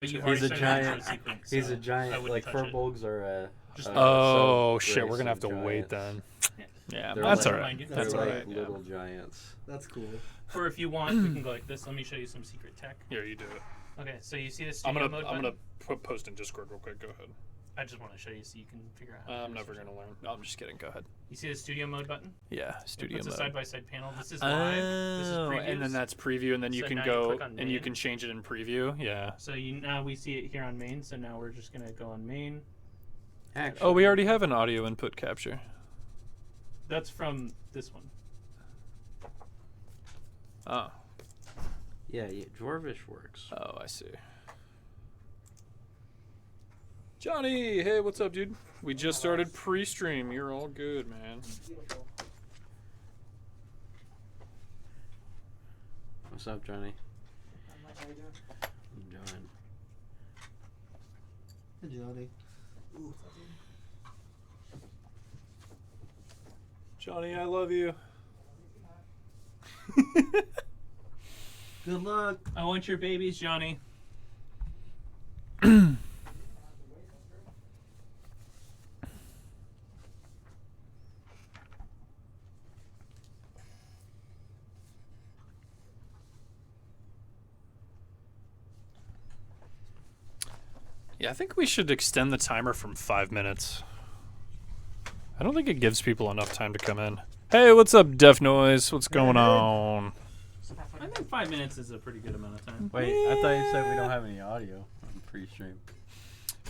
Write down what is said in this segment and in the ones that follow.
He's a giant. He's a giant. Like furbolgs are. Oh shit! We're gonna have to wait then. Yeah, that's like, alright. That's alright. Little giants. That's cool. Or if you want, we can go like this. Let me show you some secret tech. Here, you do it. Okay, so you see this studio mode I'm gonna post in Discord real quick. Go ahead. I just want to show you so you can figure out how I'm never gonna learn. No, I'm just kidding. Go ahead. You see the studio mode button? Yeah, studio mode. mode. It's a side-by-side panel. This is live. This is previews. And then that's preview, and then you can go and you can change it in preview. Yeah. So now we see it here on main. So now we're just gonna go on main. Actually, oh, we already have an audio input capture. That's from this one. Oh. Yeah, Dwarvish works. Oh, I see. Johnny, hey, what's up, dude? We just started pre-stream. You're all good, man. What's up, Johnny? I'm John. Hey, Johnny. Ooh. Johnny, I love you. Good luck. I want your babies, Johnny. Yeah, I think we should extend the timer from 5 minutes. I don't think it gives people enough time to come in. Hey, what's up, Def Noise? What's going on? I think 5 minutes is a pretty good amount of time. Wait, I thought you said we don't have any audio on pre-stream.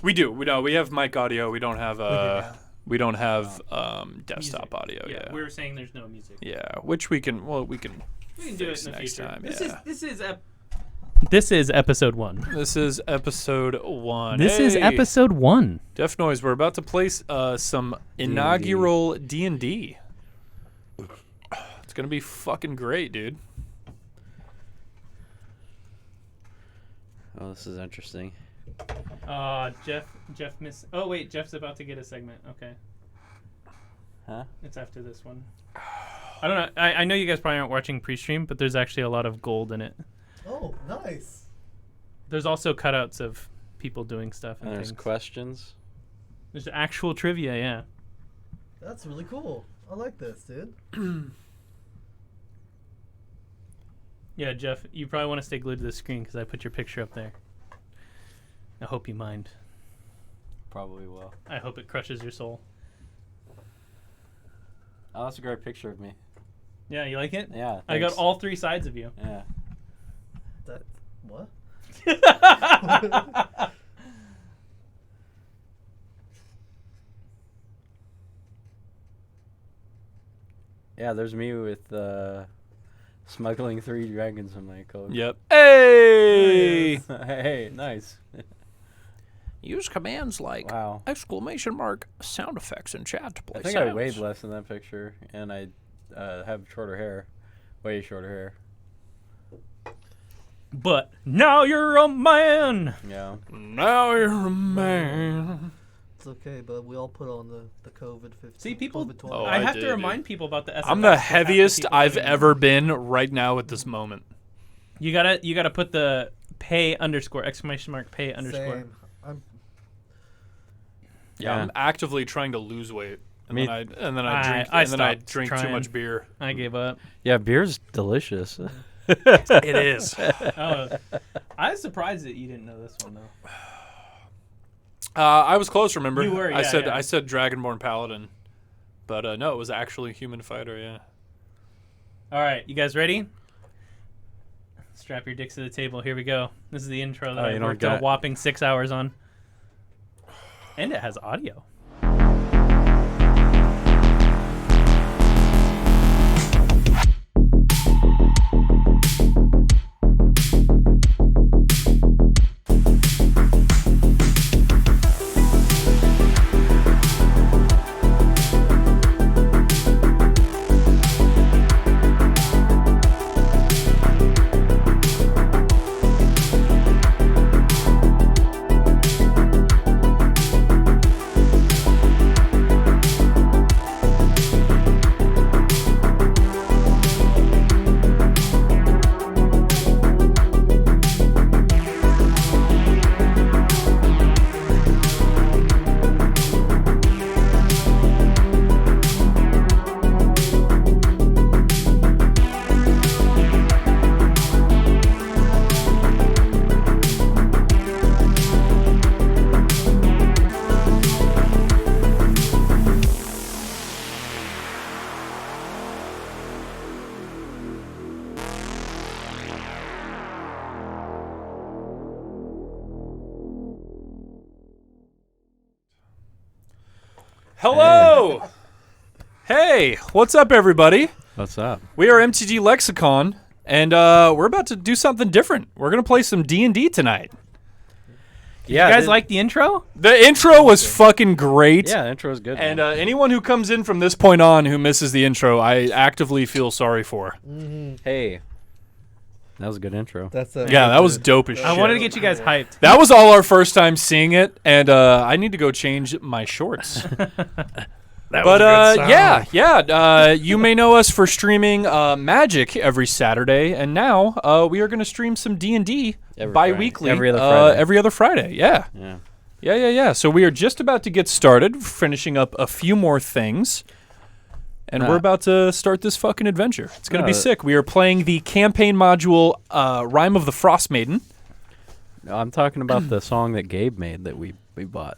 We do. We have mic audio. We don't have desktop audio. Yeah. We were saying there's no music. Yeah, which we can. Well, we can do it in the next future. time. This is episode 1. This is episode 1. This is episode 1. Def Noise. We're about to place some inaugural D&D. It's gonna be fucking great, dude. Oh, this is interesting. Jeff missed. Oh wait, Jeff's about to get a segment. Okay. Huh? It's after this one. I don't know. I know you guys probably aren't watching pre-stream, but there's actually a lot of gold in it. Oh, nice. There's also cutouts of people doing stuff and there's things. questions. There's actual trivia, yeah. That's really cool. I like this, dude. Yeah, Jeff, you probably want to stay glued to the screen because I put your picture up there. I hope you mind. Probably will. I hope it crushes your soul. Oh, that's a great picture of me. Yeah, you like it? Yeah. I got all 3 sides of you. Yeah. That what? Yeah, there's me with smuggling 3 dragons in my coat. Yep. Hey! Hey, nice. Use commands like wow. exclamation mark sound effects in chat to play I think sounds. I weighed less in that picture, and I have shorter hair. Way shorter hair. But now you're a man. Yeah. Now you're a man. It's okay, but we all put on the COVID-15. See, people. COVID-20. Oh, I have did, to remind people about the. I'm the heaviest I've ever been right now at this moment. You gotta put the pay underscore exclamation mark pay underscore. Same. Yeah, I'm actively trying to lose weight, and then I drink too much beer. I gave up. Yeah, beer's delicious. It is. I was surprised that you didn't know this one though. I was close. Remember, you were. Yeah, I said Dragonborn Paladin, but no, it was actually Human Fighter. Yeah. All right, you guys ready? Strap your dicks to the table. Here we go. This is the intro that I worked a whopping 6 hours on. And it has audio. Hello! Hey, what's up, everybody? What's up? We are MTG Lexicon, and we're about to do something different. We're going to play some D&D tonight. Yeah, You guys like the intro? The intro was fucking great. Yeah, the intro is good. And man. anyone who comes in from this point on who misses the intro, I actively feel sorry for. Hey, that was a good intro. That's Yeah, that was dope as shit. I wanted to get you guys hyped. That was all our first time seeing it, and I need to go change my shorts. You may know us for streaming Magic every Saturday, and now we are going to stream some D&D Every bi-weekly. Friday. Every other Friday. Every other Friday, yeah. Yeah. So we are just about to get started, finishing up a few more things, and we're about to start this fucking adventure. It's going to be sick. We are playing the campaign module Rime of the Frost Maiden. No, I'm talking about the song that Gabe made that we bought.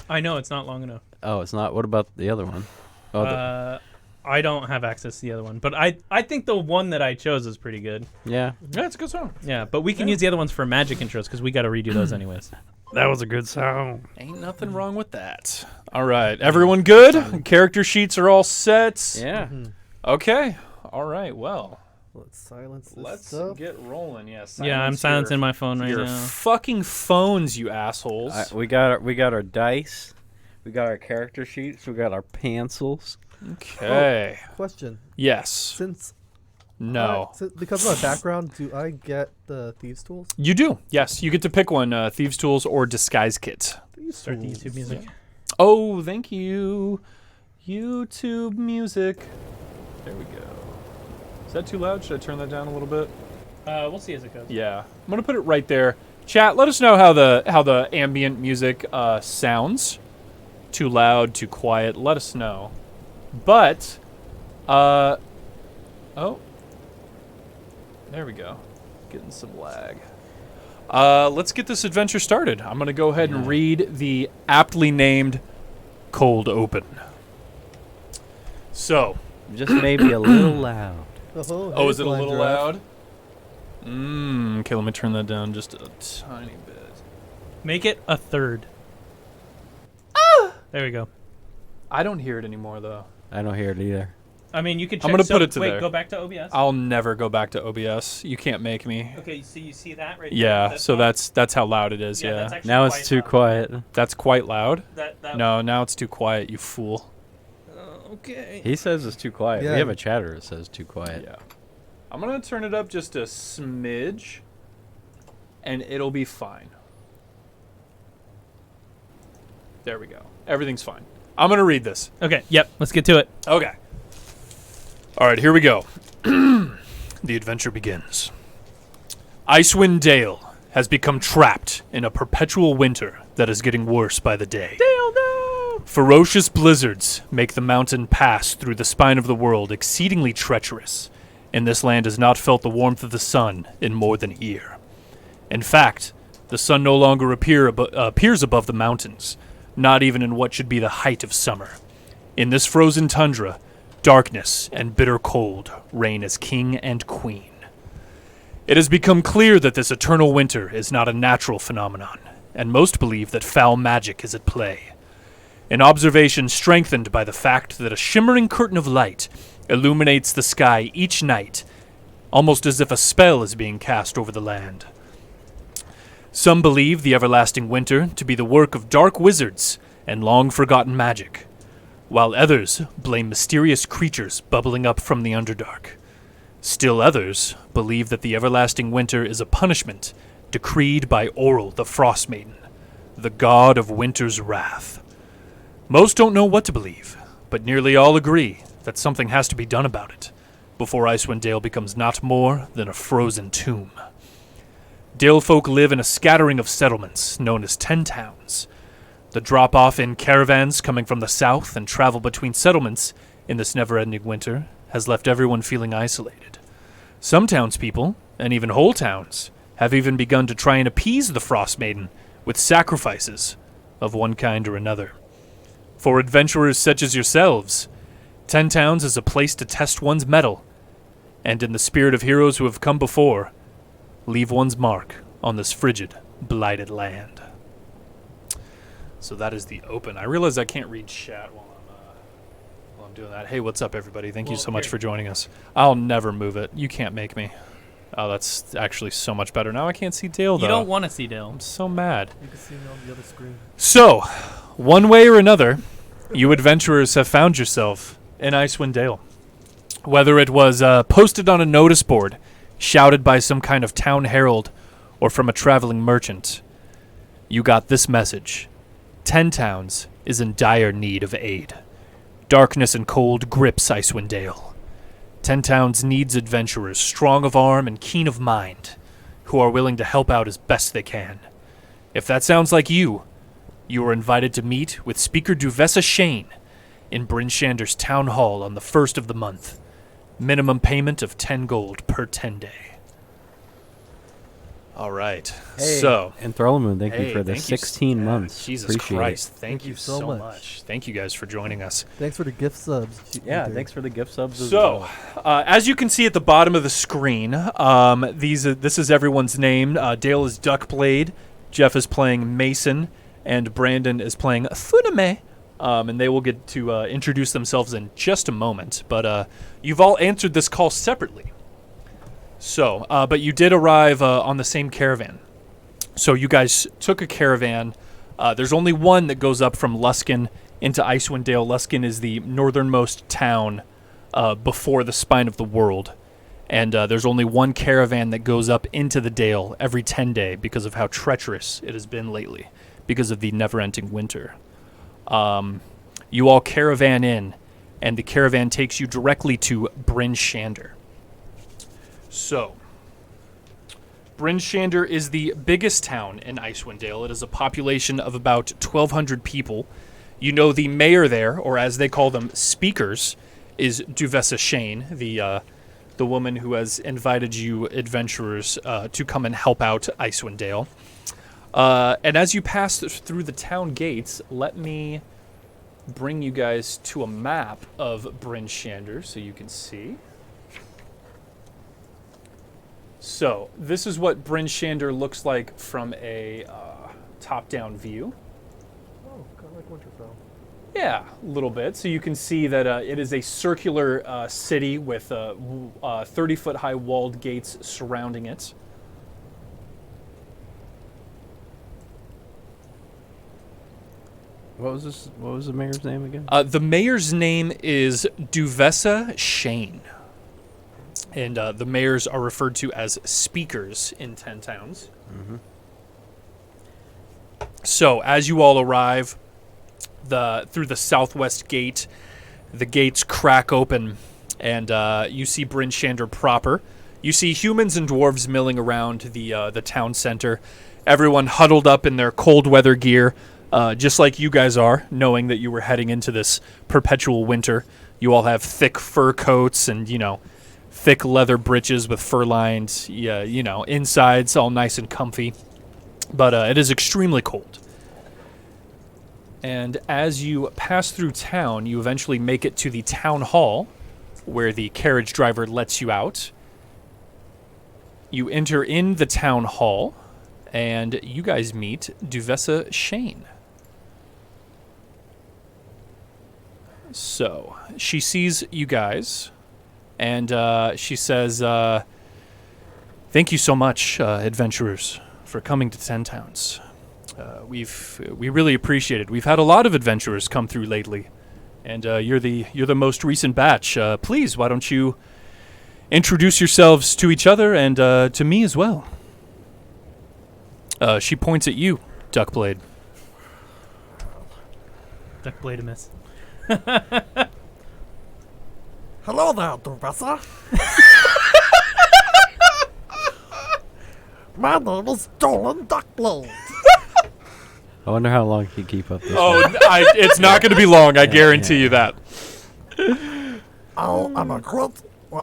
I know it's not long enough. Oh, it's not. What about the other one? Oh, I don't have access to the other one, but I think the one that I chose is pretty good. yeah. Yeah, it's a good song. Yeah, but we can use the other ones for Magic intros because we got to redo those anyways. That was a good song. Ain't nothing wrong with that. All right. Everyone good? Character sheets are all set? Yeah. Okay. All right. Well, Let's silence this let's stuff. get rolling. Yeah, Yeah, I'm silencing my phone right your now. fucking phones, you assholes. We got our dice. We got our character sheets. We got our pencils. Okay. Question. Yes. Since No. because of my background, do I get the thieves tools? You do. Yes. You get to pick one. Thieves' Tools or Disguise Kit. Start the YouTube music. Oh, thank you. YouTube music. There we go. Is that too loud? Should I turn that down a little bit? We'll see as it goes. Yeah. I'm gonna put it right there. Chat, let us know how the ambient music sounds. Too loud, too quiet. Let us know. But oh. There we go. Getting some lag. Let's get this adventure started. I'm going to go ahead and read the aptly named Cold Open. So. Just maybe a little loud. Oh, is it a little loud? Okay, let me turn that down just a tiny bit. Make it a third. There we go. I don't hear it anymore, though. I don't hear it either. I mean, you can check. I'm going to put it to wait, there. Go back to OBS. I'll never go back to OBS. You can't make me. Okay, so you see that right Yeah, there? so that's how loud it is, yeah. That's actually Now it's quite too loud. quiet. That's quite loud? That No, now it's too quiet, you fool. Okay. He says it's too quiet. Yeah. We have a chatter that says too quiet. Yeah. I'm going to turn it up just a smidge, and it'll be fine. There we go. Everything's fine. I'm going to read this. Okay, yep, let's get to it. Okay. All right, here we go. The adventure begins. Icewinddale has become trapped in a perpetual winter that is getting worse by the day. Dale, no! Ferocious blizzards make the mountain pass through the spine of the world exceedingly treacherous, and this land has not felt the warmth of the sun in more than a year. In fact, the sun no longer appears above the mountains, not even in what should be the height of summer. In this frozen tundra, darkness and bitter cold reign as king and queen. It has become clear that this eternal winter is not a natural phenomenon, and most believe that foul magic is at play. An observation strengthened by the fact that a shimmering curtain of light illuminates the sky each night, almost as if a spell is being cast over the land. Some believe the everlasting winter to be the work of dark wizards and long-forgotten magic, while others blame mysterious creatures bubbling up from the Underdark. Still others believe that the everlasting winter is a punishment decreed by Oral the Frost Maiden, the god of winter's wrath. Most don't know what to believe, but nearly all agree that something has to be done about it before Icewinddale becomes not more than a frozen tomb. Dalefolk live in a scattering of settlements known as 10 towns. The drop-off in caravans coming from the south and travel between settlements in this never-ending winter has left everyone feeling isolated. Some townspeople, and even whole towns, have even begun to try and appease the Frost Maiden with sacrifices of one kind or another. For adventurers such as yourselves, 10 Towns is a place to test one's mettle, and in the spirit of heroes who have come before, leave one's mark on this frigid, blighted land. So that is the open. I realize I can't read chat while I'm doing that. Hey, what's up, everybody? Thank you so much for joining us. I'll never move it. You can't make me. Oh, that's actually so much better. Now I can't see Dale, though. You don't want to see Dale. I'm so mad. You can see me on the other screen. So, one way or another, you adventurers have found yourself in Icewinddale. Whether it was posted on a notice board, shouted by some kind of town herald, or from a traveling merchant, you got this message. 10 Towns is in dire need of aid. Darkness and cold grips Icewinddale. 10 Towns needs adventurers, strong of arm and keen of mind, who are willing to help out as best they can. If that sounds like you are invited to meet with Speaker Duvessa Shane in Bryn Shander's town hall on the 1st of the month. Minimum payment of 10 gold per 10 day. All right. Hey, so, and Thrallmoon, thank you hey, for the thank you 16 months. Jesus Appreciate Christ. it. Thank you so much. Thank you guys for joining us. Thanks for the gift subs. Yeah, Ether. thanks for the gift subs. as So, well. as you can see at the bottom of the screen, this is everyone's name. Dale is Duckblade, Jeff is playing Mason, and Brandon is playing Funame. And they will get to introduce themselves in just a moment. But you've all answered this call separately. So, but you did arrive on the same caravan. So you guys took a caravan. There's only one that goes up from Luskin into Icewinddale. Luskin is the northernmost town before the spine of the world. And there's only one caravan that goes up into the Dale every 10 day because of how treacherous it has been lately, because of the never-ending winter. You all caravan in, and the caravan takes you directly to Bryn Shander. So, Bryn Shander is the biggest town in Icewinddale. It is a population of about 1,200 people. You know the mayor there, or as they call them, speakers, is Duvessa Shane, the woman who has invited you adventurers to come and help out Icewinddale. And as you pass through the town gates, let me bring you guys to a map of Bryn Shander so you can see. So, this is what Bryn Shander looks like from a top-down view. Oh, kind of like Winterfell. Yeah, a little bit. So you can see that it is a circular city with 30-foot-high walled gates surrounding it. What was the mayor's name again? The mayor's name is Duvessa Shane. And the mayors are referred to as speakers in 10 Towns. Mm-hmm. So, as you all arrive through the southwest gate, the gates crack open, and you see Bryn Shander proper. You see humans and dwarves milling around the town center, everyone huddled up in their cold weather gear, just like you guys are, knowing that you were heading into this perpetual winter. You all have thick fur coats and, thick leather breeches with fur-lined, insides all nice and comfy. But it is extremely cold. And as you pass through town, you eventually make it to the town hall, where the carriage driver lets you out. You enter in the town hall, and you guys meet Duvessa Shane. So, she sees you guys, and she says, "Thank you so much, adventurers, for coming to 10 Towns. We really appreciate it. We've had a lot of adventurers come through lately, and you're the most recent batch. Please, why don't you introduce yourselves to each other and to me as well?" She points at you, Duckblade. Duckblade a miss. Hello there, Duvessa. My name is Dolan Duckblade. I wonder how long he keep up this. It's not going to be long. I guarantee you that. I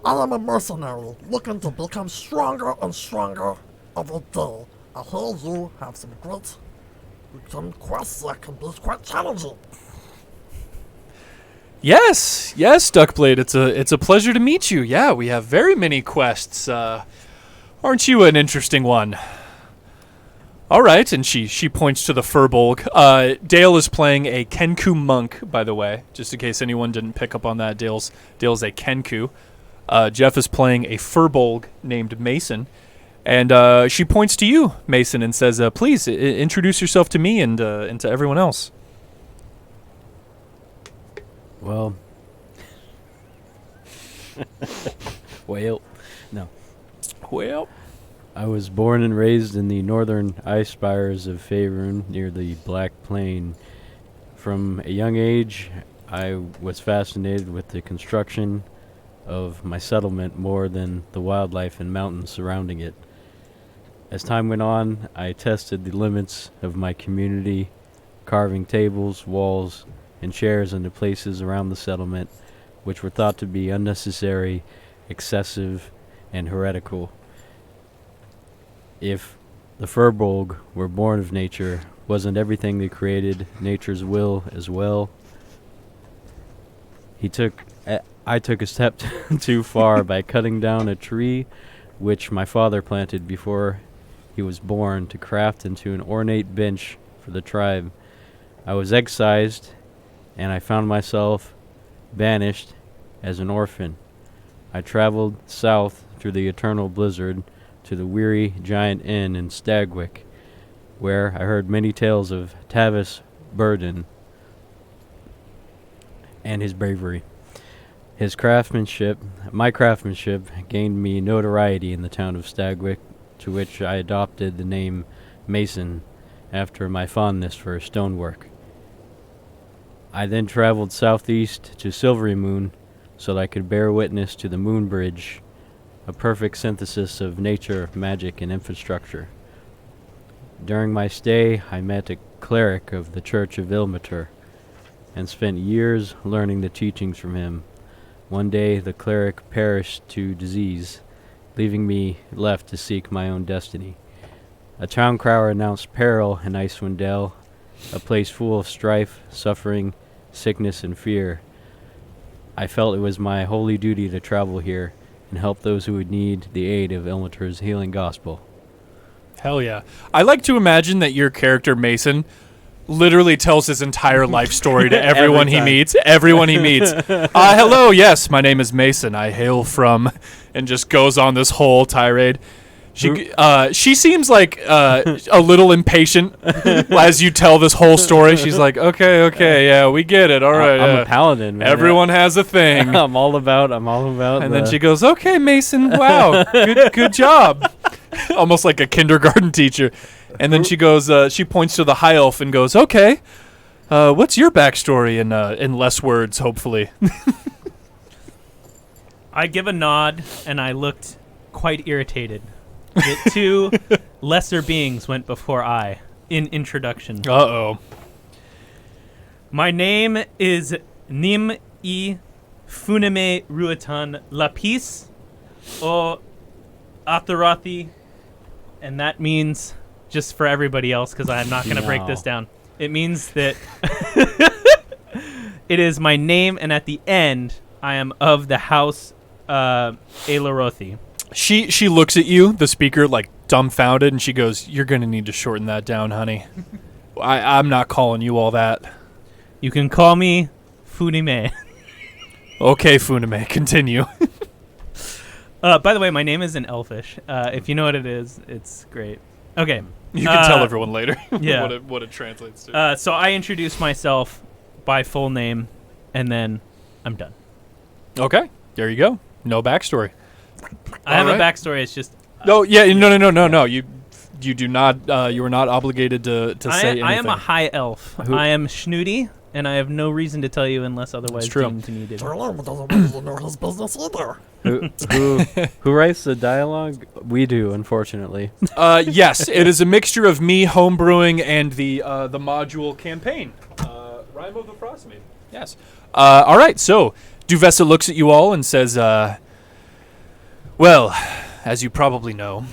am a mercenary looking to become stronger and stronger every day. I hear you have some great quests that can be quite challenging. Yes, Duckblade. It's a pleasure to meet you. Yeah, we have very many quests. Aren't you an interesting one? All right, and she points to the Furbolg. Dale is playing a Kenku monk, by the way, just in case anyone didn't pick up on that. Dale's a Kenku. Jeff is playing a Furbolg named Mason, and she points to you, Mason, and says, "Please introduce yourself to me and to everyone else." Well, no. Well, I was born and raised in the northern ice spires of Faerun near the Black Plain. From a young age, I was fascinated with the construction of my settlement more than the wildlife and mountains surrounding it. As time went on, I tested the limits of my community, carving tables, walls, and chairs into places around the settlement which were thought to be unnecessary, excessive, and heretical. If the Furbolg were born of nature, wasn't everything they created nature's will as well? I took a step too far by cutting down a tree which my father planted before he was born to craft into an ornate bench for the tribe. I was excised, and I found myself banished as an orphan. I traveled south through the eternal blizzard to the weary giant inn in Stagwick, where I heard many tales of Tavis Burden and his bravery. My craftsmanship, gained me notoriety in the town of Stagwick, to which I adopted the name Mason after my fondness for stonework. I then traveled southeast to Silvery Moon so that I could bear witness to the Moon Bridge, a perfect synthesis of nature, magic, and infrastructure. During my stay, I met a cleric of the Church of Ilmater and spent years learning the teachings from him. One day, the cleric perished to disease, leaving me left to seek my own destiny. A town crier announced peril in Icewinddale, a place full of strife, suffering, sickness, and fear. I felt it was my holy duty to travel here and help those who would need the aid of Ilmater's healing gospel. hell yeah. I like to imagine that your character, Mason, literally tells his entire life story to everyone he meets. Everyone he meets. Hello, yes, my name is Mason. I hail from... And just goes on this whole tirade. She seems like a little impatient as you tell this whole story. She's like, okay, yeah, we get it. All right. I'm a paladin, man. Everyone has a thing. I'm all about. And then she goes, okay, Mason, wow, good job. Almost like a kindergarten teacher. And then she goes, she points to the high elf and goes, okay, what's your backstory in less words, hopefully? I give a nod, and I looked quite irritated. The two lesser beings went before I in introduction. Uh-oh. My name is Nim I Funime Ruatan Lapis O Atharathi, and that means, just for everybody else, because I'm not going to break this down, it means that it is my name, and at the end, I am of the house Ailarothi. She looks at you, the speaker, like dumbfounded, and she goes, "You're going to need to shorten that down, honey. I'm not calling you all that." You can call me Funime. Okay, Funime, continue. By the way, my name is in Elfish. If you know what it is, it's great. Okay. You can tell everyone later yeah. what it translates to. So I introduce myself by full name, and then I'm done. Okay, there you go. No backstory. I have a backstory. It's just... No. You do not... you are not obligated to say anything. I am a high elf. I am Schnooty, and I have no reason to tell you unless otherwise deemed needed. Darlene doesn't really know his business either. Who writes the dialogue? We do, unfortunately. Yes, it is a mixture of me homebrewing and the module campaign. Rime of the Frostmaiden. Yes. All right, so Duvessa looks at you all and says, well, as you probably know,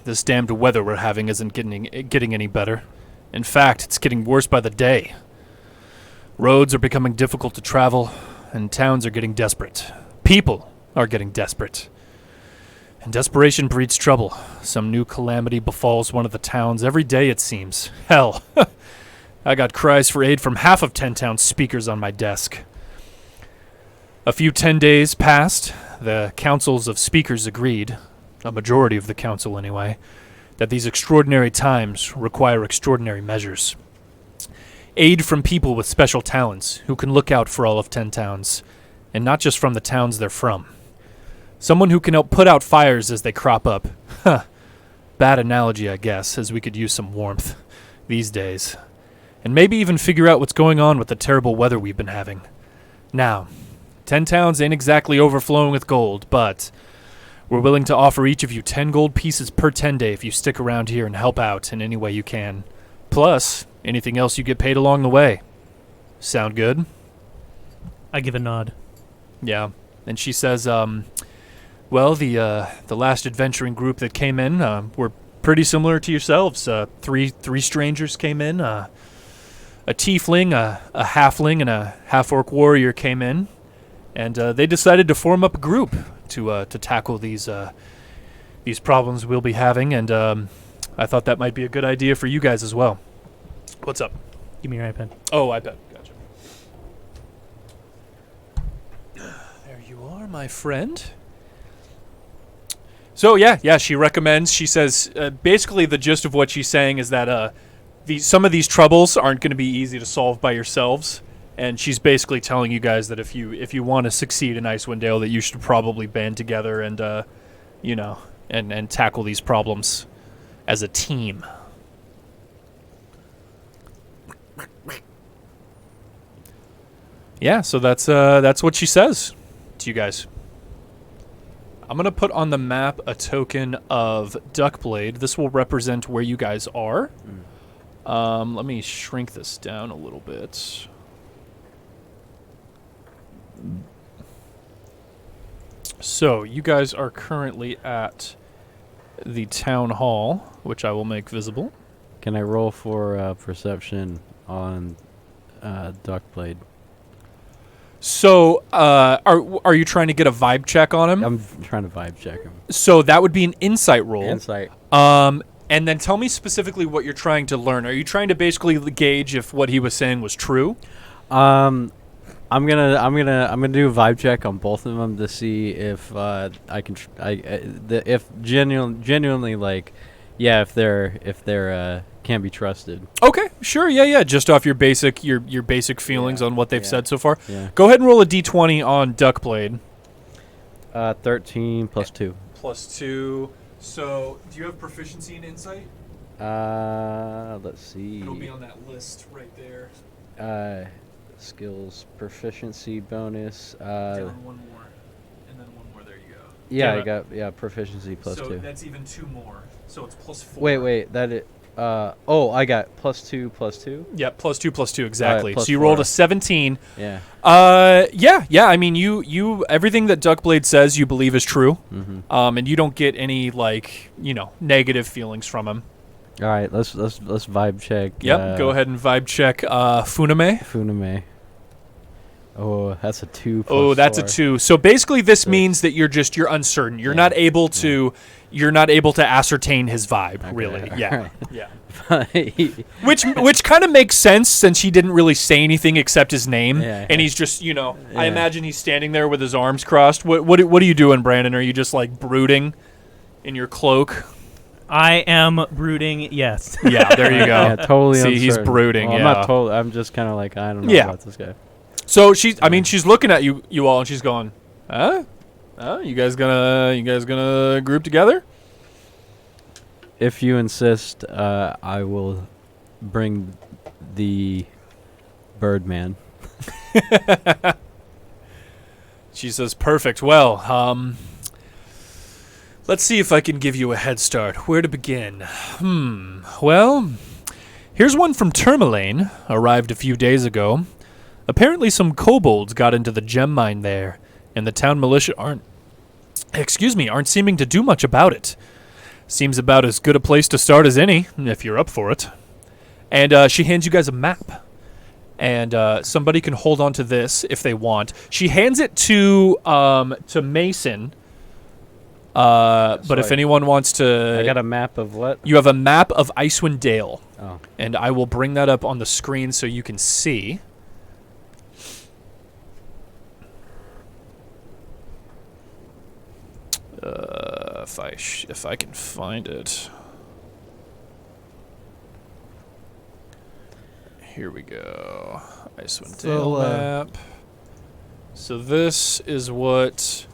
this damned weather we're having isn't getting any better. In fact, it's getting worse by the day. Roads are becoming difficult to travel, and towns are getting desperate. People are getting desperate. And desperation breeds trouble. Some new calamity befalls one of the towns every day, it seems. Hell, I got cries for aid from half of 10 town speakers on my desk. A few 10 days passed. The councils of speakers agreed, a majority of the council anyway, that these extraordinary times require extraordinary measures. Aid from people with special talents who can look out for all of 10 towns, and not just from the towns they're from. Someone who can help put out fires as they crop up. Huh. Bad analogy, I guess, as we could use some warmth these days. And maybe even figure out what's going on with the terrible weather we've been having. Now, 10 towns ain't exactly overflowing with gold, but we're willing to offer each of you 10 gold pieces per 10 day if you stick around here and help out in any way you can. Plus, anything else you get paid along the way. Sound good? I give a nod. Yeah. And she says, well, the last adventuring group that came in were pretty similar to yourselves. Three strangers came in. A tiefling, a halfling, and a half-orc warrior came in. And they decided to form up a group to tackle these problems we'll be having. And I thought that might be a good idea for you guys as well. What's up? Give me your iPad. Oh, iPad. Gotcha. There you are, my friend. So, yeah, she recommends, she says, basically the gist of what she's saying is that some of these troubles aren't going to be easy to solve by yourselves, and she's basically telling you guys that if you want to succeed in Icewinddale, that you should probably band together and, and tackle these problems as a team. Yeah, so that's what she says to you guys. I'm going to put on the map a token of Duckblade. This will represent where you guys are. Let me shrink this down a little bit. So, you guys are currently at the town hall, which I will make visible. Can I roll for perception on Duckblade? So, are you trying to get a vibe check on him? I'm trying to vibe check him. So that would be an insight roll. Insight. And then tell me specifically what you're trying to learn. Are you trying to basically gauge if what he was saying was true? I'm gonna do a vibe check on both of them to see if I can if genuinely like, yeah, if they're can be trusted. Okay, sure, yeah. Just off your basic feelings on what they've said so far. Yeah. Go ahead and roll a d20 on Duckblade. 13 plus 2. Plus 2. So, do you have proficiency in insight? Let's see. It'll be on that list right there. Skills proficiency bonus. Down one more, and then one more. There you go. Yeah, Damn I got proficiency plus 2. So that's even 2 more. So it's plus 4. Wait, that it. I got plus 2 plus 2. Yeah, plus 2 exactly. Plus so you 4. rolled a 17. Yeah. Yeah. I mean, you everything that Duckblade says you believe is true. Mm-hmm. And you don't get any negative feelings from him. All right, let's vibe check. Yep. Go ahead and vibe check. Funame. Oh, that's a 2. Oh, that's 4. a 2. So basically, this 6. means that you're uncertain. You're not able to. You're not able to ascertain his vibe, Okay, really. all Yeah. right. Yeah. Which kind of makes sense since he didn't really say anything except his name, and he's just, I imagine he's standing there with his arms crossed. What are you doing, Brandon? Are you just like brooding in your cloak? I am brooding, yes. Yeah, there you go. Yeah, totally. See, he's uncertain. brooding. Well, yeah. I'm not totally. I'm just kind of like, I don't know about this guy. So she's looking at you all, and she's going, "Huh? You guys gonna group together?" If you insist, I will bring the Birdman. She says, "Perfect. Well, let's see if I can give you a head start. Where to begin? Well, here's one from Tourmaline, arrived a few days ago. Apparently some kobolds got into the gem mine there, and the town militia aren't seeming to do much about it. Seems about as good a place to start as any, if you're up for it." And she hands you guys a map. And somebody can hold on to this if they want. She hands it to Mason. But if anyone wants to... I got a map of what? You have a map of Icewinddale. Oh. And I will bring that up on the screen so you can see. If I can find it. Here we go. Icewinddale map. So this is what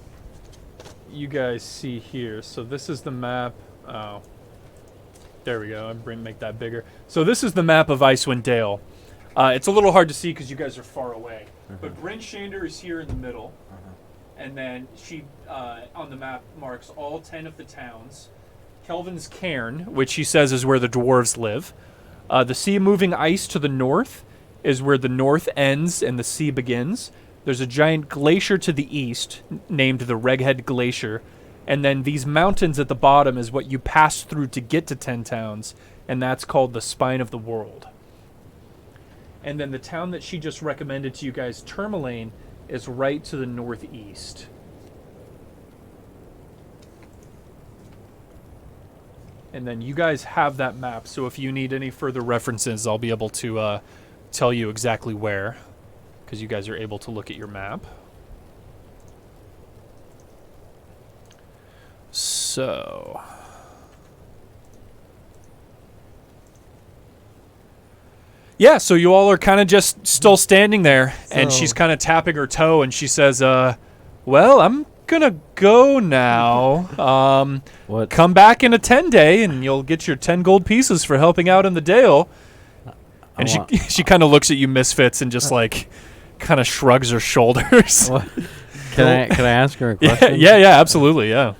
you guys see here. So this is the map. Oh. There we go. I'm make that bigger. So this is the map of Icewinddale. It's a little hard to see because you guys are far away. But Bryn Shander is here in the middle. And then she, on the map, marks all 10 of the towns. Kelvin's Cairn, which she says is where the dwarves live. The sea moving ice to the north is where the north ends and the sea begins. There's a giant glacier to the east, named the Reghead Glacier. And then these mountains at the bottom is what you pass through to get to 10 towns, and that's called the Spine of the World. And then the town that she just recommended to you guys, Tourmaline, is right to the northeast. And then you guys have that map, so if you need any further references, I'll be able to tell you exactly where, because you guys are able to look at your map. So... yeah, so you all are kind of just still standing there, and she's kind of tapping her toe, and she says, well, I'm gonna go now. What? Come back in a 10-day, and you'll get your 10 gold pieces for helping out in the Dale. And she kind of looks at you misfits and just, like, kind of shrugs her shoulders. Can I ask her a question? Yeah, absolutely, yeah.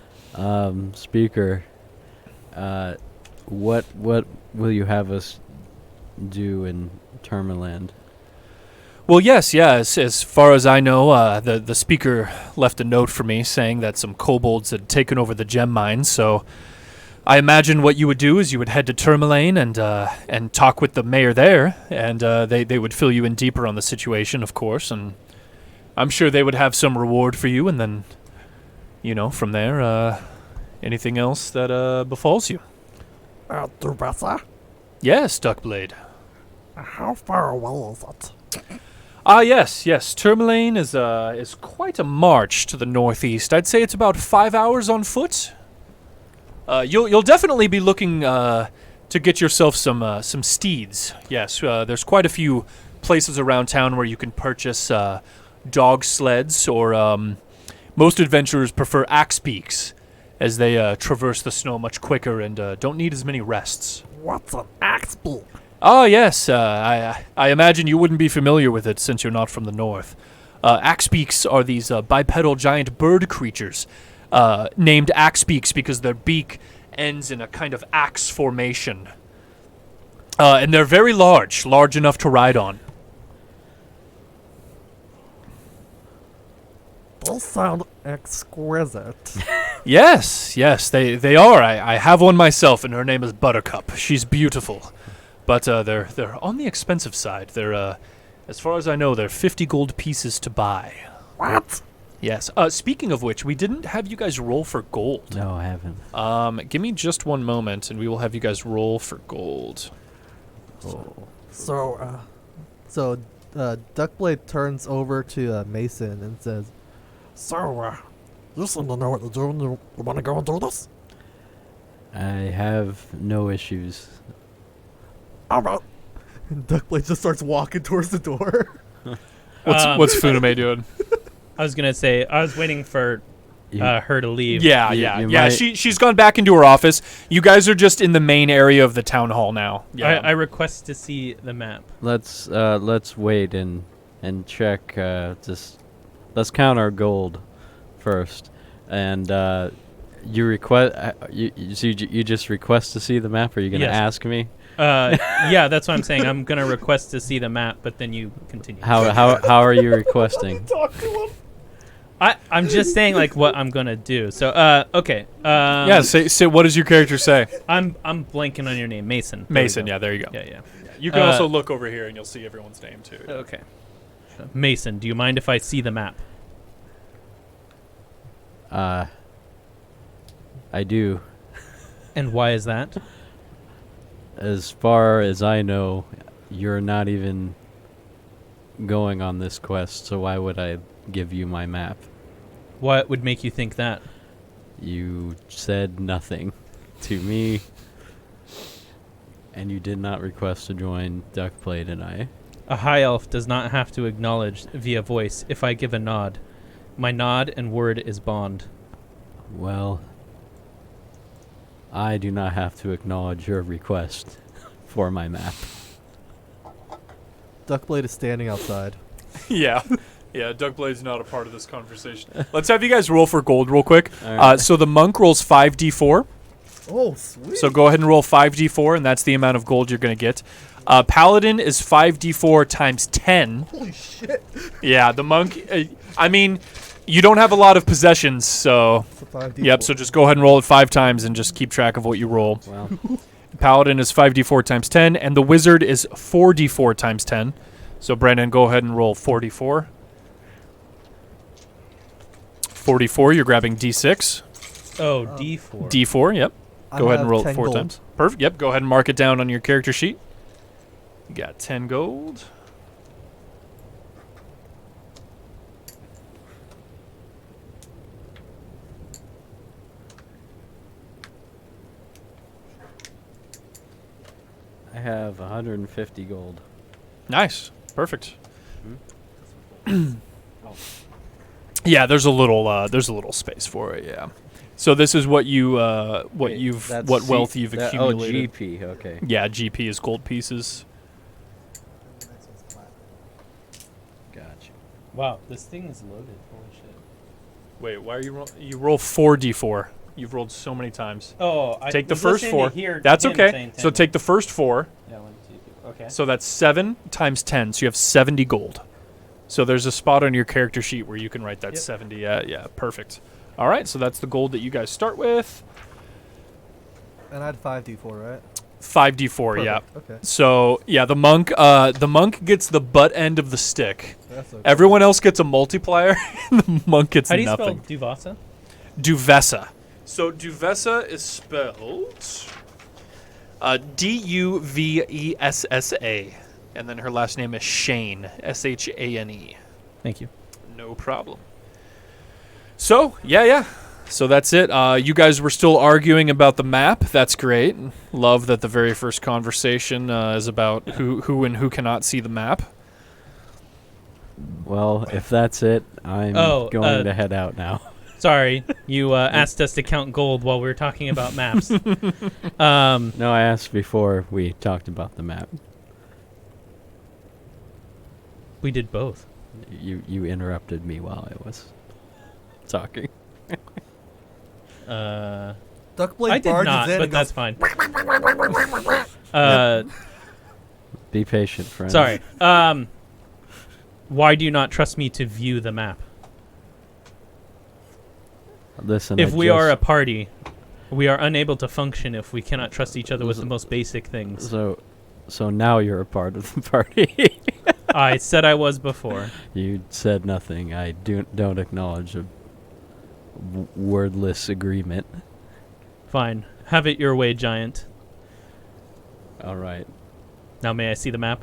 Speaker, what will you have us do in Termaland? Well, yes, as far as I know, the speaker left a note for me saying that some kobolds had taken over the gem mine, so I imagine what you would do is you would head to Tourmaline and talk with the mayor there, and they would fill you in deeper on the situation, of course, and I'm sure they would have some reward for you, and then, from there, anything else that befalls you. Dubessa, Yes, Duckblade. how far away is it? Yes. Tourmaline is quite a march to the northeast. I'd say it's about 5 hours on foot. You'll definitely be looking to get yourself some steeds. Yes, there's quite a few places around town where you can purchase dog sleds, or most adventurers prefer axe beaks, as they traverse the snow much quicker and don't need as many rests. What's an axe beak? Oh, yes. I imagine you wouldn't be familiar with it since you're not from the north. Axebeaks are these bipedal giant bird creatures, named axebeaks because their beak ends in a kind of axe formation. And they're very large enough to ride on. Those sound exquisite. Yes, they are. I have one myself, and her name is Buttercup. She's beautiful. But they're on the expensive side. They're, as far as I know, they're 50 gold pieces to buy. What? Yes. Speaking of which, we didn't have you guys roll for gold. No, I haven't. Give me just one moment, and we will have you guys roll for gold. So, Duckblade turns over to Mason and says, you seem to know what you're doing. You want to go and do this? I have no issues. All right. and Duckblade just starts walking towards the door. What's Funame doing? I was gonna say I was waiting for her to leave. Yeah. She's gone back into her office. You guys are just in the main area of the town hall now. Yeah. I request to see the map. Let's wait and check. Let's count our gold first, and you request. You just request to see the map. Or are you gonna Yes. ask me? Yeah, that's what I'm saying. I'm gonna request to see the map, but then you continue. How are you requesting? I'm just saying like what I'm gonna do. So okay. Yeah. Say what does your character say? I'm blanking on your name, Mason. There we Mason. go. Yeah. There you go. Yeah. You can also look over here, and you'll see everyone's name too. Okay. Mason, do you mind if I see the map? I do. And why is that? As far as I know, you're not even going on this quest, so why would I give you my map? What would make you think that? You said nothing to me, and you did not request to join Duckplate and I. A high elf does not have to acknowledge via voice if I give a nod. My nod and word is bond. Well, I do not have to acknowledge your request for my map. Duckblade is standing outside. Yeah. Yeah, Duckblade's not a part of this conversation. Let's have you guys roll for gold real quick. All right. So the monk rolls 5d4. Oh, sweet. So go ahead and roll 5d4, and that's the amount of gold you're going to get. Paladin is 5d4 times 10. Holy shit. Yeah, the monk, I mean, you don't have a lot of possessions, so... It's a 5D4. Yep, so just go ahead and roll it 5 times and just keep track of what you roll. Well, Paladin is 5d4 times 10, and the wizard is 4d4 times 10. So, Brandon, go ahead and roll 4d4. 44, you're grabbing d6. Oh, D4. D4, yep. Go ahead and roll it 4 gold. times. Perfect, yep. Go ahead and mark it down on your character sheet. You got 10 gold. I have 150 gold. Nice. Perfect. Yeah, there's a little space for it, yeah. So this is what you what wealth you've accumulated. Oh, GP, okay. Yeah, GP is gold pieces. Gotcha. Wow, this thing is loaded. Holy shit. Wait, why are you roll 4d4? You've rolled so many times. Oh, I Take the was first listening 4. to hear That's him okay. saying So 10. take the first 4. Yeah, 1, 2, 3. Okay. So that's 7 times 10. So you have 70 gold. So there's a spot on your character sheet where you can write that Yep. 70. Yeah, perfect. All right, so that's the gold that you guys start with. And I had 5d4, right? 5d4, yeah. Perfect. Okay. So yeah, the monk gets the butt end of the stick. That's okay. Everyone else gets a multiplier, and the monk gets How do you nothing. spell Duvasa? Duvessa. So Duvessa is spelled Duvessa, and then her last name is Shane, Shane. Thank you. No problem. So yeah. So that's it. You guys were still arguing about the map. That's great. Love that the very first conversation is about who and who cannot see the map. Well, if that's it, I'm going to head out now. Sorry, you asked us to count gold while we were talking about maps. No, I asked before we talked about the map. We did both. You interrupted me while I was talking. Duckblade I did barges not, in but and that's goes, fine. Be patient, friend. Sorry. Why do you not trust me to view the map? Listen, If we are a party, we are unable to function if we cannot trust each other with the most basic things. So now you're a part of the party. I said I was before. You said nothing. I don't acknowledge a wordless agreement. Fine. Have it your way, giant. All right. Now may I see the map?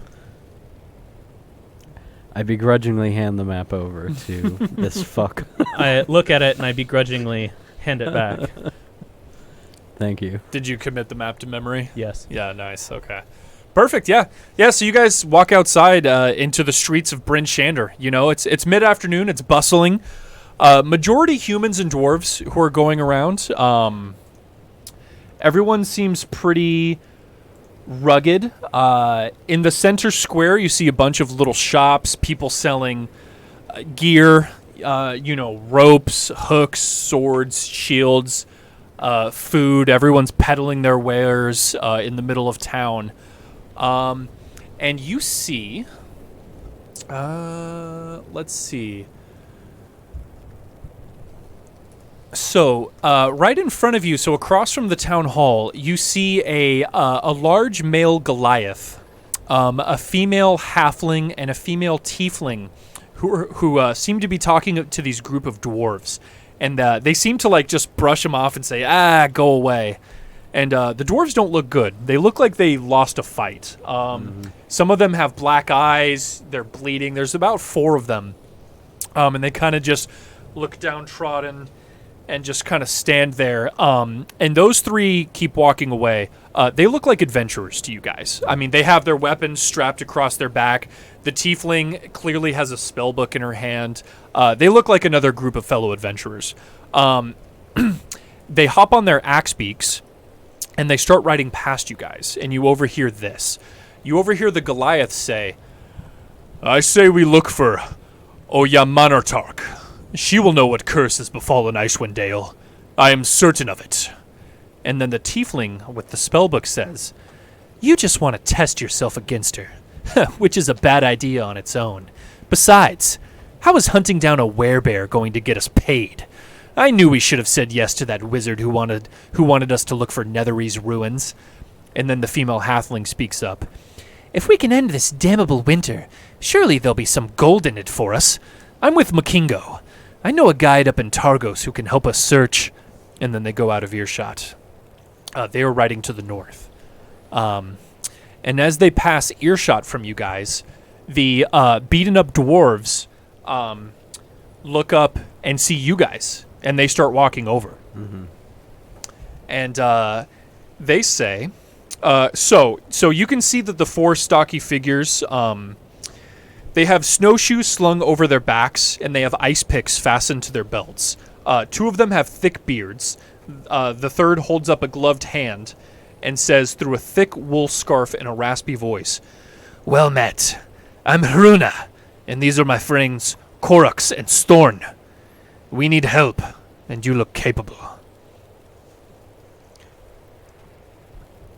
I begrudgingly hand the map over to this fuck. I look at it and I begrudgingly hand it back. Thank you. Did you commit the map to memory? Yes. Yeah, nice. Okay. Perfect. Yeah. So you guys walk outside into the streets of Bryn Shander. You know, it's mid-afternoon. It's bustling. Majority humans and dwarves who are going around. Everyone seems pretty rugged. In the center square, you see a bunch of little shops, people selling gear, ropes, hooks, swords, shields, food. Everyone's peddling their wares in the middle of town. And you see, let's see. So, right in front of you, so across from the town hall, you see a large male Goliath, a female halfling, and a female tiefling, who seem to be talking to these group of dwarves. And they seem to like just brush him off and say, go away. And the dwarves don't look good. They look like they lost a fight. Some of them have black eyes. They're bleeding. There's about 4 of them. And they kind of just look downtrodden and just kind of stand there. And those 3 keep walking away. They look like adventurers to you guys. I mean, they have their weapons strapped across their back. The tiefling clearly has a spell book in her hand. They look like another group of fellow adventurers. They hop on their axe beaks, and they start riding past you guys. And you overhear this. You overhear the Goliath say, "I say we look for Oyamanartark. She will know what curse has befallen Icewinddale. I am certain of it." And then the tiefling with the spellbook says, "You just want to test yourself against her, which is a bad idea on its own. Besides, how is hunting down a werebear going to get us paid? I knew we should have said yes to that wizard who wanted us to look for Nethery's ruins." And then the female halfling speaks up. "If we can end this damnable winter, surely there'll be some gold in it for us. I'm with Makingo. I know a guide up in Targos who can help us search." And then they go out of earshot. They are riding to the north. And as they pass earshot from you guys, the beaten up dwarves look up and see you guys, and they start walking over. And they say, so you can see that the 4 stocky figures, they have snowshoes slung over their backs, and they have ice picks fastened to their belts. 2 of them have thick beards. The third holds up a gloved hand and says through a thick wool scarf in a raspy voice, "Well met. I'm Haruna, and these are my friends Korax and Storn. We need help, and you look capable."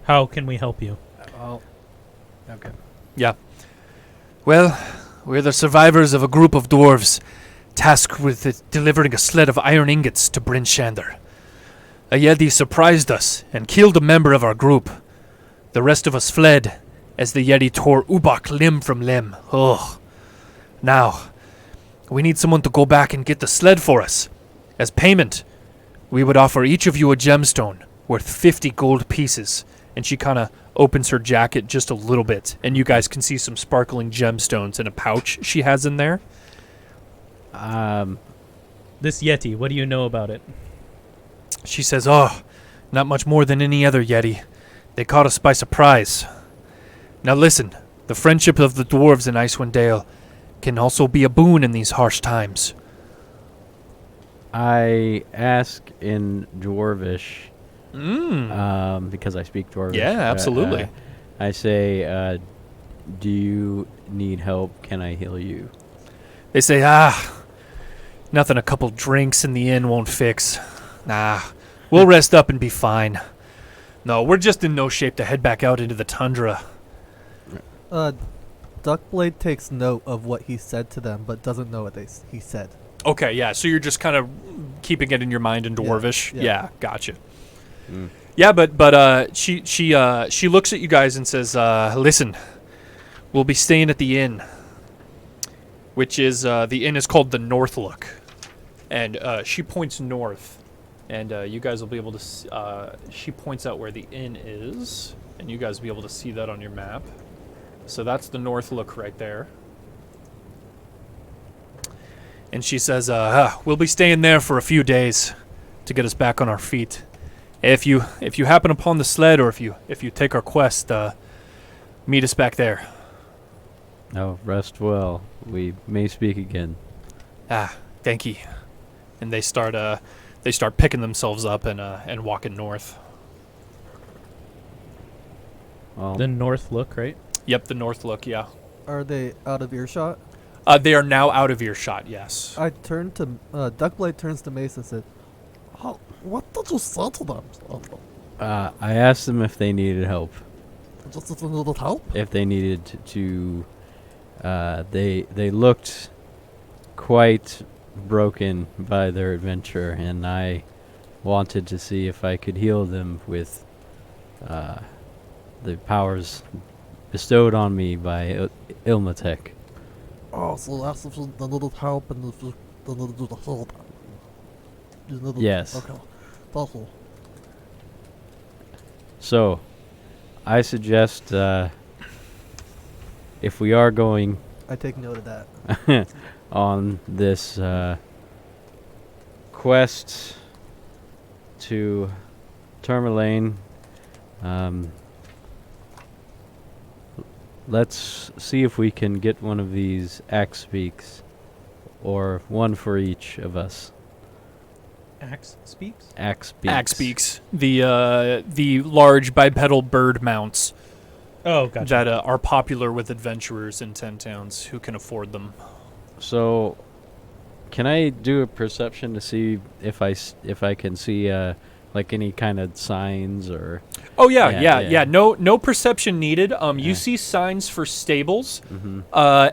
How can we help you? Okay. Yeah. "Well, we're the survivors of a group of dwarves tasked with delivering a sled of iron ingots to Bryn Shander. A Yeti surprised us and killed a member of our group. The rest of us fled as the Yeti tore Ubak limb from limb. Ugh. Now, we need someone to go back and get the sled for us. As payment, we would offer each of you a gemstone worth 50 gold pieces." And she kind of opens her jacket just a little bit, and you guys can see some sparkling gemstones in a pouch she has in there. This Yeti, what do you know about it? She says, not much more than any other Yeti. They caught us by surprise. Now listen, the friendship of the dwarves in Icewinddale can also be a boon in these harsh times." I ask in Dwarvish, because I speak Dwarvish. Yeah, absolutely. I say, "Do you need help? Can I heal you?" They say, nothing a couple drinks in the inn won't fix. Nah, we'll rest up and be fine. No, we're just in no shape to head back out into the tundra. Duckblade takes note of what he said to them, but doesn't know what he said. Okay, yeah, so you're just kind of keeping it in your mind in Dwarvish? Yeah, gotcha. Yeah, but she looks at you guys and says, "Listen, we'll be staying at the inn," which is, the inn is called the Northlook. And she points north, and you guys will be able to, she points out where the inn is, and you guys will be able to see that on your map. So that's the Northlook right there. And she says, "We'll be staying there for a few days to get us back on our feet. If you happen upon the sled, or if you take our quest, meet us back there." "Oh, rest well. We may speak again." Thank you." And they start picking themselves up and walking north. Well, The North Look, right? Yep, the Northlook. Yeah. Are they out of earshot? They are now out of earshot. Yes. I turn to Duckblade turns to Mace and said, What did you say to them? I asked them if they needed help. Just if they needed help? If they needed to they looked quite broken by their adventure, and I wanted to see if I could heal them with the powers bestowed on me by Ilmatek. Oh, so that's if they needed help and if they needed you to heal them. Yes. Okay. Thank you. So, I suggest if we are going I take note of that. on this quest to Tourmaline, let's see if we can get one of these axe beaks, or one for each of us. Axe speaks? Axe beaks. Axe beaks, the large bipedal bird mounts Oh, gotcha. that are popular with adventurers in 10 towns who can afford them. So, can I do a perception to see if I can see like any kind of signs or? Oh yeah, Yeah, yeah. yeah. No perception needed. Yeah. You see signs for stables Mm-hmm.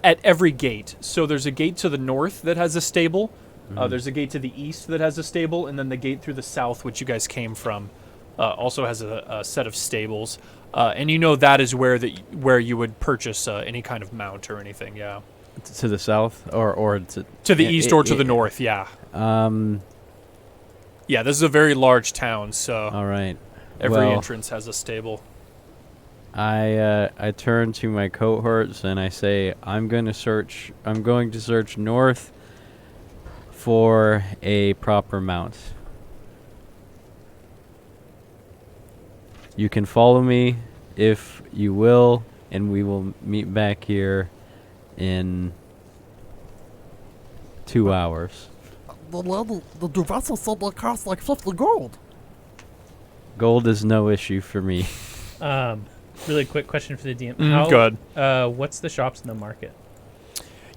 at every gate. So there's a gate to the north that has a stable. Mhm. There's a gate to the east that has a stable, and then the gate through the south, which you guys came from, also has a set of stables. And you know that is where you would purchase any kind of mount or anything. Yeah. To the south or To the east or to the north. Yeah. Yeah. This is a very large town, so All right. every Well, entrance has a stable. I turn to my cohorts and I say I'm going to search north for a proper mount. You can follow me if you will, and we will meet back here in 2 hours. The Duvessa said they cost like 50 gold. Gold is no issue for me. Really quick question for the DM. Good. What's the shops in the market?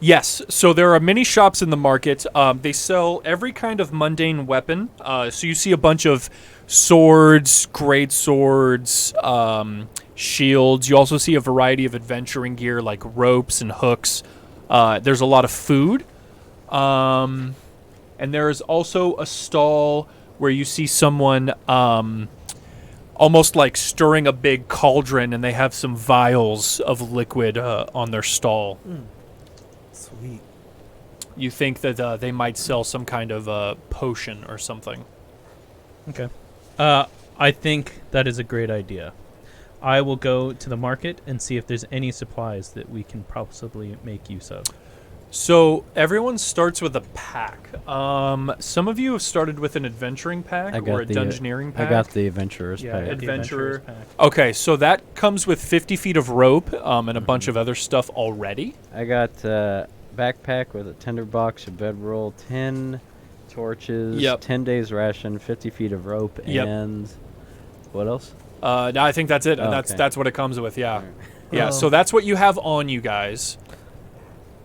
Yes, so there are many shops in the market. They sell every kind of mundane weapon. So you see a bunch of swords, great swords, shields. You also see a variety of adventuring gear like ropes and hooks. There's a lot of food. And there is also a stall where you see someone almost like stirring a big cauldron, and they have some vials of liquid on their stall. Sweet. You think that they might sell some kind of potion or something. Okay. I think that is a great idea. I will go to the market and see if there's any supplies that we can possibly make use of. So everyone starts with a pack. Some of you have started with an adventuring pack or a dungeoneering pack. I got the adventurer's Yeah, pack. I got the Adventurer. adventurer's pack. Okay, so that comes with 50 feet of rope and a bunch of other stuff already. I got a backpack with a tinderbox, a bedroll, 10 torches, Yep. 10 days ration, 50 feet of rope, Yep. and what else? No, I think that's it. Oh, that's okay. that's what it comes with. Yeah, Alright. yeah. So that's what you have on you guys.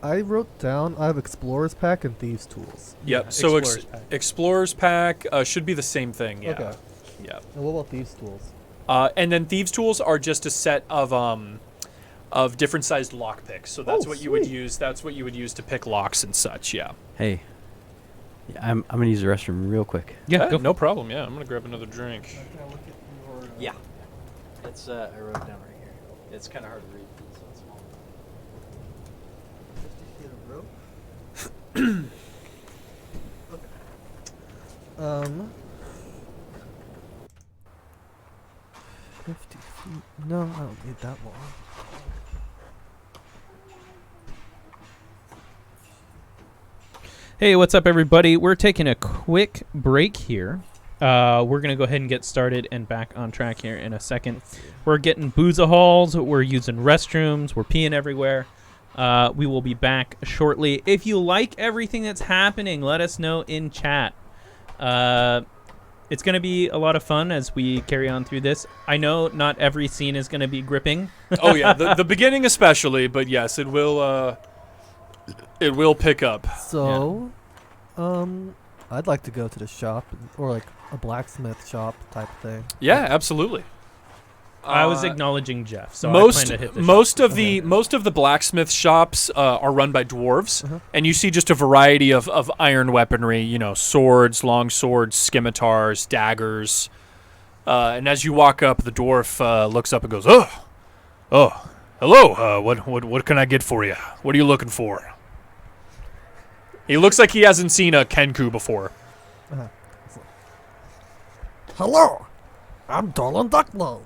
I wrote down I have Explorer's Pack and Thieves' Tools. Yep. Yeah, So Explorer's pack. Explorer's pack should be the same thing. Yeah. Okay. Yeah. And what about Thieves' Tools? And then thieves' tools are just a set of different sized lock picks. So that's Oh, what you would sweet. use. That's what you would use to pick locks and such. Yeah. Hey, I'm gonna use the restroom real quick. Yeah, go. no problem. Yeah, I'm gonna grab another drink. Yeah, it's I wrote it down right here. It's kind of hard to read. So it's small. Okay. 50 feet. No, I don't need that long. Hey, what's up, everybody? We're taking a quick break here. We're going to go ahead and get started and back on track here in a second. We're getting booze halls. We're using restrooms. We're peeing everywhere. We will be back shortly. If you like everything that's happening, let us know in chat. It's going to be a lot of fun as we carry on through this. I know not every scene is going to be gripping. Oh yeah, the beginning especially, but yes, it will pick up. So, I'd like to go to the shop or like a blacksmith shop type thing. Yeah, absolutely. I was acknowledging Jeff, so I most plan to hit the most shop. of the most of the blacksmith shops are run by dwarves, Uh-huh. and you see just a variety of iron weaponry. You know, swords, long swords, scimitars, daggers. And as you walk up, the dwarf looks up and goes, "Oh, hello. What can I get for you? What are you looking for?" He looks like he hasn't seen a Kenku before. Hello, I'm Dolan Duckload.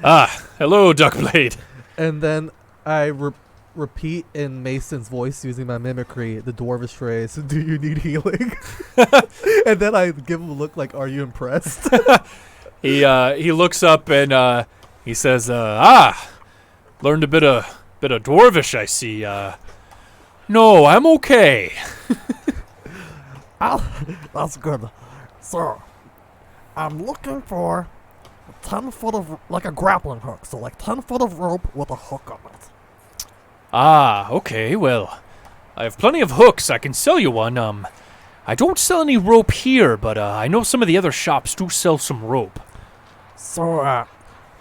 Ah, hello, Duckblade. And then I repeat in Mason's voice using my mimicry the dwarvish phrase, "Do you need healing?" And then I give him a look like, "Are you impressed?" He looks up and he says, learned a bit of dwarvish, I see. No, I'm okay. That's good. So, I'm looking for 10 foot of, like a grappling hook. So like 10 foot of rope with a hook on it. Ah, okay, well, I have plenty of hooks. I can sell you one. I don't sell any rope here, but I know some of the other shops do sell some rope. So,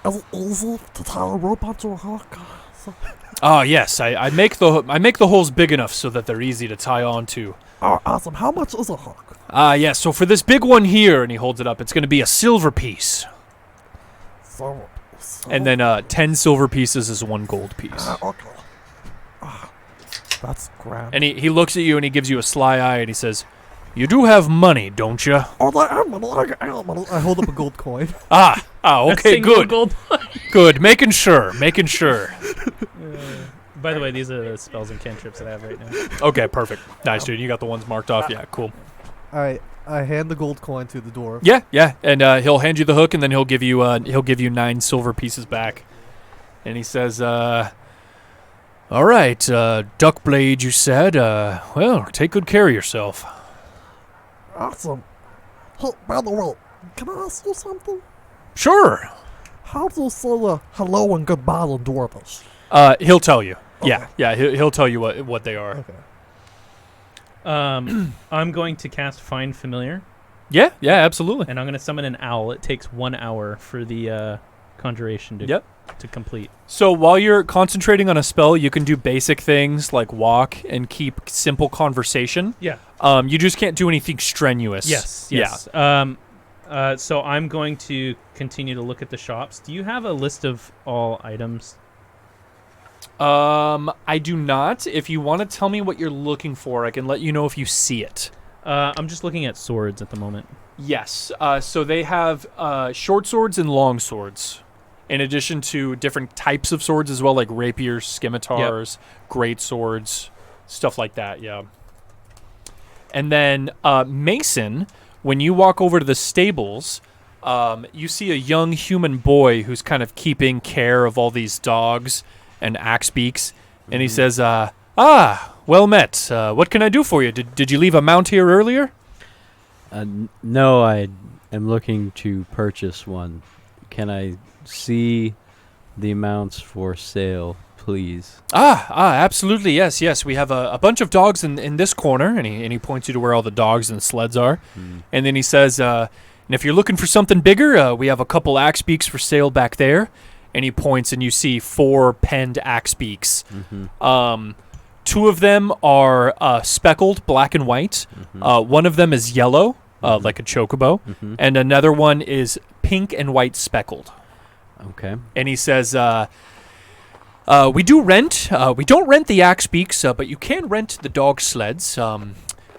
is it easy to tie a rope onto a hook? Ah, yes, I make the holes big enough so that they're easy to tie onto. Oh, awesome. How much is a hook? Yeah, so for this big one here, and he holds it up, it's going to be a silver piece. So And then 10 silver pieces is 1 gold piece. okay. That's grand. And he looks at you and he gives you a sly eye and he says, "You do have money, don't you?" Oh, I am money. I hold up a gold coin. Okay, Single good. Gold. Good, making sure. By the way, these are the spells and cantrips that I have right now. Okay, perfect. Nice, dude. You got the ones marked off. Yeah, cool. Alright, I hand the gold coin to the dwarf. Yeah, and he'll hand you the hook, and then he'll give you 9 silver pieces back, and he says, "All right, Duckblade, you said. Well, take good care of yourself." Awesome. Hey, by the way, can I ask you something? Sure. How do you say hello and goodbye in Dwarvish? He'll tell you. Okay. Yeah, he'll tell you what they are. Okay. I'm going to cast Find Familiar, Yeah, absolutely. and I'm going to summon an owl. It takes 1 hour for the conjuration to complete. So while you're concentrating on a spell, you can do basic things like walk and keep simple conversation. Yeah. You just can't do anything strenuous. Yes. Yeah. So I'm going to continue to look at the shops. Do you have a list of all items? I do not. If you want to tell me what you're looking for, I can let you know if you see it. I'm just looking at swords at the moment. Yes. So they have short swords and long swords, in addition to different types of swords as well, like rapiers, scimitars, great swords, stuff like that. Yeah. And then Mason, when you walk over to the stables, you see a young human boy who's kind of keeping care of all these dogs and axbeaks, and he says, well met. What can I do for you? Did you leave a mount here earlier? No, I am looking to purchase one. Can I see the amounts for sale, please? Absolutely, yes. We have a bunch of dogs in this corner, and he points you to where all the dogs and sleds are. And then he says, and if you're looking for something bigger, we have a couple axbeaks for sale back there. And he points, and you see 4 penned axbeaks. 2 of them are speckled, black and white. One of them is yellow, like a chocobo. And another one is pink and white speckled. Okay. And he says, we do rent. We don't rent the axbeaks, but you can rent the dog sleds.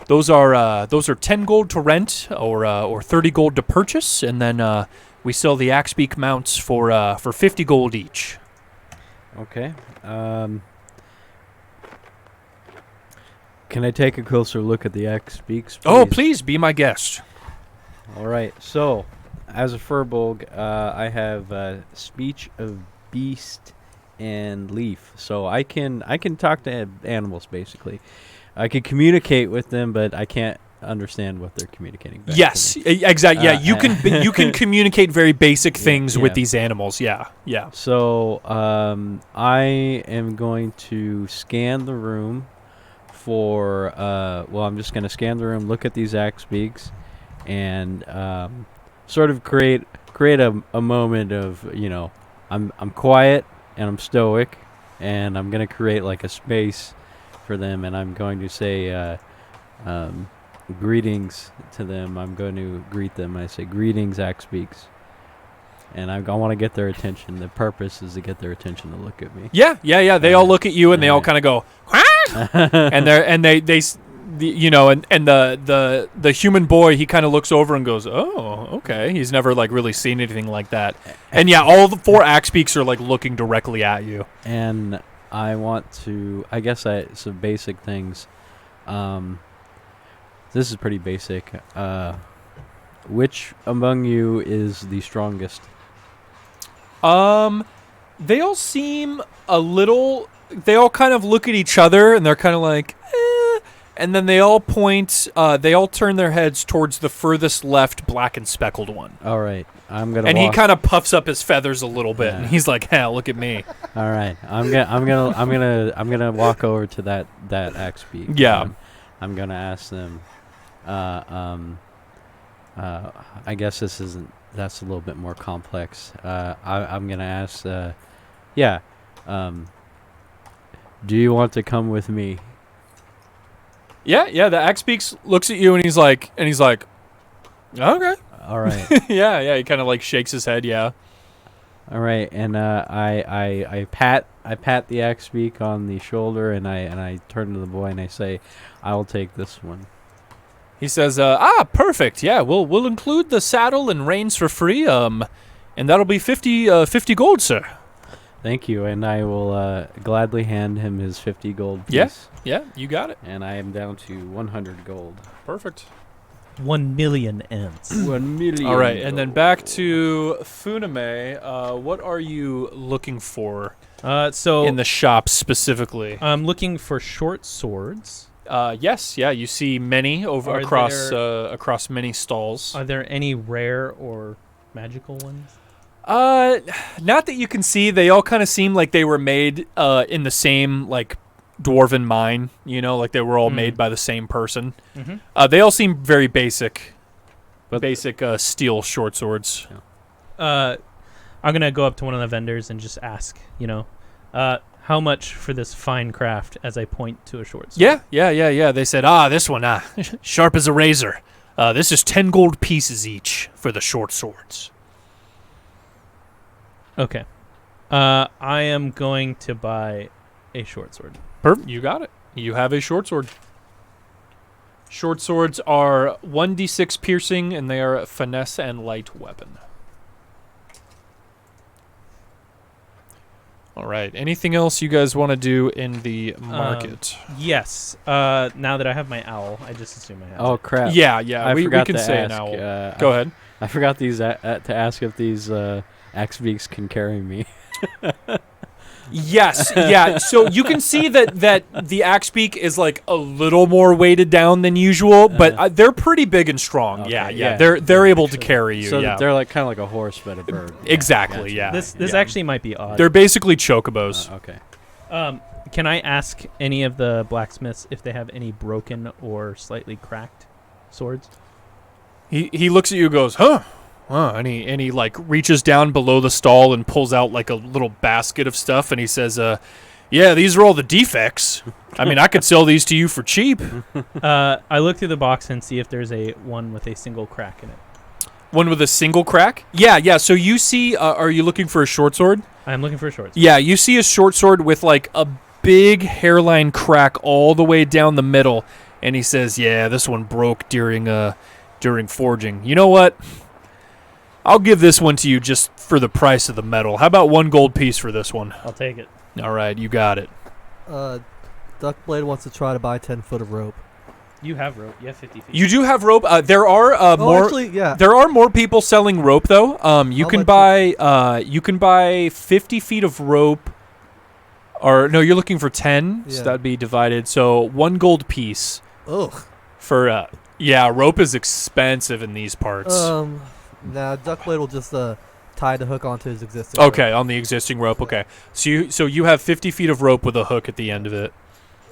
Those are 10 gold to rent or 30 gold to purchase. And then we sell the axbeak mounts for 50 gold each. Okay. Can I take a closer look at the axbeaks, please? Oh, please, be my guest. All right. So, as a furbolg, I have speech of beast and leaf. So I can talk to animals, basically. I can communicate with them, but I can't understand what they're communicating back Yes, to me. exactly. Yeah, you can communicate very basic things with these animals. Yeah. So I am going to scan the room for I'm just going to scan the room, look at these axbeaks, and sort of create a moment of, I'm quiet and I'm stoic, and I'm going to create like a space for them, and I'm going to say greetings to them. I'm going to greet them. I say, "Greetings, axbeaks." And I want to get their attention. The purpose is to get their attention to look at me. Yeah. They all look at you and they all kind of go, "Quack!" and the human boy, he kind of looks over and goes, "Oh, okay." He's never like really seen anything like that. And yeah, all the 4 axe beaks are like looking directly at you. And I want to, I guess some basic things. This is pretty basic. Which among you is the strongest? They all seem a little. They all kind of look at each other and they're kind of like, eh. And then they all point. They all turn their heads towards the furthest left, black and speckled one. All right, I'm gonna. And he kind of puffs up his feathers a little bit, Yeah. and he's like, "Hey, look at me." All right, I'm gonna walk over to that axe beak. Yeah. I'm gonna ask them. I guess this isn't. That's a little bit more complex. I'm gonna ask. Do you want to come with me? Yeah. The axe beaks looks at you, and he's like, "Okay." All right. yeah. He kind of like shakes his head. Yeah. All right, and I pat the axe beak on the shoulder, and I turn to the boy and I say, "I'll take this one." He says, perfect. Yeah, we'll include the saddle and reins for free. And that'll be 50 gold, sir. Thank you, and I will gladly hand him his 50 gold piece. Yeah, you got it. And I am down to 100 gold. Perfect. 1 million ants. 1 million. All right, and then back to Funame. What are you looking for So in the shop specifically? I'm looking for short swords. Yes, you see many over across many stalls. Are there any rare or magical ones? Not that you can see. They all kind of seem like they were made in the same like dwarven mine. Like they were all made by the same person. Mm-hmm. They all seem very basic, steel short swords. I'm gonna go up to one of the vendors and just ask, how much for this fine craft? As I point to a short sword. Yeah. They said, this one, sharp as a razor. This is 10 gold pieces each for the short swords. Okay. I am going to buy a short sword. Perfect. You got it. You have a short sword. Short swords are 1d6 piercing, and they are a finesse and light weapon. All right. Anything else you guys want to do in the market? Yes. Now that I have my owl, I just assume I have. Oh it. crap! Yeah. We forgot can to say ask, an owl. Go ahead. I forgot to ask if these axe beaks can carry me. Yes, yeah. So you can see that the axe beak is like a little more weighted down than usual, but they're pretty big and strong. Okay, Yeah. They're able to carry you. So yeah. they're like kind of like a horse but a bird. Exactly. Gotcha. Yeah. This yeah. actually might be odd. They're basically chocobos. Okay. Can I ask any of the blacksmiths if they have any broken or slightly cracked swords? He looks at you and goes, huh? And he like reaches down below the stall and pulls out like a little basket of stuff, and he says, yeah, these are all the defects. I mean, I could sell these to you for cheap. I look through the box and see if there's one with a single crack in it. One with a single crack? Yeah. So you see, are you looking for a short sword? I'm looking for a short sword. Yeah, you see a short sword with like a big hairline crack all the way down the middle, and he says, yeah, this one broke during forging. You know what? I'll give this one to you just for the price of the metal. How about 1 gold piece for this one? I'll take it. All right, you got it. Duckblade wants to try to buy 10 foot of rope. You have rope. You have 50 feet. You do have rope. There are more. Actually, yeah. There are more people selling rope though. You can buy 50 feet of rope. Or no, you're looking for 10. Yeah. So that'd be divided. So 1 gold piece Ugh. for rope is expensive in these parts. Nah, Duckblade will just tie the hook onto his existing rope. Okay, on the existing rope. Okay, so you have 50 feet of rope with a hook at the end of it.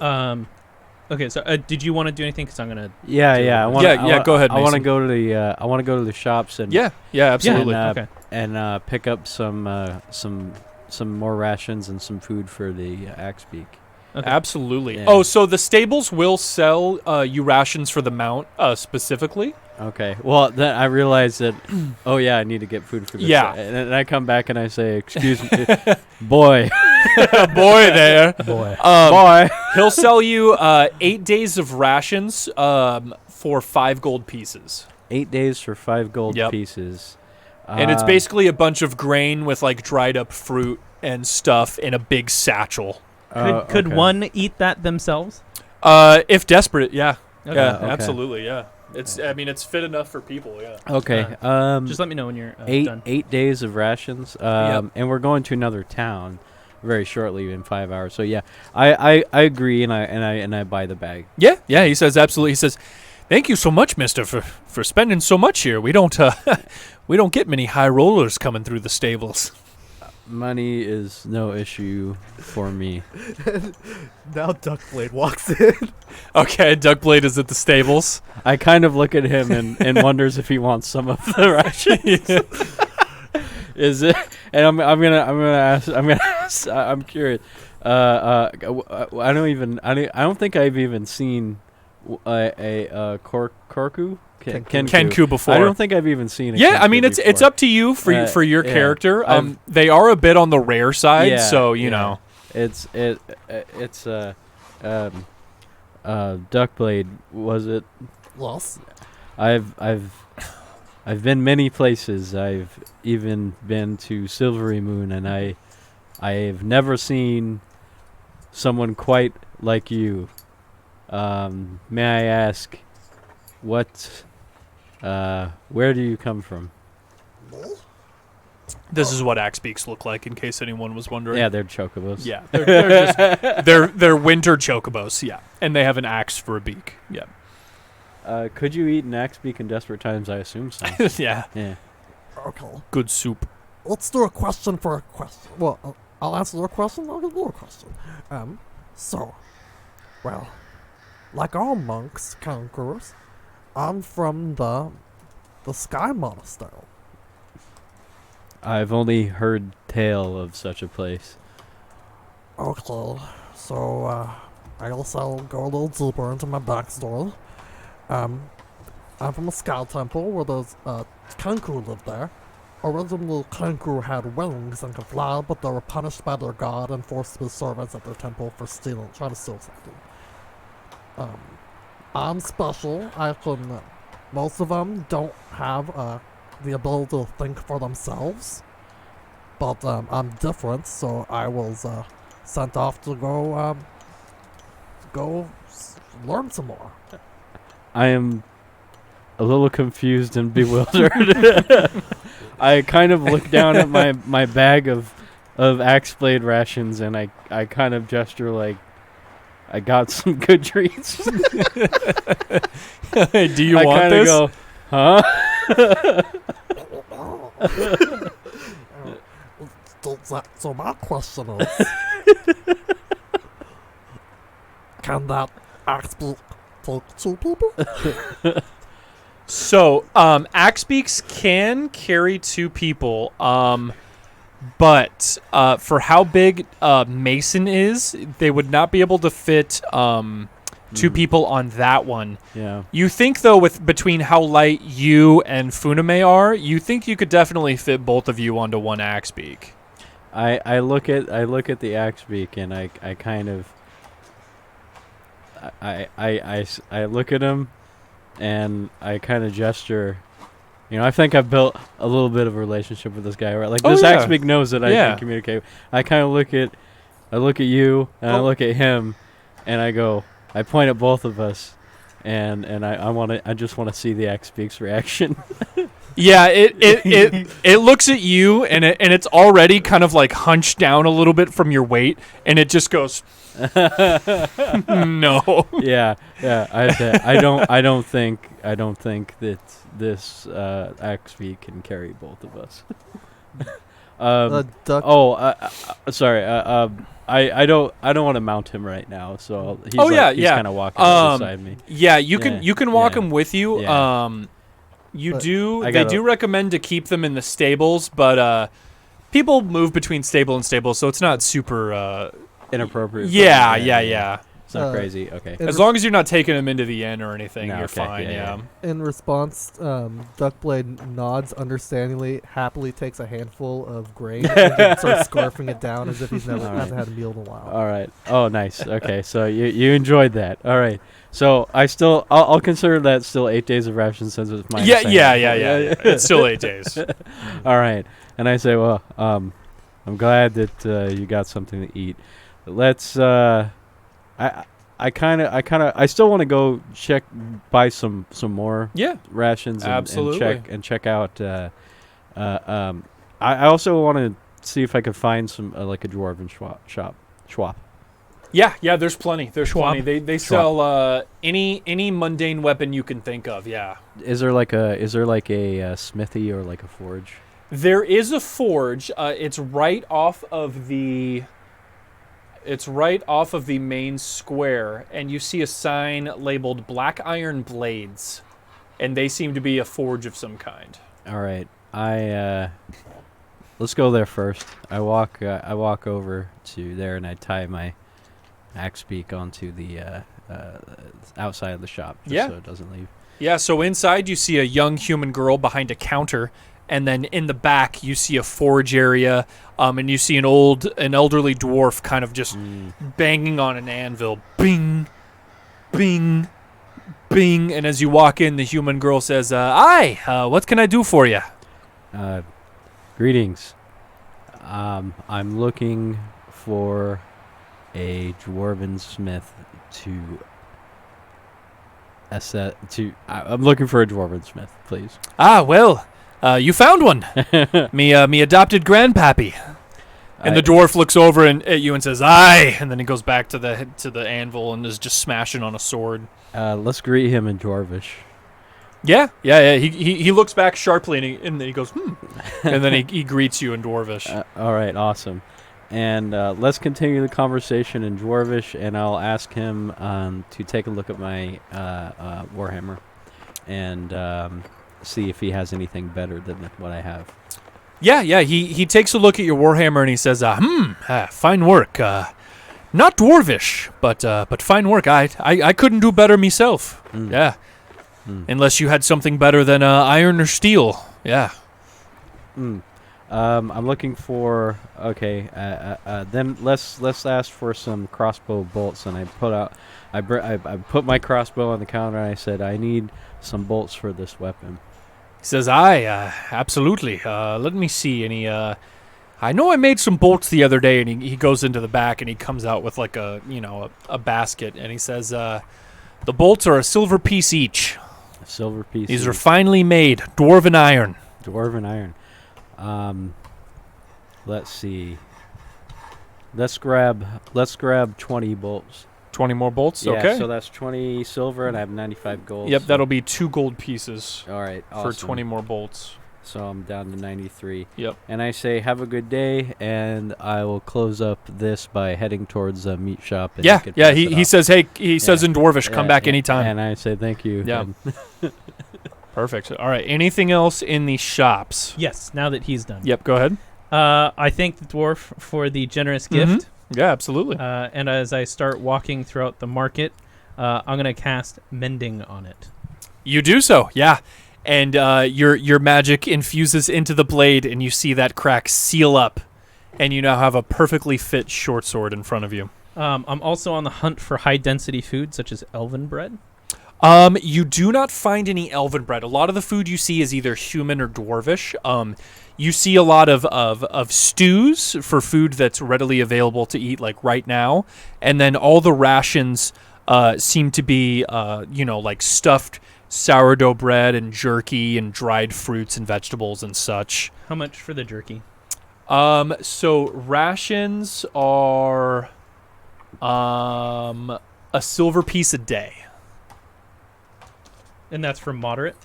Okay. So did you want to do anything? Because I'm gonna. Yeah, go ahead, I want to Mason. go to the the shops and Yeah, absolutely. and, Okay. pick up some more rations and some food for the axe beak. Okay. Absolutely. Yeah. Oh, so the stables will sell you rations for the mount specifically. Okay. Well, then I realized that. Oh yeah, I need to get food for this. Yeah. And I come back and I say, "Excuse me, boy." Boy there. Boy. Boy. He'll sell you 8 days of rations for 5 gold pieces. 8 days for 5 gold Yep. pieces. And it's basically a bunch of grain with like dried up fruit and stuff in a big satchel. Could okay. one eat that themselves? If desperate, yeah. Okay. Yeah, Okay. absolutely, yeah. It's fit enough for people, yeah. Okay. Just let me know when you're eight done. 8 days of rations. And we're going to another town very shortly in 5 hours. So yeah, I agree, and I buy the bag. Yeah, he says absolutely. He says, "Thank you so much, mister, for spending so much here. We don't we don't get many high rollers coming through the stables." Money is no issue for me. Now Duckblade walks in. Okay, Duckblade is at the stables. I kind of look at him and wonders if he wants some of the rations. Is it? And I'm gonna ask. I'm curious. I don't think I've even seen a Korku. Kenku before. I don't think I've even seen it. Yeah, I mean it's up to you for your yeah. character. They are a bit on the rare side, Yeah, so you yeah. know. It's Duckblade, was it? Yes. I've been many places. I've even been to Silvery Moon, and I've never seen someone quite like you. May I ask, where do you come from? This is what axe beaks look like, in case anyone was wondering. Yeah, they're chocobos. Yeah, they're just they're winter chocobos. Yeah, and they have an axe for a beak. Yeah, Could you eat an axe beak in desperate times? I assume so. yeah. Yeah. Okay. Good soup. Let's do a question for a question. Well, I'll answer your question. I'll give you a question. Well, like all monks, conquerors, I'm from the Sky Monastery. I've only heard tale of such a place. Okay, so I guess I'll go a little deeper into my backstory. I'm from a sky temple where there's Kenku lived there. Originally, Kenku had wings and could fly, but they were punished by their god and forced to be servants at their temple for trying to steal something. I'm special. Most of them don't have the ability to think for themselves, but I'm different, so I was sent off to go learn some more. I am a little confused and bewildered. I kind of look down at my bag of axe blade rations, and I kind of gesture like I got some good treats. Do you I want kinda this? go, huh? So my question is, can that axe be take 2 people? So, axe beaks can carry 2 people, but for how big Mason is, they would not be able to fit 2 people on that one. Yeah. You think though, between how light you and Funame are, you think you could definitely fit both of you onto one axe beak. I look at the axe beak, and I kind of I look at him, and I kind of gesture. You know, I think I've built a little bit of a relationship with this guy, right? Like, this axe beak knows that I can communicate. I kind of look at you, and I look at him, and I point at both of us, and I just want to see the axe beak's reaction. Yeah, it looks at you, and it's already kind of like hunched down a little bit from your weight, and it just goes, no. Yeah. I don't think that this axe beak can carry both of us. Sorry. I don't want to mount him right now, so he's kind of walking beside me. Yeah, you can walk him with you. Yeah. They do recommend to keep them in the stables, but people move between stable and stable, so it's not super inappropriate. Yeah. It's not crazy. Okay. in As long as you're not taking him into the inn or anything, No, you're okay, fine. yeah, Yeah. In response, Duckblade nods understandingly, happily takes a handful of grain and then starts scarfing it down as if he's never All right. hasn't had a meal in a while. All right. Oh, nice. Okay, so you enjoyed that. All right. So I'll consider that still 8 days of rations since it's my Yeah. It's still 8 days. All right. And I say, well, I'm glad that you got something to eat. Let's I still want to go buy some more Yeah. rations and Absolutely. check out. I also want to see if I could find some like a dwarven shop. Yeah, there's plenty. There's Schwab. plenty. They sell any mundane weapon you can think of. Yeah. Is there like a smithy or like a forge? There is a forge. It's right off of the main square, and you see a sign labeled Black Iron Blades, and they seem to be a forge of some kind. All right. Let's go there first. I walk over to there and I tie my axe beak onto the outside of the shop just so it doesn't leave. Yeah, so inside you see a young human girl behind a counter, and then in the back you see a forge area, and you see an elderly dwarf kind of just banging on an anvil. Bing, bing, bing. And as you walk in, the human girl says, "Hi, what can I do for you?" Greetings. I'm looking for a dwarven smith I'm looking for a dwarven smith, please. Well, you found one. me adopted grandpappy. And the dwarf looks over at you and says, "Aye," and then he goes back to the anvil and is just smashing on a sword. Let's greet him in dwarvish. Yeah. He looks back sharply and then he goes, and then he greets you in dwarvish. All right, awesome. And let's continue the conversation in dwarvish, and I'll ask him to take a look at my warhammer and see if he has anything better than what I have. Yeah. He takes a look at your warhammer and he says, fine work. Not dwarvish, but fine work. I couldn't do better myself. Yeah. Unless you had something better than iron or steel. Yeah. I'm looking for then let's ask for some crossbow bolts, and I put my crossbow on the counter and I said I need some bolts for this weapon. He says, absolutely. Let me see. And I know I made some bolts the other day, and he goes into the back and he comes out with like a basket, and he says, the bolts are a silver piece each. A silver piece. These are finely made, dwarven iron. Dwarven iron. Let's see. Let's grab 20 bolts. 20 more bolts? Yeah, Okay. so that's 20 silver, and I have 95 gold. Yep, so that'll be 2 gold pieces all right, awesome. for 20 more bolts. So I'm down to 93. Yep. And I say, have a good day, and I will close up this by heading towards a meat shop. And Yeah. pass it He off. says, he says in dwarvish, come back anytime. And I say thank you. Yeah. and- Perfect. All right. Anything else in the shops? Yes, now that he's done. Yep. Go ahead. I thank the dwarf for the generous gift. Yeah, absolutely. And as I start walking throughout the market, I'm going to cast Mending on it. You do so, yeah. And your magic infuses into the blade, and you see that crack seal up, and you now have a perfectly fit short sword in front of you. I'm also on the hunt for high-density food, such as elven bread. You do not find any elven bread. A lot of the food you see is either human or dwarvish. You see a lot of stews for food that's readily available to eat, like right now, and then all the rations seem to be, like stuffed sourdough bread and jerky and dried fruits and vegetables and such. How much for the jerky? So rations are a silver piece a day. And that's for moderate?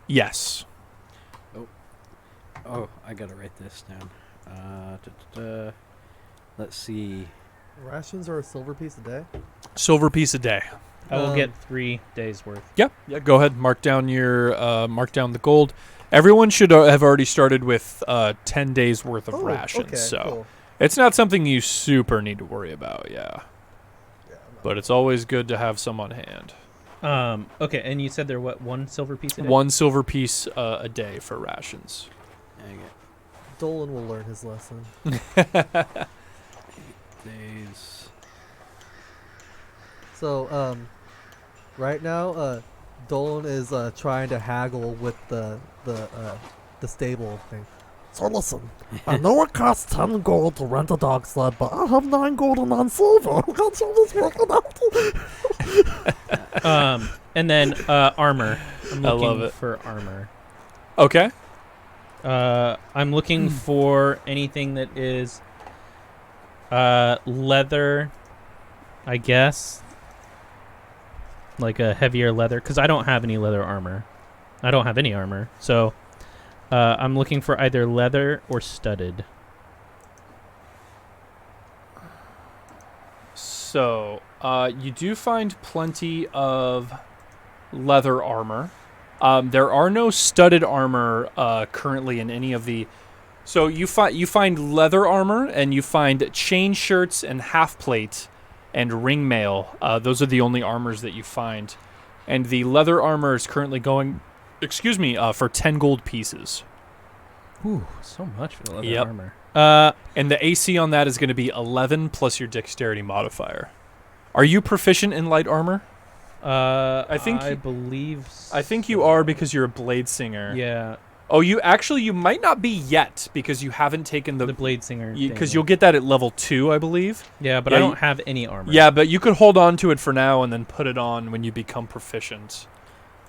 Yes. Oh, I gotta write this down. Let's see. Rations are a silver piece a day? Silver piece a day. I will get 3 days worth. Yeah. Go ahead. Mark down the gold. Everyone should have already started with 10 days worth of rations. Okay, so cool. it's not something you super need to worry about. Yeah. Yeah, I'm but it's always good to have some on hand. Okay, and you said they're what, 1 silver piece a day? 1 silver piece a day for rations. Dolan will learn his lesson. Days. So, right now, Dolan is trying to haggle with the stable thing. So listen, I know it costs 10 gold to rent a dog sled, but I have 9 gold and 9 silver. That's how this working out. And then armor. I'm I looking love it. for armor. Okay. I'm looking for anything that is leather, I guess. Like a heavier leather, because I don't have any leather armor. I don't have any armor. So I'm looking for either leather or studded. So, you do find plenty of leather armor. There are no studded armor currently in any of the... So you find leather armor, and you find chain shirts and half plate and ring mail. Those are the only armors that you find. And the leather armor is currently going, for 10 gold pieces. Ooh, so much for the leather Yep. armor. And the AC on that is going to be 11 plus your dexterity modifier. Are you proficient in light armor? I believe I think you are because you're a blade singer. Yeah, Oh, you might not be yet because you haven't taken the blade singer. because you'll get that at level 2, I believe. Yeah, but Yeah, I don't have any armor. Yeah, but you could hold on to it for now and then put it on when you become proficient.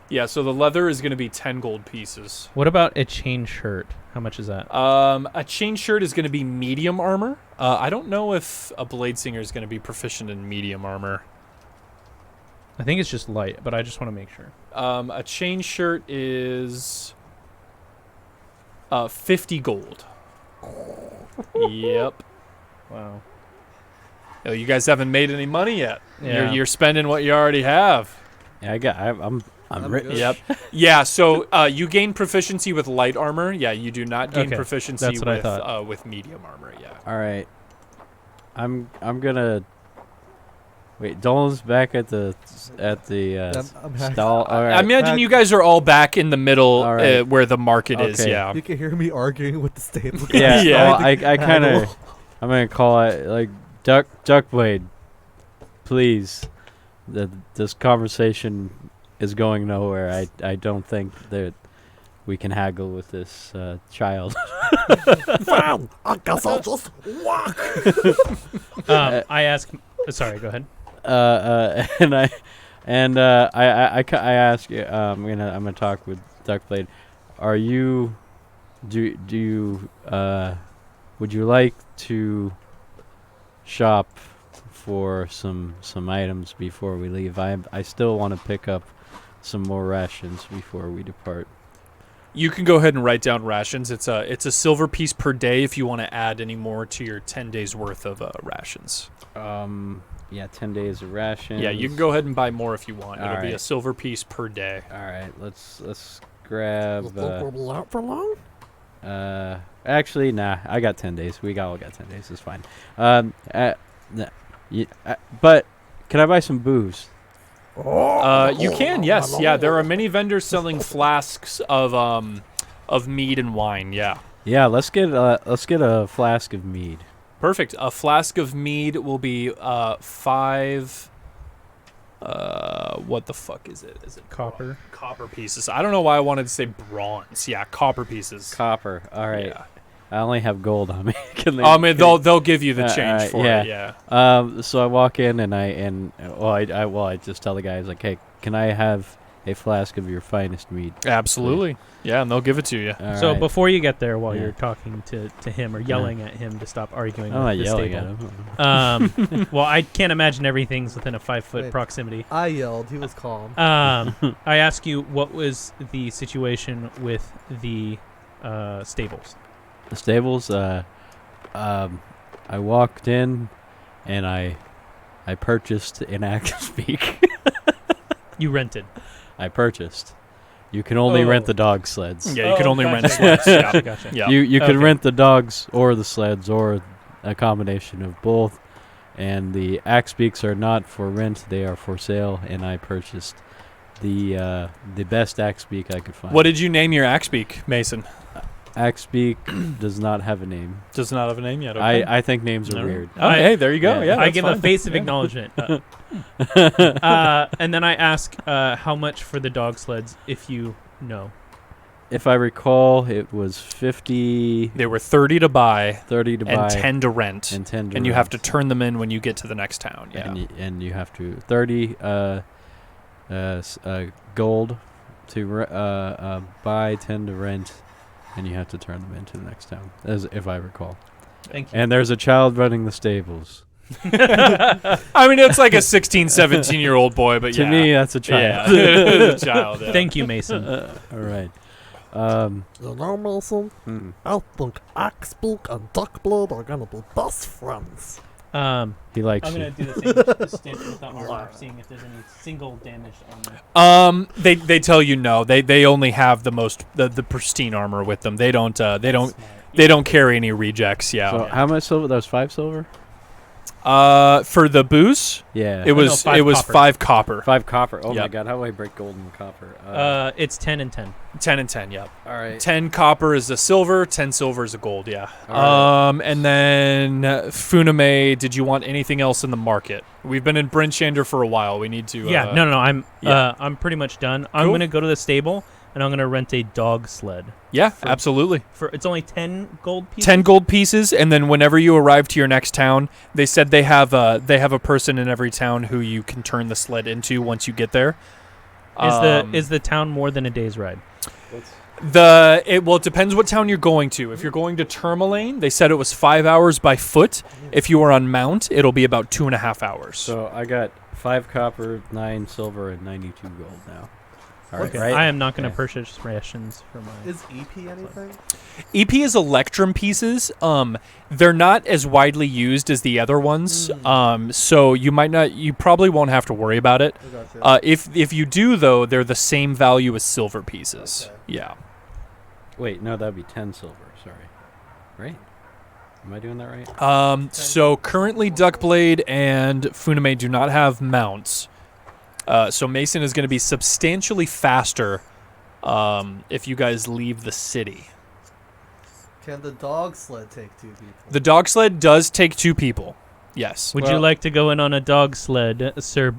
Yeah, so the leather is going to be 10 gold pieces. What about a chain shirt? How much is that? A chain shirt is going to be medium armor. I don't know if a blade singer is going to be proficient in medium armor. I think it's just light, but I just want to make sure. A chain shirt is 50 gold. Yep. Wow. Oh, you guys haven't made any money yet. Yeah. You're spending what you already have. Yeah, I'm rich. good. Yep. Yeah. So you gain proficiency with light armor. Yeah. You do not gain Okay, proficiency that's what I thought. With medium armor. Yeah. All right. I'm gonna wait. Dolan's back at the I'm happy. stall. All right. I imagine you guys are all back in the middle All right. where the market is. Okay. Yeah. You can hear me arguing with the stable guy. Yeah. Yeah. Well, I kind of. I'm gonna call it like Duckblade. Please, this conversation is going nowhere. I don't think that we can haggle with this child. Fine, I guess I'll just walk. I ask. Sorry, go ahead. And I ask you. I'm gonna talk with Duckblade. Are you? Do you? Would you like to shop for some items before we leave? I still want to pick up some more rations before we depart. You can go ahead and write down rations. It's a silver piece per day if you want to add any more to your 10 days worth of rations. Yeah, 10 days of rations. Yeah, you can go ahead and buy more if you want. It'll be a Alright. silver piece per day. All right, let's You grab. think we'll be out for long? Actually, nah. I got 10 days. We all got 10 days. It's fine. But can I buy some booze? You can, yes, yeah. There are many vendors selling flasks of mead and wine. Yeah, Yeah, let's get a flask of mead. perfect. A flask of mead will be 5. What the fuck is it? Is it Copper. copper pieces? I don't know why I wanted to say bronze. Yeah, copper pieces. Copper. All right. Yeah. I only have gold on me. Can they? I mean, they'll give you the change for yeah. it. Yeah. So I walk in and I just tell the guys like, hey, can I have a flask of your finest mead? Absolutely. Yeah, and they'll give it to you. All So right. before you get there, while Yeah. you're talking to him or yelling at him to stop arguing I'm with not the yelling stable. at him. Well, I can't imagine everything's within a 5-foot Wait. proximity. I yelled. He was calm. I ask you, what was the situation with the stables? The stables. I walked in, and I purchased an act speak. You rented. I purchased. You can only Oh. rent the dog sleds. Yeah, you can only rent gotcha. sleds. Yeah. Gotcha. Yeah. You can Okay. rent the dogs or the sleds or a combination of both. And the axe beaks are not for rent; they are for sale. And I purchased the best axe beak I could find. What did you name your axe beak, Mason? Axe beak does not have a name. Does not have a name yet. Okay. I think names are No. weird. Oh, hey, there you go. Yeah. Yeah, I that's give fine. a face of Yeah. acknowledgement. And then I ask how much for the dog sleds, if you know. If I recall, it was 50, They were 30 to buy 30 to and buy, 10 to rent, and 10 to and you have to rent. turn them in when you get to the next town. Yeah. And you have to 30 gold to buy, 10 to rent, and you have to turn them into the next town, as if I recall. Thank you. And there's a child running the stables. I mean, it's like a 16, 17-year-old boy, but To yeah. me, that's a child. Yeah, it's a child. Yeah. Thank you, Mason. All right. You know, Mason, Hmm. I think Axbeak and Duckblade are gonna be best friends. He likes I'm you. going to do the same stint with the armor, seeing if there's any single damaged armor. They tell you no. They only have the pristine armor with them. They don't carry any rejects. Yeah. So how much silver? That was 5 silver? For the booze, Yeah. it was 5 copper. 5 copper. Oh my Yep. god, how do I break gold and copper? It's 10 and 10. 10 and 10. Yep. All right. 10 copper is a silver. 10 silver is a gold. Yeah. All And then Funame, did you want anything else in the market? We've been in Bryn Shander for a while. We need to. Yeah, no. I'm pretty much done. I'm Cool. going to go to the stable and I'm going to rent a dog sled. Yeah, absolutely. It's only 10 gold pieces. 10 gold pieces, and then whenever you arrive to your next town, they said they have a person in every town who you can turn the sled into once you get there. Is the town more than a day's ride? It depends what town you're going to. If you're going to Tourmaline, they said it was 5 hours by foot. If you are on Mount, it'll be about 2.5 hours. So I got 5 copper, 9 silver, and 92 gold now. All right, Okay. right? I am not going to Yeah. purchase rations for my. Is EP anything? EP is Electrum pieces. They're not as widely used as the other ones. So you probably won't have to worry about it. I gotcha. If you do though, they're the same value as silver pieces. Okay. Yeah. Wait, no, that'd be 10 silver. Sorry. Right? Am I doing that right? So currently Duckblade and Funame do not have mounts. So Mason is going to be substantially faster if you guys leave the city. Can the dog sled take 2 people? The dog sled does take 2 people. Yes. Would you Well- like to go in on a dog sled, Sir?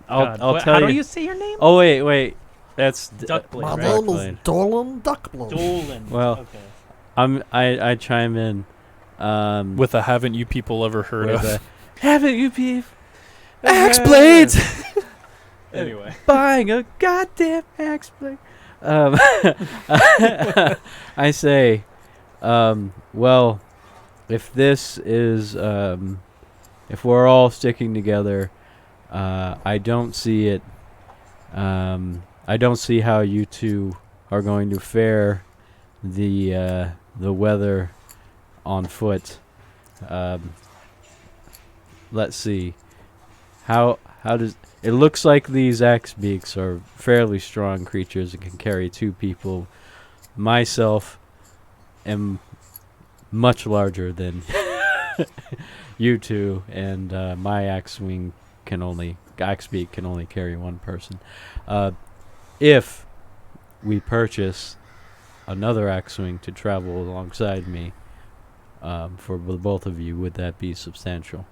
I'll God, tell how you. do you say your name? Oh, wait. That's Duckblade, My right? name is Duckblade. Dolan Duckblade. Dolan. Well, okay. I chime in. With a haven't you people ever heard with of? a, haven't you beef? Axe blades. Anyway, buying a goddamn axe blade. I say, well, if this is, if we're all sticking together, I don't see it. I don't see how you two are going to fare the weather on foot. Let's see. How does it looks like these axe beaks are fairly strong creatures and can carry 2 people. Myself am much larger than you two, and my axe beak can only carry 1 person. If we purchase another axe wing to travel alongside me, for the both of you, would that be substantial?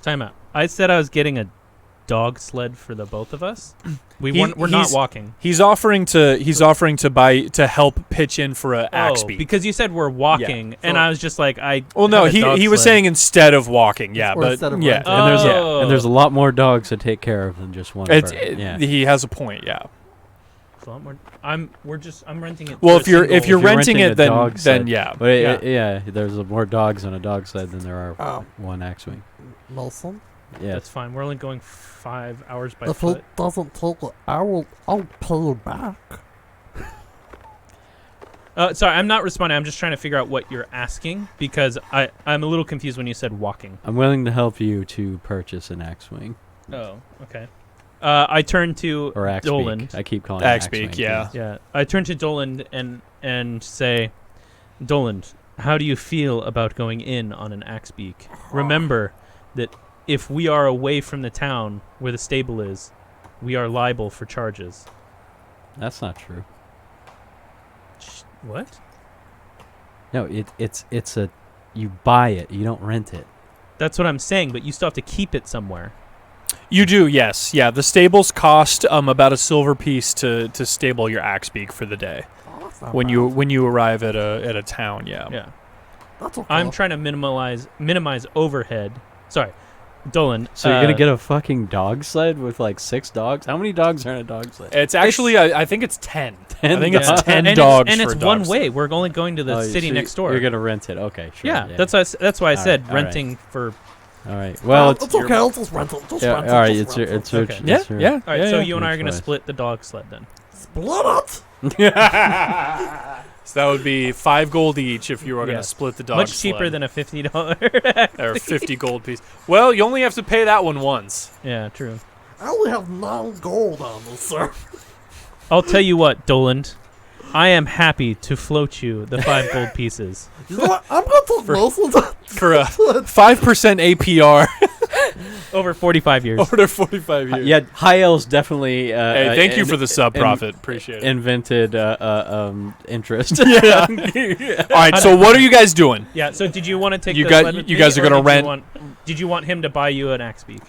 Time out. I said I was getting a dog sled for the both of us. We're not walking. He's offering to help pitch in for a axe beak. Because you said we're walking, and I was just like, Well, no, have a dog he was sled. saying instead of walking, yeah, Or but instead of yeah, renting. And there's a lot more dogs to take care of than just one. Yeah. He has a point, yeah. It's a lot more. I'm renting it. Well, for if you're a single- renting a it, then dog sled, yeah. But there's more dogs on a dog sled than there are one axe wing. Nelson, Yeah. That's fine. We're only going 5 hours by if foot. it doesn't take an hour, I'll pay you back. Sorry, I'm not responding. I'm just trying to figure out what you're asking because I'm a little confused when you said walking. I'm willing to help you to purchase an axe wing Oh, okay. I turn to or axe Dolan. beak. I keep calling it Axe axe beak, wing, yeah. please. Yeah, I turn to Dolan and say, Dolan, how do you feel about going in on an axe beak? Remember that if we are away from the town where the stable is, we are liable for charges. That's not true. What? No, it's a you buy it, you don't rent it. That's what I'm saying, but you still have to keep it somewhere. You do, yes. Yeah, the stables cost about a silver piece to stable your Axebeak for the day. Oh, that's not When bad. you arrive at a town, yeah. Yeah. That's okay. I'm trying to minimize overhead. Sorry, Dolan. So you're gonna get a fucking dog sled with like 6 dogs? How many dogs are in a dog sled? It's actually I think it's 10. 10 I think dogs? it's 10 and dogs it's, and for it's a one dog way. sled. We're only going to the Oh, city so next door. You're gonna rent it, okay? Sure. Yeah, that's why I said all right. renting for. All right. Well, it's okay. I'll just rent it. Just yeah, rent it. all right. just rent it. It's your. Okay. Yeah, it's your- yeah. All right, so yeah. you and I are Your going to choice. split the dog sled then. Split it. So that would be 5 gold each if you were going Yeah. to split the dog Much sled. cheaper than a $50. Or 50 gold piece. Well, you only have to pay that one once. Yeah, true. I only have 9 gold on this, sir. I'll tell you what, Doland. I am happy to float you the 5 gold pieces. You know what? I'm gonna take most of that. For a 5% APR Over 45 years. over 45 years. Yeah, High Elves definitely. Hey, thank you in- for the sub in- profit. Appreciate it. Invented interest. Yeah. All right, so what are you guys doing? Yeah, so did you want to take You the got- sled with you me, guys are or gonna did you rent- want- Did you want him to buy you an Axebeak?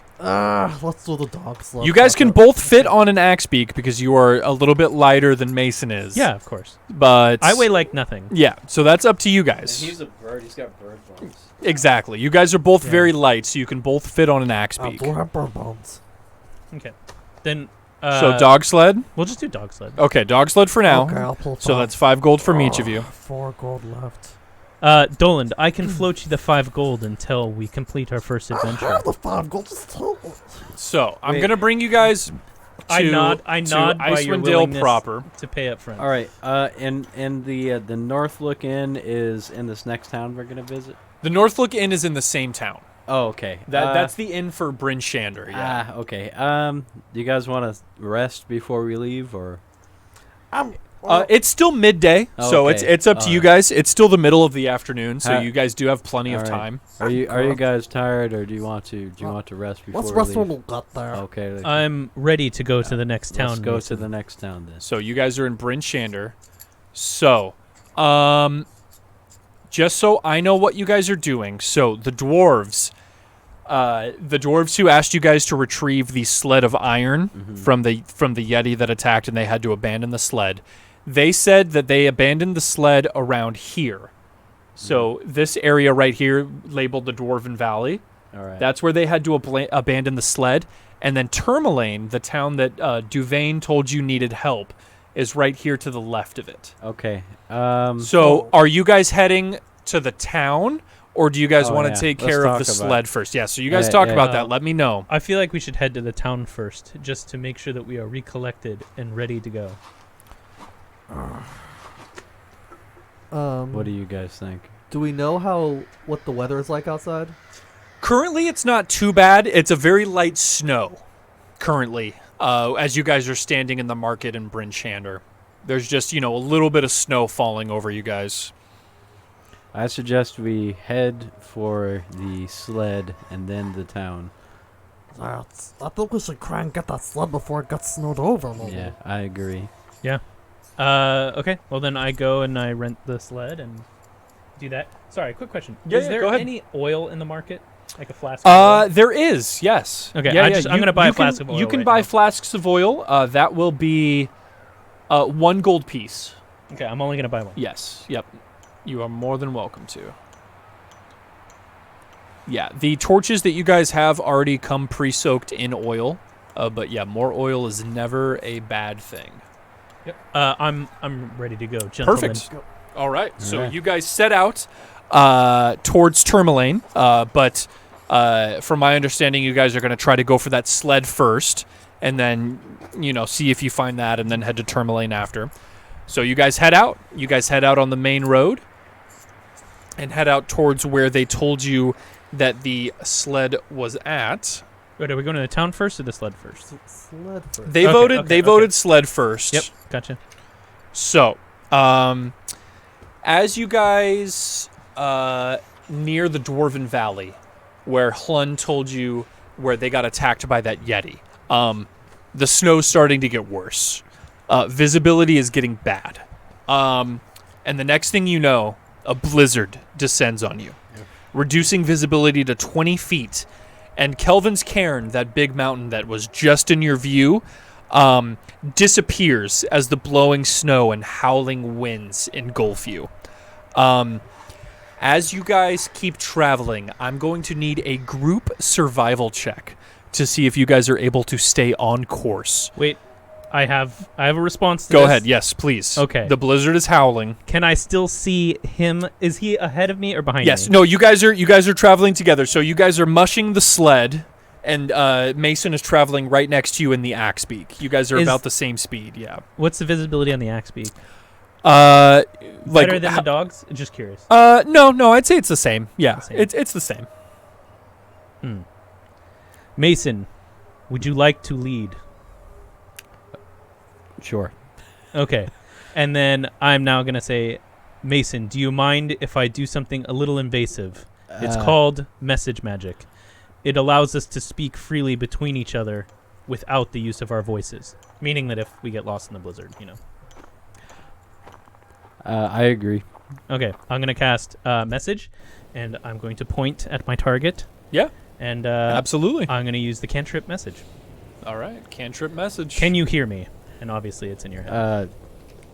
Let's do the dog sled. You guys Fuck can it. both fit on an Axebeak because you are a little bit lighter than Mason is. Yeah, of course. But I weigh like nothing. Yeah, so that's up to you guys. a bird. He's got bird bones. Exactly. You guys are both Yeah. very light, so you can both fit on an I Axebeak. do have bird bones. Okay. Then So dog sled? we'll just do dog sled. Okay, dog sled for now. Okay, I'll pull 5. So that's 5 gold from each of you. 4 gold left. Doland, I can float you the 5 gold until we complete our first I adventure. have the 5 gold. Just tell me. So I'm Wait. gonna bring you guys to, I nod to by your Icewinddale willingness proper. to pay up front. All right. And the Northlook Inn is in this next town we're gonna visit. The Northlook Inn is in the same town. Oh, okay. That's the inn for Bryn Shander. Yeah. Okay. Do you guys want to rest before we leave, or? It's still midday, so Okay. it's up to you guys. It's still the middle of the afternoon, so Ha- you guys do have plenty of All right. time. Are you guys tired, or do you want to rest before Let's we rest leave? when we get there. Okay. I'm ready to go to the next town. Let's go Mason. to the next town then. So you guys are in Bryn Shander. So, just so I know what you guys are doing. So the dwarves who asked you guys to retrieve the sled of iron from the Yeti that attacked, and they had to abandon the sled. They said that they abandoned the sled around here. So this area right here, labeled the Dwarven Valley, All right. that's where they had to abandon the sled. And then Tourmaline, the town that Duvain told you needed help, is right here to the left of it. okay. So are you guys heading to the town, or do you guys Oh, want to yeah. take Let's care of talk the about sled it. first? Yeah, so you guys Yeah, talk yeah. about that. Let me know. I feel like we should head to the town first, just to make sure that we are recollected and ready to go. what do you guys think? Do we know what the weather is like outside? Currently, it's not too bad. It's a very light snow currently, as you guys are standing in the market in Bryn Shander. There's just, a little bit of snow falling over you guys. I suggest we head for the sled and then the town. I think we should try and get that sled before it gets snowed over a little. Yeah, I agree. Okay. Well, then I go and I rent the sled and do that. Sorry, quick question. Yeah, Is yeah, there go ahead. any oil in the market? Like a flask of oil? There is, yes. Okay, Yeah, I'm gonna buy a flask of oil You can right buy now. flasks of oil. That will be 1 gold piece. Okay, I'm only going to buy one. Yes. Yep. You are more than welcome to. Yeah, the torches that you guys have already come pre-soaked in oil. But yeah, more oil is never a bad thing. Yep. I'm ready to go, gentlemen. Perfect. All right. So Alright. you guys set out towards Tourmaline, but from my understanding, you guys are going to try to go for that sled first, and then see if you find that, and then head to Tourmaline after. So you guys head out. You guys head out on the main road, and head out towards where they told you that the sled was at. Wait, are we going to the town first or the sled first? Sled first. They Okay, voted. okay, They okay. voted sled first. Yep, gotcha. So, as you guys near the Dwarven Valley, where Hlun told you where they got attacked by that Yeti. The snow's starting to get worse. Visibility is getting bad. And the next thing you know, a blizzard descends on you, reducing visibility to 20 feet. And Kelvin's Cairn, that big mountain that was just in your view, disappears as the blowing snow and howling winds engulf you. As you guys keep traveling, I'm going to need a group survival check to see if you guys are able to stay on course. Wait, I have a response to Go this. ahead. Yes, please. Okay. The blizzard is howling. Can I still see him? Is he ahead of me or behind Yes. me? No, you guys are traveling together. So you guys are mushing the sled, and Mason is traveling right next to you in the axe beak. You guys are about the same speed. Yeah. What's the visibility on the axe beak? Like Better than the dogs? Just curious. No, I'd say it's the same. Yeah, The same. it's the same. Mason, would you like to lead? Sure. Okay. And then I'm now going to say, Mason, do you mind if I do something a little invasive? It's called message magic. It allows us to speak freely between each other without the use of our voices. Meaning that if we get lost in the blizzard, I agree. Okay, I'm going to cast message, and I'm going to point at my target. Yeah. And Absolutely. I'm going to use the cantrip message. All right, cantrip message. Can you hear me? And obviously it's in your head.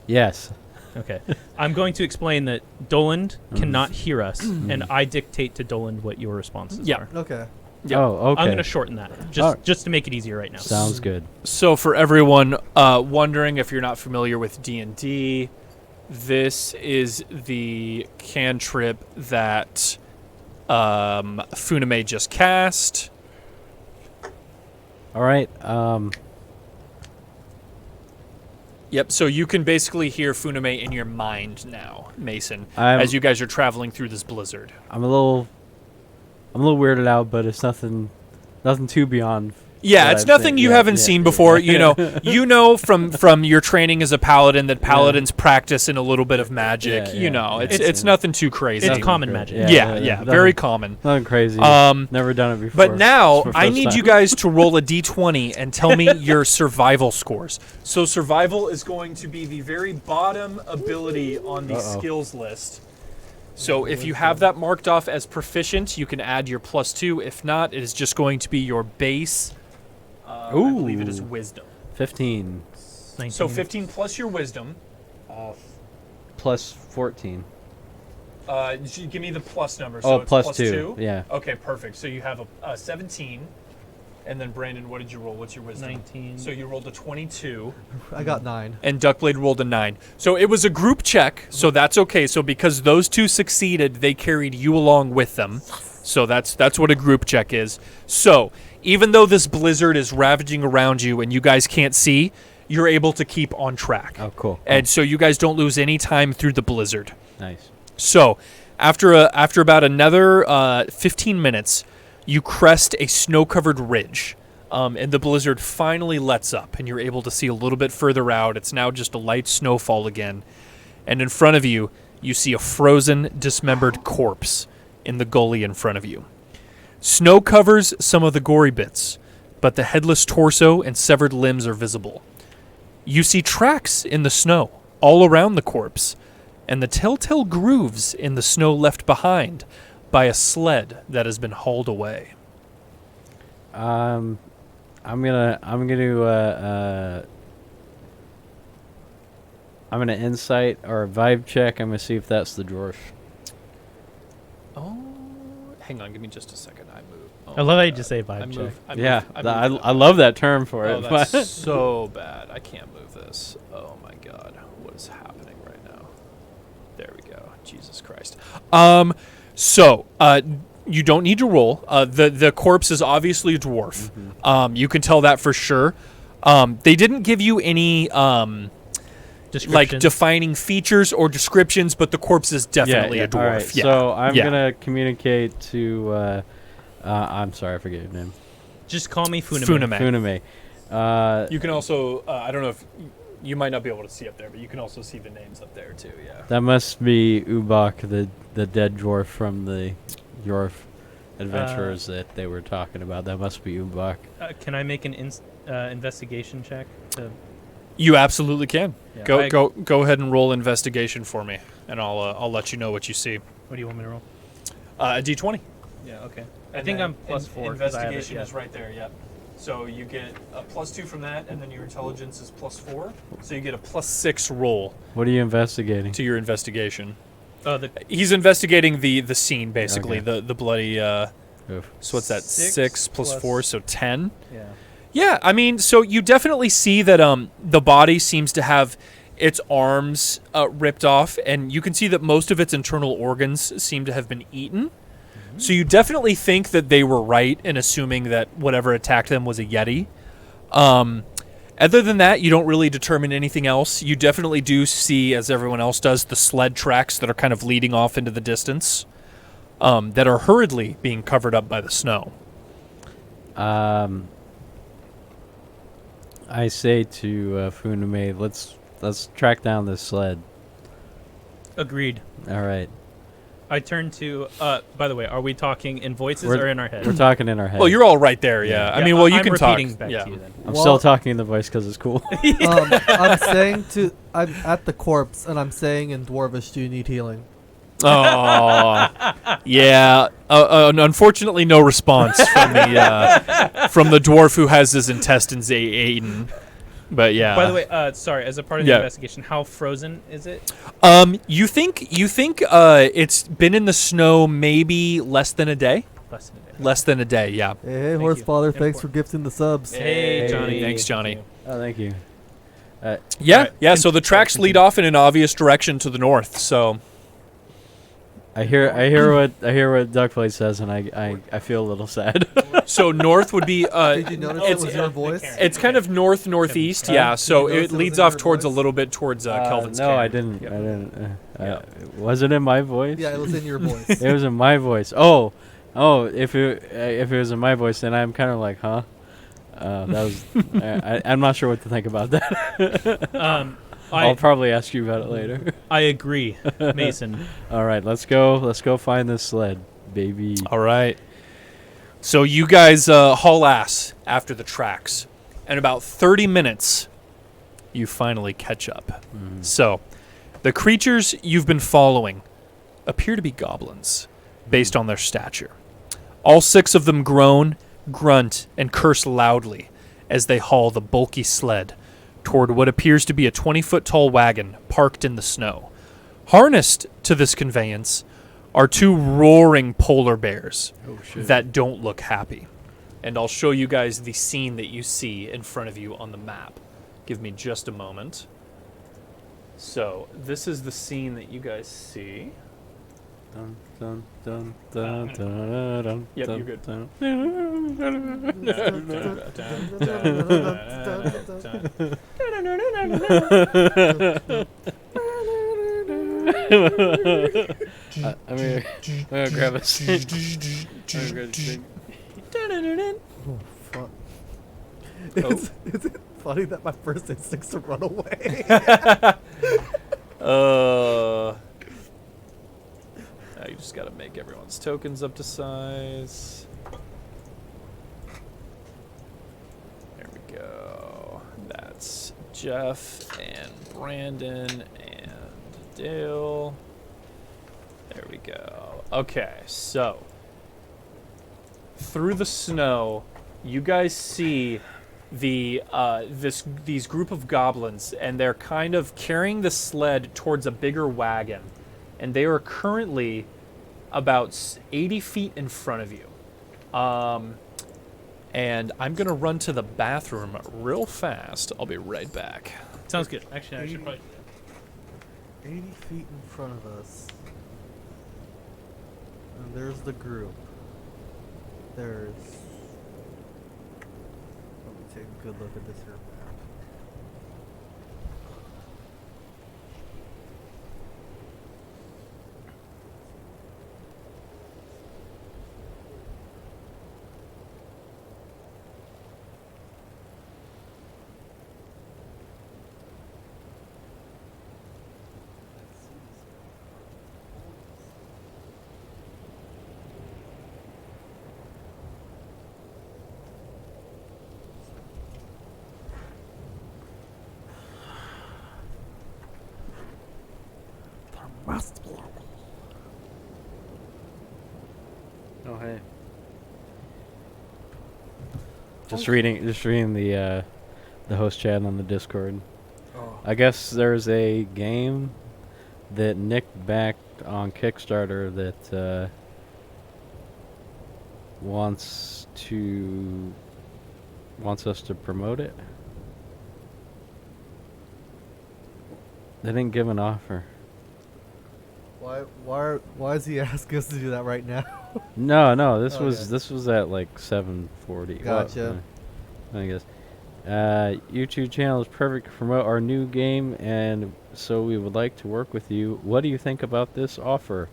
Yes. Okay. I'm going to explain that Doland cannot hear us, and I dictate to Doland what your responses are. Okay. Yep. Oh, okay. I'm going to shorten that, just to make it easier right now. Sounds good. So for everyone wondering if you're not familiar with D&D, this is the cantrip that Funame just cast. All right. Yep, so you can basically hear Funame in your mind now, Mason, I'm- as you guys are traveling through this blizzard. I'm a little weirded out, but it's nothing too beyond. Yeah, what it's I've nothing seen. you Yeah, haven't yeah. seen before. You know from your training as a paladin that paladins practice in a little bit of magic. Yeah, you know, yeah. it's nothing too crazy. It's common Crazy. magic. Yeah, very common. Nothing crazy. Um, Never done it before. But now It's my I first need time. you guys to roll a d20 and tell me your survival scores. So survival is going to be the very bottom ability on the skills list. So if you have that marked off as proficient, you can add your +2. If not, it is just going to be your base. I believe it is Ooh. wisdom. 15 19. So 15 plus your wisdom. plus 14. Give me the plus number. Oh, So it's plus 2. Yeah. Okay, perfect. So you have a 17. And then Brandon, what did you roll? What's your wisdom? 19. So you rolled a 22. I got 9. And Duckblade rolled a 9. So it was a group check, so that's okay. So because those two succeeded, they carried you along with them. So that's what a group check is. So even though this blizzard is ravaging around you and you guys can't see, you're able to keep on track. Oh, cool. And so you guys don't lose any time through the blizzard. Nice. So after about another 15 minutes, you crest a snow-covered ridge. And the blizzard finally lets up, and you're able to see a little bit further out. It's now just a light snowfall again. And in front of you, you see a frozen, dismembered corpse in the gully in front of you. Snow covers some of the gory bits, but the headless torso and severed limbs are visible. You see tracks in the snow all around the corpse, and the telltale grooves in the snow left behind by a sled that has been hauled away. I'm gonna insight or a vibe check. I'm gonna see if that's the dwarf. Oh, hang on, give me just a second. I move. Oh I love my how you God. just say vibe check. I love that term for Oh, it. that's so bad. I can't move this. Oh my God, what is happening right now? There we go. Jesus Christ. You don't need to roll. The corpse is obviously a dwarf. Mm-hmm. You can tell that for sure. They didn't give you any like defining features or descriptions, but the corpse is definitely a dwarf. All right. Yeah. So I'm Yeah. gonna communicate to. I'm sorry, I forget your name. Just call me Funame. Funame. You can also, I don't know if you might not be able to see up there, but you can also see the names up there too. Yeah. That must be Ubak, the dead dwarf from the dwarf adventurers that they were talking about. That must be Umbach. Can I make an investigation check? You absolutely can. Yeah, Go ahead and roll investigation for me, and I'll let you know what you see. What do you want me to roll? A d20. Yeah, okay. I think I'm +4. 'cause I have it, Investigation yeah. is right there. Yep. So you get a +2 from that, and then your intelligence is +4. So you get a +6 roll What are you investigating? to your investigation. Oh, He's investigating the scene, basically, Okay. the bloody. Oof. So what's that? 6 6 plus plus- 4, so 10. yeah. Yeah, I mean, so you definitely see that the body seems to have its arms ripped off, and you can see that most of its internal organs seem to have been eaten. So you definitely think that they were right in assuming that whatever attacked them was a Yeti. Other than that, you don't really determine anything else. You definitely do see, as everyone else does, the sled tracks that are kind of leading off into the distance, that are hurriedly being covered up by the snow. I say to Funame, let's track down this sled. Agreed. All right. I turn to. By the way, are we talking in voices We're- or in our head? We're talking in our head. Well, you're all right there, yeah. I mean, well, you I'm can talk. repeating back Yeah. to you then. I'm Well- still talking in the voice because it's cool. I'm at the corpse and I'm saying in Dwarvish, do you need healing? Oh, yeah. Unfortunately, no response from the dwarf who has his intestines eaten. But yeah. By the way, sorry. As a part of the Yeah. investigation, how frozen is it? You think it's been in the snow maybe less than a day? Less than a day. Less than a day, yeah. Hey, Thank Horse you. Father, Important. thanks for gifting the subs. Hey, Johnny. Thanks, Johnny. Oh, thank you. Yeah, Alright, yeah. So the tracks lead off in an obvious direction to the north. So I hear what Duckplate says, and I feel a little sad. so north would be Did you notice it it's was your voice? it's kind of northeast, Huh? yeah. So Did you notice it it was leads in off your towards a voice? little bit towards Kelvin's no, camp. I didn't. Yep. I didn't. Yeah. Was it in my voice? Yeah, it was in your voice. It was in my voice. Oh, if it was in my voice, then I'm kind of like, huh? That was. I'm not sure what to think about that. I'll probably ask you about it later. I agree, Mason. All right, let's go. Let's go find this sled, baby. All right. So you guys haul ass after the tracks. In about 30 minutes, you finally catch up. So the creatures you've been following appear to be goblins, based on their stature. All 6 of them groan, grunt, and curse loudly as they haul the bulky sled toward what appears to be a 20-foot-tall wagon parked in the snow. Harnessed to this conveyance are 2 roaring polar bears that don't look happy. And I'll show you guys the scene that you see in front of you on the map. Give me just a moment. So, this is the scene that you guys see. Dun, dun, dun, dun, dun, dun, Yep, dun, you're good. dun. I'm gonna grab a stick. I'm gonna grab a stick. Oh, fuck. Is it funny that my first instinct's to run away? Now you just gotta make everyone's tokens up to size. There we go. That's Jeff and Brandon and Dale. There we go. Okay, so through the snow, you guys see these group of goblins, and they're kind of carrying the sled towards a bigger wagon, and they are currently about 80 feet in front of you. And I'm gonna run to the bathroom real fast. I'll be right back. Sounds good. Actually, I should probably. 80 feet in front of us. And there's the group. There's... Let me take a good look at this here map. has to be. Oh hey. Just reading the host chat on the Discord. Oh. I guess there's a game that Nick backed on Kickstarter that wants us to promote it. They didn't give an offer. Why is he asking us to do that right now? No, this Okay. was at like 7:40. Gotcha. I guess. YouTube channel is perfect to promote our new game, and so we would like to work with you. What do you think about this offer?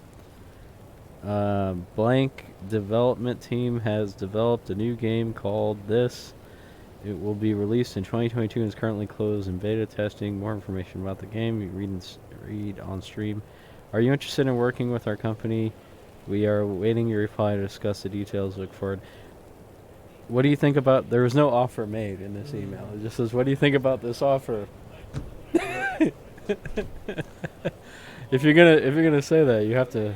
Blank development team has developed a new game called this. It will be released in 2022 and is currently closed in beta testing. More information about the game you read on stream. Are you interested in working with our company? We are waiting your reply to discuss the details. Look forward. What do you think about? There was no offer made in this email. It just says, "What do you think about this offer?" If you're gonna say that, you have to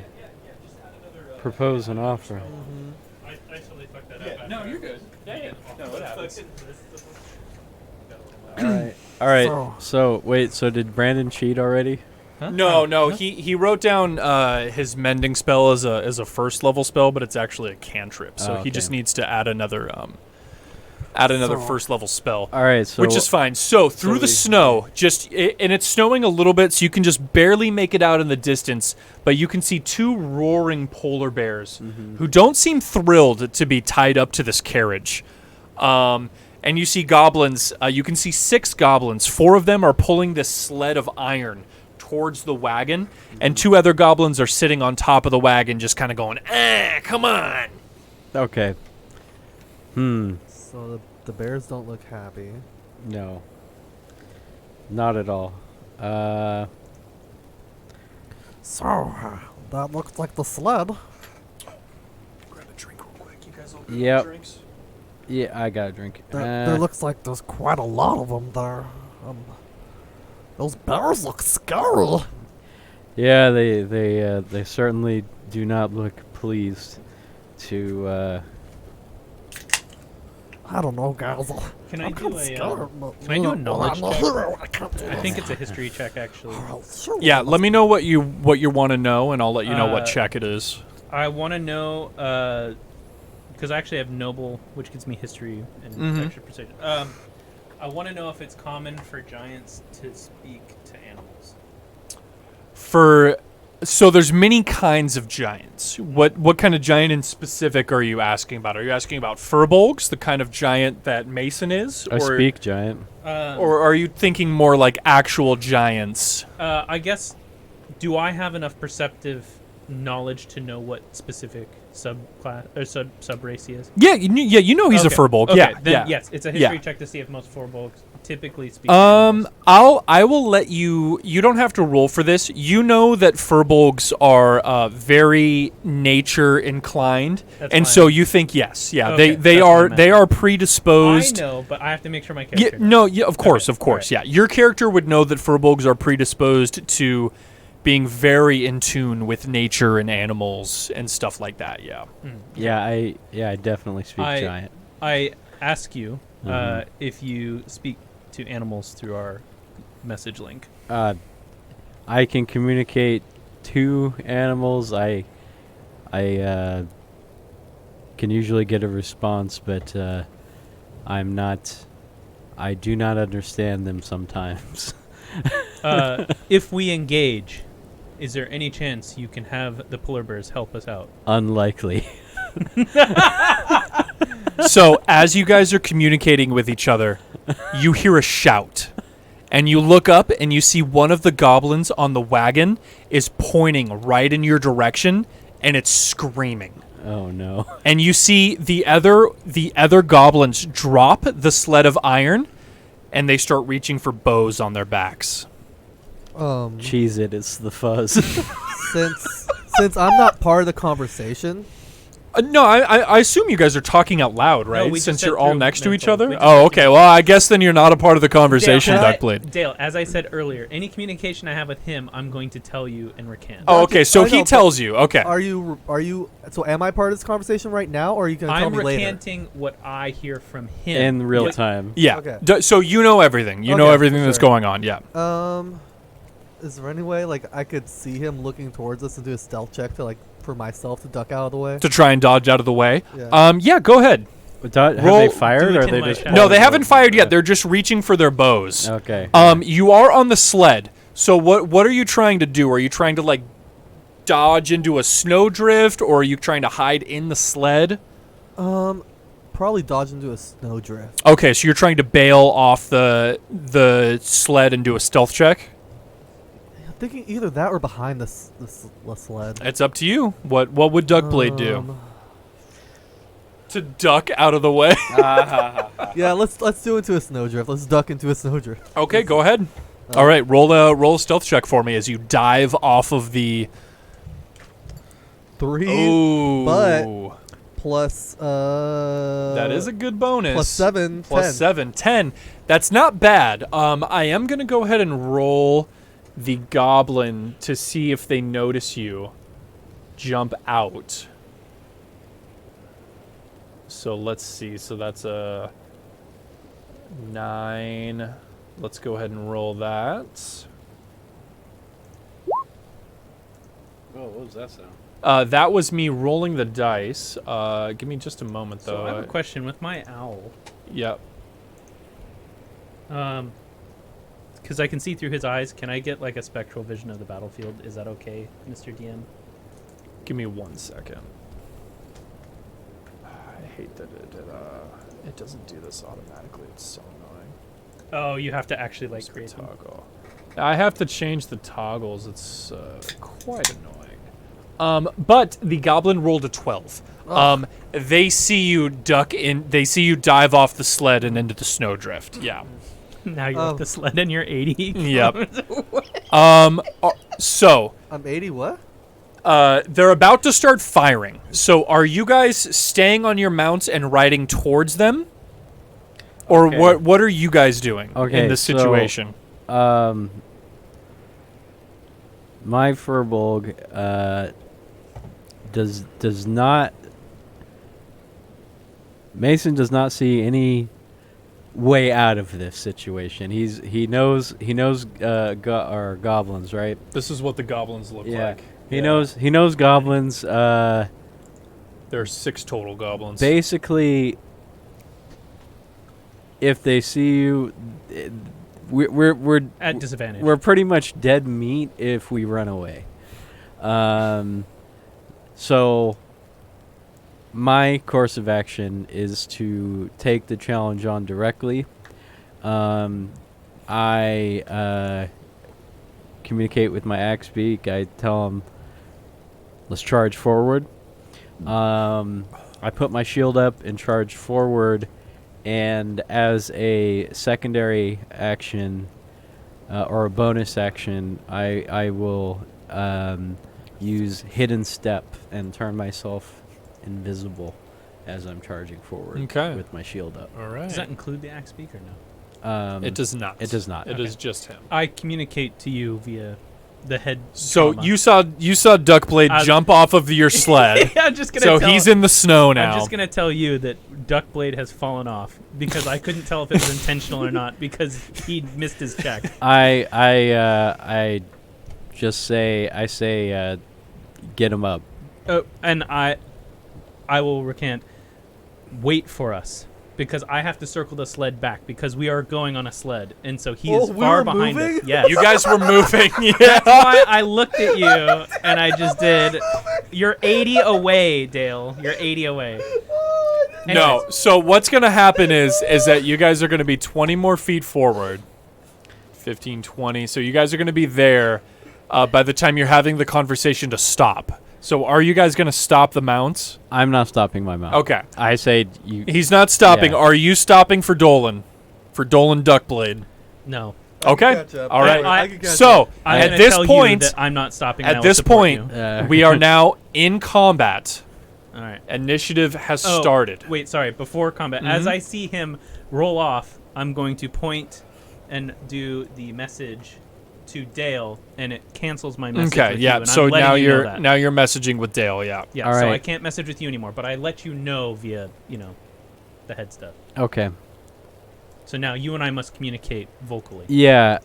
propose an offer. I totally fucked that up. No, you're good. Yeah. No, what happens? All right. So wait. So did Brandon cheat already? Huh? No. He wrote down his mending spell as a first level spell, but it's actually a cantrip. So Oh, he just okay. needs to add another first level spell. All right. So Which is fine. So through the snow, and it's snowing a little bit, so you can just barely make it out in the distance. But you can see two roaring polar bears who don't seem thrilled to be tied up to this carriage. And you see goblins. You can see 6 goblins. 4 of them are pulling this sled of iron towards the wagon, and 2 other goblins are sitting on top of the wagon, just kind of going, come on. Okay. So the bears don't look happy. No. Not at all. So, that looks like the sled. Grab a drink real quick. You guys all Yep. drinks? Yeah, I got a drink. There looks like there's quite a lot of them there. Those bears look scary. Yeah, they certainly do not look pleased to. I don't know, guys. Can I I'm do kinda a, scared, but, can I do a knowledge I'm a check? hero. I can't do I think this. it's a history check actually. Oh, sure. Yeah, let me know what you want to know, and I'll let you know what Uh, check it is. I want to know because I actually have noble, which gives me history and Mhm. extra precision. I want to know if it's common for giants to speak to animals. So there's many kinds of giants. What kind of giant in specific are you asking about? Are you asking about furbolgs, the kind of giant that Mason is, I speak giant. or are you thinking more like actual giants? I guess, do I have enough perceptive knowledge to know what specific subclass or sub race he is? Yeah, you know he's a furbolg. Okay, Yeah, then yeah. yes, it's a history Yeah. check to see if most furbolgs typically speak. animals. I will let you. You don't have to roll for this. You know that furbolgs are very nature inclined, That's and fine. so you think yes, yeah, Okay, they that's what I are meant. predisposed. I know, but I have to make sure my Yeah, character. knows. no, yeah, of course, Okay, alright. yeah. Your character would know that furbolgs are predisposed to being very in tune with nature and animals and stuff like that. Yeah. Yeah, I definitely speak giant. I ask you Mhm. if you speak to animals through our message link. I can communicate to animals. I can usually get a response, but I do not understand them sometimes. If we engage, is there any chance you can have the polar bears help us out? Unlikely. So as you guys are communicating with each other, you hear a shout. And you look up and you see one of the goblins on the wagon is pointing right in your direction, and it's screaming. Oh no. And you see the other goblins drop the sled of iron, and they start reaching for bows on their backs. Cheese it, it's the fuzz. Since I'm not part of the conversation, No, I assume you guys are talking out loud, right? we just Since said you're all through next to each mental. other? We just Oh, said okay. through Well, I guess then you're not a part of the conversation, Dale, Duckblade. Dale, as I said earlier, any communication I have with him, I'm going to tell you and recant. Oh, okay. So I know, he but tells you. Okay. Are you? So am I part of this conversation right now, or are you gonna tell I'm me later? recanting what I hear from him. In real What- time. Yeah. Okay. So you know everything. You know Okay, everything for that's sure. going on. Yeah. Is there any way like I could see him looking towards us and do a stealth check to like for myself to duck out of the way? To try and dodge out of the way. Yeah. Yeah. Go ahead. Have Roll- they fired, do or it are in they my just... shadow. No, they pulling haven't bows? fired yet. They're just reaching for their bows. Okay. You are on the sled. So what are you trying to do? Are you trying to like dodge into a snowdrift, or are you trying to hide in the sled? Probably dodge into a snowdrift. Okay, so you're trying to bail off the sled and do a stealth check. I'm thinking either that or behind the sled. It's up to you. What would Duckblade do? To duck out of the way. Yeah, let's do into a snowdrift. Let's duck into a snowdrift. Okay, go ahead. All right, roll a stealth check for me as you dive off of the. 3 Ooh, but plus that is a good bonus. plus 7, Plus 10. 7, 10. That's not bad. I am gonna go ahead and roll the goblin to see if they notice you jump out. So let's see. So that's a 9. Let's go ahead and roll that. Oh, what was that sound? That was me rolling the dice. Give me just a moment, though. So I have a question with my owl. Yep. Because I can see through his eyes. Can I get like a spectral vision of the battlefield? Is that okay, Mr. DM? Give me 1 second. I hate that it doesn't do this automatically. It's so annoying. Oh, you have to actually like Just create them. toggle. I have to change the toggles. It's quite annoying. But the goblin rolled a 12. They see you duck in. They see you dive off the sled and into the snowdrift. Yeah. Now you're with the sled and you're 80. Yep. So I'm 80. What? they're about to start firing. So are you guys staying on your mounts and riding towards them? Or Okay. what are you guys doing Okay, in this so, situation? My Furbolg does not. Mason does not see any way out of this situation. He knows our goblins, right? This is what the goblins look like. He knows goblins. There are 6 total goblins. Basically, if they see you, we're At disadvantage. we're pretty much dead meat if we run away. So my course of action is to take the challenge on directly. I communicate with my axe beak. I tell him, let's charge forward. I put my shield up and charge forward, and as a secondary action or a bonus action, I will use hidden step and turn myself invisible as I'm charging forward with my shield up. All right. Does that include the axe speaker? No. It does not. It does not. It Okay. is just him. I communicate to you via the head. So trauma. you saw Duckblade jump off of your sled. Yeah, I'm just gonna. So tell, he's in the snow now. I'm just gonna tell you that Duckblade has fallen off because I couldn't tell if it was intentional or not because he missed his check. I just say get him up. And I will recant. Wait for us because I have to circle the sled back because we are going on a sled, and so he is we far were behind us. moving? Yes. You guys were moving. Yeah. That's why I looked at you and I just did. You're 80 away, Dale. You're 80 away. No. Anyways. So what's going to happen is that you guys are going to be 20 more feet forward. 15, 20. So you guys are going to be there by the time you're having the conversation to stop. So are you guys going to stop the mounts? I'm not stopping my mount. Okay. I say you. He's not stopping. Yeah. Are you stopping for Dolan? For Dolan Duckblade? No. Okay. catch up. All right. I can catch So up. I'm at gonna this tell point, you that I'm not stopping. and I at will this support point, you. we are now in combat. All right. Initiative has Oh, started. Wait, sorry. Before combat, as I see him roll off, I'm going to point and do the message to Dale, and it cancels my message. Okay, with yeah. You, and So I'm letting now you know you're that. now you're messaging with Dale. Yeah. Yeah. All So I right. can't message with you anymore, but I let you know via the head stuff. Okay. So now you and I must communicate vocally. Yeah.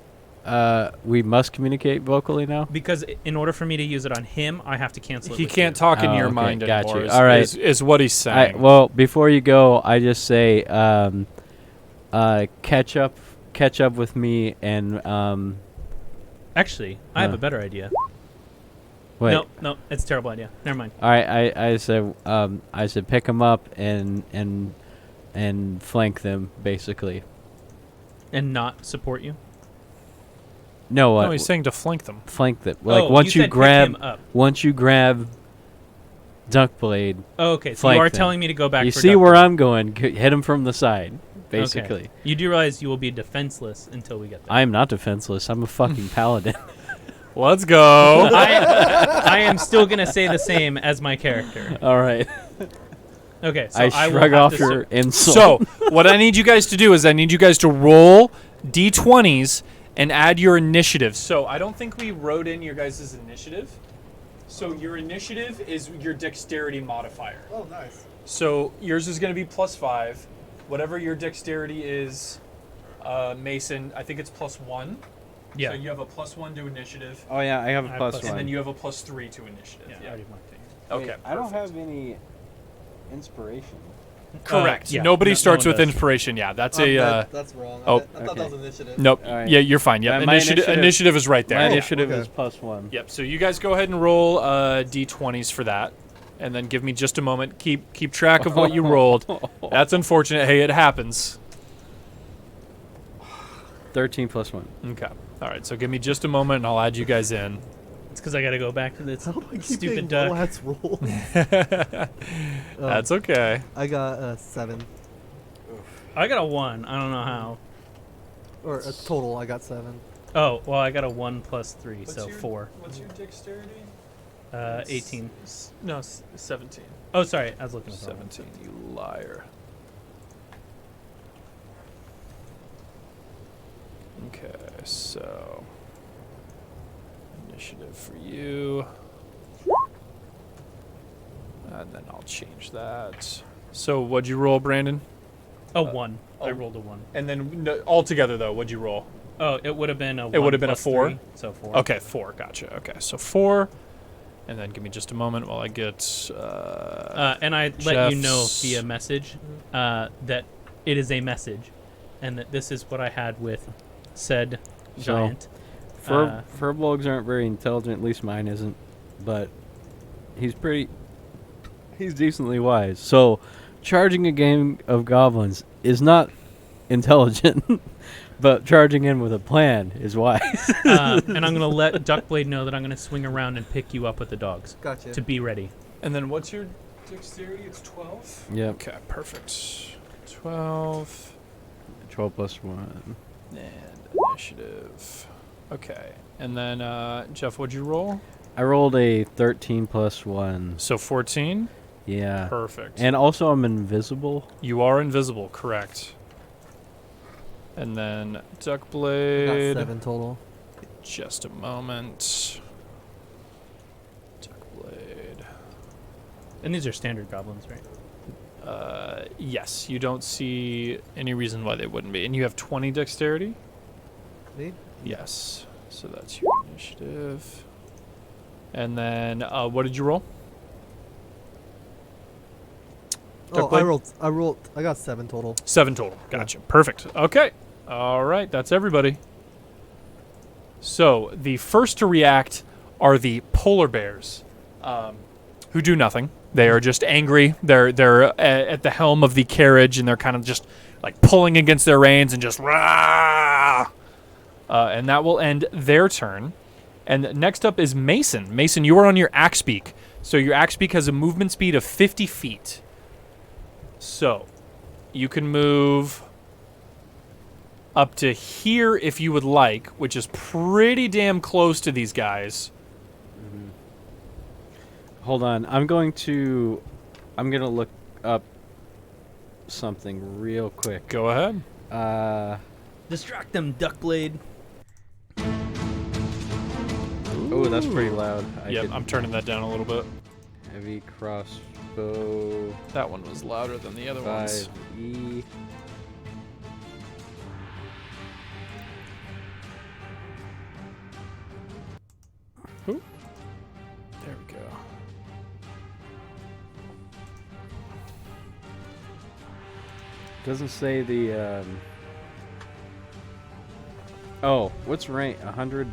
We must communicate vocally now. Because in order for me to use it on him, I have to cancel it. He with can't you. talk in Oh, your okay, mind got anymore. you. All right. Is what he's saying. Well, before you go, I just say, catch up with me and Actually, I have Huh. a better idea. wait. No, it's a terrible idea. Never mind. All right, I said pick them up and flank them basically. And not support you. No, no, he's saying to flank them. flank them. Like Oh, once you you said pick grab him up. Duckblade, Oh, okay, so flank you are them. telling me to go back. you for see duck where hunt. I'm going. Hit him from the side, basically. Okay. You do realize you will be defenseless until we get there. I am not defenseless. I'm a fucking paladin. Let's go. I am still gonna say the same as my character. All right. Okay, so I will shrug have off to your insult. So, what I need you guys to do is I need you guys to roll d20s and add your initiative. So, I don't think we wrote in your guys' initiative. So, your initiative is your dexterity modifier. Oh, nice. So, yours is going to be +5. Whatever your dexterity is, Mason, I think it's +1. Yeah. So, you have a +1 to initiative. Oh yeah, I have a I have plus plus one. And then you have a +3 to initiative. Yeah, I already marked it. Okay. I don't perfect. have any inspiration. Correct. yeah, Nobody no starts one with does. inspiration. Yeah, that's That's wrong. oh, I thought that was initiative. Nope. All right. Yeah, you're fine. Yep. My Initiative is right there. My Yeah. initiative okay. is +1. Yep. So you guys go ahead and roll d20s for that, and then give me just a moment. Keep track of what you rolled. That's unfortunate. Hey, it happens. 13 + 1. Okay. All right. So give me just a moment, and I'll add you guys in. It's because I gotta go back to this How do I keep stupid getting duck. Let's roll. That's okay. I got a 7. I got a 1. I don't know how. Or a total, I got 7. Oh, well, I got a 1 + 3, so 4. What's your dexterity? 18. No, 17. Oh, sorry, I was looking at the wrong one. 17. You liar. Okay, so initiative for you. And then I'll change that. So what'd you roll, Brandon? A 1. I oh. rolled a 1. And then all together though, what'd you roll? Oh, it would have been a 1 It would have been a + 4? 3, so 4. Okay, 4. Gotcha. Okay, so 4. And then give me just a moment while I get. And I let you know Jeff's- via message that it is a message, and that this is what I had with said So, giant. Furbolgs aren't very intelligent, at least mine isn't. But he's decently wise. So, charging a game of goblins is not intelligent, but charging in with a plan is wise. And I'm going to let Duckblade know that I'm going to swing around and pick you up with the dogs Gotcha. to be ready. And then what's your dexterity? It's 12? Yep. Okay, perfect. 12. 12 + 1. And initiative. Okay. And then, Jeff, what'd you roll? I rolled a 13 + 1. So 14? Yeah. Perfect. And also, I'm invisible. You are invisible, correct. And then I got Duckblade. 7 total. Just a moment. Duckblade. And these are standard goblins, right? Yes, you don't see any reason why they wouldn't be. And you have 20 dexterity? Me? Yes. So that's your initiative. And then, what did you roll? Oh, Duckblade? I got 7 total. 7 total. Gotcha. Perfect. Okay. All right. That's everybody. So the first to react are the polar bears, who do nothing. They are just angry. They're at the helm of the carriage, and they're kind of just like pulling against their reins and just rah. And that will end their turn. And next up is Mason. Mason, you are on your axe beak. So your axe beak has a movement speed of 50 feet. So you can move up to here if you would like, which is pretty damn close to these guys. Hold on. I'm going to I'm gonna look up something real quick. Go ahead. Distract them, Duckblade. Oh, that's pretty loud. Yep, I'm turning that down a little bit. Heavy crossbow. That one was louder than the other ones. 5E. There we go. Doesn't say the. Oh, what's rank? 100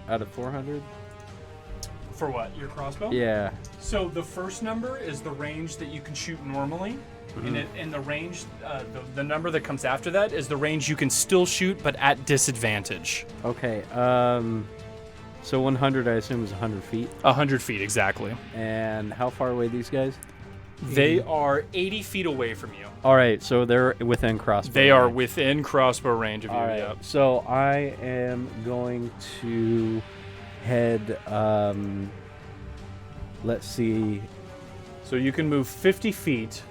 out of 400? For what? Your crossbow? Yeah. So the first number is the range that you can shoot normally, and the range, the number that comes after that is the range you can still shoot, but at disadvantage. Okay. So 100, I assume, is 100 feet. 100 feet exactly. And how far away are these guys? They are 80 feet away from you. All right, so they're within crossbow. They are range. within crossbow range of you. All right. Yep. So I am going to head. Let's see. So you can move 50 feet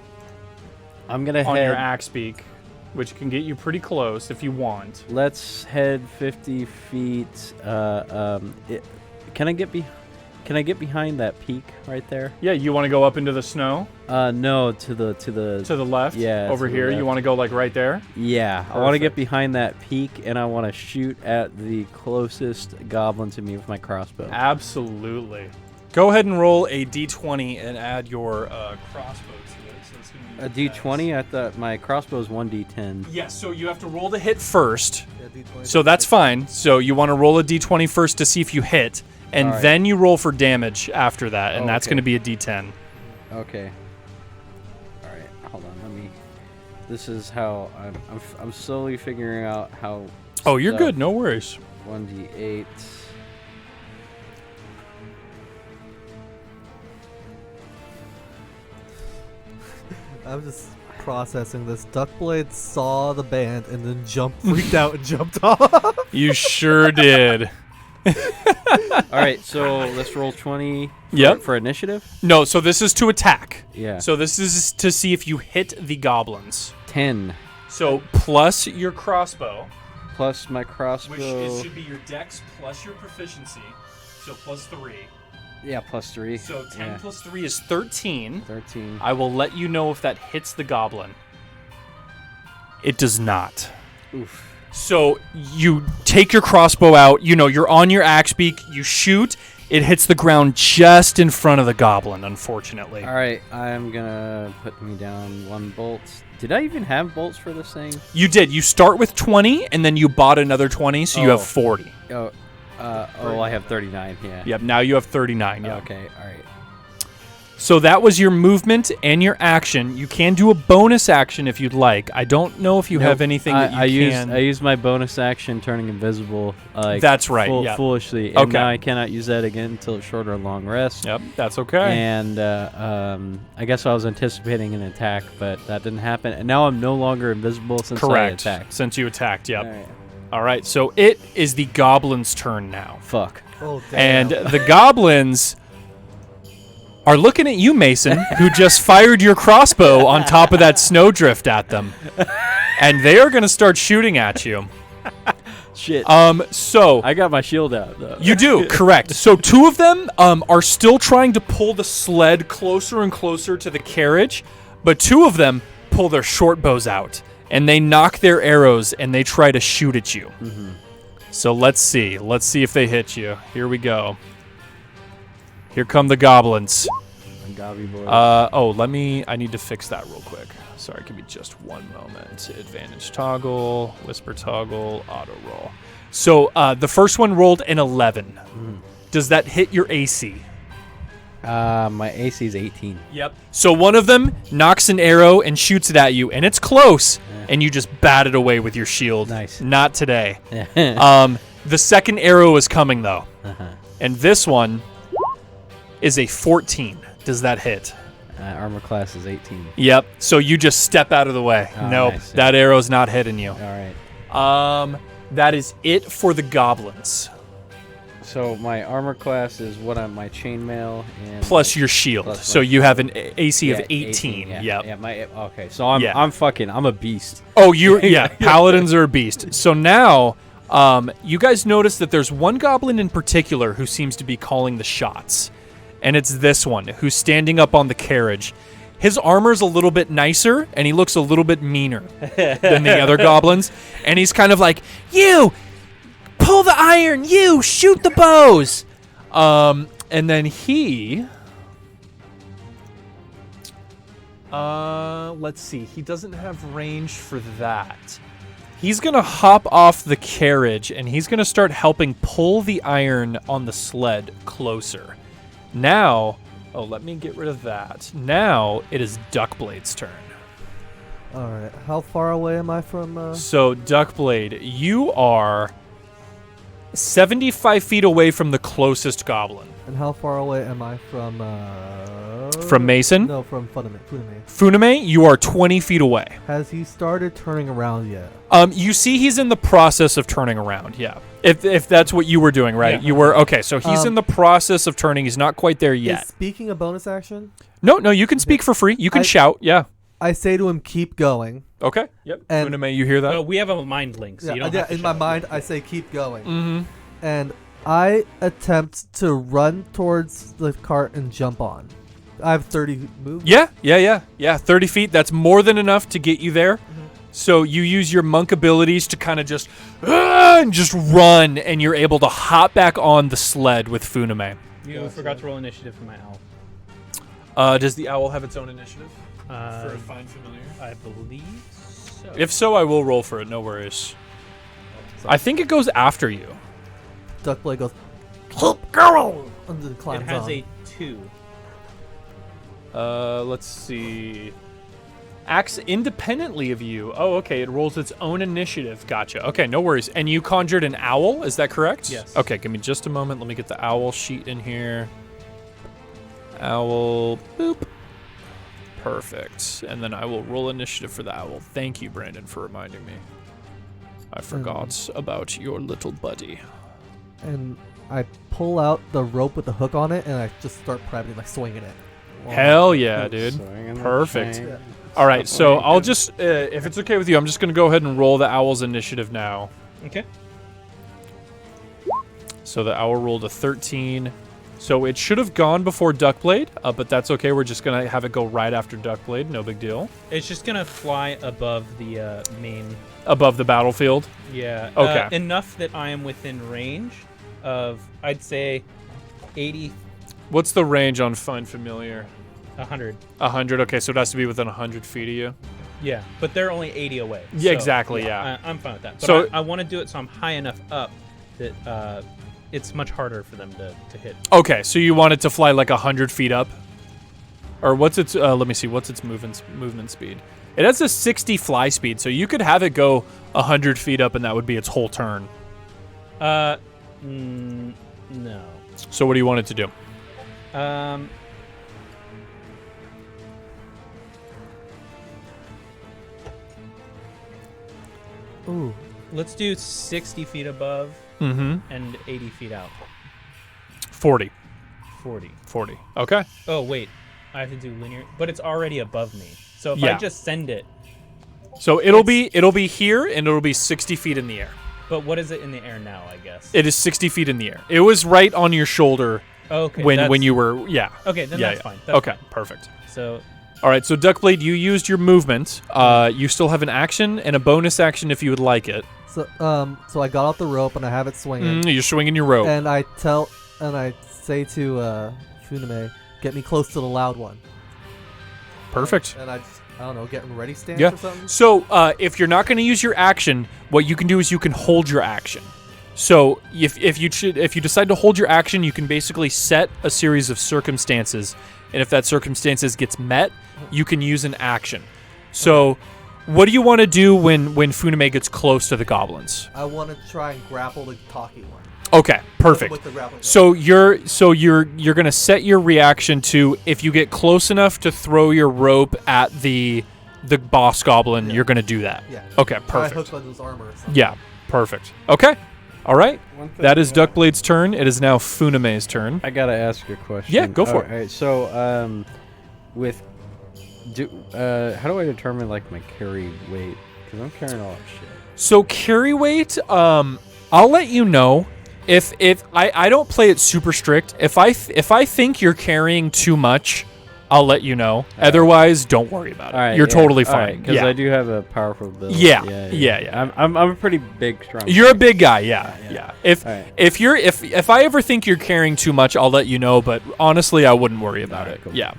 I'm gonna on head. your axe beak, which can get you pretty close if you want. Let's head 50 feet. Can I get behind that peak right there? Yeah, you want to go up into the snow No, to the to the left. Yeah, over to the here. You left. want to go like right there. Yeah, I want to get Perfect. behind that peak, and I want to shoot at the closest goblin to me with my crossbow. Absolutely. Go ahead and roll a d20 and add your crossbow to it. So it's gonna be A D20? I thought my crossbow is 1D10. Yes, so you have to roll the hit first. Yeah, D20. So that's fine. So you want to roll a d20 first to see if you hit, and All right. then you roll for damage after that, and Oh, that's okay. going to be a d10. Okay. All right, hold on. Let me. This is how I'm slowly figuring out how. Oh, you're stuff- good. No worries. 1D8. I'm just processing this. Duckblade saw the band and then freaked out and jumped off. You sure did. All right, so let's roll 20. Yep. For initiative. No, so this is to attack. Yeah. So this is to see if you hit the goblins. 10 So plus your crossbow, plus my crossbow. should be your dex plus your proficiency. So plus 3. Yeah, plus 3. So 10 Yeah. plus 3 is 13. 13. I will let you know if that hits the goblin. It does not. Oof. So you take your crossbow out, you're on your axe beak, you shoot, it hits the ground just in front of the goblin, unfortunately. All right, I'm gonna put me down 1 bolt. Did I even have bolts for this thing? You did. You start with 20, and then you bought another 20, so you Oh. have 40. Oh, I have 39. Yeah. Yep, now you have 39. Yep. Okay. All right. So that was your movement and your action. You can do a bonus action if you'd like. I don't know if you Nope. have anything that you can. I used my bonus action, turning invisible. That's right, yeah. Foolishly. And Okay. now I cannot use that again until a short or long rest. Yep, that's okay. And I guess I was anticipating an attack, but that didn't happen. And now I'm no longer invisible since Correct. I attacked. Since you attacked, yep. All right. All right, so it is the goblin's turn now. Fuck. Oh, damn. And the goblins are looking at you, Mason, who just fired your crossbow on top of that snowdrift at them. And they are going to start shooting at you. Shit. So I got my shield out though. you do, correct. So 2 of them are still trying to pull the sled closer and closer to the carriage, but 2 of them pull their short bows out, and they knock their arrows, and they try to shoot at you. Mm-hmm. So let's see. Let's see if they hit you. Here we go. Here come the goblins. Gobby boy. I need to fix that real quick. Sorry, give me just 1 moment. Advantage toggle, whisper toggle, auto roll. So the first one rolled an 11. Does that hit your AC? My AC is 18. Yep. So one of them knocks an arrow and shoots it at you, and it's close, and you just bat it away with your shield. Nice. Not today. Uh-huh. The second arrow is coming, though. And this one is a 14. Does that hit? Armor class is 18. Yep. So you just step out of the way. Oh, Nope. nice. That arrow's not hitting you. All right. That is it for the goblins. So my armor class is what on my chainmail and Plus your shield. plus So my you have an AC of yeah, 18. Yeah, Yep. yeah. Okay. So I'm Yeah. I'm a beast. Oh, paladins are a beast. So now, you guys notice that there's one goblin in particular who seems to be calling the shots, and it's this one who's standing up on the carriage. His armor's a little bit nicer, and he looks a little bit meaner than the other goblins, and he's kind of like, "You pull the iron, you shoot the bows," and then he. Let's see. He doesn't have range for that. He's going to hop off the carriage, and he's going to start helping pull the iron on the sled closer. Now, let me get rid of that. Now, it is Duckblade's turn. All right. How far away am I from? So, Duckblade, you are 75 feet away from the closest goblin. And how far away am I from? From Mason? No, from Funame. Funame, you are 20 feet away. Has he started turning around yet? You see he's in the process of turning around, yeah. If that's what you were doing, right? Yeah. You were, okay, so he's in the process of turning. He's not quite there yet. Is speaking a bonus action? No, you can speak for free. You can shout, yeah. I say to him, keep going. Okay, yep. And- Funame, you hear that? Oh, we have a mind link, so you don't have to in my shout. mind, I say, keep going. Mm-hmm. And I attempt to run towards the cart and jump on. I have 30 moves. Yeah, 30 feet. That's more than enough to get you there. So you use your monk abilities to kind of just and just run, and you're able to hop back on the sled with Funame. You forgot to roll initiative for my owl. Does the owl have its own initiative? Uh, Find Familiar? I believe so. If so, I will roll for it. No worries. I think it goes after you. Duckblade goes, keep going! And then it climbs has on. a 2. Let's see. Acts independently of you. Oh, okay. It rolls its own initiative. Gotcha. Okay, no worries. And you conjured an owl, is that correct? Yes. Okay, give me just a moment. Let me get the owl sheet in here. Owl, boop. Perfect. And then I will roll initiative for the owl. Thank you, Brandon, for reminding me. I forgot about your little buddy. And I pull out the rope with the hook on it, and I just start practicing, like, swinging it. Hell yeah, dude. Perfect. All right, so I'll just, if it's okay with you, I'm just going to go ahead and roll the owl's initiative now. Okay. So the owl rolled a 13. So it should have gone before Duckblade, but that's okay. We're just going to have it go right after Duckblade. No big deal. It's just going to fly above the main... Above the battlefield? Yeah. Okay. Enough that I am within range of, I'd say, 80... What's the range on Find Familiar? 100. 100. Okay, so it has to be within 100 feet of you. Yeah, but they're only 80 away. Yeah, so, exactly, yeah. I'm fine with that. But So- I want to do it so I'm high enough up that it's much harder for them to hit. Okay, so you want it to fly like 100 feet up? Or what's its, let me see, what's its movement speed? It has a 60 fly speed, so you could have it go 100 feet up and that would be its whole turn. No. So what do you want it to do? Ooh. Let's do 60 feet above Mm-hmm. and 80 feet out. 40. 40. 40. Okay. Oh, wait. I have to do linear, but it's already above me. So if Yeah. I just send it, So it'll be here and it'll be 60 feet in the air. but what is it in the air now, I guess? It is 60 feet in the air. It was right on your shoulder Okay. when you were, yeah. Okay, then Yeah, that's yeah. fine. That's Okay, fine. perfect. So, All right, so Duckblade, you used your movement. You still have an action and a bonus action if you would like it. So I got off the rope, and I have it swinging. You're swinging your rope. And I say to Funame, get me close to the loud one. Perfect. And I don't know, getting ready stance Yeah. or something? So if you're not going to use your action, what you can do is you can hold your action. So if you decide to hold your action, you can basically set a series of circumstances, and if that circumstances gets met, you can use an action. So what do you want to do when Funame gets close to the goblins? I want to try and grapple the talkie one. Okay, perfect. With the grappling So you're gonna set your reaction to if you get close enough to throw your rope at the boss goblin, Yeah. you're gonna do that. Yeah. Okay, I perfect. hooked on his armor or something. Yeah, perfect. Okay. All right. One thing, That is Duckblade's turn. It is now Funame's turn. I gotta ask you a question. Yeah, go for it. All right, so how do I determine like my carry weight? Because I'm carrying a lot of shit. So carry weight, I'll let you know. If I don't play it super strict. If I think you're carrying too much, I'll let you know. Otherwise, don't worry about it. All right, You're totally fine. Right, because I do have a powerful build. Yeah. I'm a pretty big, strong. You're a big guy, yeah. If All right. if I ever think you're carrying too much, I'll let you know. But honestly, I wouldn't worry about it. Cool. Yeah.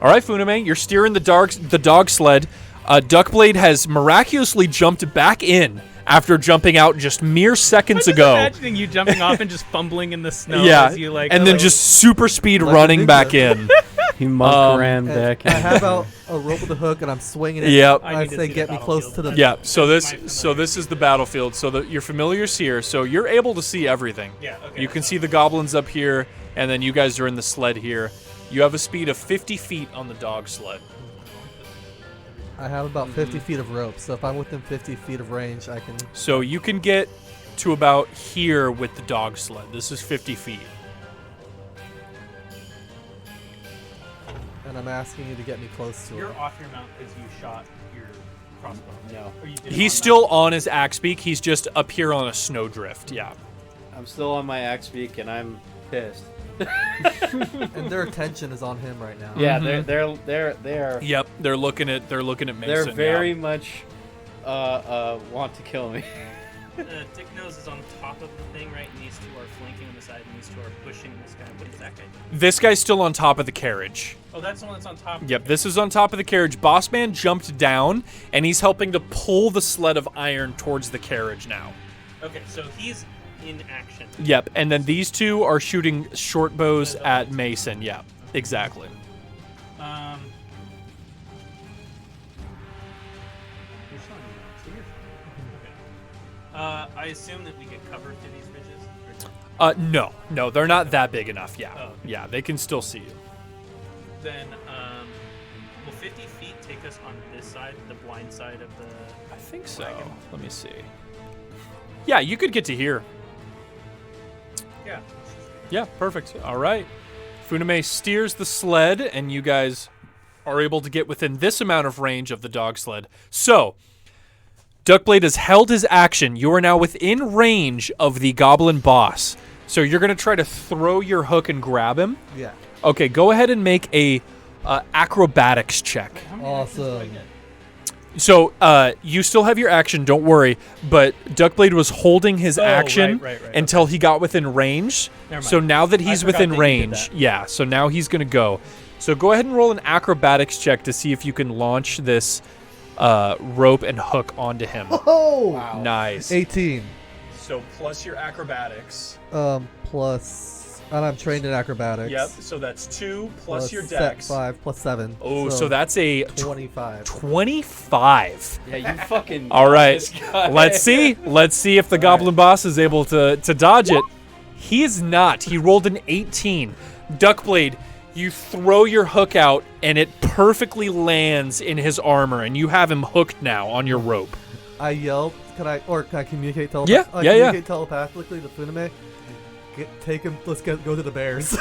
All right, Funame, you're steering the dog sled. Duckblade has miraculously jumped back in after jumping out just mere seconds ago. Imagining you jumping off and just fumbling in the snow Yeah, as you like. and then just super speed Like a running ninja. back in. He monk ran And back. I have out a rope with a hook and I'm swinging it. Yep. I I need to say see get the me close to battlefield. the. Yeah, so This is this my this is the battlefield. So your familiar's here, so you're able to see everything. Yeah. Okay. You can see the goblins up here, and then you guys are in the sled here. You have a speed of 50 feet on the dog sled. I have about 50 feet of rope, so if I'm within 50 feet of range, I can. So you can get to about here with the dog sled. This is 50 feet. And I'm asking you to get me close to You're it. off your mount because you shot your crossbow. No, Or you did He's on still on his axe beak. He's just up here on a snowdrift. Yeah. I'm still on my axe beak and I'm pissed. And their attention is on him right now. Yeah, Mhm. they're Yep. They're looking at Mason. they're very yeah. much want to kill me. Dick Nose is on top of the thing, right? And these two are flanking on the side, and these two are pushing this guy. What is that guy doing? This guy's still on top of the carriage. Oh, that's the one that's on top. Yep, this is on top of the carriage. Bossman jumped down, and he's helping to pull the sled of iron towards the carriage now. Okay, so he's in action. Yep, and then these two are shooting short bows at Mason. Yeah, exactly. You're still on your so you're fine. Okay. I assume that we get cover to these ridges. Or No, they're not that big enough. Yeah, Oh. yeah, they can still see you. then, will 50 feet take us on this side, the blind side of the? I think so. Wagon. Let me see. Yeah, you could get to here. Yeah. Yeah, perfect. All right. Funame steers the sled, and you guys are able to get within this amount of range of the dog sled. So, Duckblade has held his action. You are now within range of the goblin boss. So you're going to try to throw your hook and grab him. Yeah. Okay, go ahead and make a acrobatics check. How many actions do I Awesome. get? So you still have your action, don't worry. But Duckblade was holding his action right, until he got within range. Never mind. So now that he's I forgot within that you did range, that. yeah. So now he's gonna go. So go ahead and roll an acrobatics check to see if you can launch this rope and hook onto him. Oh! Nice. 18. So plus your acrobatics. Plus. And I'm trained in acrobatics. Yep. So that's 2 plus your set dex. 5 plus 7. Oh, so that's a 25. 25. Yeah, you fucking. All right. this guy. Let's see. Let's see if the goblin boss is able to dodge it. He is not. He rolled an 18. Duckblade, you throw your hook out and it perfectly lands in his armor, and you have him hooked now on your rope. I yelled. Can I communicate Yeah, communicate telepathically to Funame? Take him. Let's go to the bears.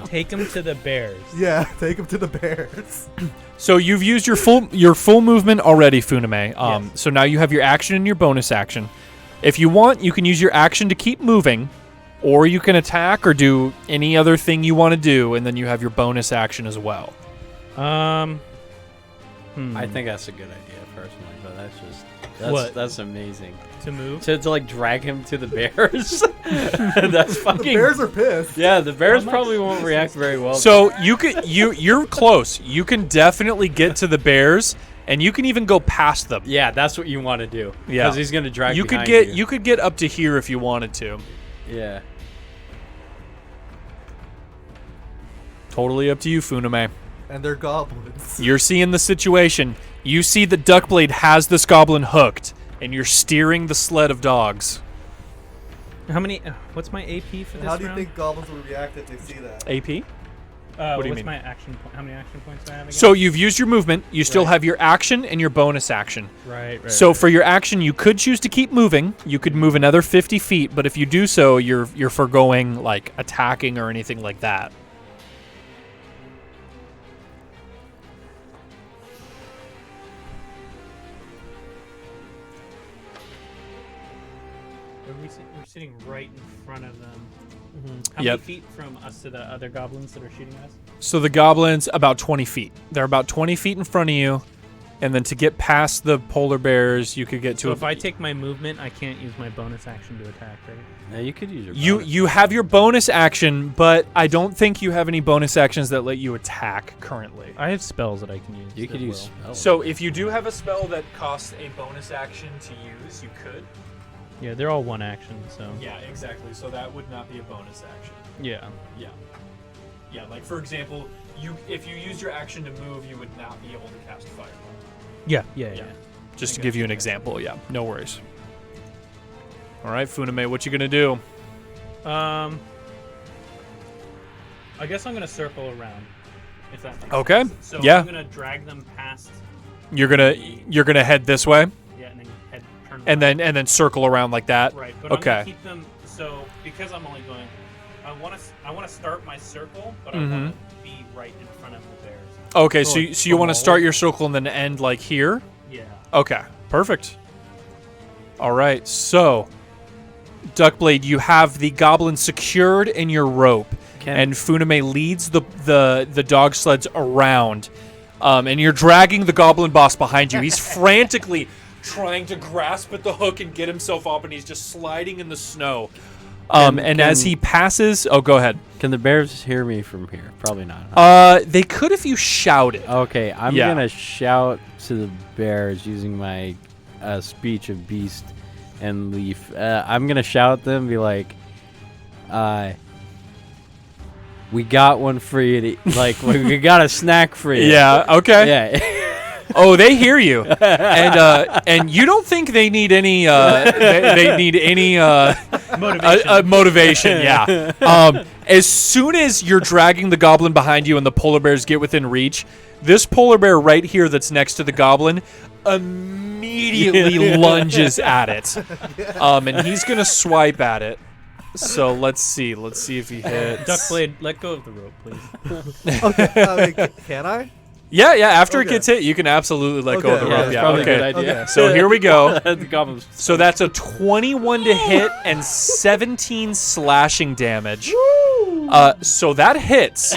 Take him to the bears. Yeah, take him to the bears. So you've used your full movement already, Funame. Yes. So now you have your action and your bonus action. If you want, you can use your action to keep moving, or you can attack or do any other thing you want to do, and then you have your bonus action as well. I think that's a good idea personally, but What? that's amazing. to move. To like drag him to the bears. That's fucking. The bears are pissed. Yeah, the bears probably won't react very well. So you're close. You can definitely get to the bears, and you can even go past them. yeah, that's what you want to do. Yeah. because he's gonna drag. You could behind you could get up to here if you wanted to. Yeah. Totally up to you, Funame. And they're goblins. You're seeing the situation. You see that Duckblade has this goblin hooked, and you're steering the sled of dogs. How many? What's my AP for this How do you round? think goblins would react if they see that? AP? What do you what's mean? my action point? How many action points do I have again? So you've used your movement. You still Right. have your action and your bonus action. right. So for your action, you could choose to keep moving. You could move another 50 feet, but if you do so, you're foregoing like attacking or anything like that. We're sitting right in front of them. Mhm. How Yep. many feet from us to the other goblins that are shooting us? So the goblins about 20 feet. They're about 20 feet in front of you, and then to get past the polar bears, you could get to So a. if I take my movement, I can't use my bonus action to attack, right? Yeah, you could use your. You bonus. you have your bonus action, but I don't think you have any bonus actions that let you attack currently. I have spells that I can use. You could that use. will. spells. So if you do have a spell that costs a bonus action to use, you could. Yeah, they're all one action, so. Yeah, exactly. So that would not be a bonus action. Yeah. Yeah. Yeah, like for example, if you use your action to move, you would not be able to cast Fireball. Yeah. Just to I give got you an you. example, yeah. No worries. All right, Funame, what you gonna do? I guess I'm gonna circle around. If that makes Okay, sense. So yeah. I'm gonna drag them past. You're gonna head this way, Yeah, and then head turn. and around. then circle around like that. Right, but I'm Okay. gonna keep them. So because I'm only going, I want to start my circle, but I Mhm. want to be right in front of the bears. Okay, So, so like, you want to from start all- your circle and then end like here? Yeah. Okay, perfect. All right, so Duckblade, you have the goblin secured in your rope, and Funame leads the dog sleds around, and you're dragging the goblin boss behind you. He's frantically trying to grasp at the hook and get himself up, and he's just sliding in the snow. And as he passes, oh, go ahead. Can the bears hear me from here? Probably not. Huh? They could if you shouted. Okay, I'm Yeah. gonna shout to the bears using my speech of beast and leaf. I'm gonna shout at them, be like, "We got one for you to like. We got a snack for you." Yeah. Okay. Yeah. Oh, they hear you, and you don't think they need any they need any Motivation. motivation. Yeah. As soon as you're dragging the goblin behind you and the polar bears get within reach, this polar bear right here that's next to the goblin immediately lunges at it, and he's gonna swipe at it. So let's see if he hits. Duckblade, let go of the rope, please. Okay, I mean, can I? Yeah. After it Okay. gets hit, you can absolutely let go of the Okay. Yeah, rope. that's Yeah. probably Okay. a good idea. Okay. So here we go. The goblins. So that's a 21 to hit and 17 slashing damage. So that hits,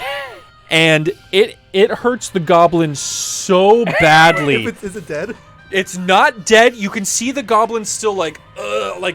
and it hurts the goblin so badly. Is it dead? It's not dead. You can see the goblin still like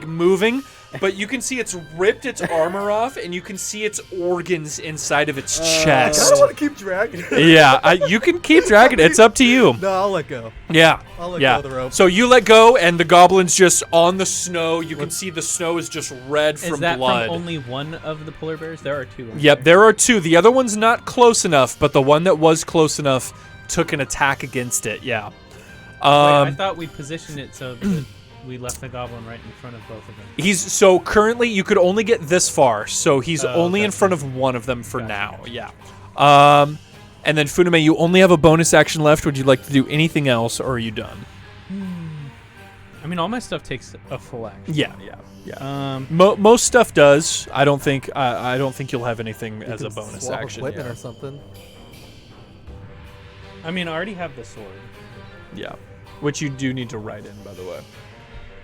moving, but you can see it's ripped its armor off, and you can see its organs inside of its I chest. don't want to keep dragging. Yeah, you can keep dragging it. It's up to you. No, I'll let go. Yeah. I'll let Yeah. go of the rope. So you let go, and the goblin's just on the snow. You can see the snow is just red Is from that blood. from only one of the polar bears? There are two. aren't Yep, there are two. The other one's not close enough, but the one that was close enough took an attack against it. Yeah. Wait, I thought we positioned it so that we left the goblin right in front of both of them. He's so currently you could only get this far, so he's Oh, only in gotcha. front of one of them for Gotcha, now. gotcha. Yeah. And then Funame, you only have a bonus action left. Would you like to do anything else, or are you done? I mean, all my stuff takes a full action. Yeah. Most stuff does. I don't think you'll have anything You as a can bonus swap action. equipment Yeah. or something. I mean, I already have the sword. Yeah, which you do need to write in, by the way. Oh,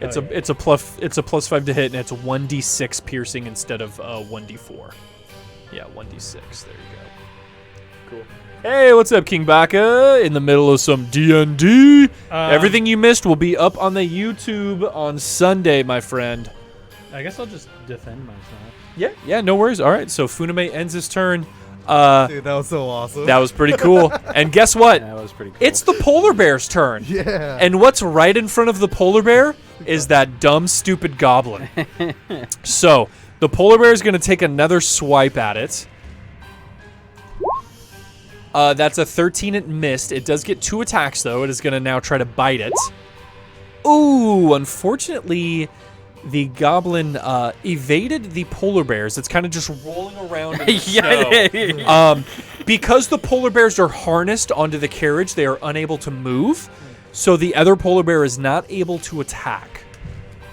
It's yeah. it's a +5 to hit, and it's 1d6 piercing instead of 1d4. Yeah, 1d6. There you go. Cool. Hey, what's up, King Baka? In the middle of some D&D. Everything you missed will be up on the YouTube on Sunday, my friend. I guess I'll just defend myself. Yeah, no worries. All right, so Funame ends his turn. Dude, that was so awesome. That was pretty cool. And guess what? That was pretty cool. It's the polar bear's turn. Yeah. And what's right in front of the polar bear is that dumb, stupid goblin. So the polar bear is going to take another swipe at it. That's a 13. It missed. It does get 2 attacks, though. It is going to now try to bite it. Ooh, unfortunately, the goblin evaded the polar bears. It's kind of just rolling around in the snow. Because the polar bears are harnessed onto the carriage, they are unable to move. So the other polar bear is not able to attack.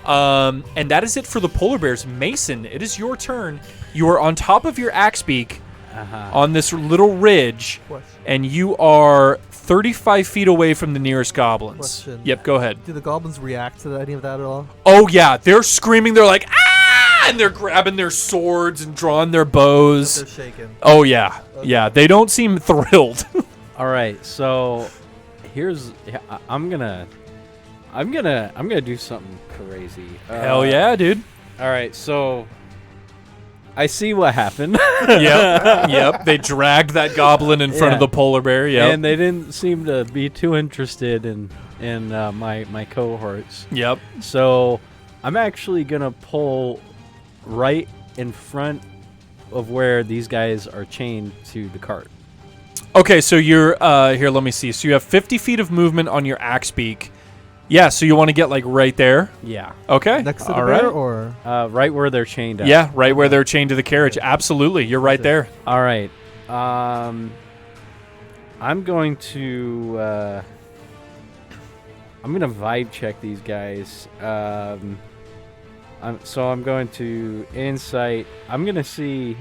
And that is it for the polar bears. Mason, it is your turn. You are on top of your axe beak on this little ridge, and you are 35 feet away from the nearest goblins. Question. Yep, go ahead. Do the goblins react to any of that at all? Oh, yeah. They're screaming. They're like, ah! And they're grabbing their swords and drawing their bows. They're shaking. Oh, yeah. Yeah, they don't seem thrilled. All right, so here's I'm gonna do something crazy. Hell yeah, dude. All right, so I see what happened. Yep. They dragged that goblin in front of the polar bear. Yep. And they didn't seem to be too interested in my cohorts. Yep. So I'm actually gonna pull right in front of where these guys are chained to the cart. Okay, so you're here. Let me see. So you have 50 feet of movement on your axe beak. Yeah. So you want to get like right there. Yeah. Okay. Next to the All bear, right. or Right where they're chained up. Yeah, right where they're chained to the carriage. Absolutely, you're right there. All right. I'm going to vibe check these guys. I'm going to insight. I'm gonna see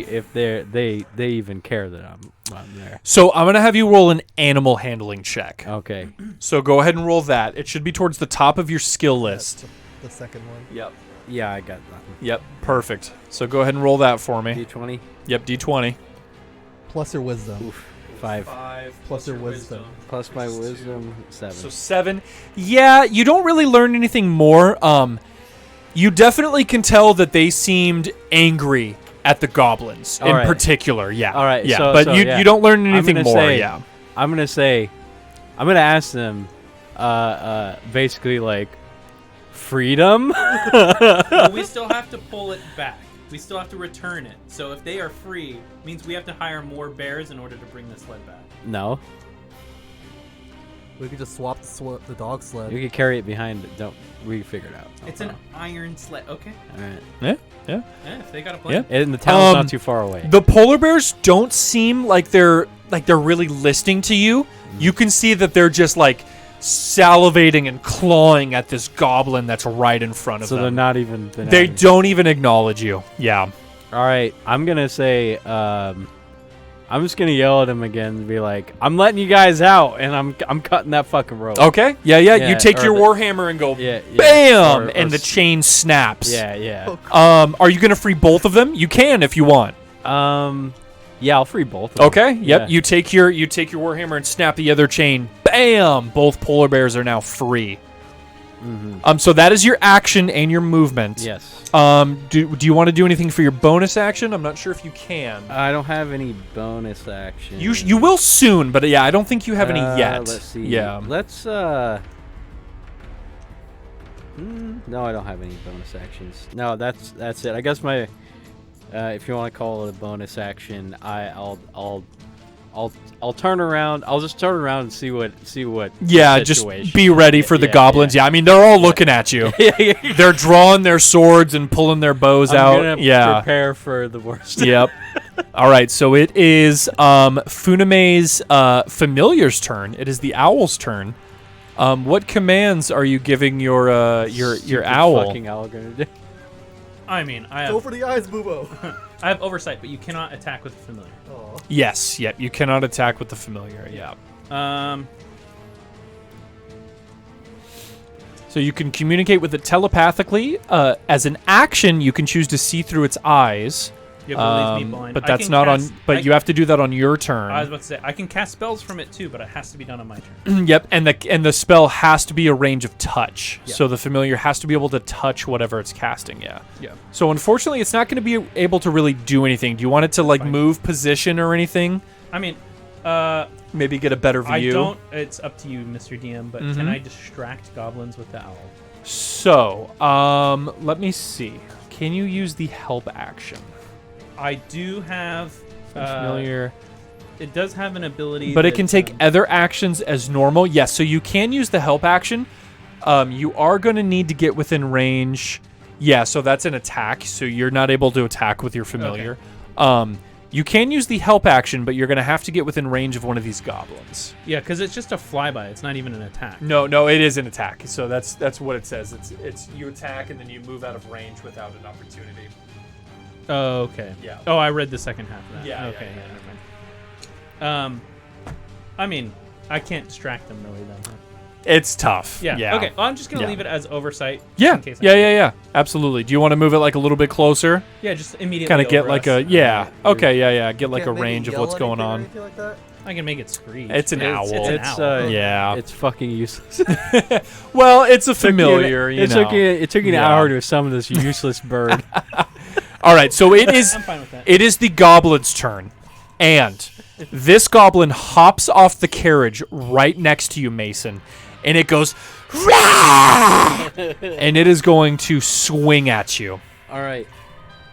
if they even care that I'm there. So I'm gonna have you roll an animal handling check. Okay. So go ahead and roll that. It should be towards the top of your skill list. the second one? Yep. Yeah, I got that. Yep. Perfect. So go ahead and roll that for me. D20. Yep. D20. Plus your wisdom. Oof. 5. 5 Plus your wisdom. Plus my wisdom. 7. So 7. Yeah, you don't really learn anything more. You definitely can tell that they seemed angry at the goblins in particular. Yeah. All right. Yeah. So, But you don't learn anything more. Yeah. I'm gonna ask them, basically like, freedom. But we still have to pull it back. We still have to return it. So if they are free, it means we have to hire more bears in order to bring the sled back. No. We could just swap the dog sled. You could carry it behind. We figure it out. It's an iron sled. Okay. All right. Yeah. Yeah, if they got a plan. Yeah. And the town's not too far away. The polar bears don't seem like they're really listening to you. You can see that they're just like salivating and clawing at this goblin that's right in front of them. So they're not even. They don't even acknowledge you. Yeah. All right. I'm gonna say. I'm just gonna yell at him again and be like, "I'm letting you guys out, and I'm cutting that fucking rope." Okay. Yeah. Yeah, You take or your the- warhammer and go, Yeah. bam, and the chain snaps. Yeah. Are you gonna free both of them? You can if you want. Yeah. I'll free both of them. Okay. Yep. Yeah. You take your warhammer and snap the other chain. Bam! Both polar bears are now free. Mm-hmm. So that is your action and your movement. Yes. Do you want to do anything for your bonus action? I'm not sure if you can. I don't have any bonus action. You will soon, but yeah, I don't think you have any yet. Let's see. Yeah. Let's no, I don't have any bonus actions. No, that's it. I guess my if you want to call it a bonus action, I'll turn around. I'll just turn around and see what. Yeah, just situation. be ready for the goblins. Yeah, I mean they're all looking at you. They're drawing their swords and pulling their bows I'm out. gonna Yeah. prepare for the worst. Yep. All right, so it is Funame's familiar's turn. It is the owl's turn. What commands are you giving your owl? Fucking owl gonna do. I mean, I Go have for the eyes, Boobo. I have oversight, but you cannot attack with a familiar. Aw. Yes, yep. You cannot attack with the familiar. Yeah. So you can communicate with it telepathically. As an action, you can choose to see through its eyes. You have to leave me blind. But I that's can not cast- on. But you have to do that on your turn. I was about to say I can cast spells from it too, but it has to be done on my turn. Yep, and the spell has to be a range of touch. Yeah. So the familiar has to be able to touch whatever it's casting. Yeah. Yeah. So unfortunately, it's not going to be able to really do anything. Do you want it to like Fine. move position or anything? I mean, Maybe get a better view. I don't. It's up to you, Mr. DM. But Mhm. can I distract goblins with the owl? So, let me see. Can you use the help action? I do have Familiar. It does have an ability, But it can that's, take other actions as normal. Yes, so you can use the help action, You are going to need to get within range. Yeah, so that's an attack, so you're not able to attack with your familiar. Okay. You can use the help action, but you're going to have to get within range of one of these goblins. Yeah, because it's just a flyby. It's not even an attack. No, it is an attack. So that's what it says. It's you attack and then you move out of range without an opportunity. Oh, okay. Yeah. Oh, I read the second half of that. Yeah, Okay. yeah, yeah. Never mind. I mean, I can't distract them really then. Huh? It's tough. Yeah. Yeah. Okay. Well, I'm just gonna Yeah. leave it as oversight. Yeah. In case Yeah. Absolutely. Do you want to move it like a little bit closer? Yeah. Just immediately. Kind of get over like us. a Okay. Yeah. Get like a Can't make it range of yell what's going anything or on. anything like that? I can make it screech. It's an owl. It's an It's owl. Yeah. It's fucking useless. Well, it's a familiar. It took you an Yeah. hour to summon this useless bird. All right. So it is. I'm fine with that. It is the goblin's turn, and this goblin hops off the carriage right next to you, Mason, and it goes, "Rah!" and it is going to swing at you. All right.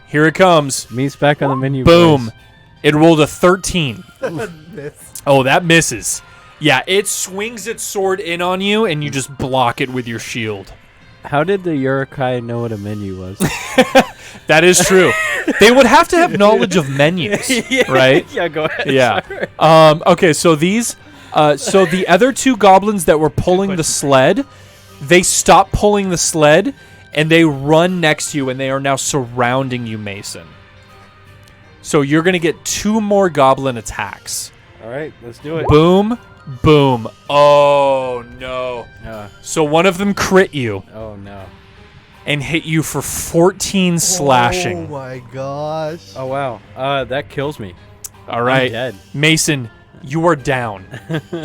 Here it comes. Me's back on the menu. Boom. boys. It rolled a 13. Miss. Oh, that misses. Yeah, it swings its sword in on you, and you just block it with your shield. How did the Urukai know what a menu was? That is true. They would have to have knowledge of menus, right? Yeah, go ahead. Yeah. Okay, so these so the other two goblins that were pulling the sled, they stop pulling the sled and they run next to you and they are now surrounding you, Mason. So you're going to get 2 more goblin attacks. All right, let's do it. Boom, boom. Oh no. So one of them crit you Oh no. and hit you for 14 slashing. Oh my gosh. Oh wow. That kills me. All right. I'm dead. Mason, you are down.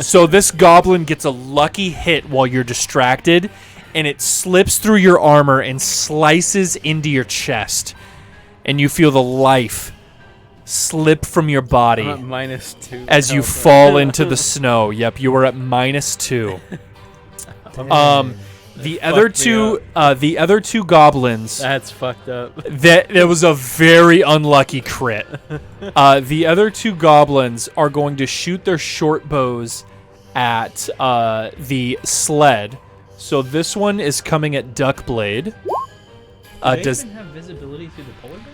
So this goblin gets a lucky hit while you're distracted, and it slips through your armor and slices into your chest. And you feel the life slip from your body I'm at -2. as you health. fall into the snow. Yep, you are at -2. The other two goblins. That's fucked up. That was a very unlucky crit. The other 2 goblins are going to shoot their short bows at the sled. So this one is coming at Duckblade. Do they Does even have visibility through the polar bear?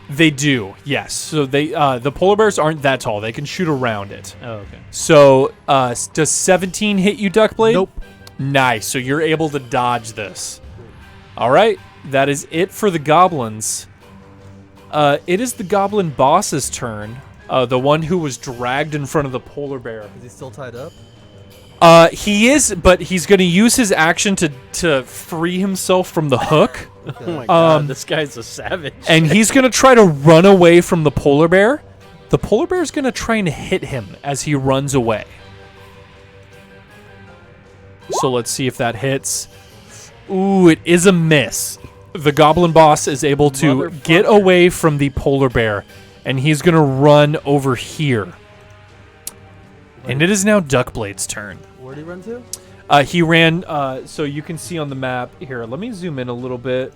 they do? Yes. So they the polar bears aren't that tall. They can shoot around it. Oh, okay. So does 17 hit you, Duckblade? Nope. Nice. So you're able to dodge this. All right. That is it for the goblins. It is the goblin boss's turn. The one who was dragged in front of the polar bear. Is he still tied up? He is, but he's going to use his action to free himself from the hook. Oh my god, this guy's a savage. And he's going to try to run away from the polar bear. The polar bear is going to try and hit him as he runs away. So let's see if that hits. Ooh, it is a miss. The goblin boss is able to get away from the polar bear, and he's going to run over here. And it is now Duckblade's turn. Where'd he run to? He ran, so you can see on the map. Here, let me zoom in a little bit.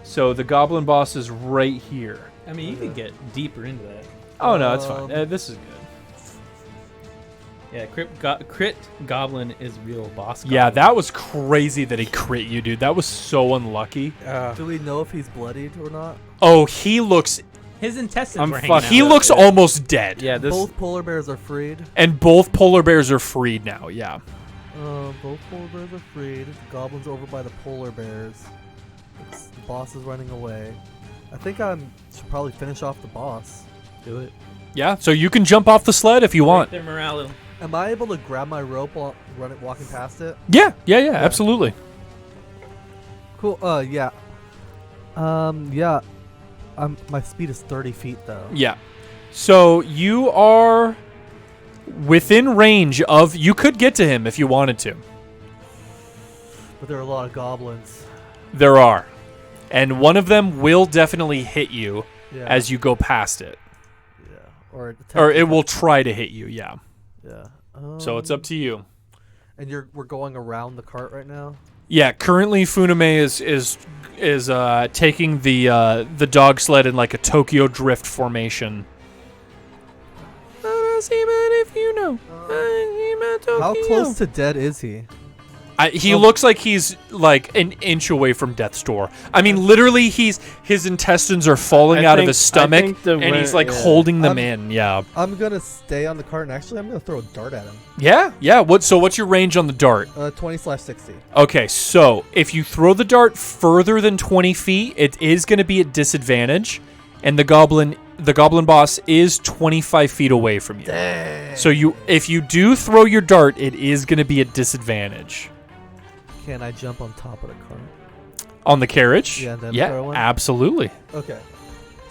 So the goblin boss is right here. I mean, you could get deeper into that. Oh, no, it's fine. This is good. Yeah, crit goblin is real boss. Yeah, goblin. that was crazy that he crit you, dude. That was so unlucky. Do we know if he's bloodied or not? Oh, he looks... His intestines I'm were hanging fucked. out. He looks almost dead. Yeah, this. Both polar bears are freed. And both polar bears are freed now, yeah. Both polar bears are freed. The goblin's over by the polar bears. The boss is running away. I think I should probably finish off the boss. Do it. Yeah, so you can jump off the sled if you want. Their morale. Am I able to grab my rope while walking past it? Yeah, absolutely. Cool. Yeah. Yeah. My speed is 30 feet though. Yeah. So you are within range of... You could get to him if you wanted to. But there are a lot of goblins. There are. And one of them will definitely hit you Yeah. as you go past it. Yeah. Or it will try to hit you, yeah. Yeah. So it's up to you. And we're going around the cart right now. Yeah, currently Funame is taking the dog sled in like a Tokyo Drift formation. How close to dead is he? He looks like he's like an inch away from death's door. I mean, literally, his intestines are falling out of his stomach, and he's like holding them in. Yeah. I'm gonna stay on the cart, and actually, I'm gonna throw a dart at him. Yeah. What's your range on the dart? 20/60. Okay, so if you throw the dart further than 20 feet, it is going to be at disadvantage, and the goblin boss is 25 feet away from you. Dang. So if you do throw your dart, it is going to be at disadvantage. Can I jump on top of the cart? On the carriage? Yeah, then yeah, throw one? absolutely. Okay.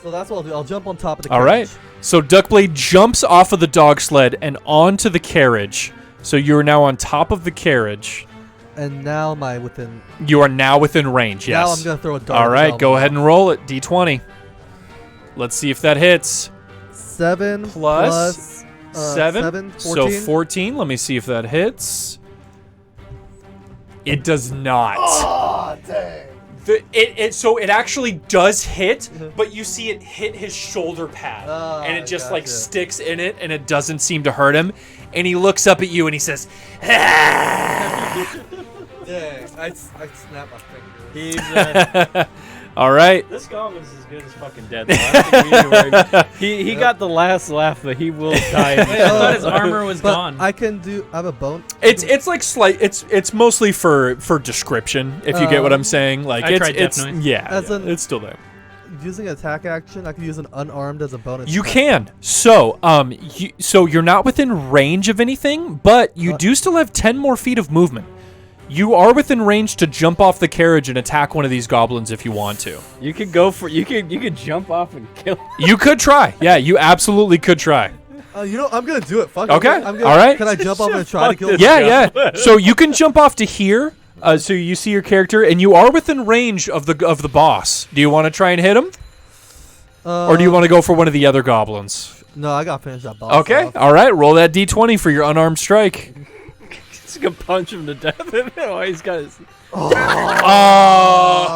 So that's what I'll do. I'll jump on top of the carriage. All right. So Duckblade jumps off of the dog sled and onto the carriage. So you're now on top of the carriage. And now am I within... You are now within range, yes. Now I'm going to throw a dart. All right, go ahead and roll it. D20. Let's see if that hits. 7 plus 7. 14. So 14. Let me see if that hits. It does not. Oh, dang. So it actually does hit, but you see it hit his shoulder pad, and it just like sticks in it, and it doesn't seem to hurt him. And he looks up at you and he says, "Ah!" Dang, I snapped my fingers. He's, all right. this goblin's as good as fucking dead. Though. I don't think we need to worry. He got the last laugh, but he will die. Wait, I thought his armor was But gone. I can do... I have a bone. It's like slight. It's mostly for description, if you get what I'm saying. Like I tried it's definitely. yeah, As it's still there. Using attack action, I can use an unarmed as a bonus. You attack. can. So so you're not within range of anything, but you do still have 10 more feet of movement. You are within range to jump off the carriage and attack one of these goblins if you want to. You could go for. You could jump off and kill. You could try. Yeah, you absolutely could try. You know, I'm gonna do it. Fuck it. Okay, I'm gonna, all right. Can I jump off and try to kill? Yeah. So you can jump off to here. So you see your character, and you are within range of the boss. Do you want to try and hit him, or do you want to go for one of the other goblins? No, I gotta finish that boss. Okay. off. All right. Roll that d20 for your unarmed strike. Just gonna punch him to death. Why he's got his. Oh. Wow.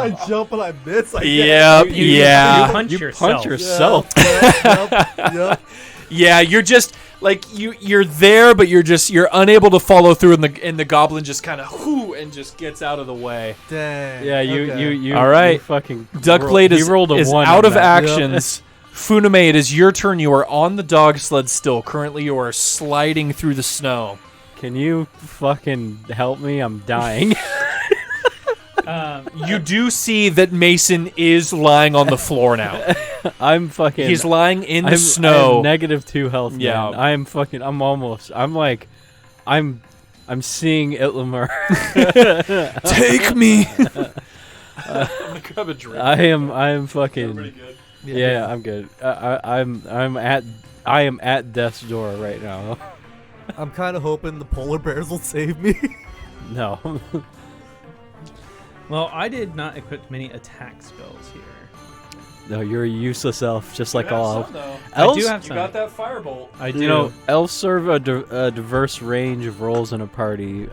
I jump and I miss. I Yep. You Yeah. punch You yourself. punch yourself. Yep. Yeah. You're just like you're there, but you're unable to follow through, and the goblin just kind of and just gets out of the way. Dang. Yeah, okay. you. All right. You fucking. Duckblade he rolled a is 1 out on of that. actions. Funame, it is your turn. You are on the dog sled still. Currently, you are sliding through the snow. Can you fucking help me? I'm dying. You do see that Mason is lying on the floor now. I'm fucking. He's lying in the I snow. have -2 health. Yeah. Man. I am fucking. I'm almost. I'm like. I'm seeing Itlamar. Take me. I'm gonna grab a drink. I am fucking. Pretty good. Yeah, I'm good. I am at death's door right now. I'm kind of hoping the polar bears will save me. No. Well, I did not equip many attack spells here. No, you're a useless elf, just like all elves. I Elves, do have You some. got that firebolt. I do. you know, elves serve a diverse range of roles in a party.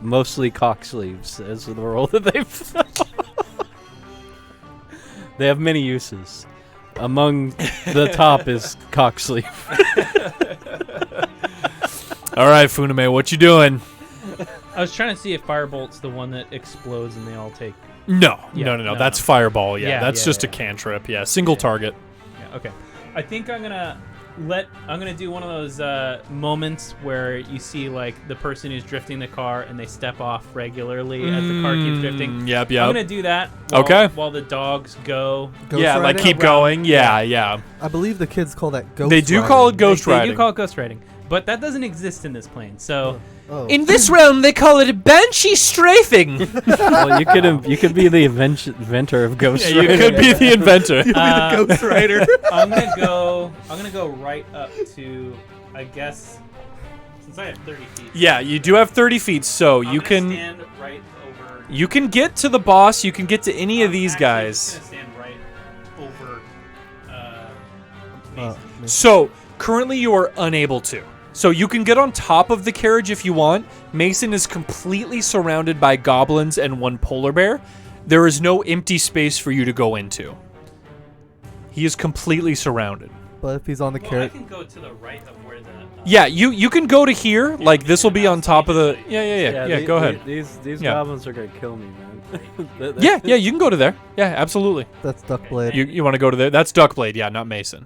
Mostly cock sleeves is the role that they fill. They have many uses. Among the top is cock sleeve. All right, Funame, what you doing? I was trying to see if Firebolt's the one that explodes and they all take. No, Yeah, no. no, That's no. fireball. Yeah, Yeah, that's yeah, just a yeah. cantrip. Yeah, single target. Yeah, okay. I think I'm gonna do one of those moments where you see like the person who's drifting the car and they step off regularly as the car keeps drifting. Yep. I'm gonna do that. Okay. While the dogs go. Ghost Yeah, like riding? keep going. Yeah. I believe the kids call that ghost They do riding. call it ghost They riding. do call it ghost riding, but that doesn't exist in this plane. So Oh. In this realm, they call it banshee strafing. Well, you could be the inventor of ghost. Yeah, you could be the inventor. Ghost rider. I'm gonna go right up to, I guess, since I have 30 feet. Yeah, you do have 30 feet, so I'm you gonna can stand right over. you can get to the boss. You can get to any of these Actually, I'm guys. just gonna stand right over. Mason. So currently, you are unable to. So you can get on top of the carriage if you want. Mason is completely surrounded by goblins and one polar bear. There is no empty space for you to go into. He is completely surrounded. But if he's on the Well, I carrot, can go to the right of where the. Yeah, you can go to here. Like this will be on top of the. Yeah. Go ahead. These Yeah. goblins are gonna kill me, man. Yeah, you can go to there. Yeah, absolutely. that's Duckblade. You want to go to there? That's Duckblade. Yeah, not Mason.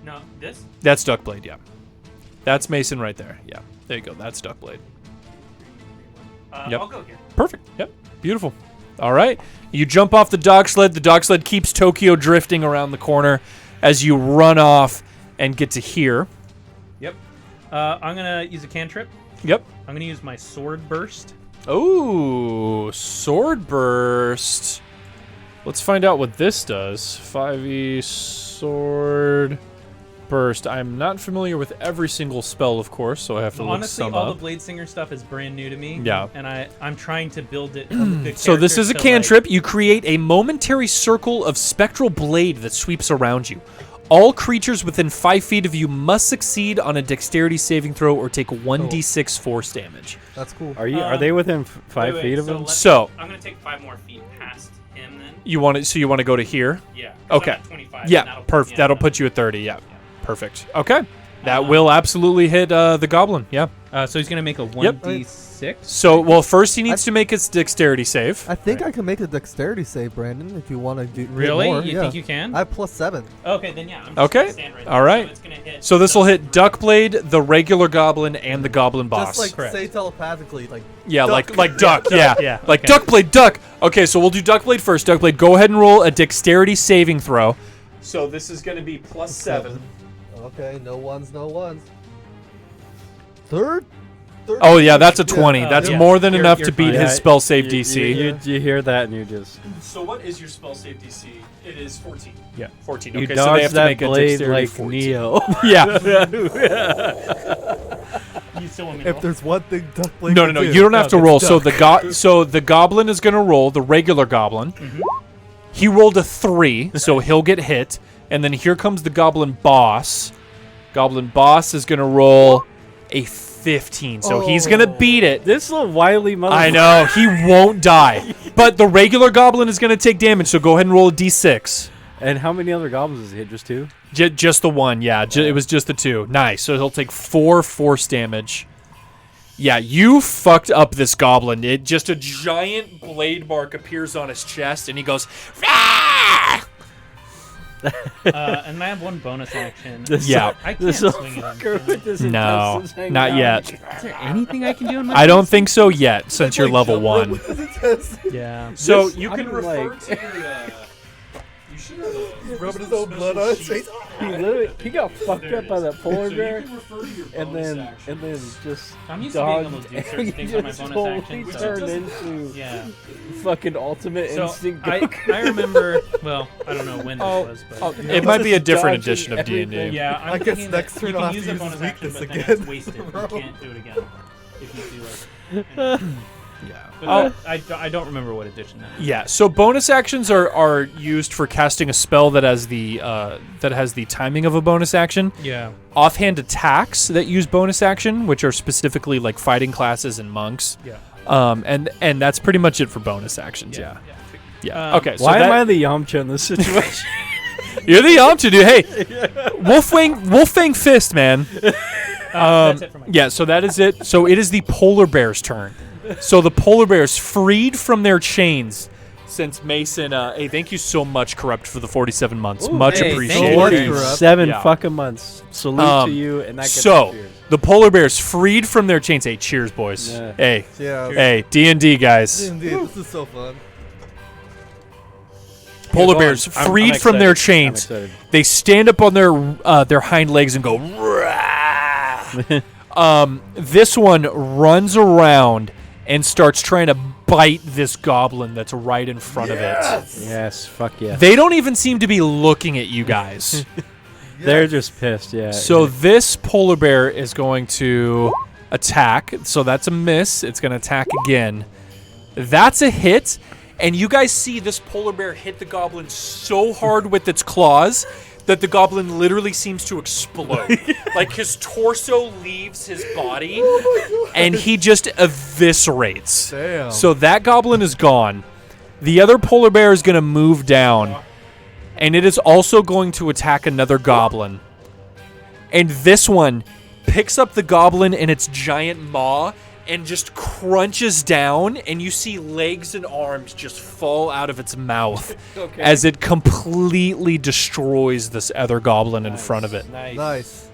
No, this. That's Duckblade. Yeah, that's Mason right there. Yeah, there you go. That's Duckblade. Yep. I'll go here. Perfect. Yep. Beautiful. All right. You jump off the dog sled. The dog sled keeps Tokyo drifting around the corner as you run off and get to here. Yep. I'm gonna use a cantrip. Yep. I'm gonna use my sword burst. Oh, sword burst. Let's find out what this does. 5e sword burst. I'm not familiar with every single spell, of course, so I have to look Honestly, some all up. the Blade Singer stuff is brand new to me. Yeah. And I'm trying to build it. So this is a cantrip. You create a momentary circle of spectral blade that sweeps around you. All creatures within 5 feet of you must succeed on a dexterity saving throw or take 1d6 force damage. That's cool. Are they within 5 feet of him? So I'm gonna take 5 more feet past him then. you want to go to here? Yeah. 'cause Okay. I'm at 25, Yeah, and that'll put perfect. me That'll at, put you at 30. Yeah, perfect. Okay, that will absolutely hit the goblin. Yeah. So he's gonna make a Yep. 1d6. So well, first he needs to make his dexterity save. I think I can make a dexterity save, Brandon, if you want to do Really? More. You yeah. think you can? I have +7. Okay, then yeah. I'm just Okay. Gonna stand right All there. right. So, it's gonna hit So this will hit Duckblade, the regular goblin, and the goblin boss. Just like Correct. say telepathically, like yeah, duck. like duck. Yeah, yeah, like okay. Duckblade, duck. Okay, so we'll do Duckblade first. Duckblade, go ahead and roll a dexterity saving throw. So this is going to be +7. Okay, no ones, no ones. Third. Oh yeah, that's a 20. That's yeah. more than You're- enough you're to beat fine. his Yeah, spell save DC. You hear that and you just So what is your spell save DC? It is 14. Yeah. 14. you Okay, dodge so they have to that make a blade dexterity like 14. Neo. Yeah. You still want me to If roll? there's one thing Duckblade No, can no. do, You don't have to it's roll. So duck. the goblin is going to roll, the regular goblin. Mm-hmm. He rolled a 3, so he'll get hit. And then here comes the goblin boss. Goblin boss is going to roll a 15. So he's going to beat it. This little wily motherfucker. I know. He won't die. But the regular goblin is going to take damage, so go ahead and roll a d6. And how many other goblins does he hit? Just 2? Just the one, yeah. It was just the 2. Nice. So he'll take 4 force damage. Yeah, you fucked up this goblin. Just a giant blade mark appears on his chest, and he goes, "Ah!" And I have one bonus action. Yeah. I can't This swing it on fucker with this No, intestines hanging not out. yet. Is there anything I can do in my I don't think so yet, since you're level 1. Yeah. So This- you I'm can refer like- to your... you should have a... rubbing his own blood on his face. He got fucked up by that polar bear, refer to your and then just I'm used to being able dogged, to do certain and things on my just bonus totally action. So. turned into Yeah. fucking ultimate So instinct. I remember. Well, I don't know when this was, but It might be a different Dodging edition of D&D. everything. yeah, I'm I guess thinking that next turn you I'll can have use to a use bonus his action, weakness but then again. it's wasted. You Bro. can't do it again if you do it. Yeah. But I don't remember what edition that is. Yeah, so bonus actions are used for casting a spell that has the timing of a bonus action. Yeah. Offhand attacks that use bonus action, which are specifically like fighting classes and monks. Yeah. And that's pretty much it for bonus actions. Yeah. Yeah. Okay. So Why that, am I the Yamcha in this situation? You're the Yamcha, dude. Hey, Wolfang Fist, man. That's it for my Yeah. So that is it. So it is the polar bear's turn. So the polar bears freed from their chains. Since Mason, hey, thank you so much, Corrupt, for the 47 months. Much hey, appreciated. thank you. 47 Yeah. fucking months. Salute to you, and that gets So cheers. the polar bears freed from their chains. Hey, cheers, boys. Yeah. Hey, Yeah. hey, D&D guys. Indeed, this is so fun. Polar Go bears on. I'm freed from their excited. I'm chains. excited. They stand up on their hind legs and go. "Rah!" This one runs around and starts trying to bite this goblin that's right in front of it. Yes, fuck yeah. They don't even seem to be looking at you guys. They're just pissed, yeah. So this polar bear is going to attack. So that's a miss. It's going to attack again. That's a hit. And you guys see this polar bear hit the goblin so hard with its claws that the goblin literally seems to explode. Like his torso leaves his body and he just eviscerates. Damn. So that goblin is gone. The other polar bear is going to move down And it is also going to attack another goblin. And this one picks up the goblin in its giant maw and just crunches down, and you see legs and arms just fall out of its mouth as it completely destroys this other goblin in front of it. Nice.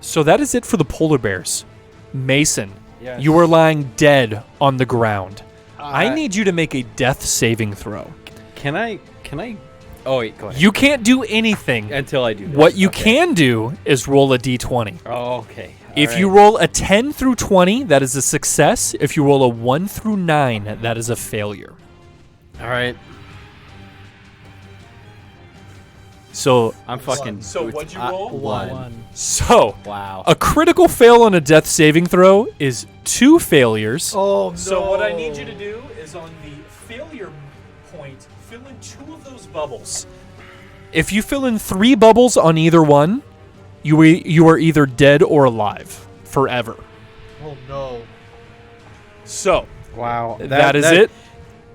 So that is it for the polar bears. Mason, Yes. you are lying dead on the ground. I need you to make a death saving throw. Can I? Oh wait, go ahead. You can't do anything. Until I do this. What you Okay. can do is roll a d20. Oh, okay. If you roll a 10 through 20, that is a success. If you roll a 1 through 9, that is a failure. All right. So, I'm fucking. So what'd you roll? One. so Wow. a critical fail on a death saving throw is 2 failures. Oh no. So what I need you to do is on the failure point, fill in 2 of those bubbles. If you fill in 3 bubbles on either one, you are either dead or alive forever. Oh no. So Wow. that is it.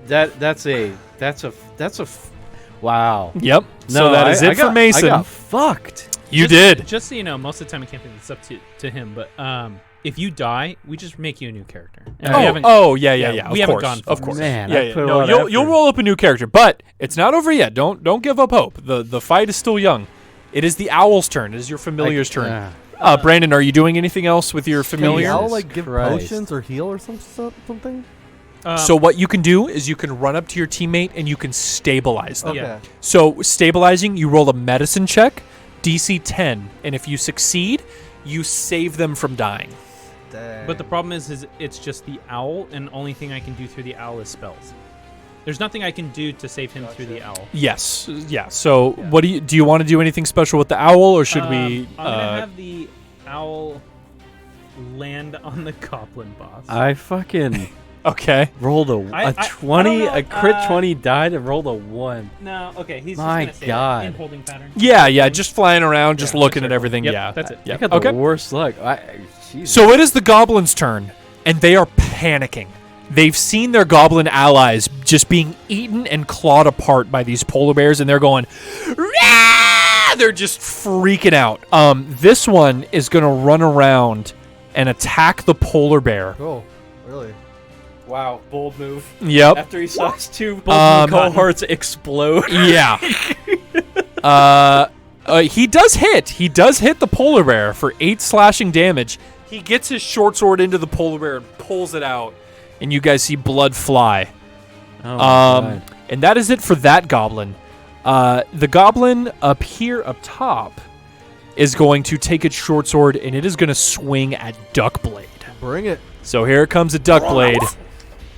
That's a. Wow. Yep. No, So that is it for Mason. I got fucked. You Just- did. Just so you know, most of the time I can't think it's up to him, but if you die, we just make you a new character. And we haven't- Yeah. we Of haven't course. gone Of for course. Man, Yeah, I yeah. put a No, lot of you'll effort. roll up a new character, but it's not over yet. Don't give up hope. The fight is still young. It is the owl's turn. It is your familiar's turn. Brandon, are you doing anything else with your Can familiar? y'all Jesus like give Christ. potions or heal or something? So what you can do is you can run up to your teammate and you can stabilize them. Okay. Yeah. So stabilizing, you roll a medicine check, DC 10, and if you succeed, you save them from dying. Dang. But the problem is it's just the owl, and the only thing I can do through the owl is spells. There's nothing I can do to save him through the owl. Yes. Yeah. So what do you want to do anything special with the owl, or should we? I'm gonna have the owl land on the goblin boss. I fucking Okay. rolled I a don't 20, know, a crit 20 died and rolled a 1. No, okay, he's My just gonna say God. that in holding pattern. Yeah. Just flying around, just Yeah, looking just at everything. Yep, Yeah. that's it. Yeah. I got the Okay. worst luck. Jesus. So it is the goblins' turn, and they are panicking. They've seen their goblin allies just being eaten and clawed apart by these polar bears, and they're going, "Rah!" They're just freaking out. This one is going to run around and attack the polar bear. Oh, really? Wow, bold move. Yep. After he saw his 2 Um, cohorts explode. Yeah. He does hit. He does hit the polar bear for 8 slashing damage. He gets his short sword into the polar bear and pulls it out, and you guys see blood fly. Oh, my God. And that is it for that goblin. The goblin up here up top is going to take its short sword, and it is going to swing at Duckblade. Bring it. So here comes a Duckblade.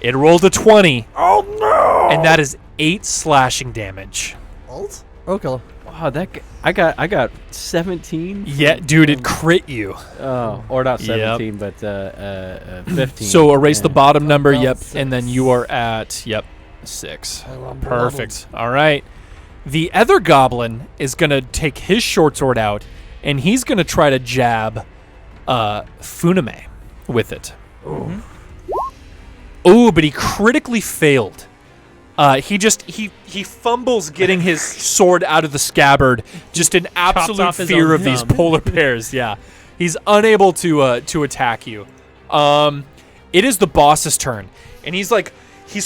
It rolled a 20. Oh no! And that is 8 slashing damage. Alt? Okay. Wow, I got 17. Yeah, dude, it crit you. Oh, or not Yep. 17, but 15. So erase the Yeah. bottom number, About yep, 6. and then you are at, 6. I'm Perfect. All right. The other goblin is going to take his short sword out, and he's going to try to jab Funame with it. Ooh, but he critically failed. He fumbles getting his sword out of the scabbard, just in absolute off his fear own of these thumb. polar bears. Yeah, he's unable to attack you. It is the boss's turn, and he's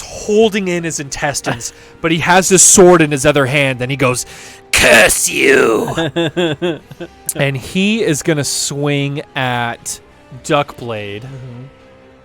holding in his intestines, but he has his sword in his other hand, and he goes, "Curse you!" And he is gonna swing at Duckblade.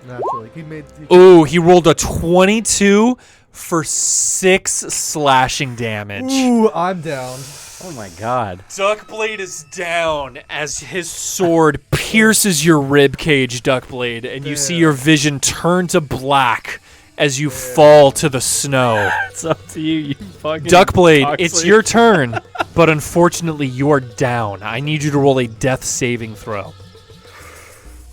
Naturally. Ooh, he rolled a 22 for 6 slashing damage. Ooh, I'm down. Oh my God. Duckblade is down as his sword pierces your rib cage, Duckblade, and you see your vision turn to black as you fall to the snow. It's up to you, you fucking Duckblade, toxic. it's your turn, but unfortunately you are down. I need you to roll a death saving throw.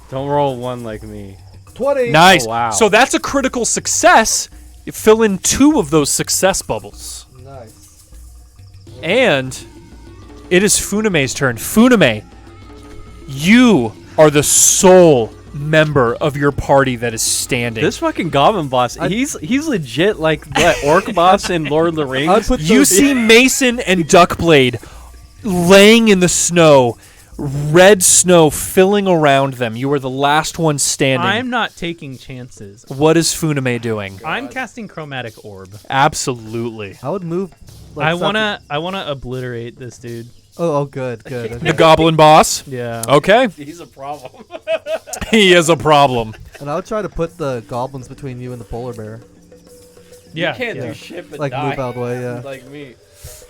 Don't roll 1 like me. 20. Nice. Oh, wow. So that's a critical success. You fill in 2 of those success bubbles. Nice. And it is Funame's turn. Funame, you are the sole member of your party that is standing. This fucking goblin boss, he's legit like that orc boss in Lord of the Rings. You see Mason and Duckblade laying in the snow, red snow filling around them. You are the last one standing. I'm not taking chances. What is Funame doing? I'm casting Chromatic Orb. Absolutely. I would move. Like, I wanna obliterate this dude. Oh, good. The goblin boss? Yeah. Okay. He's a problem. He is a problem. And I would try to put the goblins between you and the polar bear. Yeah. You can't yeah. do shit but Like die. move out of the way, yeah. Like me.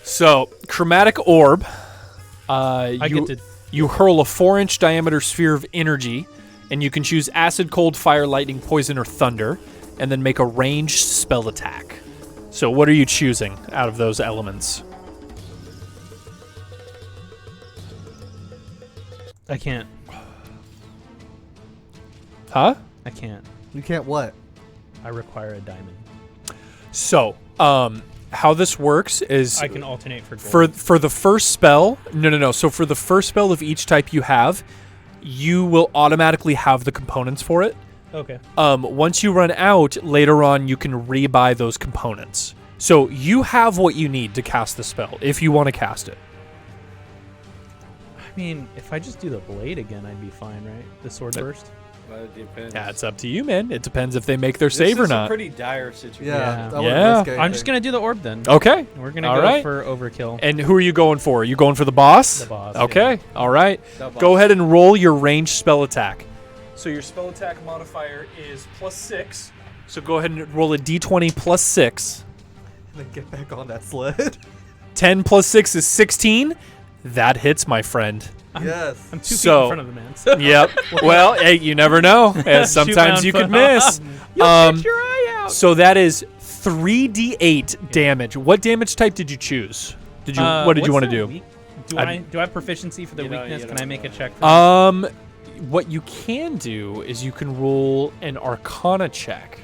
So, Chromatic Orb. You hurl a 4-inch diameter sphere of energy, and you can choose acid, cold, fire, lightning, poison, or thunder, and then make a ranged spell attack. So what are you choosing out of those elements? I can't. Huh? I can't. You can't what? I require a diamond. So, how this works is I can alternate for gold. for the first spell. No. So for the first spell of each type you have, you will automatically have the components for it. Okay. Once you run out, later on you can rebuy those components. So you have what you need to cast the spell if you want to cast it. I mean, if I just do the blade again, I'd be fine, right? The sword burst. Well, it depends. Yeah, it's up to you, man. It depends if they make their save or This is a not. pretty dire situation. Yeah. I wouldn't Yeah. risk I'm just anything. gonna do the orb then. Okay. We're gonna All go right. for overkill. And who are you going for? Are you going for the boss? The boss, Okay. yeah. All right. The boss. Go ahead and roll your ranged spell attack. So your spell attack modifier is +6. So go ahead and roll a d20 +6. And then get back on that sled. 10 + 6 is 16. That hits, my friend. Yes. I'm 2 feet So- in front of the man. So Yep. Well, hey, you never know. Sometimes round you could foot. miss. You'll Um, get your eye out. So that is 3d8 damage. What damage type did you choose? Did you? What did you want to do? Do I have proficiency for the You know, weakness? you Can don't I make a know. check? For What you can do is you can roll an Arcana check.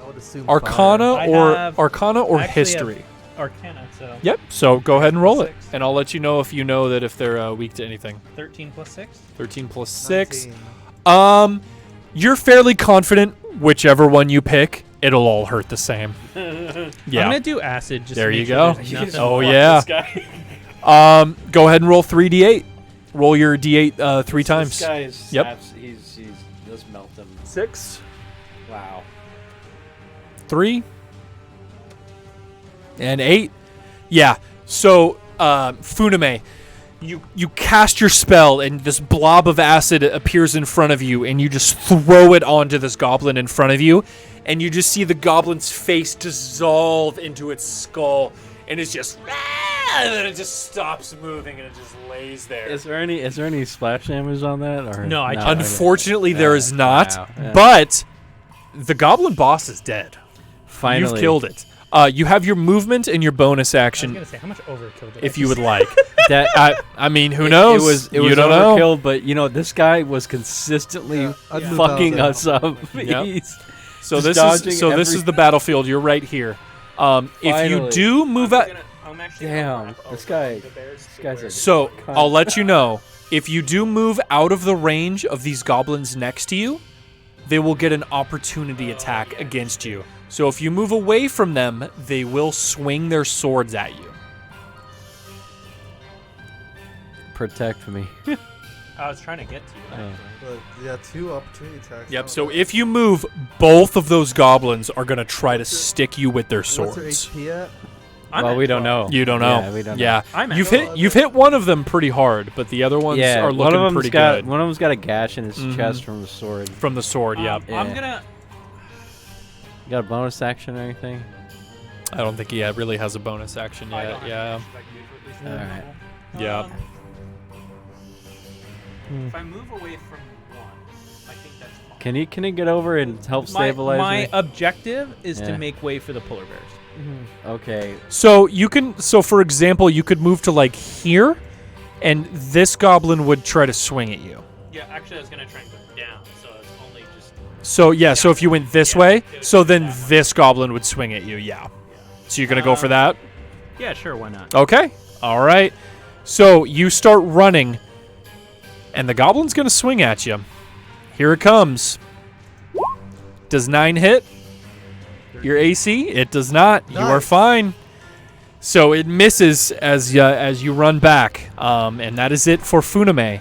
I would assume Arcana I or have- Arcana or I actually have- History. Arcana, so Yep. So go ahead and roll it, 6. and I'll let you know if you know that if they're weak to anything. 13 + 6. 13 + 6. 19. You're fairly confident whichever one you pick, it'll all hurt the same. I'm Yeah. gonna do acid. Just There to you make sure go. there's nothing. Oh Fuck yeah. This guy. Go ahead and roll 3d8. Roll your d8 3 times. This guy is Yep. he's just melt him. 6, Wow. 3, and 8. Yeah. So, Funame, you cast your spell, and this blob of acid appears in front of you, and you just throw it onto this goblin in front of you, and you just see the goblin's face dissolve into its skull, and it's just, and then it just stops moving, and it just lays there. Is there any splash damage on that? Or No, I no, can't. Unfortunately, Yeah, there is not, wow, yeah. but the goblin boss is dead. Finally, You've killed it. You have your movement and your bonus I was action gonna say how much overkill did I if you would just- like. That I mean, who knows? It was you don't know. overkill, but you know this guy was consistently Yeah, I'd move out fucking there. us up. Yep. He's So just this dodging is this is the battlefield. You're right here. If you Finally. do move out, I'm actually Damn, gonna wrap this over guy- the bears this guy's where- a- so Cunt. I'll let you know. If you do move out of the range of these goblins next to you, they will get an opportunity attack against you. So if you move away from them, they will swing their swords at you. protect me. I was trying to get to you. Oh. actually. But yeah, 2 opportunity attacks. Yep. So if you move, both of those goblins are gonna try to stick you with their What's their swords. HP at? I'm Well, at we don't 12. know. You don't know. Yeah, we don't Yeah. I'm at You've 12. hit one of them pretty hard, but the other ones Yeah, are one looking of them's pretty got good one of them's got a gash in his Mhm. chest from the sword. from the sword. Yep. I'm Yeah. gonna. You got a bonus action or anything? I don't think he really has a bonus action I yet. don't have Yeah. to, like, Alright. Yeah. If I move away from one, I think that's fine. Can he get over and help stabilize my me? objective is Yeah. to make way for the polar bears. Okay. So you can. So for example, you could move to like here, and this goblin would try to swing at you. Yeah, actually, I was gonna try and go down, so it's only just. So yeah. So if you went this Yeah, way, it would so go then that way. this goblin would swing at you. Yeah. So you're gonna go for that? Yeah, sure, why not? Okay. All right. So you start running, and the goblin's gonna swing at you. Here it comes. Does 9 hit your AC? It does not. You are Nice. fine. So it misses as you run back, and that is it for Funame.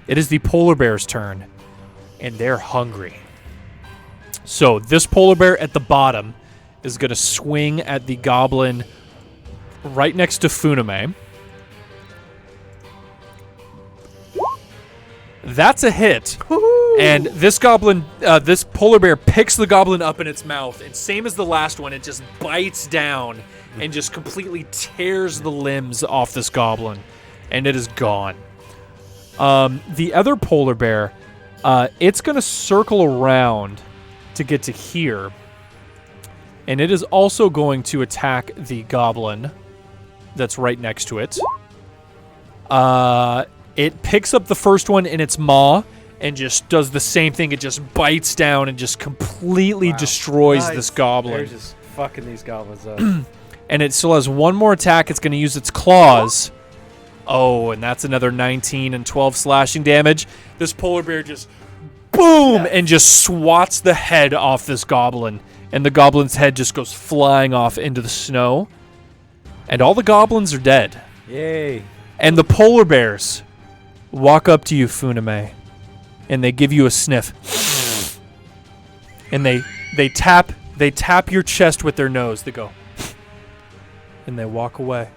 It is the polar bear's turn, and they're hungry. So this polar bear at the bottom is going to swing at the goblin right next to Funame. That's a hit. And this goblin, this polar bear picks the goblin up in its mouth, and same as the last one, it just bites down and just completely tears the limbs off this goblin, and it is gone. The other polar bear, it's going to circle around to get to here, and it is also going to attack the goblin that's right next to it. It picks up the first one in its maw and just does the same thing. It just bites down and just completely destroys Nice. this goblin. They're just fucking these goblins up. And it still has one more attack. It's going to use its claws. Oh, and that's another 19 and 12 slashing damage. This polar bear just boom and just swats the head off this goblin. And the goblin's head just goes flying off into the snow. And all the goblins are dead. Yay. And the polar bears walk up to you, Funame, and they give you a sniff. And they tap your chest with their nose. They go, and they walk away.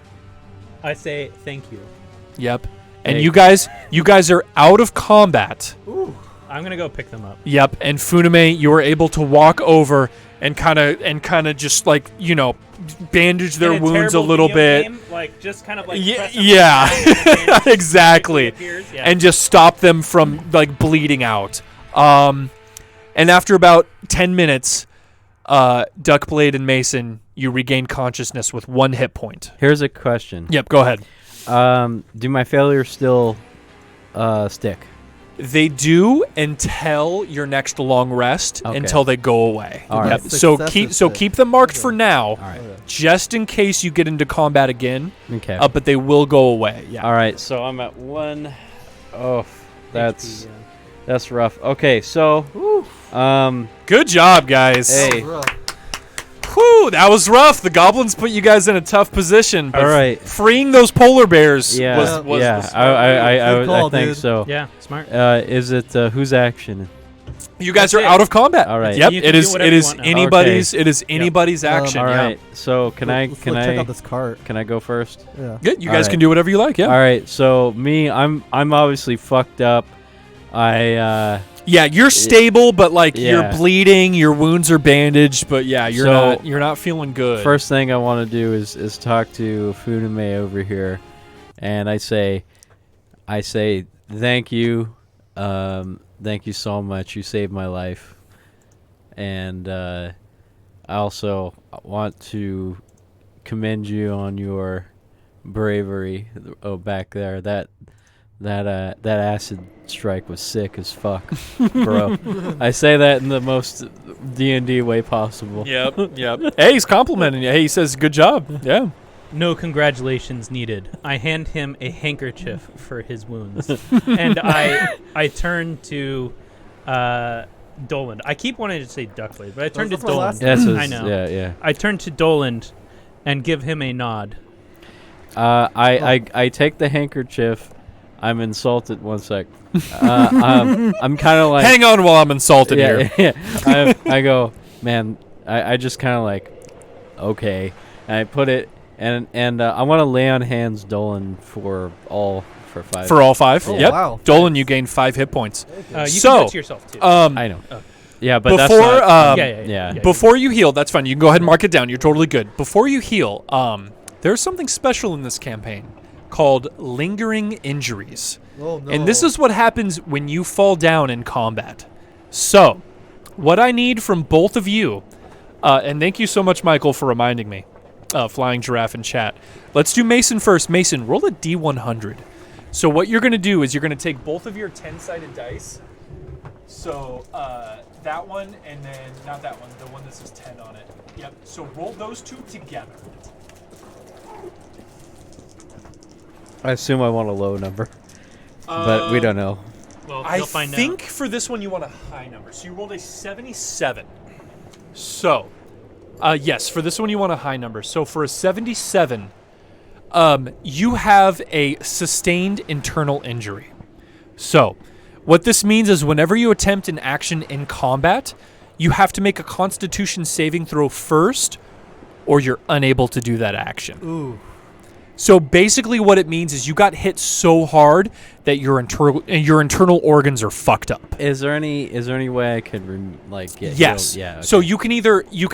I say thank you. Yep. And Hey. you guys are out of combat. I'm gonna go pick them up. Yep. And Funame, you are able to walk over and kind of just like, bandage their In a wounds a terrible little video bit. game, like just kind of like Ye- press them yeah. with the hand and it Exactly. appears. Yeah. And just stop them from like bleeding out. And after about 10 minutes, Duckblade and Mason, you regain consciousness with 1 hit point. Here's a question. Yep, go ahead. Do my failures still stick? They do until your next long rest, Okay. until they go away. All right. Yep. So Successive keep them marked Okay. for now, All right. just in case you get into combat again. Okay. But they will go away. Yeah. All right. So I'm at 1. Oh, that's HP, that's rough. Okay. So, Good job, guys. Hey. Whew, that was rough. The goblins put you guys in a tough position. But All right. freeing those polar bears yeah, was yeah. the smart move. I Good call, think dude. so. Yeah, smart. Is it whose action? You guys That's are it. out of combat. All right. Yep. You it can do is. whatever It you is want now. anybody's. It is anybody's action. All yeah. right. So can Let's check I out this cart. can I go first? Yeah. Good. You All guys right. can do whatever you like. Yeah. All right. So me, I'm obviously fucked up. I Yeah, you're stable, but like you're Yeah. bleeding. Your wounds are bandaged, but yeah, So, you're not feeling good. first thing I want to do is talk to Funame over here, and I say thank you, thank you so much. You saved my life, and I also want to commend you on your bravery. Oh, back there, that acid strike was sick as fuck, bro. I say that in the most D&D way possible. Yep. Hey, he's complimenting you. Hey, he says good job. Yeah. No congratulations needed. I hand him a handkerchief for his wounds, and I turn to Doland. I keep wanting to say Duckblade, but I turn to Those are my last Doland. That's I know. Yeah. I turn to Doland and give him a nod. I take the handkerchief. I'm insulted. One sec. I'm kind of like. Hang on while I'm insulted here. Yeah. I go, man. I just kind of like, okay. And I put it, and I want to lay on hands Dolan for 5. For all 5. Oh, Yep. wow. Dolan, you gain 5 hit points. You So, can do it to yourself too. I know. Oh. Yeah, but that's Before, not. yeah. Before you heal, that's fine. You can go ahead and mark it down. You're totally good. Before you heal, there's something special in this campaign called lingering injuries. Oh, no. And this is what happens when you fall down in combat. So, what I need from both of you, and thank you so much, Michael, for reminding me, Flying Giraffe in chat. Let's do Mason first. Mason, roll a D100. So what you're going to do is you're going to take both of your 10-sided dice. So that one and then, not that one, the one that says 10 on it. Yep. So roll those two together. I assume I want a low number, but we don't know. Well, I you'll find think out. for this one you want a high number. So you rolled a 77. So, yes, for this one you want a high number. So for a 77, you have a sustained internal injury. So, what this means is whenever you attempt an action in combat, you have to make a Constitution saving throw first, or you're unable to do that action. Ooh. So basically what it means is you got hit so hard that your internal organs are fucked up. Is there any way I could get Yes. healed? Yeah. Okay. So you can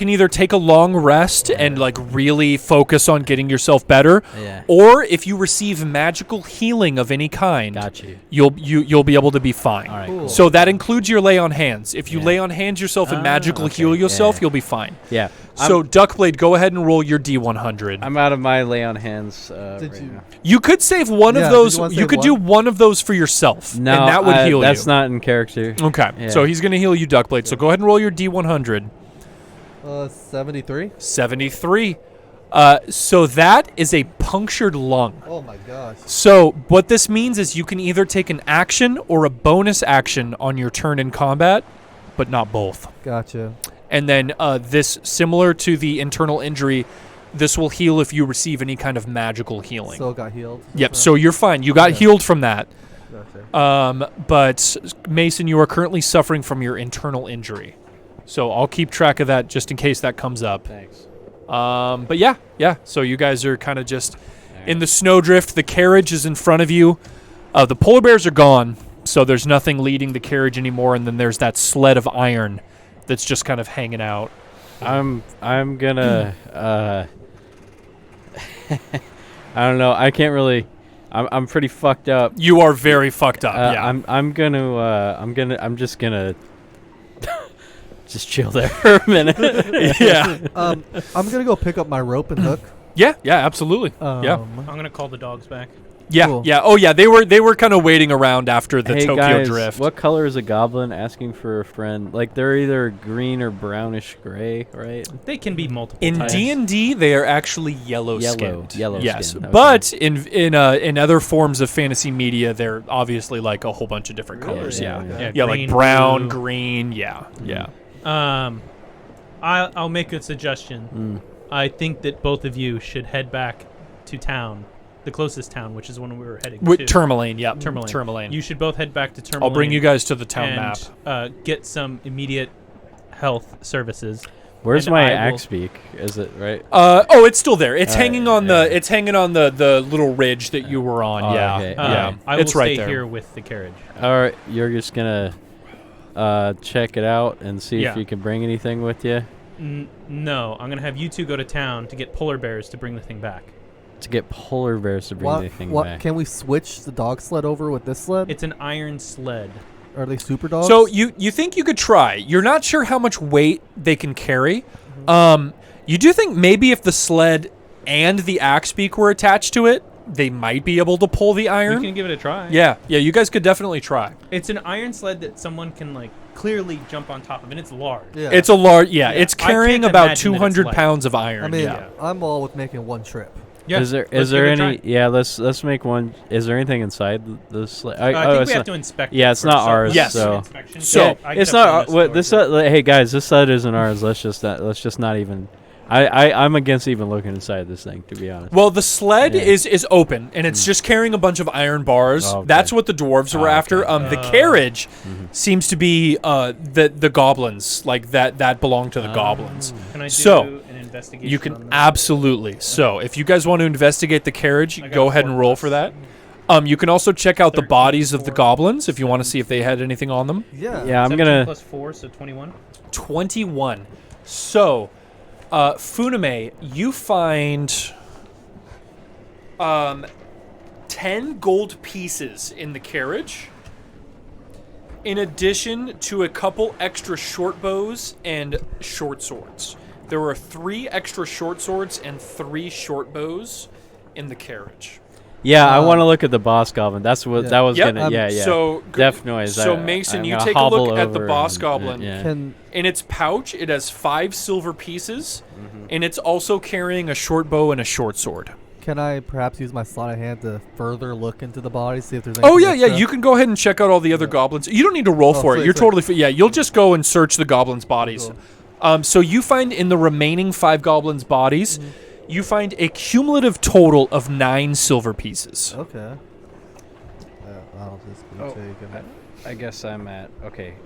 either take a long rest and like really focus on getting yourself better, Yeah. or if you receive magical healing of any kind, Got you. you'll be able to be fine. All right. Cool. Cool. So that includes your lay on hands. If you Yeah. lay on hands yourself and Ah, magical okay. heal yourself, Yeah. you'll be fine. Yeah. So Duckblade, go ahead and roll your D100. I'm out of my lay on hands. Did right you- now. You could save one Yeah, of did those. you wanna You save could do one? one of those for yourself, No, and that would heal you. That's not in character. Okay, Yeah. so he's going to heal you, Duckblade. So go ahead and roll your D100. 73. 73. So that is a punctured lung. Oh my gosh. So what this means is you can either take an action or a bonus action on your turn in combat, but not both. Gotcha. And then this, similar to the internal injury, this will heal if you receive any kind of magical healing. Still got healed. Yep, so you're fine. You got Okay. healed from that. Gotcha. But Mason, you are currently suffering from your internal injury. So I'll keep track of that just in case that comes up. Thanks. But yeah. So you guys are kind of just in the snowdrift. The carriage is in front of you. The polar bears are gone, so there's nothing leading the carriage anymore. And then there's that sled of iron that's just kind of hanging out. I'm gonna. I don't know. I can't really. I'm pretty fucked up. You are very fucked up. Yeah. I'm just gonna. Just chill there for a minute. Yeah. I'm gonna go pick up my rope and hook. Yeah. Absolutely. Yeah. I'm gonna call the dogs back. Yeah. Cool. Yeah. Oh, yeah. They were kind of waiting around after the Hey Tokyo guys, drift. what color is a goblin asking for a friend? Like they're either green or brownish gray, right? They can be multiple In types. D&D, they are actually yellow skinned. Yellow Yes, skin, okay. but in other forms of fantasy media, they're obviously like a whole bunch of different Really? colors. Yeah. Okay. Yeah, green, like brown, blue. green. Yeah. Yeah. I'll make a suggestion. I think that both of you should head back to town, the closest town, which is one we were heading With to. Tourmaline. Yeah. Tourmaline. Tourmaline. You should both head back to Tourmaline. I'll bring you guys to the town and, map. get some immediate health services. Where's and my I will- axe beak? Is it right? Oh, it's still there. It's All right, hanging on yeah. the. It's hanging on the little ridge that you were on. Oh, yeah. okay. Yeah. I will it's right stay there. here with the carriage. All right, you're just gonna check it out and see Yeah. if you can bring anything with you No, I'm gonna have you two go to town to get polar bears to bring the thing back. to get polar bears to bring anything back. Can we switch the dog sled over with this sled? It's an iron sled. Are they super dogs? So you think you could try? You're not sure how much weight they can carry. You do think maybe if the sled and the axe beak were attached to it, they might be able to pull the We iron. can give it a try. Yeah. You guys could definitely try. It's an iron sled that someone can like clearly jump on top of, and it's large. yeah. It's a large. Yeah, it's I can't carrying about imagine that it's 200 light. pounds of iron. I mean, yeah. I'm all with making one trip. Yeah. Is there let's give it a any? try. Yeah, let's make one. Is there anything inside the sled? I think we have to inspect. yeah, it it's first, not ours, let's Yes. do an so- inspection. So, Yeah, I it's kept on not. What this? door. Hey guys, this sled isn't ours. Let's just not even. I'm against even looking inside this thing, to be honest. Well, the sled Yeah. is open, and it's just carrying a bunch of iron bars. Oh, okay. That's what the dwarves were Oh, after. okay. The carriage seems to be the goblins, like that belong to the goblins. Can I do So, an investigation? You can on that? absolutely. So, if you guys want to investigate the carriage, I got go ahead and 4+. roll for that. You can also check out the 13, bodies of the 4, goblins if you want to see if they had anything on them. Yeah. Yeah, I'm 17 gonna. plus 4, so 21. 21. So, Funame, you find 10 gold pieces in the carriage, in addition to a couple extra short bows and short swords. There were 3 extra short swords and 3 short bows in the carriage. Yeah, I want to look at the boss goblin. That's what Yeah. that was Yep. gonna. Yeah. So, Death noise. So, I- Mason, I'm you gonna take a look hobble at the over boss and- goblin. Yeah. Can In its pouch, it has 5 silver pieces, and it's also carrying a short bow and a short sword. Can I perhaps use my sleight of hand to further look into the body, see if there's anything Oh, yeah, yeah. extra? You can go ahead and check out all the other goblins. You don't need to roll for it. sweet, You're sweet. totally free. Yeah, you'll just go and search the goblins' bodies. Cool. So you find in the remaining 5 goblins' bodies, you find a cumulative total of 9 silver pieces. Okay. I'll just be taking it. I guess I'm at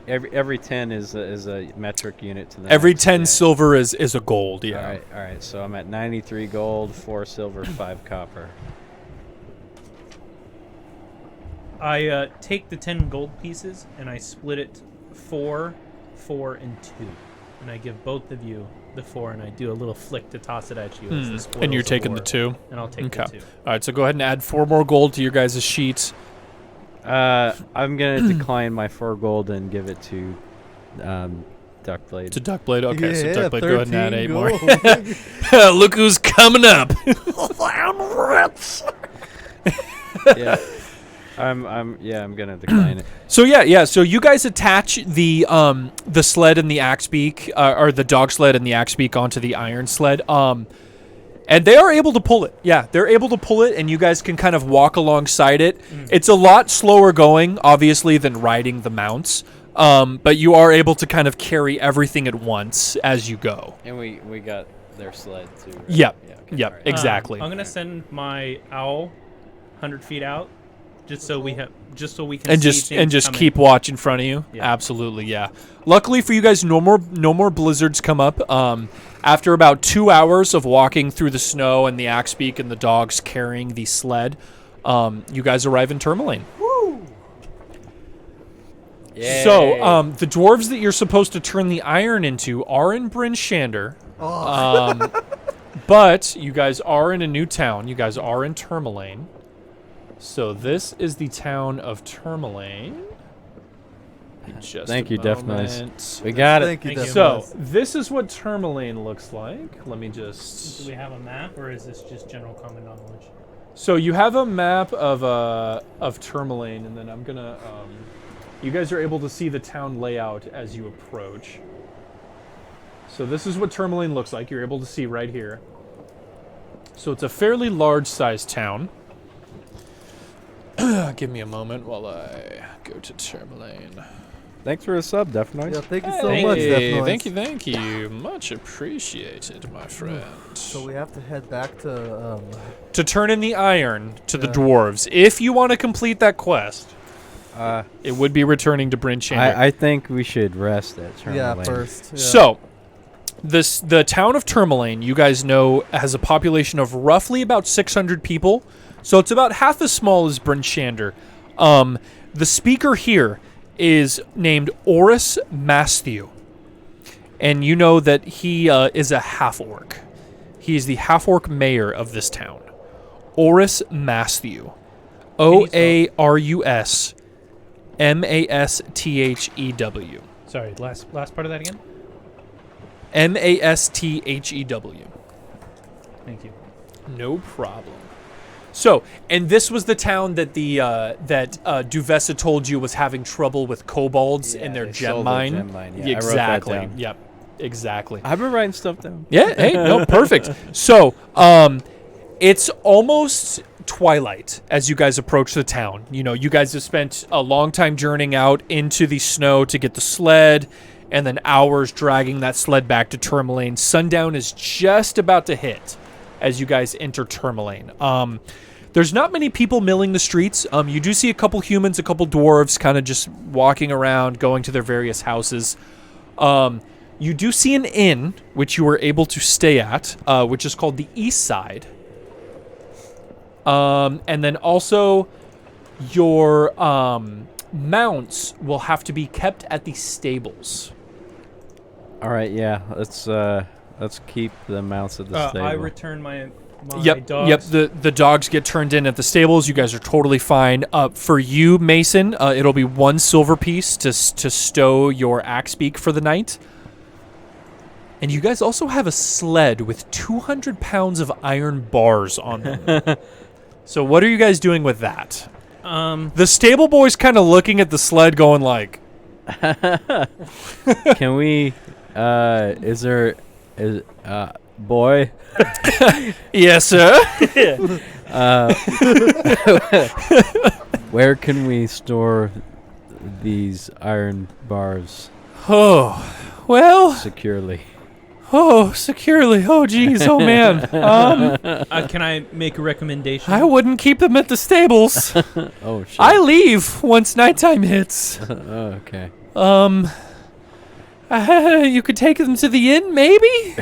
Every 10 is a metric unit to the Every next 10 day. silver is a gold, yeah. All right. So I'm at 93 gold, 4 silver, 5 copper. I take the 10 gold pieces and I split it 4, 4, and 2. And I give both of you the 4, and I do a little flick to toss it at you. As the spoils And you're of taking the war. 2. And I'll take the 2. All right, so go ahead and add 4 more gold to your guys' sheets. I'm gonna decline my 4 gold and give it to Duckblade. To Duckblade. Okay, so Yeah, Duckblade, go ahead and add 8 more. gold. Look who's coming up. Yeah. I'm gonna decline it. So so you guys attach the sled and the axe beak, or the dog sled and the axe beak onto the iron sled. And they are able to pull it. Yeah, they're able to pull it, and you guys can kind of walk alongside it. It's a lot slower going, obviously, than riding the mounts. But you are able to kind of carry everything at once as you go. And we got their sled too. Right? Yep. Yeah, okay, Yep. all right. Exactly. I'm gonna send my owl 100 feet out, just so we can And see just things coming. keep watch in front of you. Yeah. Absolutely, yeah. Luckily for you guys, no more blizzards come up. After about 2 hours of walking through the snow and the axe beak and the dogs carrying the sled, you guys arrive in Tourmaline. Yay. So the dwarves that you're supposed to turn the iron into are in Bryn Shander. But you guys are in a new town. You guys are in Tourmaline. So this is the town of Tourmaline. Just Thank a you, Death Knights. moment. We got it. Thank you, Thank you. Death So this is what Tourmaline looks like. Let me Do just. we have a map, or is this just general common knowledge? So you have a map of Tourmaline, and then I'm gonna. You guys are able to see the town layout as you approach. So this is what Tourmaline looks like. You're able to see right here. So it's a fairly large-sized town. Give me a moment while I go to Tourmaline. Thanks for a sub, Death Knights. Yeah, thank you so much, Death Knights. Thank you. Much appreciated, my friend. So we have to head back to To turn in the iron to the Yeah. dwarves. If you want to complete that quest, Uh, it would be returning to Bryn Shander. I think we should rest at Tourmaline. first. Yeah. So, the town of Tourmaline, you guys know, has a population of roughly about 600 people. So it's about half as small as Bryn Shander. The speaker here is named Oris Masthew. And you know that he is a half-orc. He is the half-orc mayor of this town. Oris Masthew. Oarus Masthew. Sorry, last part of that again. Masthew. Thank you. No problem. So, and this was the town that Duvessa told you was having trouble with kobolds in their they gem sold mine. their gem mine. Yeah, I wrote that Exactly. down. Yep. Exactly. I've been writing stuff down. Yeah. Hey. No. Perfect. So, it's almost twilight as you guys approach the town. You know, you guys have spent a long time journeying out into the snow to get the sled, and then hours dragging that sled back to Tourmaline. Sundown is just about to hit as you guys enter Tourmaline. There's not many people milling the streets. You do see a couple humans, a couple dwarves kind of just walking around, going to their various houses. You do see an inn, which you were able to stay at, which is called the East Side. And then also your mounts will have to be kept at the stables. All right, yeah. Let's keep the mounts at the stable. I return my Yep. dogs. The dogs get turned in at the stables. You guys are totally fine. For you, Mason, it'll be 1 silver piece to stow your axe beak for the night. And you guys also have a sled with 200 pounds of iron bars on them. So what are you guys doing with that? The stable boy's kind of looking at the sled going like... Can we, boy. Yes, sir. Where can we store these iron bars Oh, well. securely? Oh, securely. Oh, geez. Oh, man. Can I make a recommendation? I wouldn't keep them at the stables. Oh shit. I leave once nighttime hits. Oh, okay. You could take them to the inn, maybe?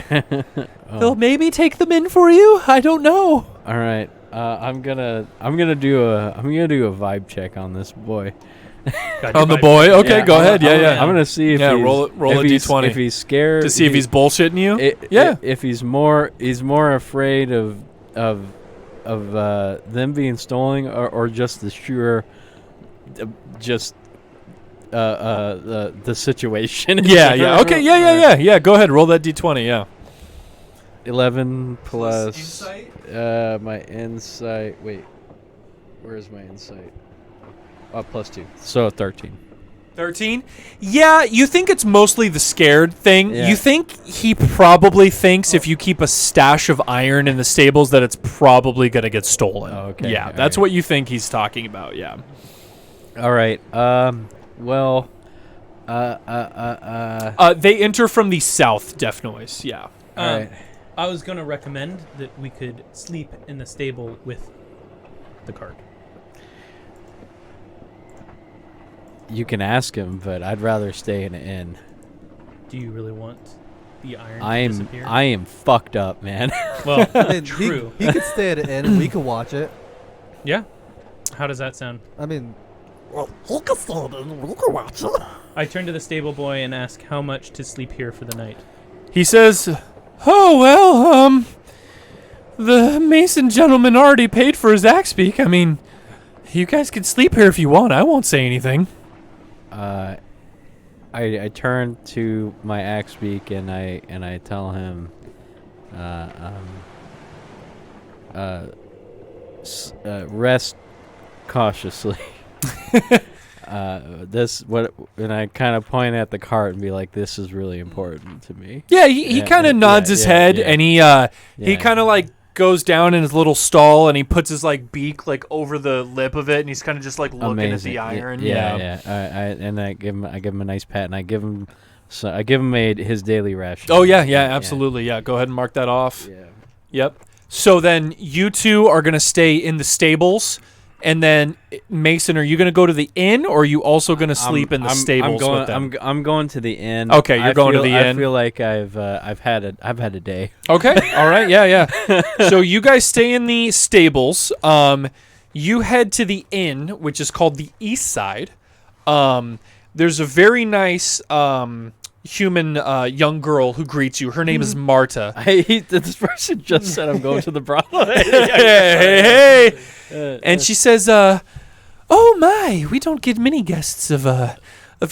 Oh. They'll maybe take them in for you. I don't know. All right. I'm gonna do a vibe check on this boy. On the boy? Okay, Yeah, go ahead. Yeah. I'm gonna see if Yeah, he's, roll a if he's- d20. if he's scared To see if he's bullshitting you? Yeah. If he's more afraid of them being stolen or just the sheer the situation. Yeah. Okay, yeah. Go ahead. Roll that d20, yeah. 11 plus my insight. Wait, where's my insight? Plus 2, so 13. 13? Yeah, you think it's mostly the scared thing. Yeah. You think he probably thinks if you keep a stash of iron in the stables that it's probably going to get stolen. Oh, okay. Yeah, All that's right. what you think he's talking about, yeah. All right. Well. They enter from the south, Deaf Noise, yeah. All right. I was going to recommend that we could sleep in the stable with the cart. You can ask him, but I'd rather stay in an inn. Do you really want the iron to I disappear? am fucked up, man. Well, I mean, true. He could stay at an inn and we could watch it. Yeah? How does that sound? I mean, Well, he can stand in. We can watch it. I turn to the stable boy and ask how much to sleep here for the night. He says, "Oh, well, the Mason gentleman already paid for his axe beak. I mean, you guys can sleep here if you want. I won't say anything." I turn to my axe beak and I tell him, rest cautiously. And I kind of point at the cart and be like, "This is really important to me." Yeah, he Yeah, kind of yeah, nods his head, yeah. and he Yeah. kind of like goes down in his little stall, and he puts his like beak like over the lip of it, and he's kind of just like looking Amazing. at the iron. Yeah. I give him a nice pat, and I give him his daily ration. Oh yeah, absolutely. Yeah, go ahead and mark that off. Yeah. Yep. So then you two are gonna stay in the stables, and then Mason, are you gonna go to the inn, or are you also gonna sleep in the stables with them? I'm going to the inn. Okay, you're going to the inn. I feel like I've had a day. Okay. All right. Yeah. So you guys stay in the stables. You head to the inn, which is called the East Side. There's a very nice human young girl who greets you. Her name is Marta. This person just said I'm going to the brothel. hey. And she says, "Oh my, we don't get many guests of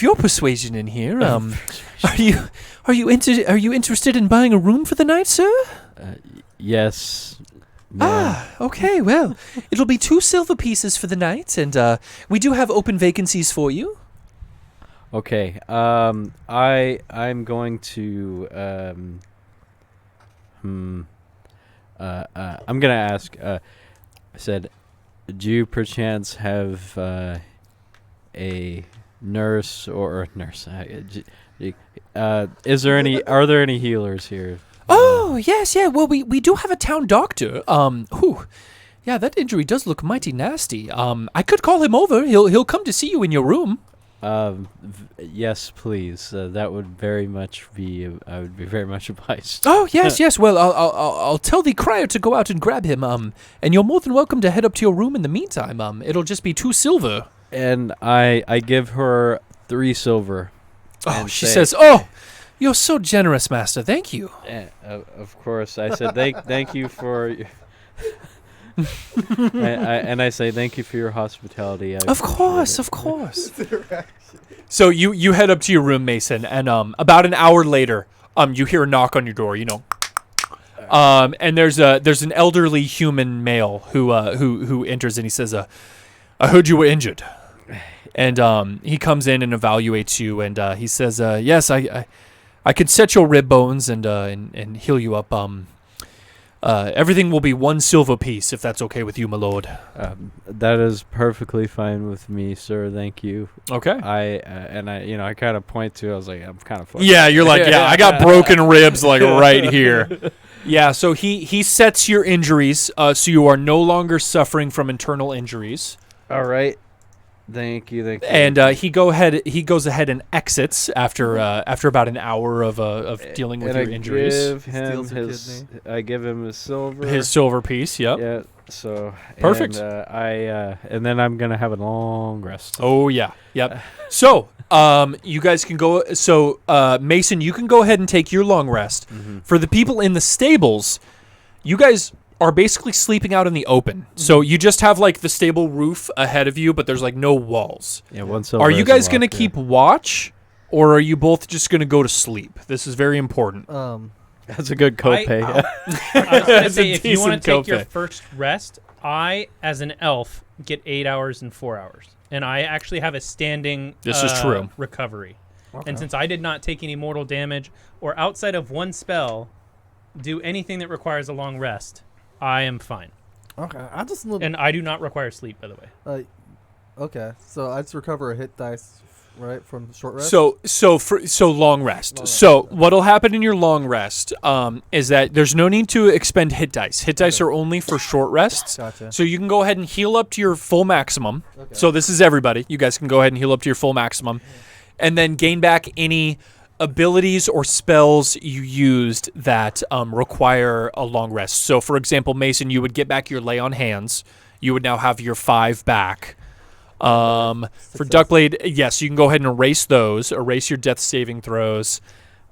your persuasion in here. Are you interested in buying a room for the night, sir?" Yes. Ah, okay. Well, it'll be 2 silver pieces for the night, and we do have open vacancies for you. Okay. I'm going to I'm gonna ask. I said, do you perchance have a nurse or nurse? Is there any? Are there any healers here? Oh, yes, yeah. Well, we do have a town doctor. Yeah, that injury does look mighty nasty. I could call him over. He'll come to see you in your room. Yes, please. That would very much be. I would be very much obliged. Oh, yes. Well, I'll tell the crier to go out and grab him. And you're more than welcome to head up to your room in the meantime. It'll just be 2 silver. And I give her 3 silver. Oh, and she say- says, "Oh, you're so generous, master. Thank you." Of course, I said thank you for. I say thank you for your hospitality. Of course. So you head up to your room, Mason, and about an hour later, you hear a knock on your door. And there's an elderly human male who enters, and he says, "I heard you were injured." And he comes in and evaluates you, and he says, "Yes, I could set your rib bones and heal you up. Everything will be 1 silver piece, if that's okay with you, my lord. That is perfectly fine with me, sir. Thank you. Okay. I kind of point to. I was like, I'm kind of. Yeah, you're like, yeah, I got broken ribs like right here. Yeah, so he sets your injuries, so you are no longer suffering from internal injuries. All right. Thank you. And he goes ahead and exits after about an hour of dealing with your injuries. I give him his silver. His silver piece. Yep. Yeah. So perfect. And then I'm gonna have a long rest. Oh yeah. Yep. So you guys can go. So Mason, you can go ahead and take your long rest. Mm-hmm. For the people in the stables, you guys are basically sleeping out in the open. So you just have like the stable roof ahead of you, but there's like no walls. Yeah, one silver. Are you guys going to keep watch, or are you both just going to go to sleep? This is very important. That's a good copay. I was going to say, if you decent want to take your copay. first rest, I, as an elf, get 8 hours and 4 hours. And I actually have a standing This is true. recovery. Okay. And since I did not take any mortal damage, or outside of one spell, do anything that requires a long rest, I am fine. Okay, I just need. And I do not require sleep, by the way. Okay, so I just recover a hit dice, right, from short rest. So long rest. So what'll happen in your long rest is that there's no need to expend hit dice. Hit dice are only for short rests. Gotcha. So you can go ahead and heal up to your full maximum. Okay. So this is everybody. You guys can go ahead and heal up to your full maximum, and then gain back any abilities or spells you used that require a long rest. So, for example, Mason, you would get back your lay on hands. You would now have your 5 back. For Duckblade, yes, you can go ahead and erase those. Erase your death saving throws.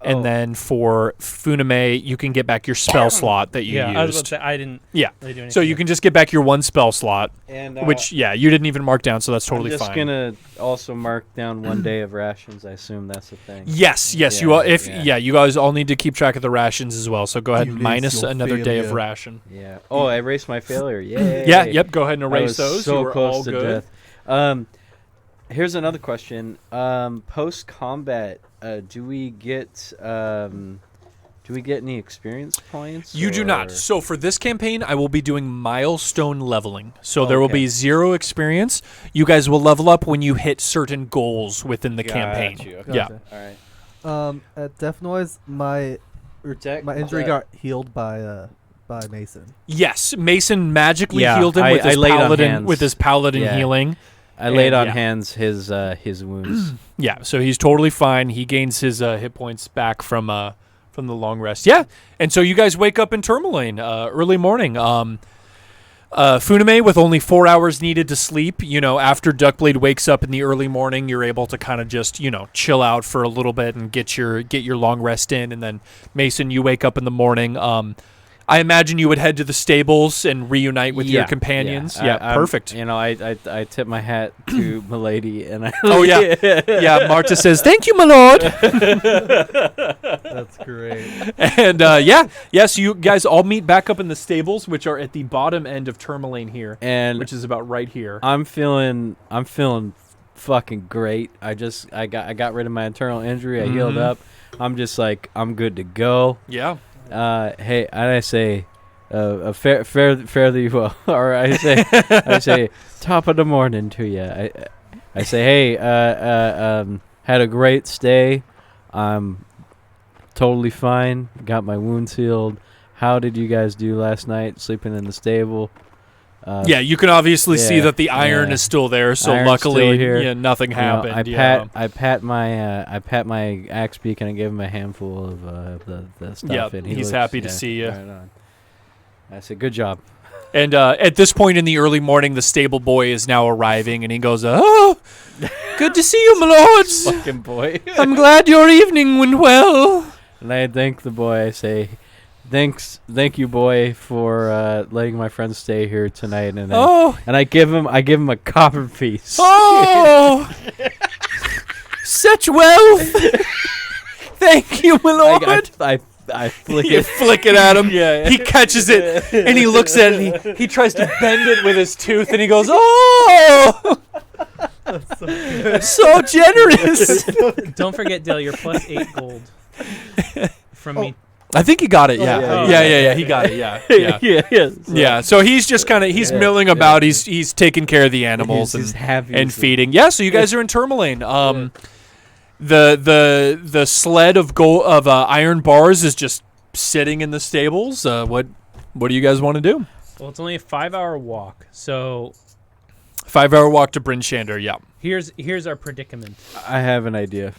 And then for Funame, you can get back your spell slot that you used. I was about to say, I didn't really do anything. So you can just get back your 1 spell slot, And which, you didn't even mark down, so that's totally I'm just fine. gonna also mark down 1 day of rations. I assume that's the thing. Yes, you all. You guys all need to keep track of the rations as well. So go ahead and Erase minus your another day of failure. ration. Yeah. Oh, I erased my failure. Yay. Yeah, yep. Go ahead and I erase was those. so You were close all to good. death. Here's another question. Post combat, do we get any experience points? You do not. or- So for this campaign, I will be doing milestone leveling. So there will Okay. be 0 experience. You guys will level up when you hit certain goals within the campaign. Got you. Okay. Yeah. All right. At Death Noise, my injury got healed by Mason. Yes, Mason magically Yeah, healed him with I his laid on paladin hands. paladin healing. I laid on yeah. hands his wounds. Yeah, so he's totally fine. He gains his hit points back from the long rest. Yeah, and so you guys wake up in Tourmaline early morning. Funame with only 4 hours needed to sleep. After Duckblade wakes up in the early morning, you're able to kind of just chill out for a little bit and get your long rest in. And then Mason, you wake up in the morning. I imagine you would head to the stables and reunite with your companions. Yeah, perfect. I tip my hat to Milady, and I. Oh yeah, yeah. Marta says, "Thank you, my lord." That's great. And so you guys all meet back up in the stables, which are at the bottom end of Tourmaline here, And which is about right here. I'm feeling fucking great. I got rid of my internal injury. I healed up. I'm just like, I'm good to go. Yeah. Hey, I say, fare thee well, or I say, top of the morning to you. I say, hey, had a great stay. I'm totally fine. Got my wounds healed. How did you guys do last night? Sleeping in the stable. You can obviously see yeah, that the iron yeah. is still there. So Iron's luckily, still here. nothing happened. I pat my axe beak and I gave him a handful of the stuff. Yeah, and he's happy to see you. Right on. I said, good job. And at this point in the early morning, the stable boy is now arriving, and he goes, "Oh, good to see you, my lords. Fucking boy. I'm glad your evening went well." And I thank the boy. I say, thank you, boy, for letting my friends stay here tonight. And I give him a copper piece. Oh, such wealth! Thank you, my lord. I flick You it. flick it at him. Yeah. He catches it, and he looks at it. And he tries to bend it with his tooth, and he goes, "Oh, so generous." Don't forget, Dale, you're plus 8 gold. from me. I think he got it. Yeah, yeah, yeah. He got it. Yeah, yeah. yeah. So he's just kind of milling about. He's taking care of the animals He's happy and to- feeding. Yeah. So you guys are in Tourmaline. The sled of iron bars is just sitting in the stables. What do you guys want to do? Well, it's only a 5-hour walk, so 5-hour walk to Bryn Shander. Yeah. here's our predicament. I have an idea.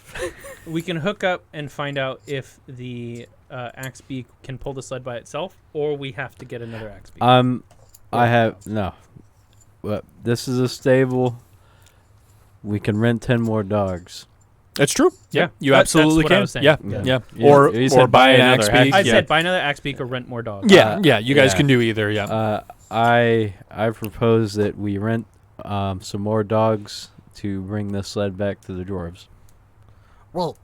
We can hook up and find out if the Axebeak can pull the sled by itself, or we have to get another Axebeak. I have no. Well, this is a stable. We can rent 10 more dogs. That's true. Yeah, you That's absolutely what I can. was saying. Yeah, Yeah. yeah. You- Or you said buy an another Axebeak. I Yeah. said buy another Axebeak or rent more dogs. Yeah, you guys yeah. can do either. Yeah. I propose that we rent some more dogs to bring the sled back to the dwarves. Well,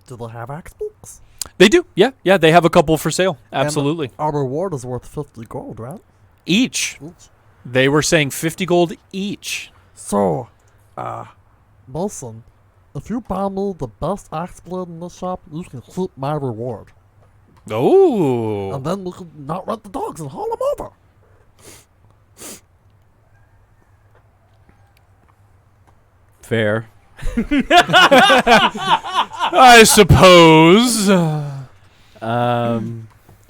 do they have axe books? They do. Yeah, yeah. They have a couple for sale. Absolutely. Our reward is worth 50 gold, right? Each. Oops. They were saying 50 gold each. So, Wilson, if you buy me the best axe blade in this shop, you can keep my reward. Oh. And then we can not rent the dogs and haul them over. Fair. I suppose.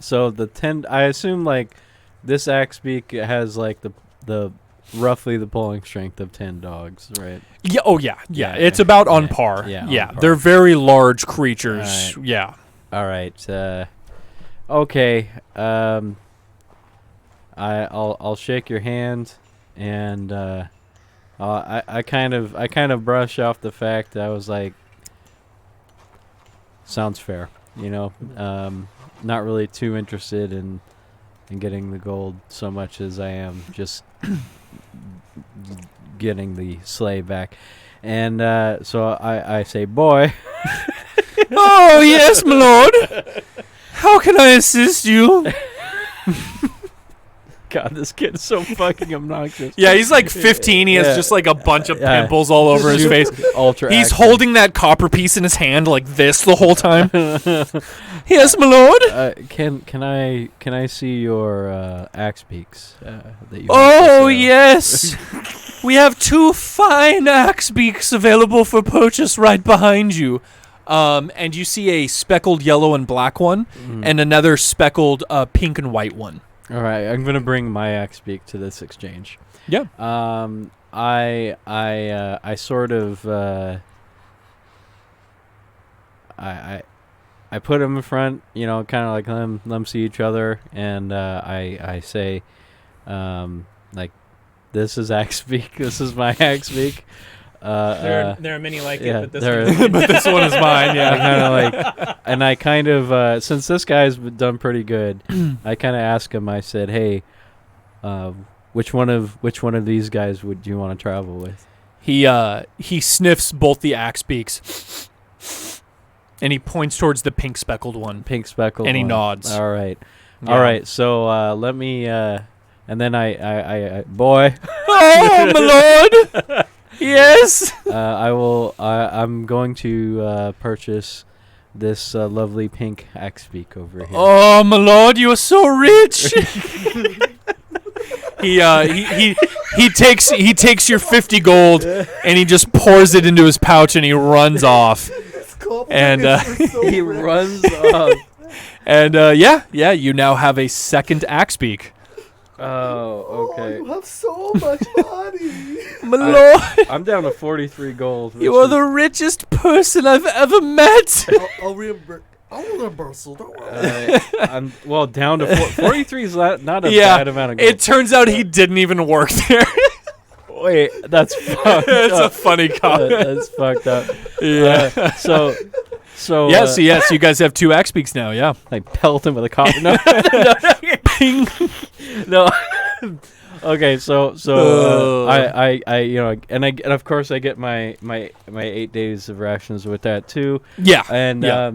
So the 10. I assume like this Axebeak has like the roughly the pulling strength of 10 dogs, right? Yeah. Oh, yeah. Yeah. Yeah, It's about on yeah, par. yeah, Yeah. on par. They're very large creatures. Alright. Yeah. All right. Okay. I'll shake your hand, and I kind of brush off the fact that I was like, sounds fair, you know. Not really too interested in getting the gold so much as I am just getting the sleigh back, and so I say, boy. Oh, yes, my lord. How can I assist you? God, this kid's so fucking obnoxious. Yeah, he's like 15. He has Yeah. just like a bunch of Yeah. pimples all over his face. Ultra. He's active. holding that copper piece in his hand like this the whole time. Yes, my lord. Can I see your axe beaks that you have Oh, for sale? yes. We have 2 fine axe beaks available for purchase right behind you. And you see a speckled yellow and black one, Mm. and another speckled pink and white one. All right, I'm gonna bring my axe beak to this exchange. Yeah. I sort of I put them in front, you know, kind of like let them see each other, and I say, like, this is axe beak. This is my axe beak. There are many like yeah, it, but this there one. is. But this one is mine, I kind of like, and I kind of since this guy's done pretty good, I kind of asked him. I said, "Hey, which one of these guys would you want to travel with?" He sniffs both the axe beaks, and he points towards the pink speckled one. Pink speckled. And he one. nods. All right, Yeah. all right. So let me, and then I boy, Oh, my lord. Yes. I'm going to purchase this lovely pink axe beak over here. Oh, my lord, you are so rich. He takes your 50 gold and he just pours it into his pouch and he runs off. And He runs off. and yeah, you now have a second axe beak. Oh, okay. You have so much money. My lord, I'm down to 43 gold. you which are is- the richest person I've ever met. I'll reimburse you, don't worry. I'm well down to 43 is not a Yeah, bad amount of gold. It turns out he didn't even work there. Wait, that's fucked That's a up. funny comment. That's fucked up. Yeah. So Yes, yes, you guys have 2 axe beaks now, yeah. I pelt him with a copper. No, Ping. no. Okay, so Oh. I you know, and of course I get my 8 days of rations with that too. Yeah. And Yeah.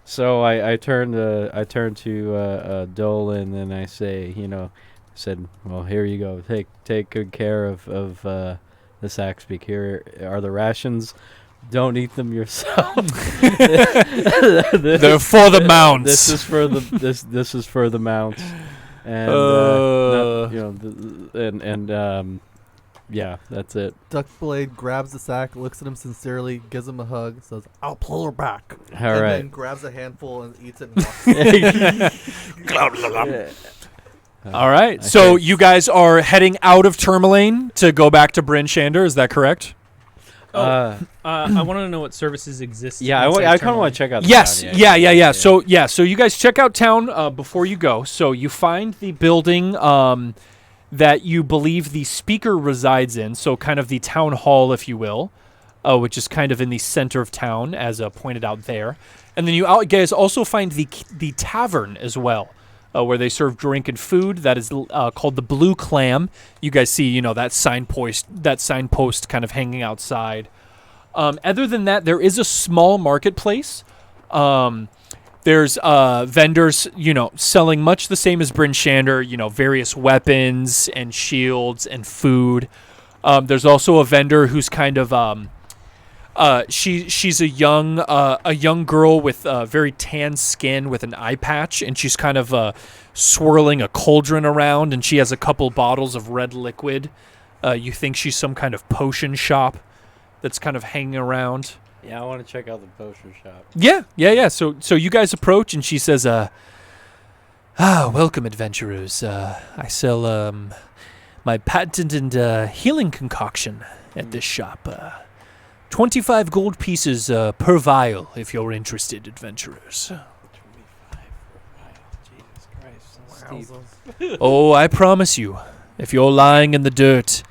so I turn to Dolan and I say, you know, said, well, here you go. Take good care of this axe beak. Here are the rations. Don't eat them yourself. They're for the mounts. This is for the this is for the mounts. And yeah, that's it. Duckblade grabs the sack, looks at him sincerely, gives him a hug, says, "I'll pull her back." All and right. then grabs a handful and eats it and walks away. All right. I So think- you guys are heading out of Tourmaline to go back to Bryn Shander. Is that correct? I want to know what services exist. Yeah, I kind of want to check out. The Yes. town. Yeah. So you guys check out town before you go. So you find the building that you believe the speaker resides in. So kind of the town hall, if you will, which is kind of in the center of town, as pointed out there. And then you guys also find the tavern as well, where they serve drink and food. That is called the Blue Clam. You guys see, that signpost kind of hanging outside. Other than that, there is a small marketplace. There's vendors, selling much the same as Bryn Shander, various weapons and shields and food. There's also a vendor who's kind of she's a young girl with very tan skin with an eye patch, and she's kind of swirling a cauldron around, and she has a couple bottles of red liquid. You think she's some kind of potion shop that's kind of hanging around. Yeah, I want to check out the potion shop. Yeah. So you guys approach, and she says, welcome, adventurers. I sell my patented healing concoction at this shop. 25 gold pieces per vial, if you're interested, adventurers. 25 per vial. Jesus Christ. That's steep. Oh, I promise you, if you're lying in the dirt,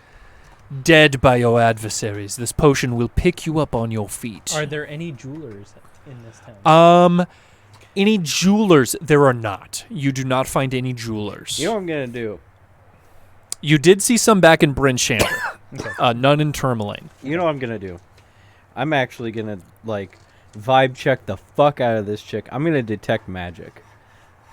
dead by your adversaries, this potion will pick you up on your feet. Are there any jewelers in this town? Any jewelers? There are not. You do not find any jewelers. You know what I'm going to do? You did see some back in Bryn Shander. Okay. None in Tourmaline. You know what I'm going to do? I'm actually going to, vibe check the fuck out of this chick. I'm going to detect magic.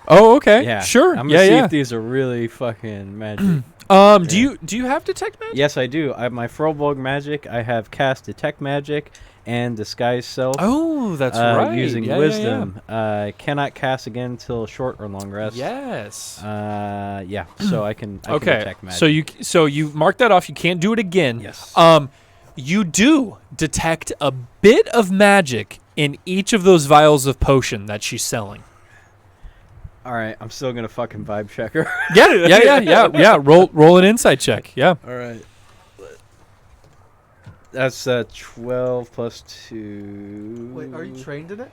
Oh, okay. Yeah. Sure. I'm going to see if these are really fucking magic. Do you have detect magic? Yes, I do. I have my Frobolg magic. I have cast detect magic and disguise self. Oh, that's right. Using Yeah, wisdom. Cannot cast again until short or long rest. Yes. Yeah. So I can Okay. detect magic. So you mark that off. You can't do it again. Yes. You do detect a bit of magic in each of those vials of potion that she's selling. All right. I'm still gonna fucking vibe check her. Yeah. Roll an insight check. Yeah. All right. That's 12 plus 2. Wait, are you trained in it?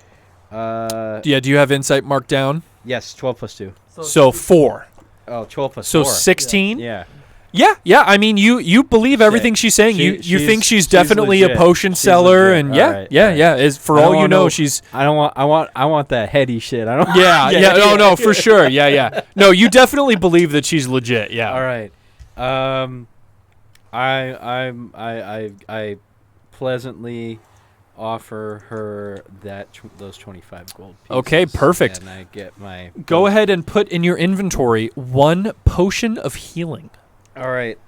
Yeah. Do you have insight marked down? Yes, 12 plus 2. So 4. Oh, 12 plus So 4. 16. Yeah. Yeah. I mean, you believe everything she's saying. You think she's definitely a legit. potion She's seller, legit. and All right. yeah. Is for I don't all you wanna know, she's. I want that heady shit. I don't. Yeah. No, for sure. Yeah. No, you definitely believe that she's legit. Yeah. All right. I pleasantly offer her those 25 gold pieces. Okay, perfect. And I get my. Go ahead and put in your inventory 1 potion of healing. All right.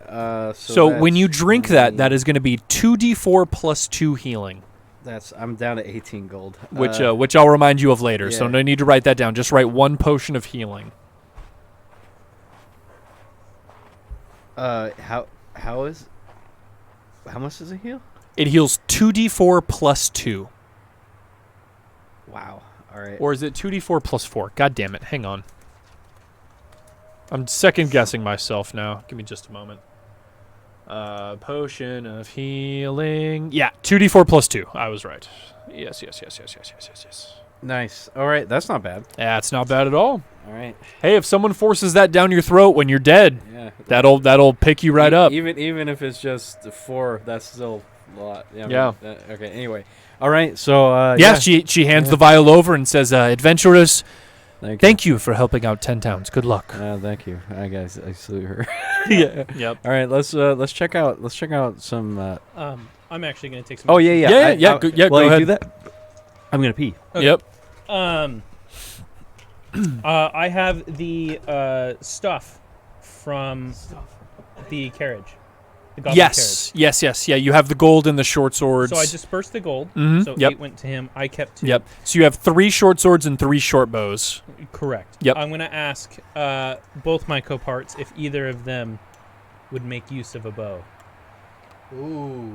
So when that's you drink 20. that is going to be 2d4 plus 2 healing, I'm down to 18 gold. which I'll remind you of later. So yeah. no need to write that down. Just write 1 potion of healing. How much does it heal? It heals 2d4 plus 2. Wow. All right. Or is it 2d4 plus 4? God damn it. Hang on. I'm second guessing myself now. Give me just a moment. Potion of healing. Yeah, 2d4 plus 2. I was right. Yes. Nice. All right. That's not bad. That's not bad at all. All right. Hey, if someone forces that down your throat when you're dead, Yeah. that'll pick you right up. Even if it's just 4, that's still a lot. Yeah. Okay. Anyway. All right. So. She hands the vial over and says, "Adventurers, Thank thank you for helping out 10 towns. Good luck." Thank you. I salute her. Yeah. Yep. All right. Let's check out some. I'm actually gonna take some. Oh yeah. Go While you ahead. do that, I'm gonna pee. Okay. Yep. I have the stuff from the carriage. The goblin Yes. Yeah, you have the gold and the short swords. carriage. So I dispersed the gold. Mhm, So yep. 8 went to him. I kept 2. Yep. So you have 3 short swords and 3 short bows. Correct. Yep. I'm going to ask both my co-parts if either of them would make use of a bow. Ooh.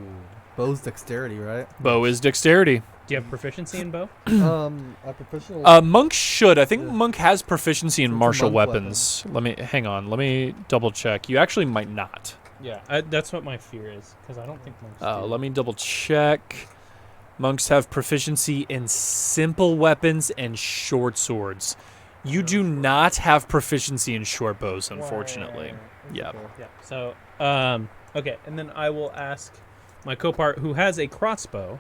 Bow's dexterity, right? Bow is dexterity. Do you have proficiency in bow? A professional. Monk should. I think Yeah. Monk has proficiency in So it's a martial monk weapons. Let me double check. You actually might not. Yeah. That's what my fear is, because I don't think monks do. Let me double check. Monks have proficiency in simple weapons and short swords. You do not have proficiency in short bows, unfortunately. Yeah. Yeah. So, okay, and then I will ask my co-part who has a crossbow.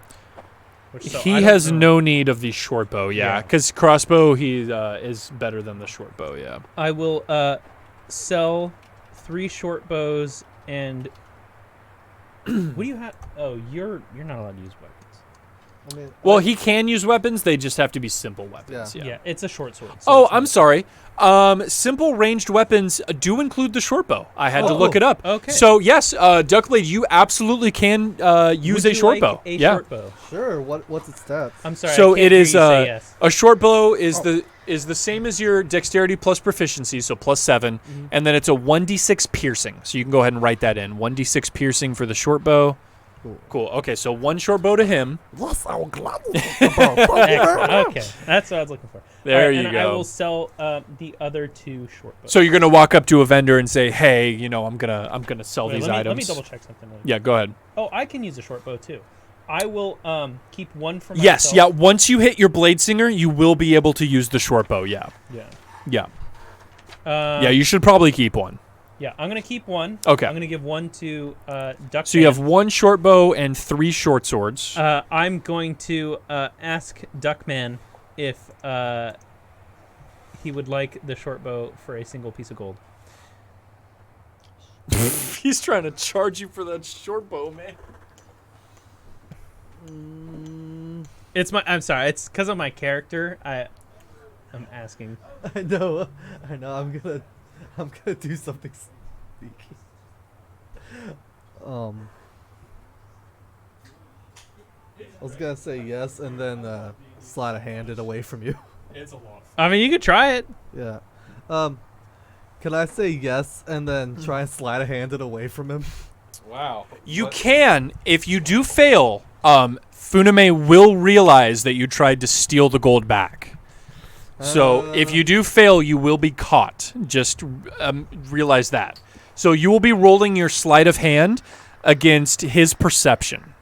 Which, so I He don't has know. no need of the short bow, yeah, Yeah. because crossbow he is better than the short bow, yeah. I will sell 3 short bows and. What do you have? Oh, you're not allowed to use weapons. I mean, Well, he can use weapons; they just have to be simple weapons. Yeah, it's a short sword. so Oh, it's I'm not- sorry. Simple ranged weapons do include the short bow. I had to Oh, look it up. Okay. So yes, Duckblade, you absolutely can use Would a you short like bow. A yeah. short bow. Sure. What's its stats? I'm sorry. So I can't it hear is you say yes. a short bow is Oh. the same as your dexterity plus proficiency, so plus 7, and then it's a 1d6 piercing. So you can go ahead and write that in. 1d6 piercing for the short bow. Cool. Okay, so 1 short bow to him. Yes, I will gladly take the bow. Thank you very Excellent. much. Okay, that's what I was looking for. There All right, you and go. I will sell the other 2 short bows. So you're gonna walk up to a vendor and say, "Hey, I'm gonna sell Wait, these let items." me double check something. Really Yeah, go ahead. Oh, I can use a short bow too. I will keep 1 for myself. Yes, yeah. Once you hit your blade singer, you will be able to use the short bow. Yeah, Yeah. yeah, Yeah. yeah. You should probably keep 1. Yeah, I'm gonna keep 1. Okay. I'm gonna give 1 to Duck. So you have 1 short bow and 3 short swords. I'm going to ask Duckman if he would like the short bow for a single piece of gold. He's trying to charge you for that short bow, man. I'm sorry. It's because of my character. I'm asking. I know. I'm gonna do something sneaky. I was gonna say yes and then slide a hand it away from you. It's a lot. I mean, you could try it. Yeah. Can I say yes and then try and slide a hand it away from him? Wow. You can, if you do fail, Funame will realize that you tried to steal the gold back. So if you do fail, you will be caught. Just realize that. So you will be rolling your sleight of hand against his perception.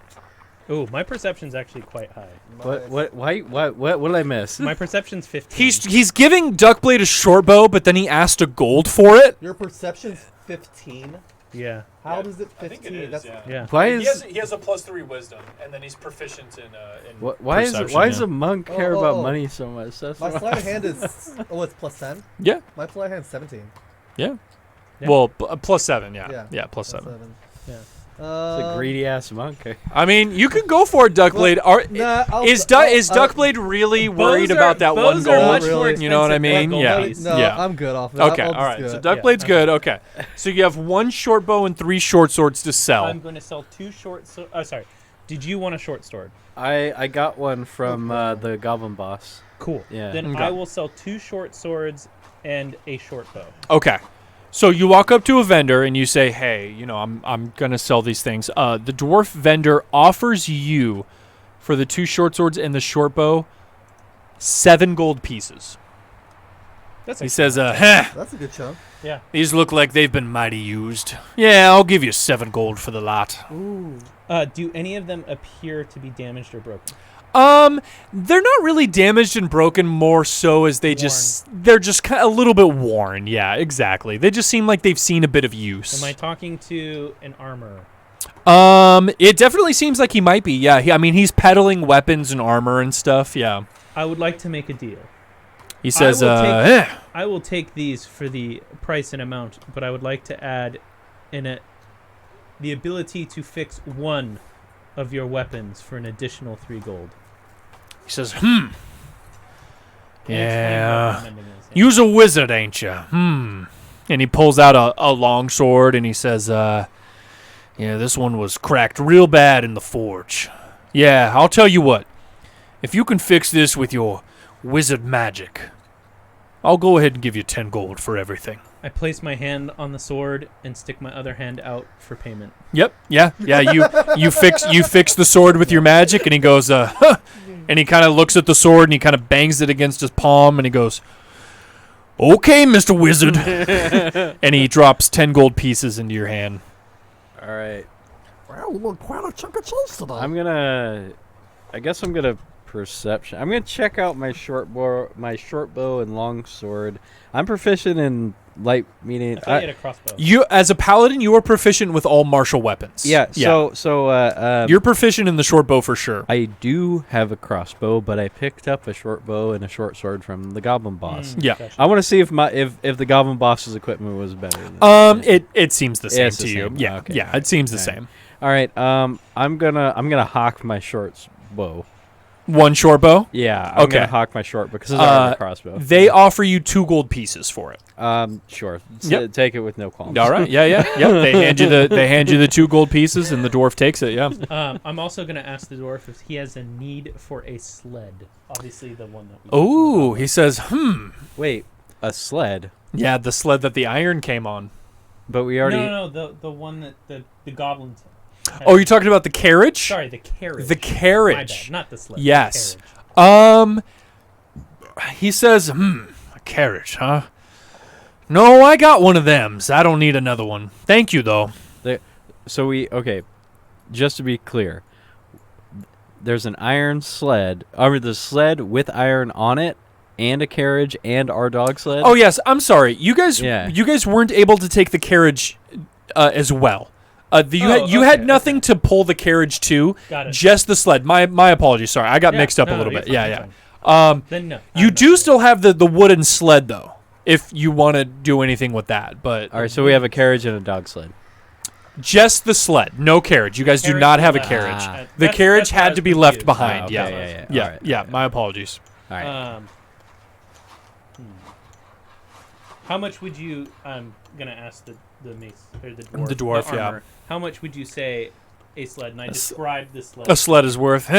Ooh, my perception's actually quite high. What did I miss? My perception's 15. He's giving Duckblade a short bow, but then he asked a gold for it. Your perception's 15. Yeah. How does it 15? Yeah. Why is he has a +3 wisdom, and then he's proficient in why perception, is a monk care about money so much? That's My what sleight of hand is it's plus 10. Yeah. My sleight of hand's 17. Yeah. Yeah. Well, +7. Yeah. Yeah. Plus 7. Yeah. It's a greedy ass monk. I mean, you can go for it, Duckblade. Is Duckblade really worried bows about that one bows are gold? much Really? more You know what I expensive than mean? a Yeah. gold piece. No, Yeah. I'm good off that. Okay, I'll all right. just So do it. Duckblade's good. Okay. So you have 1 short bow and 3 short swords to sell. I'm going to sell 2 short sorry. Did you want a short sword? I got one from the goblin boss. Cool. Yeah. Then Okay. I will sell 2 short swords and a short bow. Okay. So you walk up to a vendor and you say, "Hey, I'm gonna sell these things." The dwarf vendor offers you, for the 2 short swords and the short bow, 7 gold pieces. That's He says, "Heh, That's a good chunk. Yeah. these look like they've been mighty used. Yeah, I'll give you 7 gold for the lot." Ooh. Do any of them appear to be damaged or broken? They're not really damaged and broken, more so as they're just kind of a little bit worn. Yeah, exactly. They just seem like they've seen a bit of use. Am I talking to an armorer? It definitely seems like he might be. Yeah, he's peddling weapons and armor and stuff. Yeah. I would like to make a deal. He says, I will take these for the price and amount, but I would like to add the ability to fix 1 of your weapons for an additional 3 gold. He says, And explain how yeah. recommending is. You's a wizard, ain't you? And he pulls out a long sword and he says, Yeah, this one was cracked real bad in the forge. Yeah, I'll tell you what. If you can fix this with your wizard magic, I'll go ahead and give you 10 gold for everything. I place my hand on the sword and stick my other hand out for payment. Yep. Yeah. You fix the sword with your magic, and he goes, huh. And he kind of looks at the sword and he kind of bangs it against his palm, and he goes, "Okay, Mr. Wizard." And he drops 10 gold pieces into your hand. All right. Well, look, quite a chunk of change today. I guess I'm gonna perception. I'm gonna check out my short bow and long sword. I'm proficient in light, meaning I thought you had a crossbow. You, as a paladin, you are proficient with all martial weapons. Yeah. So You're proficient in the short bow for sure. I do have a crossbow, but I picked up a short bow and a short sword from the goblin boss. Yeah. Gotcha. I want to see if the goblin boss's equipment was better. Than It seems the same it's to the you. same. Yeah. Okay. Yeah. It seems the All right. same. All right. I'm gonna hawk my short bow. One short bow. Yeah. I'm Okay. gonna hawk my short because I have a crossbow. They offer you 2 gold pieces for it. Sure. Yep. Take it with no qualms. All right. Yeah. Yep. They hand you the 2 gold pieces, and the dwarf takes it. Yeah. I'm also going to ask the dwarf if he has a need for a sled. Obviously, the one that we Oh, he says, Wait, a sled? Yeah, the sled that the iron came on. But we already. No, the one that the goblins. had. Oh, you're talking about the carriage? Sorry, the carriage. The My carriage. bad, not the sled. Yes. The carriage. He says, a carriage, huh? No, I got one of them. I don't need another one. Thank you, though. Okay. Just to be clear, there's an iron sled, or the sled with iron on it, and a carriage, and our dog sled. Oh, yes. I'm sorry. You guys weren't able to take the carriage as well. You had nothing to pull the carriage to, Got it. just the sled. My apologies. Sorry, I got mixed up a little bit. Yeah. Then no. You do still have the wooden sled, though, if you want to do anything with that. But All right, so we have a carriage and a dog sled. just the sled, no carriage. You guys do Carriage not have a left. carriage. Ah. The That's- carriage that's why I had was to be left confused. behind. okay, Yeah. yeah. All right, My apologies. All right. Hmm. How much would you? I'm gonna ask the mace or the dwarf. The dwarf, yeah. armor. How much would you say a sled? And I described the sled. A sled is worth.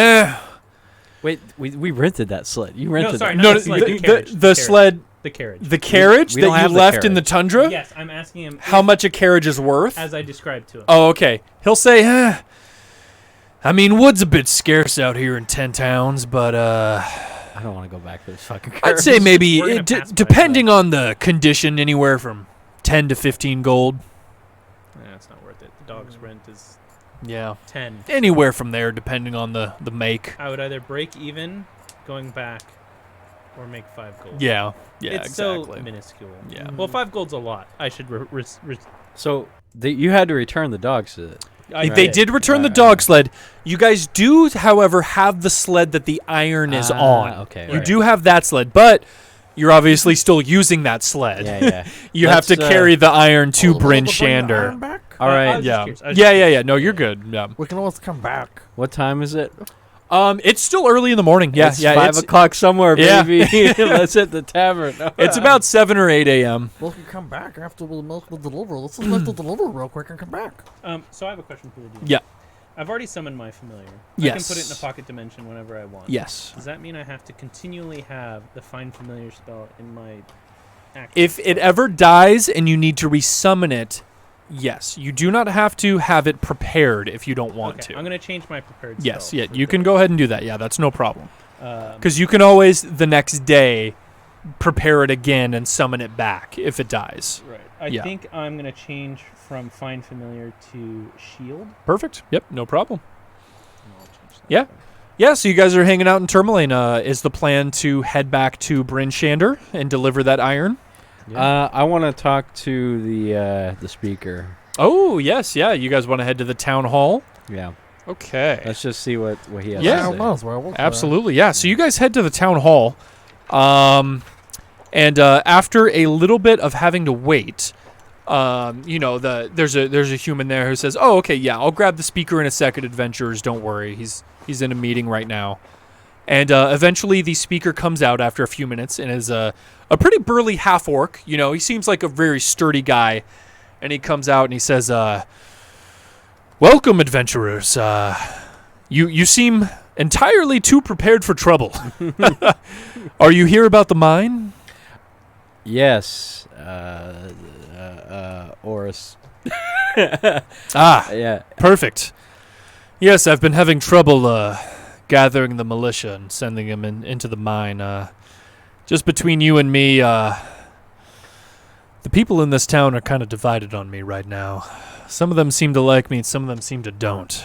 Wait, we rented that sled. You rented sorry, that. not No, the sled, the the carriage, the carriage. sled, The carriage. the carriage we that don't you have the left in the carriage. tundra. Yes, I'm asking him How if- much a carriage is worth? as I described to him. Oh, okay. He'll say, I mean, wood's a bit scarce out here in 10 towns, but I don't want to go back to this fucking carriage. I'd say maybe, We're gonna pass by depending on the condition, anywhere from 10 to 15 gold. Yeah, it's not worth it. The dog's rent is Yeah. 10. Anywhere from there, depending on the make. I would either break even going back or make 5 gold. Yeah. it's exactly. so minuscule. Yeah. Well, 5 gold's a lot. I should. So you had to return the dogs to it. They did return the dog sled. You guys do, however, have the sled that the iron is on. Okay. You right. do have that sled, but you're obviously still using that sled. Yeah. You have to Let's, carry the iron to We'll Bryn never bring the iron Shander. back? All right. Yeah. Just curious. Yeah. No, you're good. Yeah. We can always come back. What time is it? It's still early in the morning. Yeah. It's yeah. 5 o'clock somewhere, Yeah. baby. Let's hit the tavern. It's about 7 or 8 a.m. We can come back after we milk the delivery. Let's just make the delivery real quick and come back. So I have a question for the DM. Yeah. I've already summoned my familiar. Yes. I can put it in a pocket dimension whenever I want. Yes. Does that mean I have to continually have the find familiar spell in my action? If it ever dies and you need to resummon it, yes. You do not have to have it prepared if you don't want Okay, to. I'm going to change my prepared Yes. spell. Yeah. for You can the- go ahead and do that. Yeah. That's no problem. Um, Because you can always, the next day, prepare it again and summon it back if it dies. right. I Yeah. think I'm going to change from find familiar to shield. Perfect. Yep. No problem. And I'll change that. Yeah. Yeah, so you guys are hanging out in Tourmaline. Is the plan to head back to Bryn Shander and deliver that iron? I want to talk to the speaker. Oh, yes. Yeah. You guys want to head to the town hall? Yeah. Okay. Let's just see what he has Yeah. to say. Might as well. Absolutely, yeah. So you guys head to the town hall, and after a little bit of having to wait, there's a human there who says, "Oh, okay, yeah, I'll grab the speaker in a second, adventurers. Don't worry, he's in a meeting right now." And eventually, the speaker comes out after a few minutes and is a pretty burly half orc. You know, he seems like a very sturdy guy, and he comes out and he says, Welcome, adventurers. You seem entirely too prepared for trouble. Are you here about the mine? Yes, Oris. Yeah. Perfect. Yes, I've been having trouble gathering the militia and sending them into the mine. Just between you and me, the people in this town are kind of divided on me right now. Some of them seem to like me, and some of them seem to don't.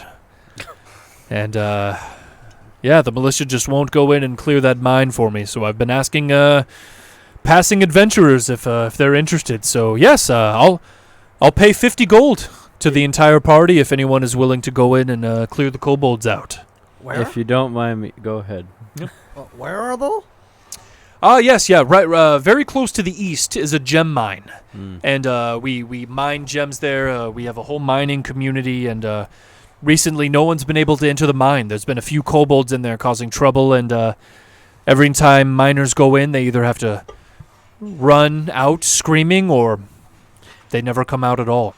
And, yeah, the militia just won't go in and clear that mine for me, so I've been asking passing adventurers if they're interested. So, yes, I'll pay 50 gold to the entire party if anyone is willing to go in and clear the kobolds out. Where? If you don't mind me, go ahead. Where are they? Yes, yeah, right. Very close to the east is a gem mine, and we mine gems there. We have a whole mining community, and recently no one's been able to enter the mine. There's been a few kobolds in there causing trouble, and every time miners go in, they either have to run out screaming or they never come out at all.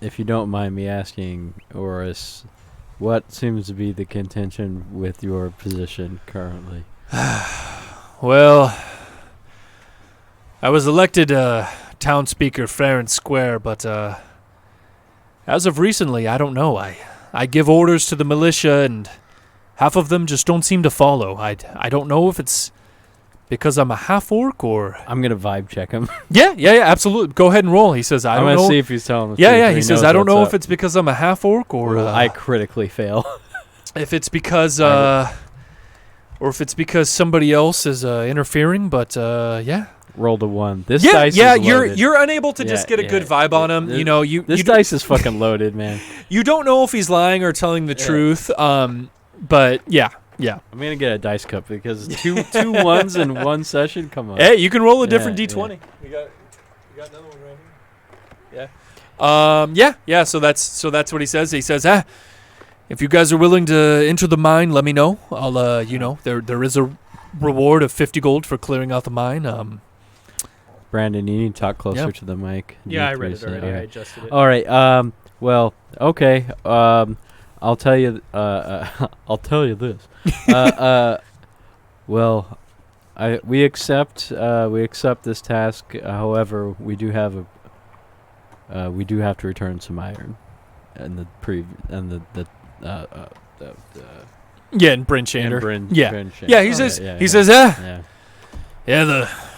If you don't mind me asking, Oris, what seems to be the contention with your position currently? Well, I was elected town speaker fair and square, but as of recently, I don't know. I give orders to the militia, and half of them just don't seem to follow. I don't know if it's because I'm a half-orc or... I'm going to vibe check him. Yeah, absolutely. Go ahead and roll. He says, I don't know. I'm going to see if he's telling the truth. Yeah, or he says, knows I don't know what's if it's because I'm a half-orc or... I critically fail. If it's because... or if it's because somebody else is interfering, but yeah. Rolled a 1. This dice is loaded. you're unable to just get a good vibe on him. This dice is fucking loaded, man. You don't know if he's lying or telling the truth. But yeah. I'm gonna get a dice cup because two 1s in one session. Come on. Hey, you can roll a different Yeah, D20. We got another one right here. Yeah. So that's what he says. He says, if you guys are willing to enter the mine, let me know. I'll there is a reward of 50 gold for clearing out the mine. Brandon, you need to talk closer Yeah. to the mic. Yeah, I You read it say already. I adjusted it. All right. Well, okay. I'll tell you. I'll tell you this. Well, we accept this task. However, we do have to return some iron, and the and Bryn Shander. Bryn Shander. Yeah, he says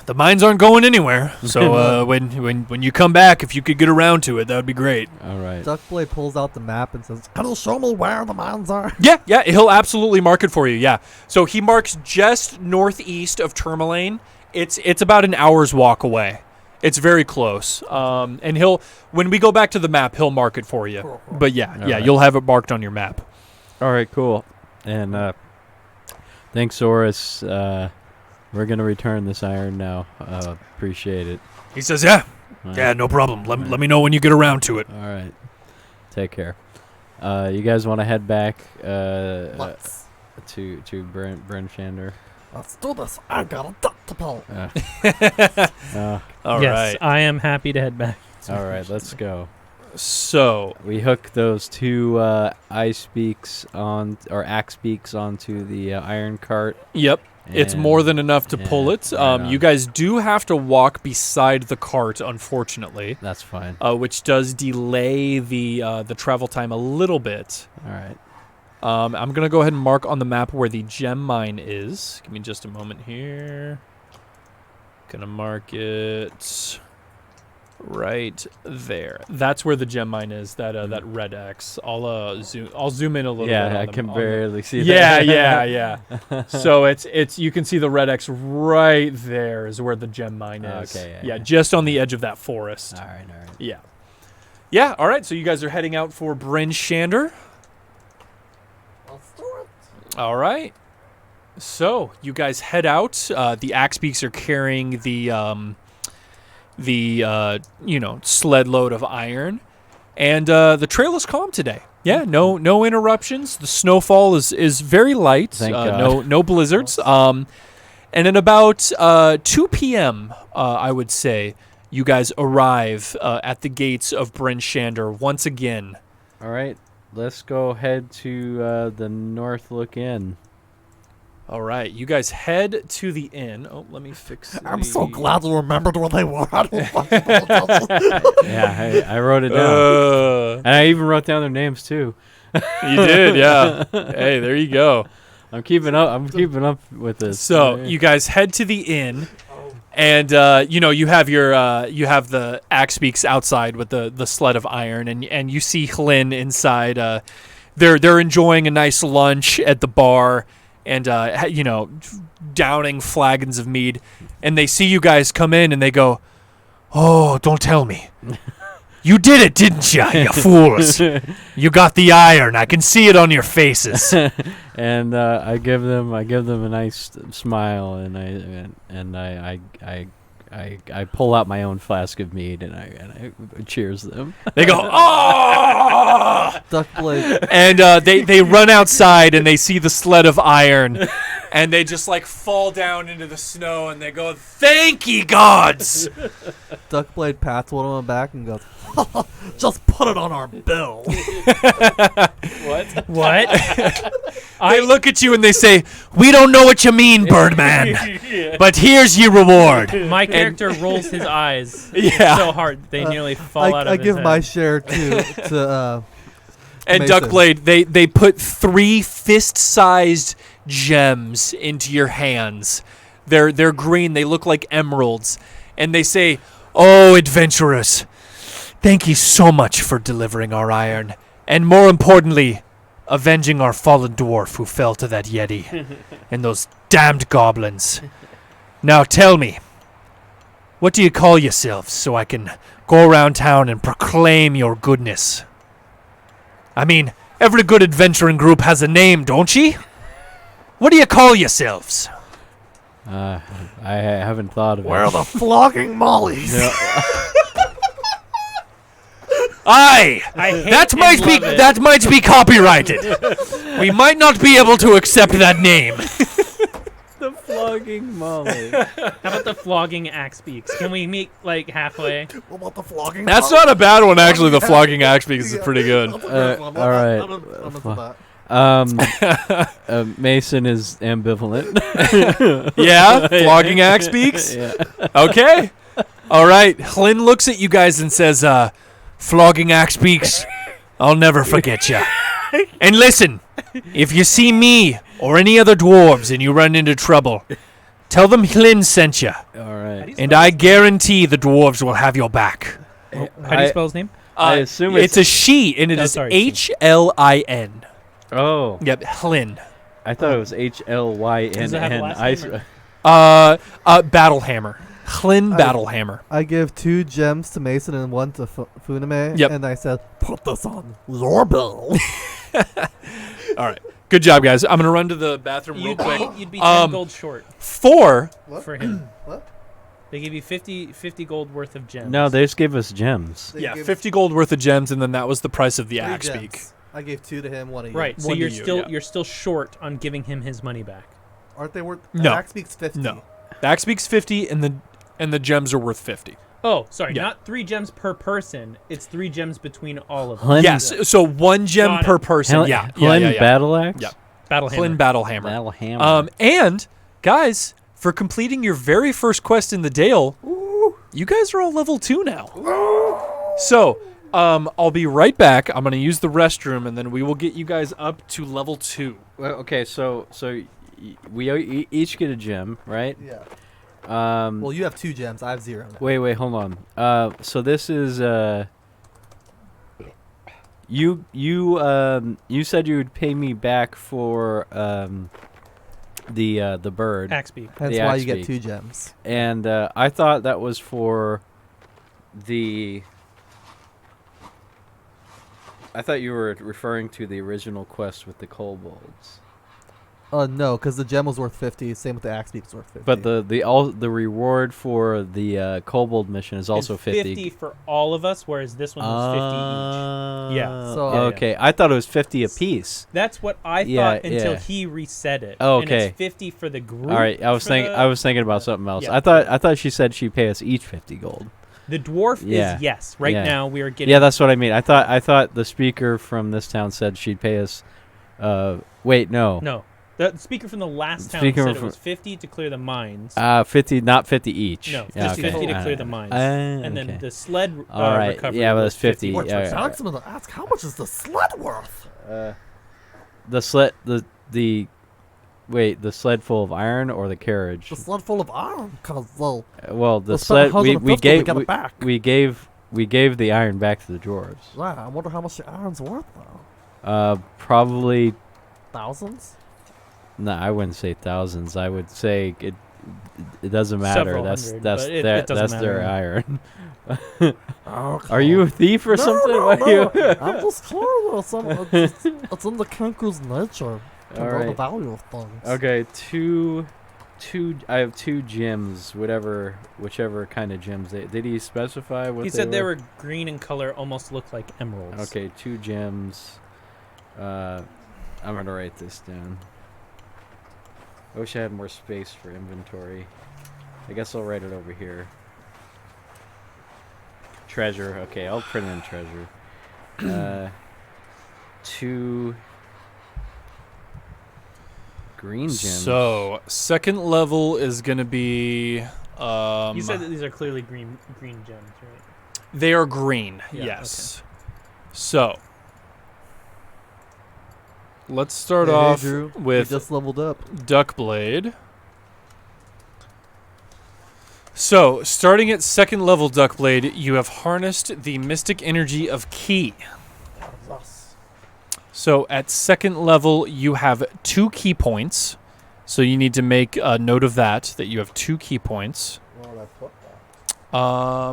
the mines aren't going anywhere. So when you come back, if you could get around to it, that would be great. All right. Duckblade pulls out the map and says, Can you show me where the mines are? Yeah, he'll absolutely mark it for you. Yeah, so he marks just northeast of Tourmaline. It's about an hour's walk away. It's very close. And when we go back to the map, he'll mark it for you. Cool. But yeah, All right. you'll have it marked on your map. All right. Cool. And thanks, Oris. We're gonna return this iron now. Appreciate it. He says, yeah, All right. yeah, no problem. Let me know when you get around to it. All right. Take care. You guys want to head back Let's to Bryn Shander? do this. I got a duck to pull. All yes, right. I am happy to head back. All right. Let's go. So We hook those two axe beaks onto the iron cart. yep. It's and- more than enough to pull it. right on. You guys do have to walk beside the cart, unfortunately, That's fine. which does delay the travel time a little bit. All right. I'm going to go ahead and mark on the map where the gem mine is. Give me just a moment here. Going to mark it right there. That's where the gem mine is, that red X. I'll zoom in a little bit. Yeah, on I the- can on the- barely see Yeah, that. yeah. So it's you can see the red X right there is where the gem mine is. Okay, Yeah, yeah. just on the edge of that forest. All right. Yeah. Yeah, all right. So you guys are heading out for Bryn Shander. Let's do it. All right. So you guys head out. The axe beaks are carrying the sled load of iron, and the trail is calm today. Yeah, no interruptions. The snowfall is very light. Thank God. No blizzards. And at about 2 p.m., I would say you guys arrive at the gates of Bryn Shander once again. All right, let's go head to the North Look Inn. All right, you guys head to the inn. Oh, let me fix. I'm so glad you remembered where they were. I don't fucking know. Yeah, I wrote it down, and I even wrote down their names too. You did, yeah. Hey, there you go. I'm keeping up with this. So you guys head to the inn, and you have the axe beaks outside with the sled of iron, and you see Hlyn inside. They're enjoying a nice lunch at the bar, and downing flagons of mead, and they see you guys come in, and they go, "Oh, don't tell me." You did it, didn't you, you fools? You got the iron. I can see it on your faces. And I give them a nice smile, and I pull out my own flask of mead, and I cheers them. They go, "Oh!" Duckblade. And they run outside, and they see the sled of iron, and they just like fall down into the snow, and they go, "Thank ye gods!" Duckblade pats one on the back and goes, Just put it on our bill. What? They look at you and they say, "We don't know what you mean, Birdman, but here's your reward." My character rolls his eyes so hard they nearly fall out of I his give head. my share to And Mason. Duckblade, they put 3 fist-sized gems into your hands. They're green. They look like emeralds, and they say, "Oh, adventurers, thank you so much for delivering our iron, and more importantly, avenging our fallen dwarf who fell to that yeti and those damned goblins. Now tell me, what do you call yourselves so I can go around town and proclaim your goodness? I mean, every good adventuring group has a name, don't ye? What do you call yourselves?" I haven't thought of it. We're the flogging mollies. Aye, I hate that and might be love it. that might be copyrighted. We might not be able to accept that name. The flogging molly. How about the flogging axe beaks? Can we meet like halfway? What about the flogging? That's not a bad one, actually. The flogging axe beaks is pretty good. That's a good one. all right. I'm into that. Mason is ambivalent. Yeah, flogging axe beaks. Yeah. Okay. All right. Hlyn looks at you guys and says, "Flogging axe beaks, I'll never forget ya. And listen, if you see me or any other dwarves and you run into trouble, tell them Hlyn sent ya, All right. and I guarantee the dwarves will have your back." How do you spell his name? I assume it's a she, and it is sorry, Hlin. Oh, Yep, Hlyn. I thought it was HLYNN. Does it have a last name Battlehammer. Hlyn Battlehammer. I give 2 gems to Mason and 1 to Funime. Yep. And I said, Put this on your bill. All right. Good job, guys. I'm going to run to the bathroom real quick. You'd be 10 gold short 4. for him. What? They give you 50 gold worth of gems. No, they just gave us gems. They Yeah, give 50 gold worth of gems, and then that was the price of the 3 axe gems. beak. I gave 2 to him, 1 to you. Right, so One to you're you, still yeah. you're still short on giving him his money back. Aren't they worth? No. Axe Beak's 50. No. The axe beak's 50, and the gems are worth 50. Oh, sorry, Yeah. not 3 gems per person. It's 3 gems between all of them. Hlyn, Yes, so 1 gem Got it. per person. Yeah. Hlyn Battle Axe? Yeah. Battle Hlyn hammer. Battlehammer. Battle Hammer. And, guys, for completing your very first quest in the Dale, you guys are all level 2 now. So, I'll be right back. I'm going to use the restroom, and then we will get you guys up to level 2. Well, okay, so we each get a gem, right? Yeah. Um, Well, you have 2 gems. I have 0 now. wait, hold on. So this is you said you would pay me back for the bird, Axe beak. That's the why axe you get beak. 2 gems. and I thought that was for the. I thought you were referring to the original quest with the kobolds. No, because the gem was worth 50. Same with the axe beak was worth 50. But the reward for the kobold mission is also It's 50. for all of us, whereas this one was 50 each. Yeah. So, okay, I thought it was 50 apiece. That's what I Yeah, thought until yeah. he reset it. Oh, And okay. it's 50 for the group. All right, I was for thinking the- I was thinking about something else. Yeah. I thought she said she'd pay us each 50 gold. The dwarf Yeah. is yes. Right Yeah. now we are getting. Yeah, that's what I mean. I thought the speaker from this town said she'd pay us. Wait, no. No. The speaker from the last town Speaker said it from- was 50 to clear the mines. 50, not 50 each. No, Yeah, just okay. 50 to clear the mines. okay. And then the sled All right. recovery Yeah, well, was it's 50. Wait, Yeah, Alex, I'm gonna ask, how much is the sled worth? the sled, the wait, the sled full of iron or the carriage? The sled full of iron, cause well, Well, the we spent sled we 150 gave to get it back. we gave the iron back to the dwarves. Yeah, I wonder how much the iron's worth though. Probably. Thousands? No, I wouldn't say thousands. I would say it doesn't matter. Several That's hundred, that's but it their doesn't that's their matter. iron. Okay. Are you a thief or no, something? No, What are no. you? I'm just curious. It's in the Kenku's nature to All know the right. value of things. Okay, two. I have 2 gems, whichever kind of gems. Did he specify what He they said they were? were green in color, almost looked like emeralds. Okay, 2 gems. I'm gonna write this down. I wish I had more space for inventory. I guess I'll write it over here. Treasure. Okay, I'll print in treasure. 2 green gems. So, second level is going to be... You said that these are clearly green gems, right? They are green, Yeah, yes. So, let's start Hey, off Drew, we with just leveled up. Duckblade. So, starting at second level Duckblade, you have harnessed the mystic energy of Ki. Yes. So, at second level, you have 2 key points. So, you need to make a note of that you have 2 key points. Well, I put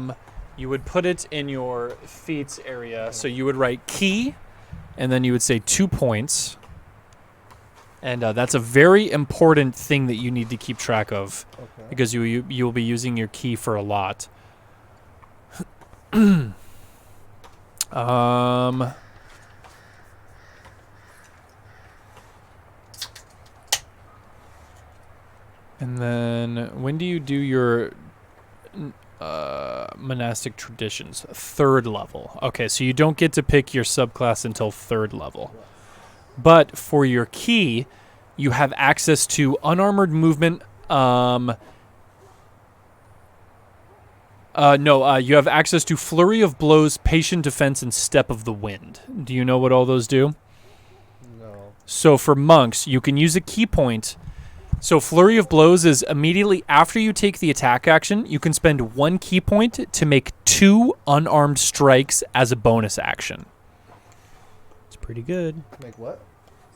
that. You would put it in your feats area. So, you would write key, and then you would say 2 points. And that's a very important thing that you need to keep track of. Okay. Because you will be using your key for a lot. And then when do you do your monastic traditions? 3rd level. Okay, so you don't get to pick your subclass until 3rd level. But for your key, you have access to unarmored movement. You have access to Flurry of Blows, Patient Defense, and Step of the Wind. Do you know what all those do? No. So for monks, you can use a key point. So Flurry of Blows is immediately after you take the attack action, you can spend 1 key point to make 2 unarmed strikes as a bonus action. It's pretty good. Make what?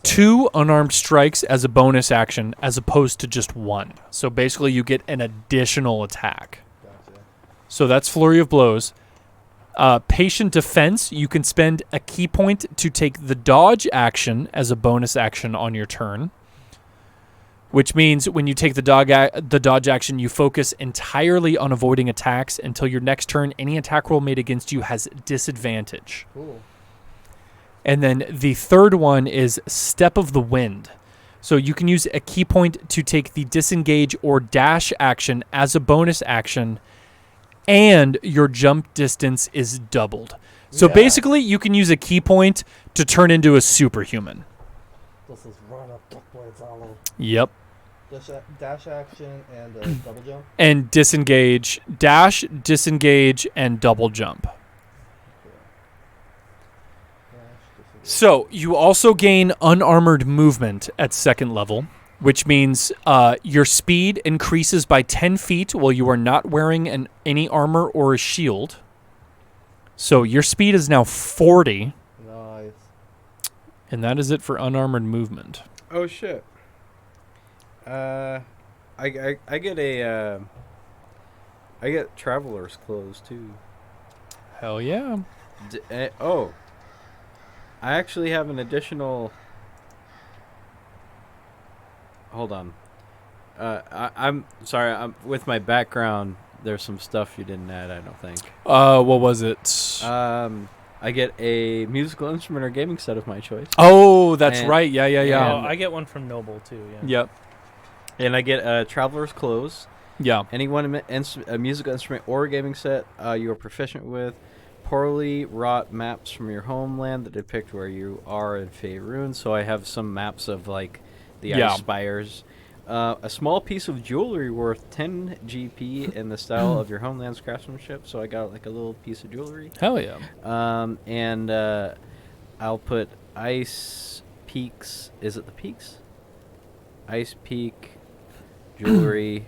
2 unarmed strikes as a bonus action as opposed to just 1. So basically you get an additional attack. Gotcha. So that's Flurry of Blows. Patient Defense, you can spend a key point to take the dodge action as a bonus action on your turn. Which means when you take the dodge action, you focus entirely on avoiding attacks until your next turn. Any attack roll made against you has disadvantage. Cool. And then the third one is Step of the Wind. So you can use a key point to take the disengage or dash action as a bonus action, and your jump distance is doubled. So Yeah. basically, you can use a key point to turn into a superhuman. This is right up Duckblade's alley. Yep. Dash action and double jump. And disengage, dash, disengage, and double jump. So you also gain unarmored movement at second level, which means your speed increases by 10 feet while you are not wearing any armor or a shield. So your speed is now 40, Nice. and that is it for unarmored movement. Oh shit. I get a I get traveler's clothes too. Hell yeah. I actually have an additional. Hold on. I'm sorry. I'm with my background. There's some stuff you didn't add. I don't think. What was it? I get a musical instrument or gaming set of my choice. Oh, that's and- right. Yeah. Oh, I get one from Noble too. Yeah. Yep. And I get traveler's clothes, Yeah. Any one a musical instrument or gaming set you are proficient with. Poorly wrought maps from your homeland that depict where you are in Faerun. So I have some maps of like the ice spires. A small piece of jewelry worth 10 GP in the style of your homeland's craftsmanship. So I got like a little piece of jewelry. Hell yeah. And I'll put ice peaks. Is it the peaks? Ice peak jewelry.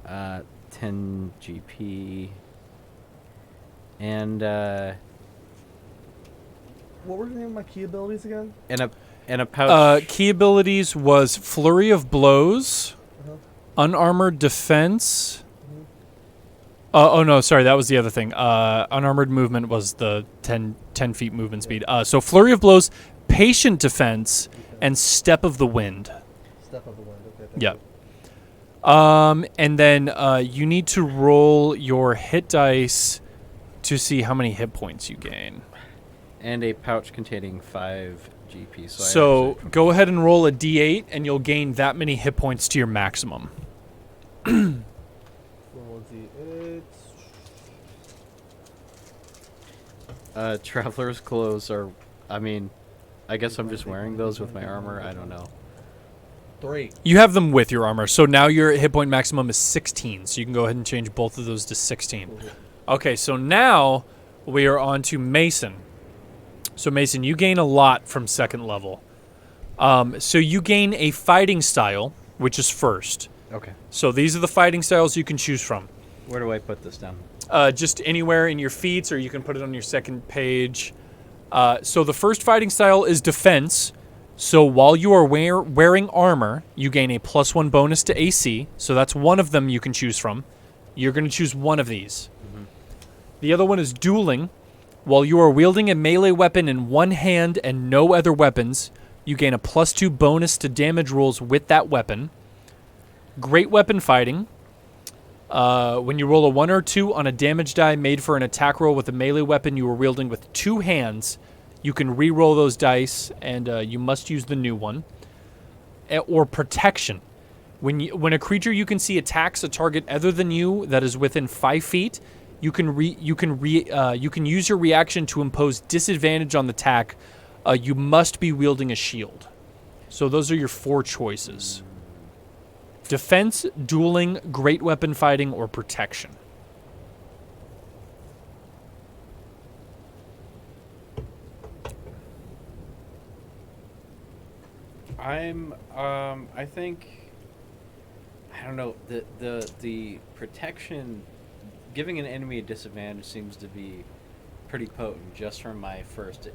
10 GP. And What were the name of my key abilities again? and a pouch. Key abilities was Flurry of Blows, Unarmored Defense. Oh no, sorry, that was the other thing. Unarmored Movement was the 10 feet movement speed. So Flurry of Blows, Patient Defense, and Step of the Wind. Step of the Wind. Okay. thank Yeah. you. And then you need to roll your hit dice to see how many hit points you gain. And a pouch containing 5 GP. So go ahead and roll a d8, and you'll gain that many hit points to your maximum. Roll a D8. Traveler's clothes are. I mean, I guess I'm just wearing those with my armor. I don't know. 3. You have them with your armor, so now your hit point maximum is 16. So you can go ahead and change both of those to 16. Okay, so now we are on to Mason. So Mason, you gain a lot from second level. So you gain a fighting style, which is first. Okay. So these are the fighting styles you can choose from. Where do I put this down? Just anywhere in your feats, or you can put it on your second page. So the first fighting style is defense. So while you are wearing armor, you gain a +1 bonus to AC. So that's one of them you can choose from. You're going to choose one of these. Mm-hmm. The other one is dueling. While you are wielding a melee weapon in one hand and no other weapons, you gain a +2 bonus to damage rolls with that weapon. Great weapon fighting. When you roll a 1 or 2 on a damage die made for an attack roll with a melee weapon you are wielding with 2 hands, you can re-roll those dice, and you must use the new one. Or protection. When a creature you can see attacks a target other than you that is within 5 feet, you can use your reaction to impose disadvantage on the attack. You must be wielding a shield. So those are your 4 choices. Defense, dueling, great weapon fighting, or protection. I think, I don't know, the protection, giving an enemy a disadvantage seems to be pretty potent just from my first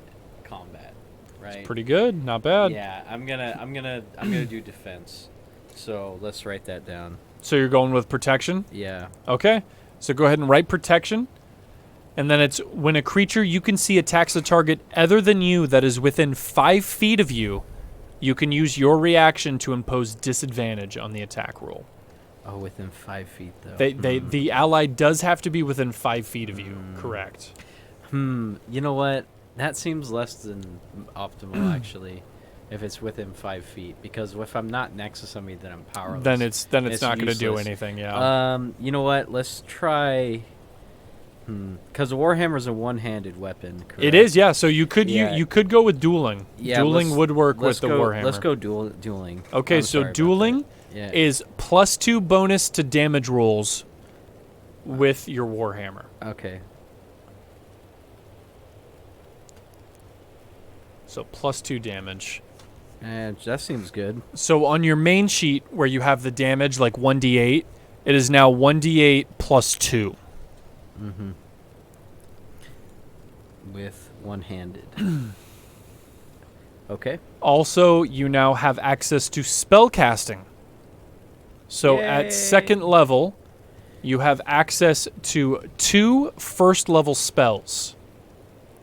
combat, right? It's pretty good, not bad. Yeah, I'm gonna do defense. So let's write that down. So you're going with protection? Yeah. Okay. So go ahead and write protection. And then it's when a creature you can see attacks a target other than you that is within 5 feet of you, you can use your reaction to impose disadvantage on the attack roll. Oh, within 5 feet though. The ally does have to be within 5 feet of you. Correct. You know what? That seems less than optimal actually. If it's within 5 feet, because if I'm not next to somebody, then I'm powerless. Then it's not going to do useless. anything. Yeah. You know what? Let's try. Because the Warhammer is a one-handed weapon. Correct? It is, yeah. So you could Yeah. you could go with dueling. Yeah, Dueling would work with the Warhammer. Let's go dueling. Okay, I'm so sorry about dueling that. Yeah. is +2 bonus to damage rolls with your Warhammer. Okay. So +2 damage. And that seems good. So on your main sheet where you have the damage like 1d8, it is now 1d8 +2. Mm-hmm. With one-handed. Okay. Also, you now have access to spell casting. So Yay. at second level, you have access to 2 first-level spells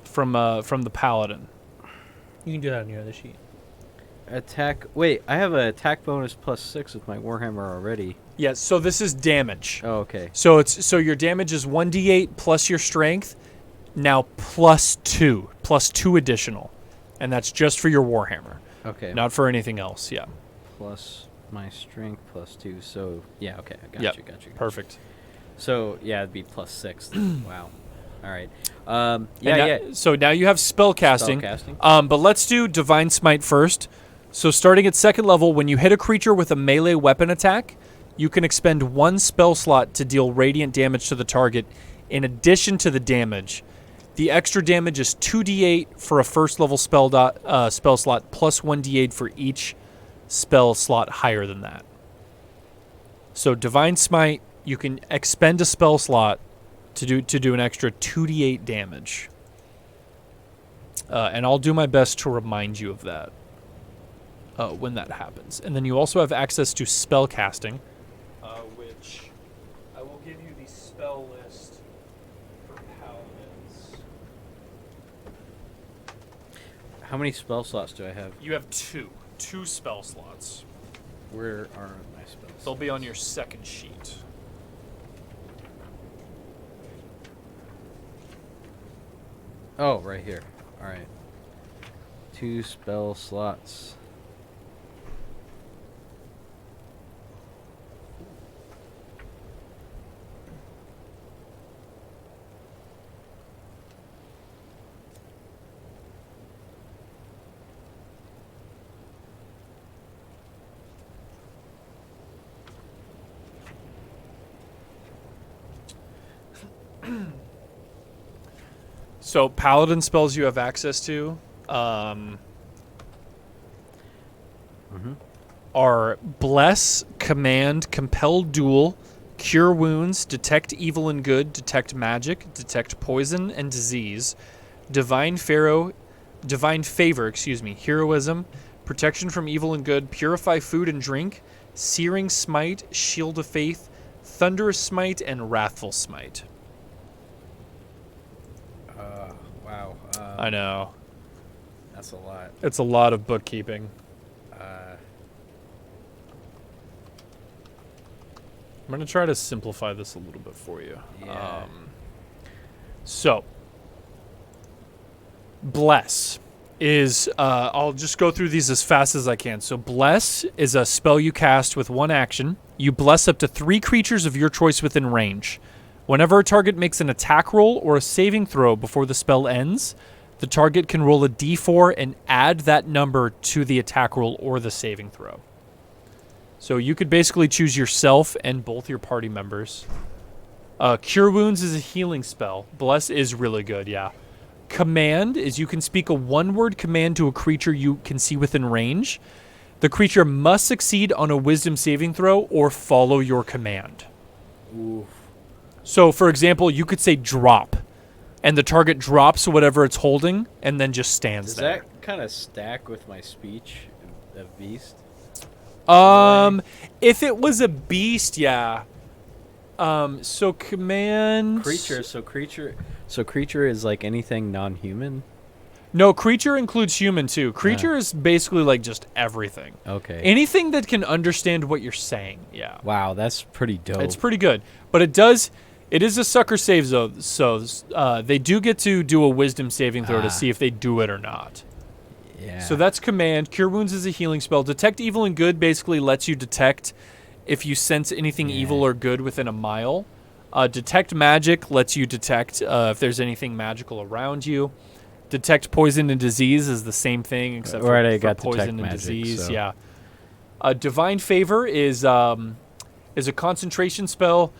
from the Paladin. You can do that on your other sheet. Attack. Wait, I have an attack bonus +6 with my Warhammer already. Yes, so this is damage. Oh, okay. So your damage is 1d8 plus your strength, now +2 additional, and that's just for your Warhammer, Okay. not for anything else. Yeah. Plus my strength +2. So yeah, okay, I got Yep. you. Perfect. So yeah, it'd be +6. Wow. All right. So now you have spell casting. Spellcasting. But let's do Divine Smite first. So starting at 2nd level, when you hit a creature with a melee weapon attack, you can expend 1 spell slot to deal radiant damage to the target in addition to the damage. The extra damage is 2d8 for a 1st level spell slot plus 1d8 for each spell slot higher than that. So Divine Smite, you can expend a spell slot to do an extra 2d8 damage. And I'll do my best to remind you of that when that happens. And then you also have access to spell casting, which I will give you the spell list for Paladins. How many spell slots do I have? You have two spell slots. Where are my spells? They'll be on your 2nd sheet. Oh, right here. All right. 2 spell slots. So Paladin spells you have access to are Bless, Command, Compel Duel, Cure Wounds, Detect Evil and Good, Detect Magic, Detect Poison and Disease, Divine Favor, Heroism, Protection from Evil and Good, Purify Food and Drink, Searing Smite, Shield of Faith, Thunderous Smite, and Wrathful Smite. Wow. I know. That's a lot. It's a lot of bookkeeping. I'm going to try to simplify this a little bit for you. Yeah. So, Bless is, I'll just go through these as fast as I can. So, Bless is a spell you cast with 1 action. You bless up to 3 creatures of your choice within range. Whenever a target makes an attack roll or a saving throw before the spell ends, the target can roll a d4 and add that number to the attack roll or the saving throw. So you could basically choose yourself and both your party members. Cure Wounds is a healing spell. Bless is really good, yeah. Command is you can speak a 1-word command to a creature you can see within range. The creature must succeed on a wisdom saving throw or follow your command. Oof. So, for example, you could say drop, and the target drops whatever it's holding and then just stands Does there. that kind of stack with my speech of beast? If it was a beast, yeah. So command Creature. So creature is like anything non-human. No, creature includes human too. Creature is basically like just everything. Okay. Anything that can understand what you're saying. Yeah. Wow, that's pretty dope. It's pretty good, but it is a sucker save zone, so they do get to do a wisdom saving throw to see if they do it or not. Yeah. So that's command. Cure Wounds is a healing spell. Detect Evil and Good basically lets you detect if you sense anything evil or good within a mile. Detect Magic lets you detect if there's anything magical around you. Detect Poison and Disease is the same thing, except for poison and disease. So. Yeah. Divine Favor is a concentration spell.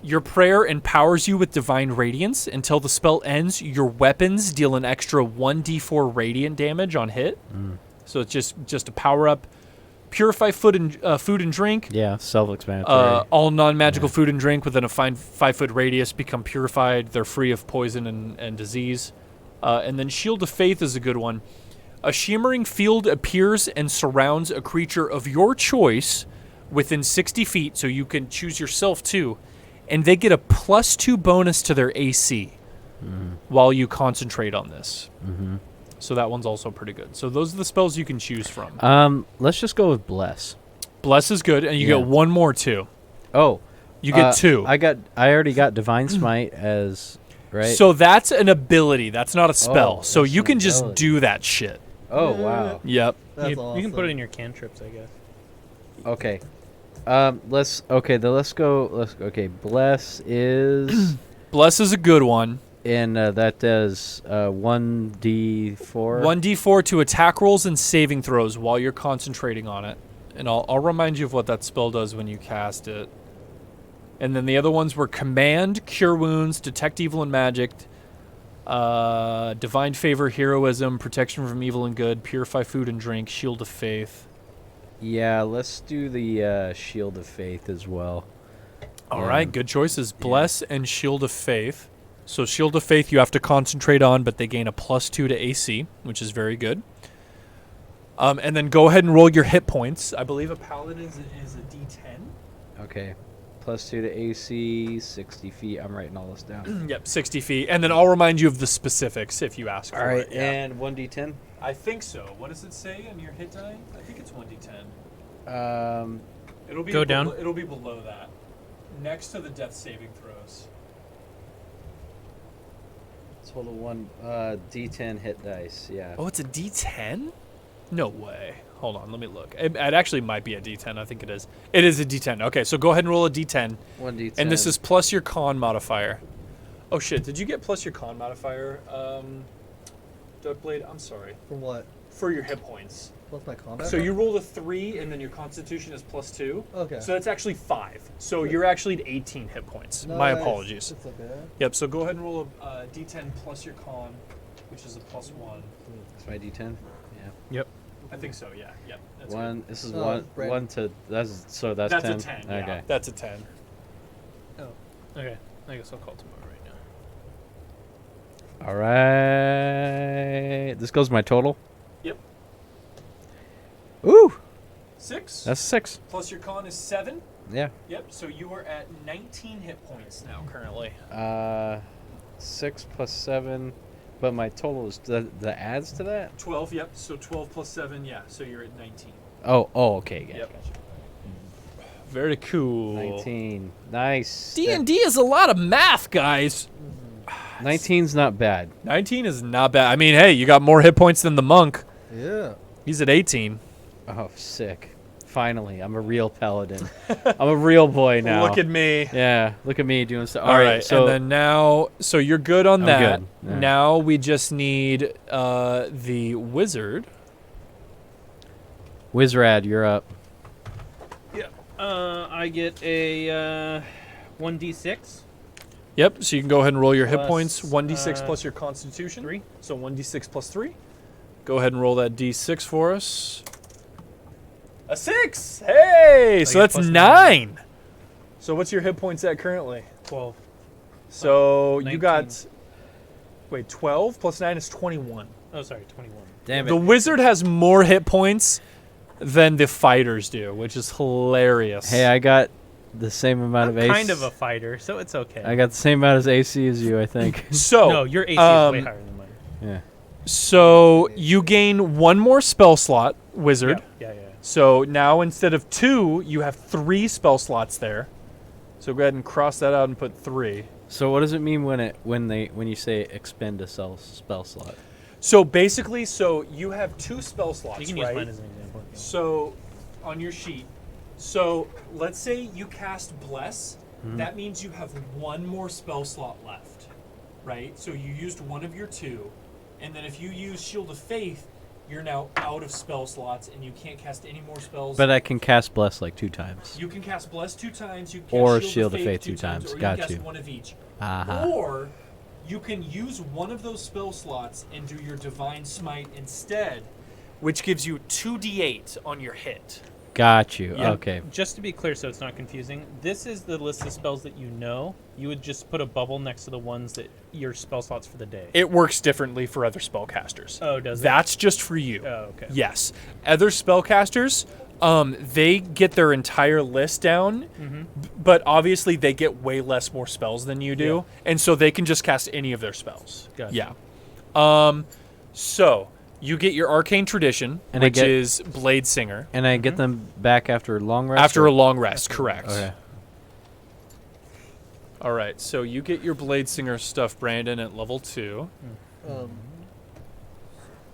Your prayer empowers you with divine radiance. Until the spell ends, your weapons deal an extra 1d4 radiant damage on hit. So it's just a power up. Purify food and drink. Yeah, self-explanatory. All non-magical food and drink within a 5-foot radius become purified. They're free of poison and disease. And then Shield of Faith is a good one. A shimmering field appears and surrounds a creature of your choice within 60 feet, so you can choose yourself too. And they get a +2 bonus to their AC while you concentrate on this. So that one's also pretty good. So those are the spells you can choose from. Let's just go with Bless. Bless is good, and you get one more too. Oh. You get 2. I already got Divine Smite as... Right. So that's an ability. That's not a spell. So you can just ability. do that shit. Oh, wow. Yep. That's You awesome. can put it in your cantrips, I guess. Okay. Let's go. Okay, bless is Bless is a good one. and that does 1d4. 1d4 to attack rolls and saving throws while you're concentrating on it. And I'll remind you of what that spell does when you cast it. And then the other ones were Command, Cure Wounds, Detect Evil and Magic, Divine Favor, Heroism, Protection from Evil and Good, Purify Food and Drink, Shield of Faith. Yeah, let's do the Shield of Faith as well. All right, good choices. Bless and Shield of Faith. So Shield of Faith you have to concentrate on, but they gain a +2 to AC, which is very good. And then go ahead and roll your hit points. I believe a paladin is a D10. Okay. +2 to AC, 60 feet. I'm writing all this down. Yep, 60 feet. And then I'll remind you of the specifics if you ask for All right, it. Yeah. and 1d10. I think so. What does it say on your hit die? I think it's 1d10. It'll be Go down. It'll be below that, next to the death saving throws. Total 1 d10 hit dice. Yeah. Oh, it's a D10? No way. Hold on, let me look. It actually might be a D10. I think it is. It is a D10. Okay, so go ahead and roll a D10. 1d10. And this is plus your con modifier. Oh shit! Did you get plus your con modifier, Duckblade? I'm sorry. From what? For your hit points. Plus my combat? So you rolled a 3, and then your Constitution is +2. Okay. So that's actually 5. So you're actually at 18 hit points. My Nice. apologies. It's okay. Yep. So go ahead and roll a D10 plus your con, which is a +1. That's my d10. Yeah. Yep. I think so. Yeah. Yep. That's One. good. This is Oh, one. right. 1 to. That's 10. That's a 10. Yeah. Okay. That's a 10. Okay. I guess I'll call tomorrow right now. All right. This goes my total. Yep. Ooh, 6. that's 6. Plus your con is 7. Yeah. Yep. So you are at 19 hit points now currently. 6 plus 7, but my total is the adds to that. 12. Yep. So 12 plus 7. Yeah. So you're at 19. Oh, okay. Yeah, Yep. gotcha. Very cool. 19. Nice. D&D is a lot of math, guys. 19's not bad. 19 is not bad. I mean, hey, you got more hit points than the monk. Yeah. He's at 18. Oh, sick. Finally, I'm a real paladin. I'm a real boy now. Look at me. Yeah, look at me doing stuff. All right, so and then now, so you're good on I'm that. good, yeah. Now we just need the wizard. Wizrad, you're up. I get a 1d6. Yep, so you can go ahead and roll your hit Plus, points. 1d6 plus your constitution. 3. So 1d6 plus 3. Go ahead and roll that d6 for us. A 6! Hey! So get that's plus 9. So what's your hit points at currently? 12. So you 19. got... Wait, 12 plus 9 is 21. Oh, sorry, 21. Damn The wizard has more hit points than the fighters do, which is hilarious. Hey, I got the same amount I'm of AC. kind of a fighter, so it's okay. I got the same amount of AC as you, I think. So, no, your AC is way higher than mine. Yeah. so you gain one more spell slot, wizard. Yeah. So now instead of 2, you have 3 spell slots there. So go ahead and cross that out and put 3. So what does it mean when you say expend a spell slot? So basically, you have 2 spell slots, You can right? use mine as an example. if you want. So, on your sheet, so let's say you cast Bless. Mm-hmm. That means you have 1 more spell slot left, right? So you used 1 of your 2, and then if you use Shield of Faith, you're now out of spell slots, and you can't cast any more spells. But I can cast Bless like 2 times. You can cast Bless 2 times. You can Or cast Shield of Faith 2 times. Or you Got can cast you. 1 of each. Uh-huh. Or you can use 1 of those spell slots and do your Divine Smite instead, which gives you 2d8 on your hit. Got you. Yeah. Okay. Just to be clear, so it's not confusing, this is the list of spells that you know. You would just put a bubble next to the ones that your spell slots for the day. It works differently for other spellcasters. Oh, does it? That's just for you. Oh, okay. Yes. Other spellcasters, they get their entire list down, but obviously they get way less more spells than you do, and so they can just cast any of their spells. Gotcha. Yeah. So you get your Arcane Tradition, And I which get- is Blade Singer. And I get them back after a long rest? After or- a long rest, correct. Okay. All right, so you get your Blade Singer stuff, Brandon, at level 2.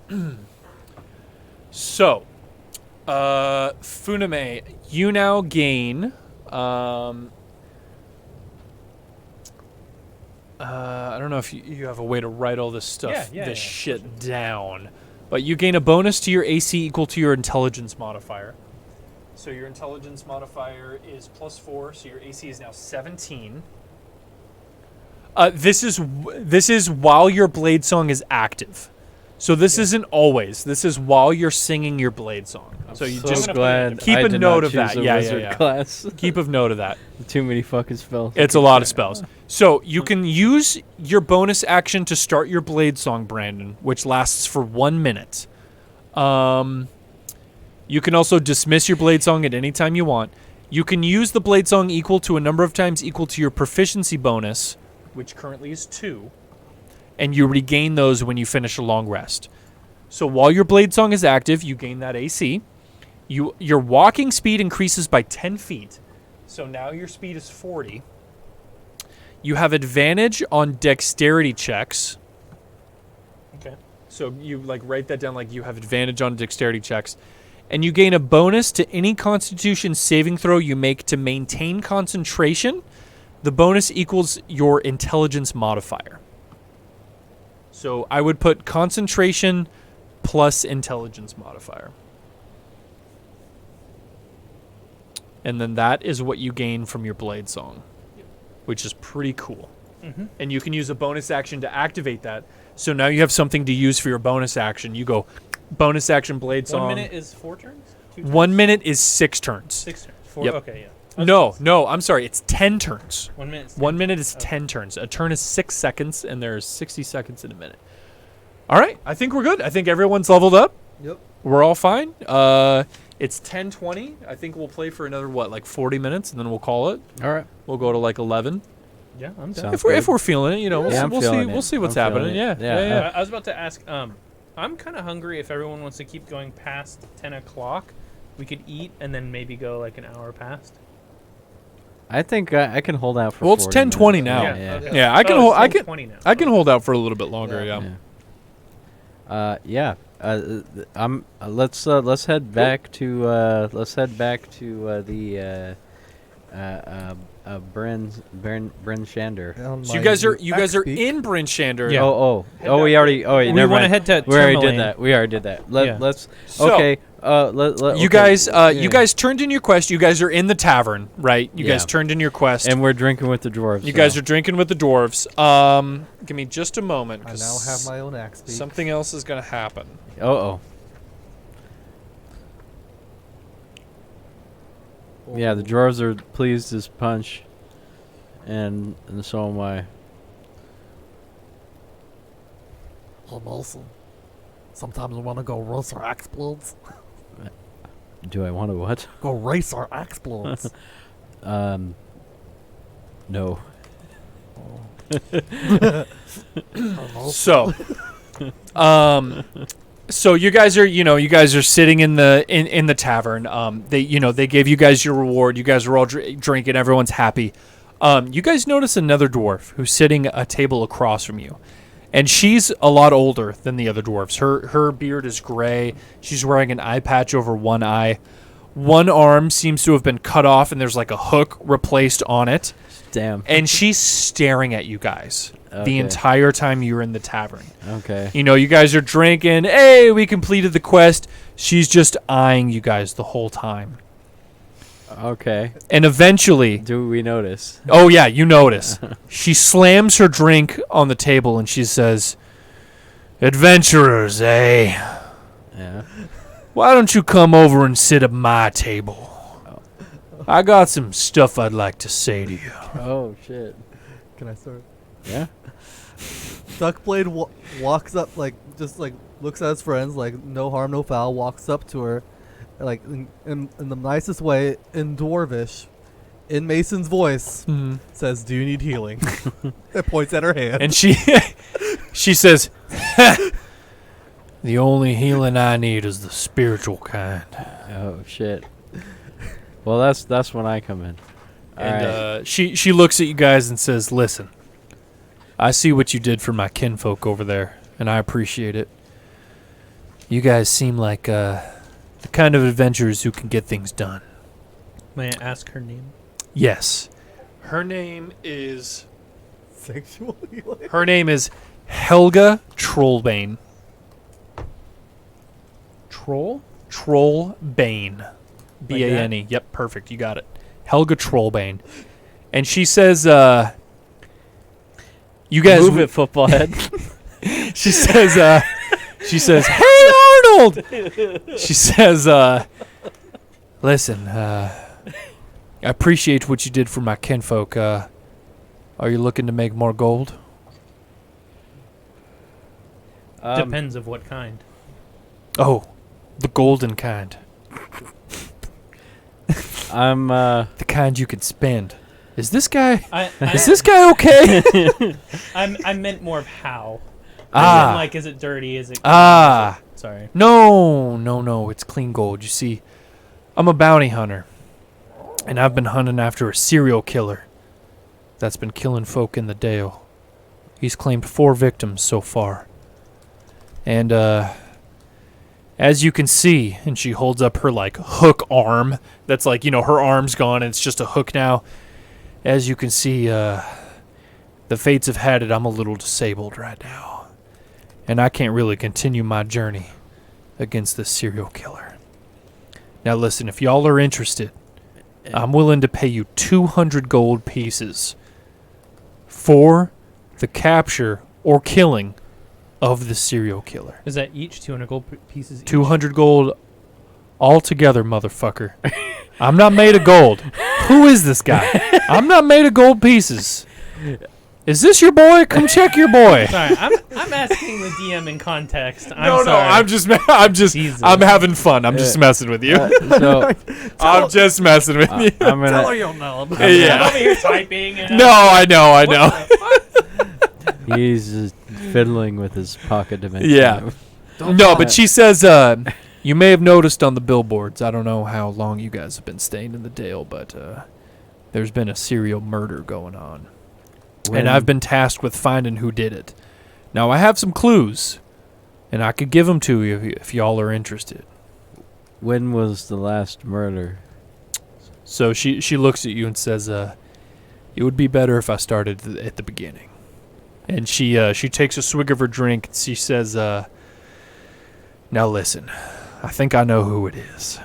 Um, So, Funame, you now gain. I don't know if you have a way to write all this stuff, shit down. But you gain a bonus to your AC equal to your intelligence modifier. So your intelligence modifier is +4, so your AC is now 17. This is while your blade song is active. So this isn't always. This is while you're singing your blade song. So you just glad keep I a did note not of that. choose a Yeah, wizard class. Keep a note of that. Too many fucking spells. It's a lot of spells. So you can use your bonus action to start your blade song, Brandon, which lasts for 1 minute. You can also dismiss your blade song at any time you want. You can use the blade song equal to a number of times equal to your proficiency bonus, which currently is 2, and you regain those when you finish a long rest. So while your blade song is active, you gain that AC. Your walking speed increases by 10 feet. So now your speed is 40. You have advantage on dexterity checks. Okay. So you write that down you have advantage on dexterity checks. And you gain a bonus to any constitution saving throw you make to maintain concentration. The bonus equals your intelligence modifier. So I would put concentration plus intelligence modifier. And then that is what you gain from your blade song, which is pretty cool. Mm-hmm. And you can use a bonus action to activate that. So now you have something to use for your bonus action. You go bonus action blade song. 1 minute is 4 turns? 2 turns? 1 minute is 6 turns. 6 turns. 4, Yep. Okay, yeah. No, I'm sorry. It's 10 turns. 1 minute. 1 minute is 10 turns. A turn is 6 seconds, and there's 60 seconds in a minute. All right. I think we're good. I think everyone's leveled up. Yep. We're all fine. It's 10:20. I think we'll play for another 40 minutes, and then we'll call it. All right. We'll go to 11. Yeah, I'm down. Sounds If we're feeling it, we'll see what's I'm feeling happening. it. Yeah. I was about to ask. I'm kind of hungry. If everyone wants to keep going past 10 o'clock, we could eat and then maybe go an hour past. I think I can hold out for. Well, it's 10:20 now. Yeah. Yeah, I can hold. I can. 20 now. I can hold out for a little bit longer. Yeah. Let's head back to the Bryn Shander. So you guys are in Bryn Shander. Yeah. We already. Oh, wait, We never want to mind. head to We already Tourmaline. did that. We already did that. Yeah. Let's. So, okay. You guys turned in your quest. You guys are in the tavern, right? You guys turned in your quest, and we're drinking with the dwarves. you guys are drinking with the dwarves. Give me just a moment. I 'cause now have my own axe beak. something else is gonna happen. Yeah, the dwarves are pleased as punch, and so am I. I'm also. Sometimes I want to go race our axe blades. Do I want to what? Go race our axe blades. No. So, so you guys are sitting in the tavern. They gave you guys your reward. You guys are all drinking. Everyone's happy. You guys notice another dwarf who's sitting at a table across from you. And she's a lot older than the other dwarves. Her beard is gray. She's wearing an eye patch over one eye. One arm seems to have been cut off, and there's a hook replaced on it. Damn. And she's staring at you guys the Okay. entire time you're in the tavern. Okay. You guys are drinking. Hey, we completed the quest. She's just eyeing you guys the whole time. Okay. And eventually... Do we notice? Oh, yeah, you notice. She slams her drink on the table and she says, "Adventurers, eh? Yeah. Why don't you come over and sit at my table? I got some stuff I'd like to say to you." Oh shit. Can I start? Yeah. Duckblade walks up, looks at his friends, no harm, no foul, walks up to her, in the nicest way, in Dwarvish, in Mason's voice, says, "Do you need healing?" It points at her hand. And she says, "The only healing I need is the spiritual kind." Oh shit. Well, that's when I come in. And she looks at you guys and says, "Listen, I see what you did for my kinfolk over there, and I appreciate it. You guys seem like The kind of adventurers who can get things done. May I ask her name? Yes. Her name is... Sexually. Her name is Helga Trollbane. Troll? Trollbane. B-A-N-E. that? Yep, perfect. You got it. Helga Trollbane. And she says, you guys... Move it, football head. She says, hey, Arnold! She says, listen, I appreciate what you did for my kinfolk. Are you looking to make more gold? Depends of what kind. Oh, the golden kind. I'm The kind you can spend. Is this guy Is this guy okay? I meant more of how. Ah. I meant, like, is it dirty? Is it... Ah. Sorry. No, it's clean gold. You see, I'm a bounty hunter, and I've been hunting after a serial killer that's been killing folk in the Dale. He's claimed 4 victims so far. And, as you can see, and she holds up her, like, hook arm, that's like, her arm's gone, and it's just a hook now. As you can see, the fates have had it. I'm a little disabled right now. And I can't really continue my journey against this serial killer. Now listen, if y'all are interested, I'm willing to pay you 200 gold pieces for the capture or killing of the serial killer. Is that each 200 gold pieces? Each? 200 gold altogether, motherfucker. I'm not made of gold. Who is this guy? I'm not made of gold pieces. Is this your boy? Come check your boy. Sorry, I'm asking the DM in context. No, sorry. I'm having fun. I'm just messing with you. so I'm just messing with you. I'm Tell her gonna. you'll know. I'm Yeah. over here typing. And No, I know. He's just fiddling with his pocket dimension. Yeah. No, but she says, you may have noticed on the billboards, I don't know how long you guys have been staying in the Dale, but there's been a serial murder going on. And I've been tasked with finding who did it. Now, I have some clues, and I could give them to you if y'all are interested. When was the last murder? So she looks at you and says, it would be better if I started at the beginning. And she takes a swig of her drink, and she says, now listen, I think I know who it is.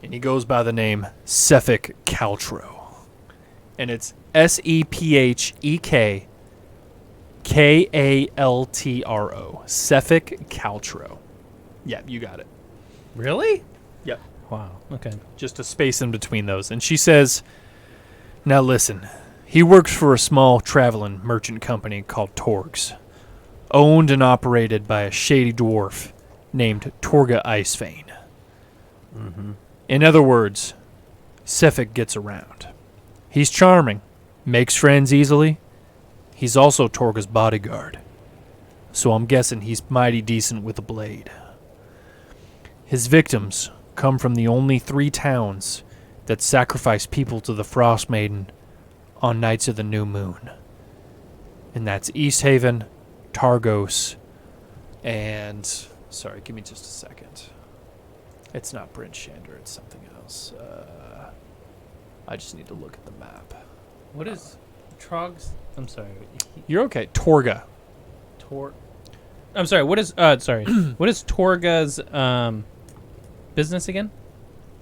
And he goes by the name Cephik Caltro. And it's Sephek Kaltro. Cephik Caltro. Yeah, you got it. really? Yep. Wow. Okay. Just a space in between those. And she says, now listen, he works for a small traveling merchant company called Torgs, owned and operated by a shady dwarf named Torga Icefane. Mm-hmm. In other words, Cephik gets around. He's charming, makes friends easily. He's also Torga's bodyguard, so I'm guessing he's mighty decent with a blade. His victims come from the only 3 towns that sacrifice people to the Frost Maiden on nights of the new moon. And that's East Haven, Targos, and... Sorry, give me just a second. It's not Bryn Shander, it's something else. I just need to look at the map. What is Trogs? I'm sorry. You're okay. Torga. I'm sorry. What is sorry? What is Torga's business again?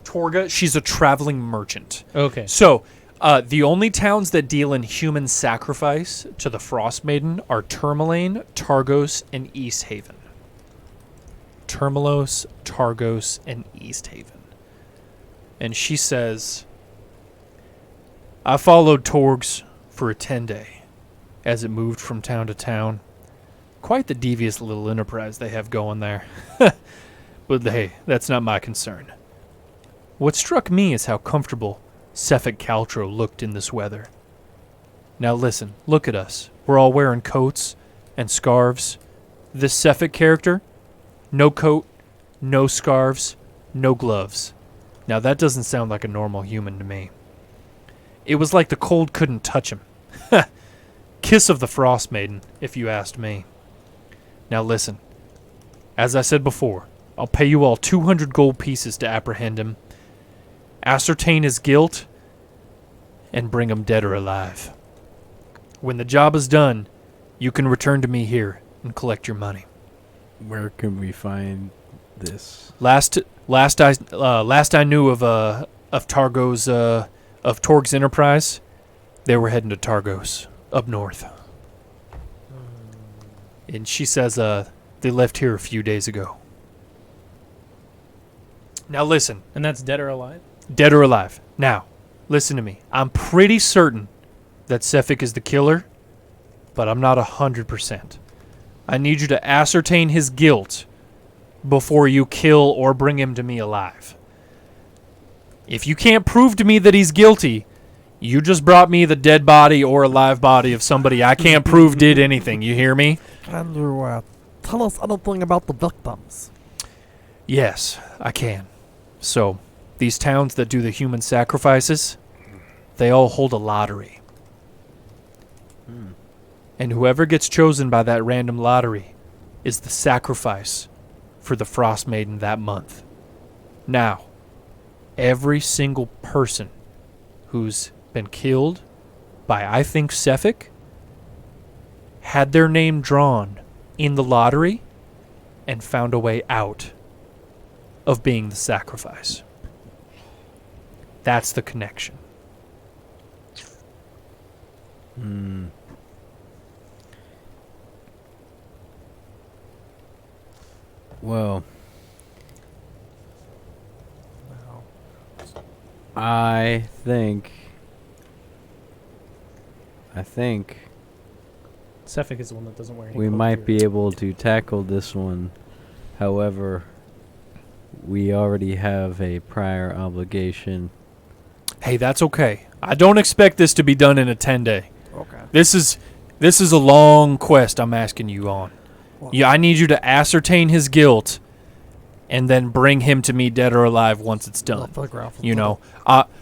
Torga, she's a traveling merchant. Okay. So, the only towns that deal in human sacrifice to the Frost Maiden are Tourmaline, Targos, and East Haven. Termalos, Targos, and East Haven. And she says, I followed Torgs for a 10-day as it moved from town to town. Quite the devious little enterprise they have going there. But hey, that's not my concern. What struck me is how comfortable Cephik Caltro looked in this weather. Now listen, look at us. We're all wearing coats and scarves. This Cephik character, no coat, no scarves, no gloves. Now that doesn't sound like a normal human to me. It was like the cold couldn't touch him. Kiss of the Frost Maiden, if you asked me. Now listen, as I said before, I'll pay you all 200 gold pieces to apprehend him, ascertain his guilt, and bring him dead or alive. When the job is done, you can return to me here and collect your money. Where can we find this? Last I knew of Torg's Enterprise, they were heading to Targos up north. And she says they left here a few days ago. Now listen. And that's dead or alive? Dead or alive. Now, listen to me. I'm pretty certain that Sefik is the killer, but I'm not 100%. I need you to ascertain his guilt before you kill or bring him to me alive. If you can't prove to me that he's guilty, you just brought me the dead body or alive body of somebody I can't prove did anything. You hear me? Can you tell us anything about the victims? Yes, I can. So, these towns that do the human sacrifices, they all hold a lottery. And whoever gets chosen by that random lottery is the sacrifice for the Frost Maiden that month. Now, every single person who's been killed by, I think, Sefik, had their name drawn in the lottery and found a way out of being the sacrifice. That's the connection. Well, No. I think Sefik is the one that doesn't wear any we clothes might here. be able to tackle this one. However, we already have a prior obligation. Hey, that's okay. I don't expect this to be done in a 10-day. Okay. This is a long quest I'm asking you on. Well- Yeah, I need you to ascertain his guilt and then bring him to me dead or alive once it's I'll done. figure out if You it's know,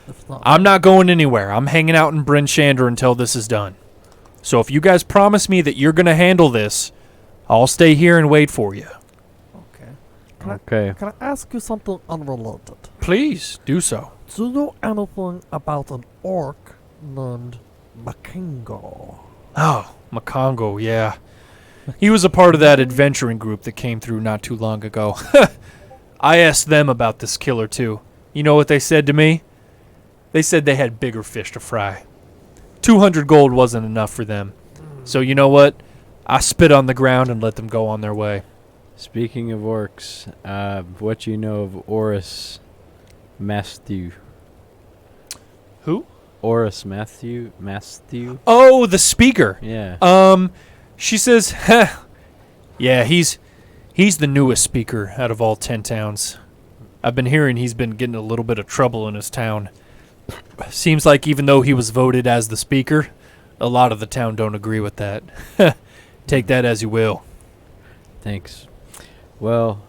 if not, I'm not going anywhere. I'm hanging out in Bryn Shander until this is done. So if you guys promise me that you're going to handle this, I'll stay here and wait for you. okay. Okay. Can I ask you something unrelated? Please do so. Do you know anything about an orc named Makingo? Oh, Makongo, yeah. He was a part of that adventuring group that came through not too long ago. I asked them about this killer, too. You know what they said to me? They said they had bigger fish to fry. 200 gold wasn't enough for them. So you know what? I spit on the ground and let them go on their way. Speaking of orcs, what you know of Oris Matthew? Who? Oris Matthew? Oh, the speaker. Yeah. She says, yeah, he's the newest speaker out of all 10 towns. I've been hearing he's been getting a little bit of trouble in his town. Seems like even though he was voted as the speaker, a lot of the town don't agree with that. Take that as you will. Thanks. Well,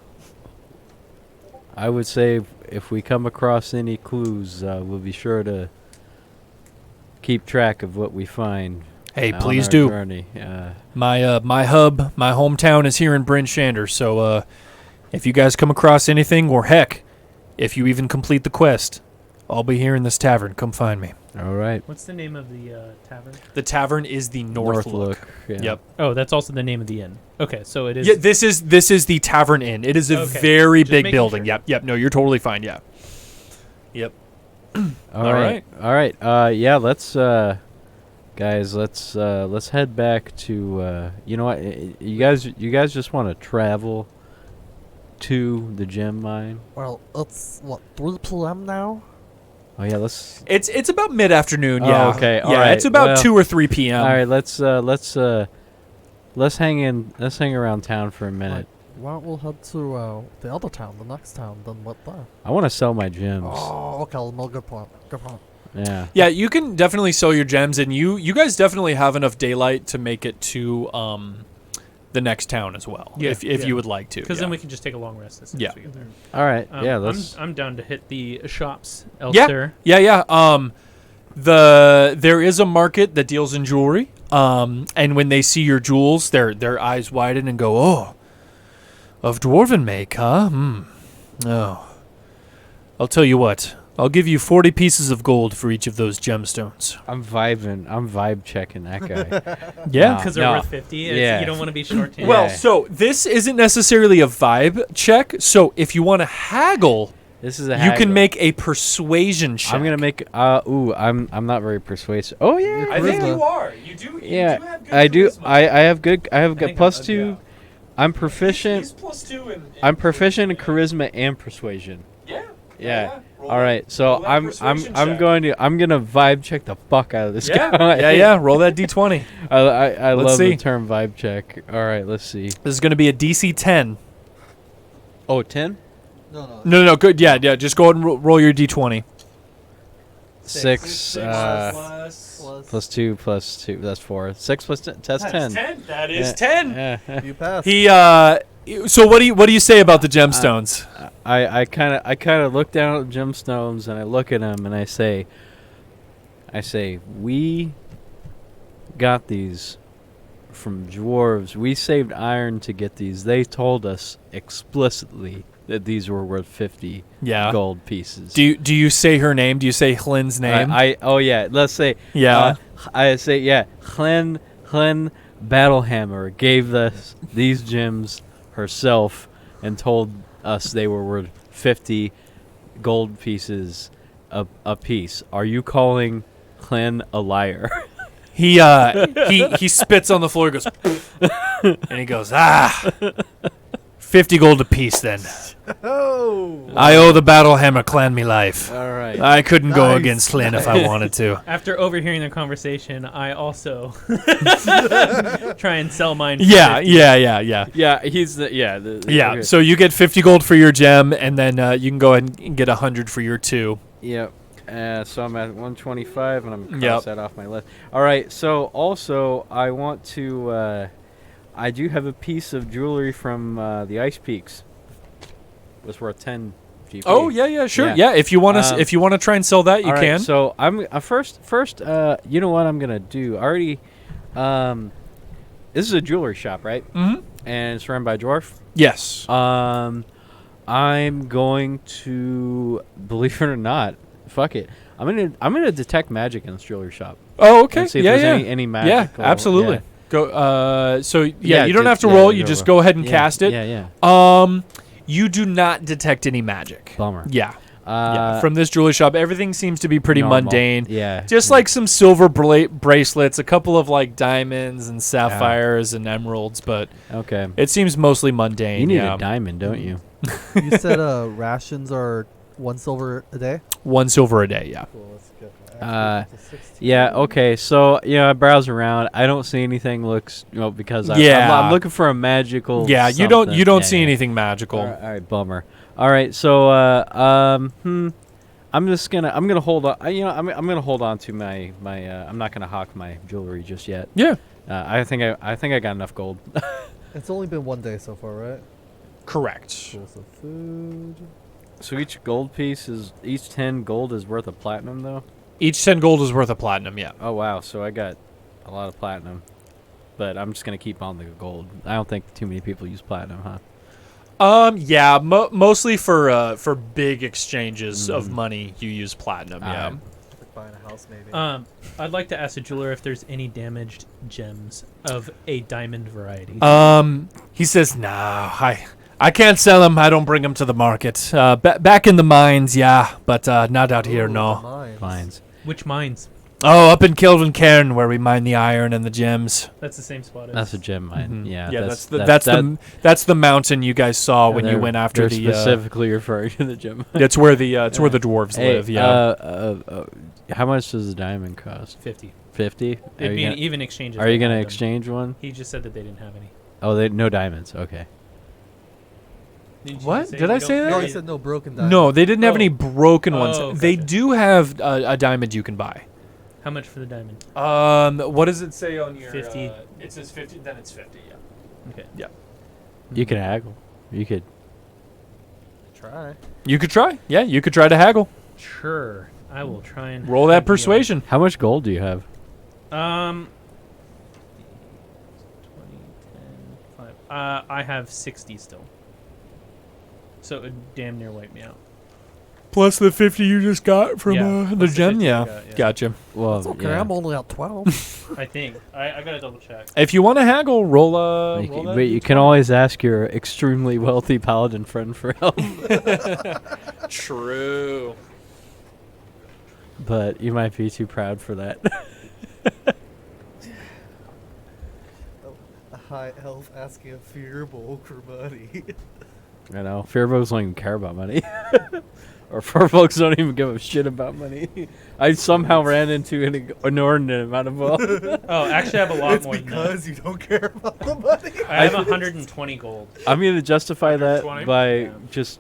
I would say if we come across any clues, we'll be sure to keep track of what we find. Hey, on please our do. Journey. My hub, my hometown is here in Bryn Shander, so if you guys come across anything, or heck, if you even complete the quest, I'll be here in this tavern. Come find me. All right. What's the name of the tavern? The tavern is the North Look. Yeah. Yep. Oh, that's also the name of the inn. Okay, so it is. Yeah, this is the Tavern Inn. It is a Okay, very just big making building. sure. Yep. No, you're totally fine. Yeah. Yep. All right. Yeah. Let's, guys. Let's head back to. You know what? You guys just want to travel to the gem mine? Well, it's what 3 p.m. now. Oh yeah. Let's. It's about mid-afternoon. Oh, Yeah. okay, all Yeah. right, It's about well, 2 or 3 p.m. All right. Let's hang around town for a minute. Why don't we head to the other town, the next town, then what there? I want to sell my gems. Oh, okay, no, good point. Good point. Yeah. Yeah, you can definitely sell your gems, and you guys definitely have enough daylight to make it to the next town as well. Yeah, if yeah. you would like to. Because yeah. then we can just take a long rest as soon Yeah. as we get there. All right. Yeah. Let's. I'm down to hit the shops Yeah. elsewhere. Yeah. There is a market that deals in jewelry. And when they see your jewels, their eyes widen and go, Of dwarven make, huh? Oh. I'll tell you what. I'll give you 40 pieces of gold for each of those gemstones. I'm vibe checking that guy. Yeah. Because they're worth 50. Yeah. You don't want to be short-handed. Well, so this isn't necessarily a vibe check. So if you want to haggle, This is a you haggle. can make a persuasion check. I'm gonna make. I'm not very persuasive. Oh yeah. I think Charisma. you are. You do. Yeah, do have good I do. charisma. I have good. I have good think plus I'm- 2. yeah. I'm proficient. He's +2 in I'm proficient in charisma and persuasion. Yeah. Yeah. Roll All that- right. So roll that I'm persuasion check. I'm gonna vibe check the fuck out of this Yeah. guy. yeah. Roll that d20. I Let's love see. the term vibe check. All right. Let's see. This is going to be a DC 10. Oh, 10? No. Good. Yeah. Just go ahead and roll your d20. 6 plus 2 plus 2. That's 4. 6 plus 10. That's 10. That Yeah. is 10. Yeah. You passed. He So what do you say about the gemstones? I kind of look down at the gemstones and I look at them and I say, we got these from dwarves. We saved iron to get these. They told us explicitly that these were worth 50 Yeah. gold pieces. Do you say her name? Do you say Hlynn's name? Oh yeah. Let's say Yeah. I say yeah. Hlyn Battlehammer gave us these gems herself and told us they were worth 50 gold pieces a piece. Are you calling Hlyn a liar? He spits on the floor, goes, and he goes, 50 gold apiece then. Oh. I owe the Battlehammer clan me life. All right. I couldn't go Nice. against Hlyn if I wanted to. After overhearing their conversation, I also try and sell mine. For Yeah. 50. Yeah, he's the Yeah, so you get 50 gold for your gem, and then you can go ahead and get 100 for your 2. Yep. So I'm at 125, and I'm gonna Yep. cross that off my list. All right. So also, I want to. I do have a piece of jewelry from the Ice Peaks. It was worth 10 GP. Oh yeah, sure. Yeah. Yeah, if you want to, if you want to try and sell that, you All right, can. So I'm first. You know what I'm gonna do? I already. This is a jewelry shop, right? Mm-hmm. And it's run by a dwarf. Yes. I'm going to, believe it or not, fuck it. I'm gonna detect magic in this jewelry shop. Oh, okay. And see if Yeah, there's yeah. any Yeah, magical. absolutely. Yeah. Go. So yeah, Yeah, you don't have to yeah, roll. You go just roll. go ahead and Yeah, cast it. Yeah. You do not detect any magic. Bummer. Yeah. Yeah. From this jewelry shop, everything seems to be pretty normal. mundane. Yeah. Just like some silver bracelets, a couple of like diamonds and sapphires and emeralds, but Okay. it seems mostly mundane. You need yeah. a diamond, don't you? You said rations are 1 silver a day? 1 silver a day, yeah. Cool, let's get Yeah. Okay. So I browse around. I don't see anything looks because Yeah. I'm looking for a magical. Yeah, you don't see anything magical. All right, bummer. All right, so I'm gonna hold on. I'm gonna hold on to my I'm not gonna hawk my jewelry just yet. Yeah. I think I got enough gold. It's only been 1 day so far, right? Correct. Cool, so food. So each 10 gold is worth a platinum though. Each 10 gold is worth a platinum, yeah. Oh wow, so I got a lot of platinum, but I'm just gonna keep on the gold. I don't think too many people use platinum, huh? Yeah, mostly for big exchanges of money, you use platinum. Yeah. Like buying a house, maybe. I'd like to ask the jeweler if there's any damaged gems of a diamond variety. He says, "No, I can't sell them. I don't bring them to the market. Back in the mines, yeah, but not out here, Ooh, no. the mines. Fines. Which mines? Oh, up in Kelvin Cairn, where we mine the iron and the gems. That's the same spot as. That's a gem mine. Mhm. Yeah. That's the mountain you guys saw when you they're- went after they're the. specifically referring to the gem. It's where the where the dwarves Hey, live. Yeah. How much does a diamond cost? 50. 50. It'd be an even exchange. if Are you they gonna had them. exchange one? He just said that they didn't have any. Oh, no diamonds. Okay. Didn't you What? just say Did we I don't- say that? You already said no broken diamonds. No, they didn't have Oh. any broken ones. Oh, They gotcha. do have a diamond you can buy. How much for the diamond? What does it say on your? 50. It says 50. Then it's 50. Yeah. Okay. Yeah. You can haggle. You could. Try. You could try. Yeah, you could try to haggle. Sure. I will try and Roll that haggle. persuasion. How much gold do you have? 20, 10, 5. I have 60 still. So it would damn near wipe me out. Plus the 50 you just got from Yeah, the plus the gem. 50 Yeah. I got, yeah. Gotcha. Well, It's okay. yeah. I'm only at 12. I think. I gotta double check. If you want to haggle, roll You roll c- that but you can D20. always ask your extremely wealthy paladin friend for help. True. But you might be too proud for that. A high elf asking a fearbowl for money. I know. Fair folks don't even care about money. Or fair folks don't even give a shit about money. I somehow ran into an inordinate amount of wealth. Oh, actually, I have a lot It's more than that. because you don't care about the money. I have 120 gold. I'm going to justify that 120? by Yeah. just,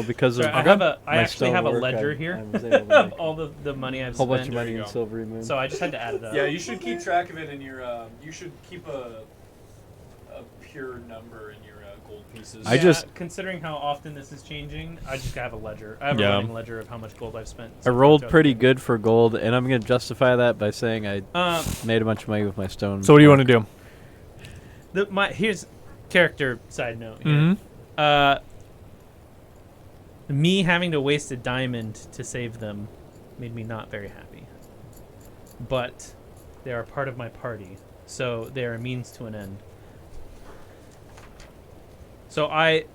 because Sorry, of I have I my actually have a stonework, ledger I here was able to of make all the money I've a whole bunch of spent. money you in go. Silvery Moon. So I just had to add it up. Yeah, you should keep track of it in your. You should keep a pure number in your gold pieces. I just- considering how often this is changing, I just have a ledger. I have Yeah. a running ledger of how much gold I've spent. I so far rolled throughout pretty the game. good for gold, and I'm going to justify that by saying I made a bunch of money with my stone. So what do you want to do? Here's character side note. Here. Mm-hmm. Me having to waste a diamond to save them made me not very happy. But they are part of my party, so they are a means to an end. So I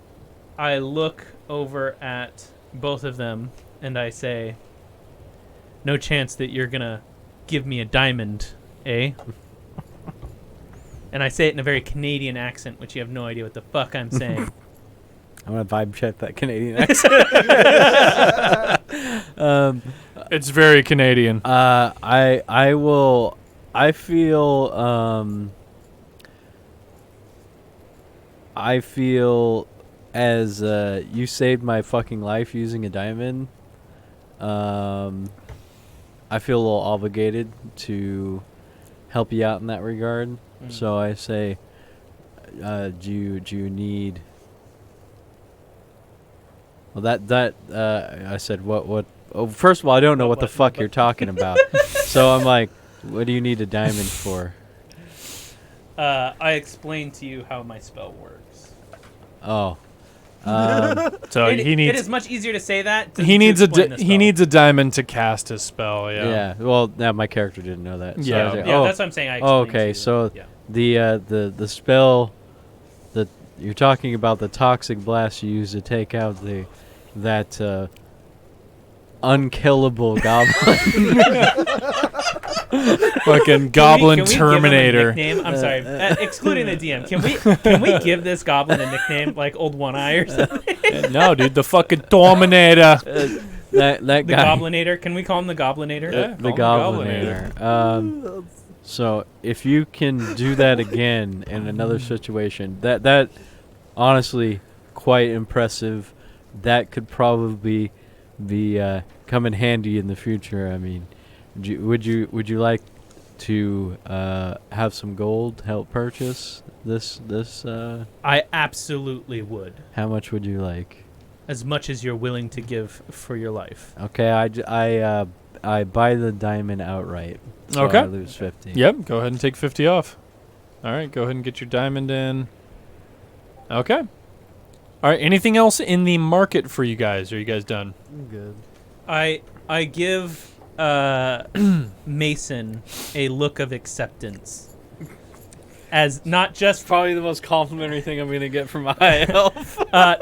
look over at both of them and I say, "No chance that you're gonna give me a diamond, eh?" And I say it in a very Canadian accent, which you have no idea what the fuck I'm saying. I'm going to vibe check that Canadian accent. It's very Canadian. I will. I feel. I feel as you saved my fucking life using a diamond. I feel a little obligated to help you out in that regard. So I say, do you need? Well, that I said what? Oh, first of all, I don't know what the fuck you're talking about. So I'm like, what do you need a diamond for? I explained to you how my spell works. Oh, So it, he it needs is much easier to say that. he needs a he needs a diamond to cast his spell. Yeah. yeah. Well, now my character didn't know that. So I Yeah. was like, Yeah, oh, that's what I'm saying. I oh, explained to okay. you. So Yeah. the spell that you're talking about, the toxic blast you use to take out that unkillable goblin. Fucking Goblin Terminator. Can we give him a nickname? I'm sorry, excluding the DM. Can we give this goblin a nickname like Old One Eye or something? No, dude, the fucking Dominator. that The guy. Goblinator. Can we call him the Goblinator? Yeah. The Call him the Goblinator. So if you can do that again in another situation, that honestly quite impressive. That could probably be come in handy in the future. I mean, would you like to have some gold to help purchase this? I absolutely would. How much would you like? As much as you're willing to give for your life. Okay, I buy the diamond outright. So Okay. I lose 50. Yep, go ahead and take 50 off. All right, go ahead and get your diamond in. Okay. All right, anything else in the market for you guys? Are you guys done? I'm good. I give Mason a look of acceptance. As not just Probably the most complimentary thing I'm gonna get from a high elf.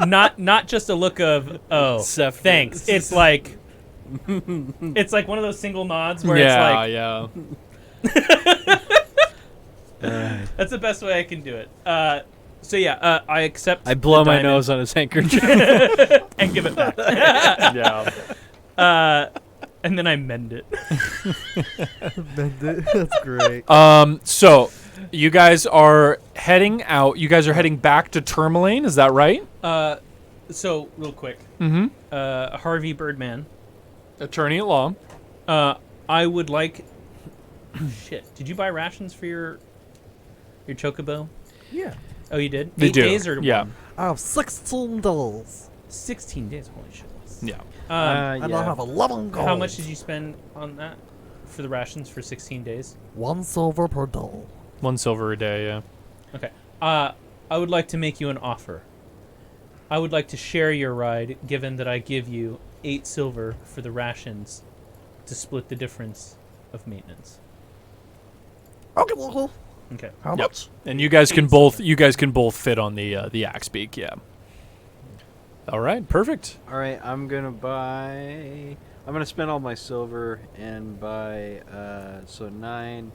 not just a look of Acceptance. thanks. It's like one of those single nods where yeah. that's the best way I can do it. So yeah, I accept. I blow the my diamond nose on his handkerchief. and give it back. Yeah. And then I mend it. Mend it. That's great. So you guys are heading out. You guys are heading back to Tourmaline, is that right? So real quick, Mm-hmm. Harvey Birdman. Attorney at law. I would like. Shit! Did you buy rations for your chocobo? Yeah. Oh, you did. They 8 do. days or Yeah. one? I have $16. 16 days. Holy shit! Yeah. And I have 11 gold. How much did you spend on that for the rations for 16 days? 1 silver per day. 1 silver a day, yeah. Okay. I would like to make you an offer. I would like to share your ride, given that I give you 8 silver for the rations to split the difference of maintenance. Okay, well, Okay. how Yep. much? And you guys can both fit on the axe beak. Yeah. All right. Perfect. All right, I'm gonna spend all my silver and buy so 9.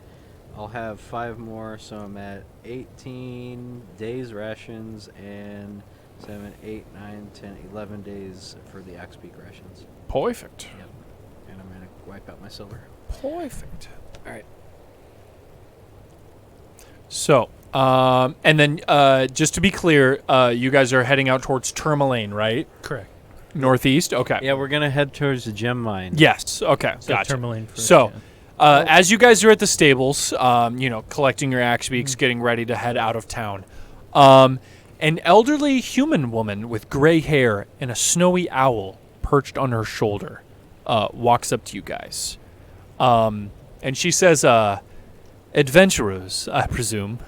I'll have 5 more, so I'm at 18 days rations and 7, 8, 9, 10, 11 days for the axe beak rations. Perfect. Yep. And I'm gonna wipe out my silver. Perfect. All right. So, and then just to be clear, you guys are heading out towards Tourmaline, right? Correct. Northeast. Okay. Yeah, we're gonna head towards the gem mine. Yes. Okay. So Gotcha. Tourmaline first, So, yeah. as you guys are at the stables, collecting your axe beaks, getting ready to head out of town, an elderly human woman with gray hair and a snowy owl perched on her shoulder walks up to you guys. And she says, adventurers, I presume.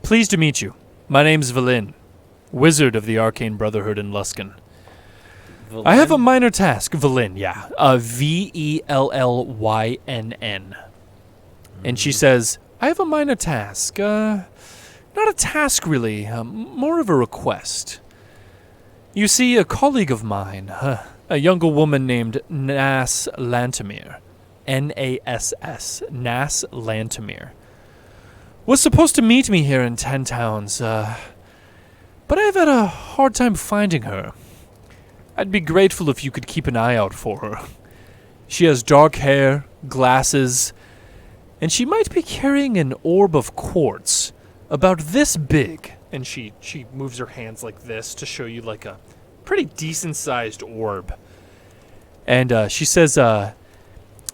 Pleased to meet you. My name's Valin, wizard of the Arcane Brotherhood in Luskan. I have a minor task, Valin, yeah. Vellynn. And she says, I have a minor task. Not a task, really. More of a request. You see, a colleague of mine, a younger woman named Nas Lantamir, Nass, Nas Lantamir, was supposed to meet me here in 10 Towns, but I've had a hard time finding her. I'd be grateful if you could keep an eye out for her. She has dark hair, glasses, and she might be carrying an orb of quartz about this big. And she moves her hands like this to show you like a pretty decent-sized orb. And she says,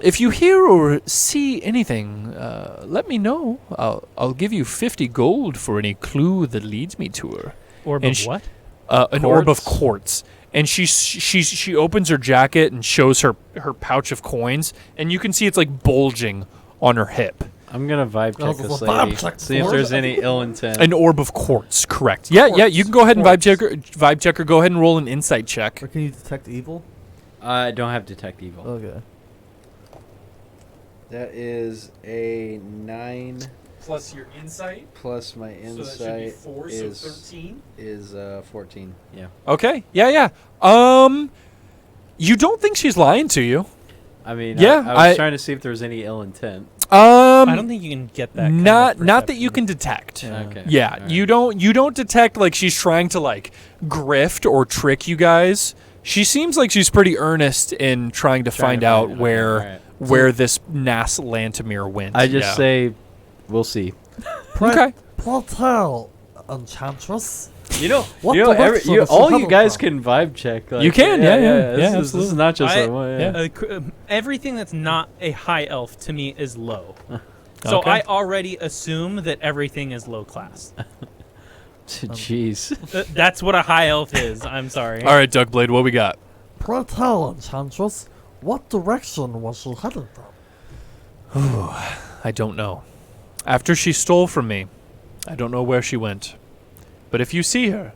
if you hear or see anything, let me know. I'll give you 50 gold for any clue that leads me to her. Orb and of what? An orb of quartz. And she opens her jacket and shows her pouch of coins, and you can see it's like bulging on her hip. I'm gonna vibe check Oh, this vibe lady. check See if for there's it. any ill intent. An orb of quartz, correct. Yeah, Quartz. you can go ahead and Quartz. vibe checker. Go ahead and roll an insight check. Or can you detect evil? I don't have detect evil. Okay. That is a 9 Plus your insight. plus my insight 13. is 14. Yeah. Okay. Yeah. You don't think she's lying to you? I mean, Yeah, I was I- trying to see if there was any ill intent. I don't think you can get that. kind of Not that you perception. can detect. Yeah. Okay. Yeah, All right. you don't detect like she's trying to like grift or trick you guys. She seems like she's pretty earnest in trying to find out where Alright. where this Nas Lantamir went. I just Yeah. say, we'll see. Okay. Platel, Enchantress. You know, What all direction is she you headed guys from? can vibe check. Like, You can, yeah. This is Absolutely. not just I- a one. Yeah. Everything that's not a high elf to me is low. So Okay. I already assume that everything is low class. Jeez. That's what a high elf is. I'm sorry. All right, Duckblade, what we got? Platel, Enchantress. What direction was she headed from? I don't know. After she stole from me, I don't know where she went. But if you see her,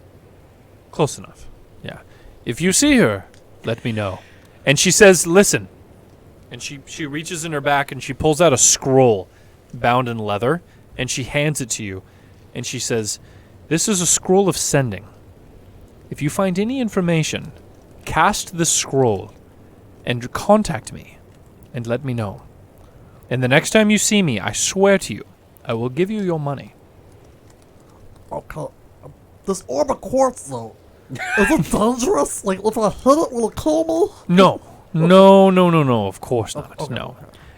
close enough. Yeah. If you see her, let me know. And she says, listen. And she reaches in her back and she pulls out a scroll bound in leather and she hands it to you. And she says, this is a scroll of sending. If you find any information, cast this scroll and contact me and let me know. And the next time you see me, I swear to you, I will give you your money. Okay. This orb of quartz, though, is it dangerous? Like, if I hit it, will it kill me? No. No, of course not. Okay, No.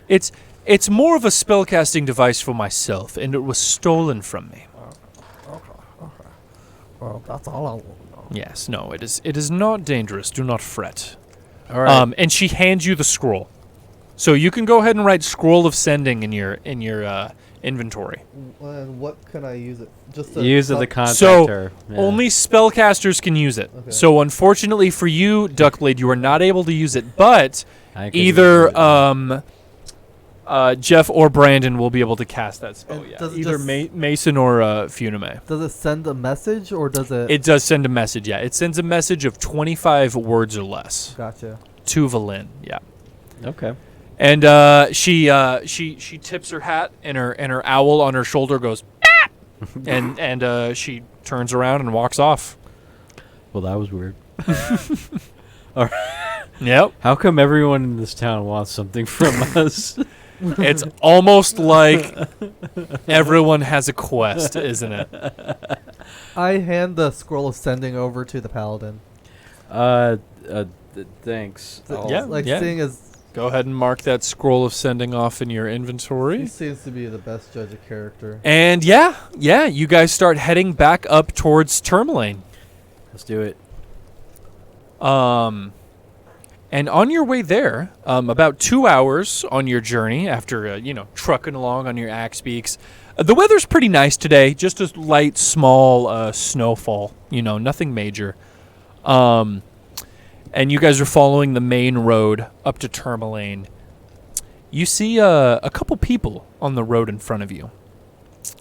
okay. It's more of a spellcasting device for myself, and it was stolen from me. Okay. Well, that's all I want to know. Yes, no, it is not dangerous. Do not fret. All right. And she hands you the scroll. So you can go ahead and write scroll of sending in your inventory. And what can I use it? Just Use it to contact So, her. Yeah. Only spellcasters can use it. Okay. So unfortunately for you, Duckblade, you are not able to use it, but I could either use it. Jeff or Brandon will be able to cast that spell. And Yeah, does it either just- Mason or Funime. Does it send a message or does it? It does send a message. Yeah, it sends a message of 25 words or less Gotcha. to Valin. Yeah. Okay. And she tips her hat, and her owl on her shoulder goes, "Ah!" and she turns around and walks off. Well, that was weird. Yep. How come everyone in this town wants something from us? It's almost like everyone has a quest, isn't it? I hand the scroll of sending over to the paladin. Thanks. So, Yeah, like yeah. seeing as Go ahead and mark that scroll of sending off in your he inventory. seems to be the best judge of character. And yeah, you guys start heading back up towards Tourmaline. Let's do it. And on your way there, about 2 hours on your journey after, trucking along on your axe beaks, the weather's pretty nice today. Just a light, small snowfall. Nothing major. And you guys are following the main road up to Tourmaline. You see a couple people on the road in front of you.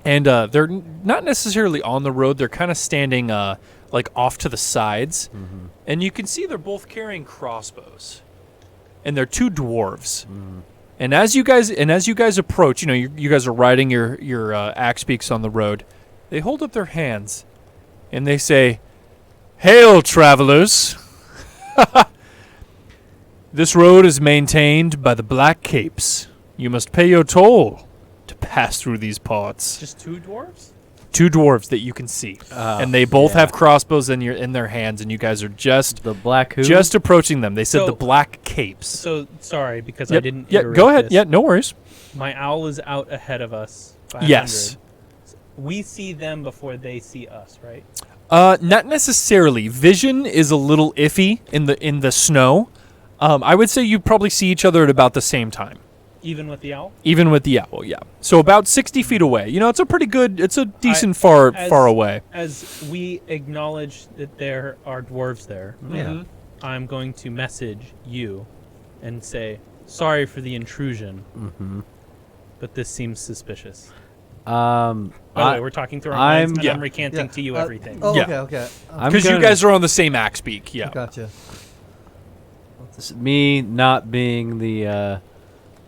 And they're not necessarily on the road. They're kind of standing off to the sides. Mm-hmm. And you can see they're both carrying crossbows. And they're two dwarves. Mm. And as you guys approach, you guys are riding your axe beaks on the road. They hold up their hands and they say, "Hail, travelers! This road is maintained by the Black Capes. You must pay your toll to pass through these parts." Just two dwarves? Two dwarves that you can see, and they both have crossbows in their hands, and you guys are just the who? just approaching them. They said So- the Black Capes. So, sorry, because I Yep, didn't Yeah, iterate go ahead. this. Yeah, no worries. My owl is out ahead of us by Yes. 100. We see them before they see us, right? Not necessarily. Vision is a little iffy in the snow. I would say you probably see each other at about the same time, Even with the owl? even with the owl. Yeah, so about 60 feet away. It's a pretty good. It's a decent far away. As we acknowledge that there are dwarves there, Yeah. I'm going to message you and say, sorry for the intrusion, Mm-hmm. but this seems suspicious. I- By the way, we're talking through our minds, and yeah. I'm recanting Yeah. to you everything. Oh, Yeah. okay. I'm Because you gonna- guys are on the same axe beak. Yeah. Gotcha. me not being the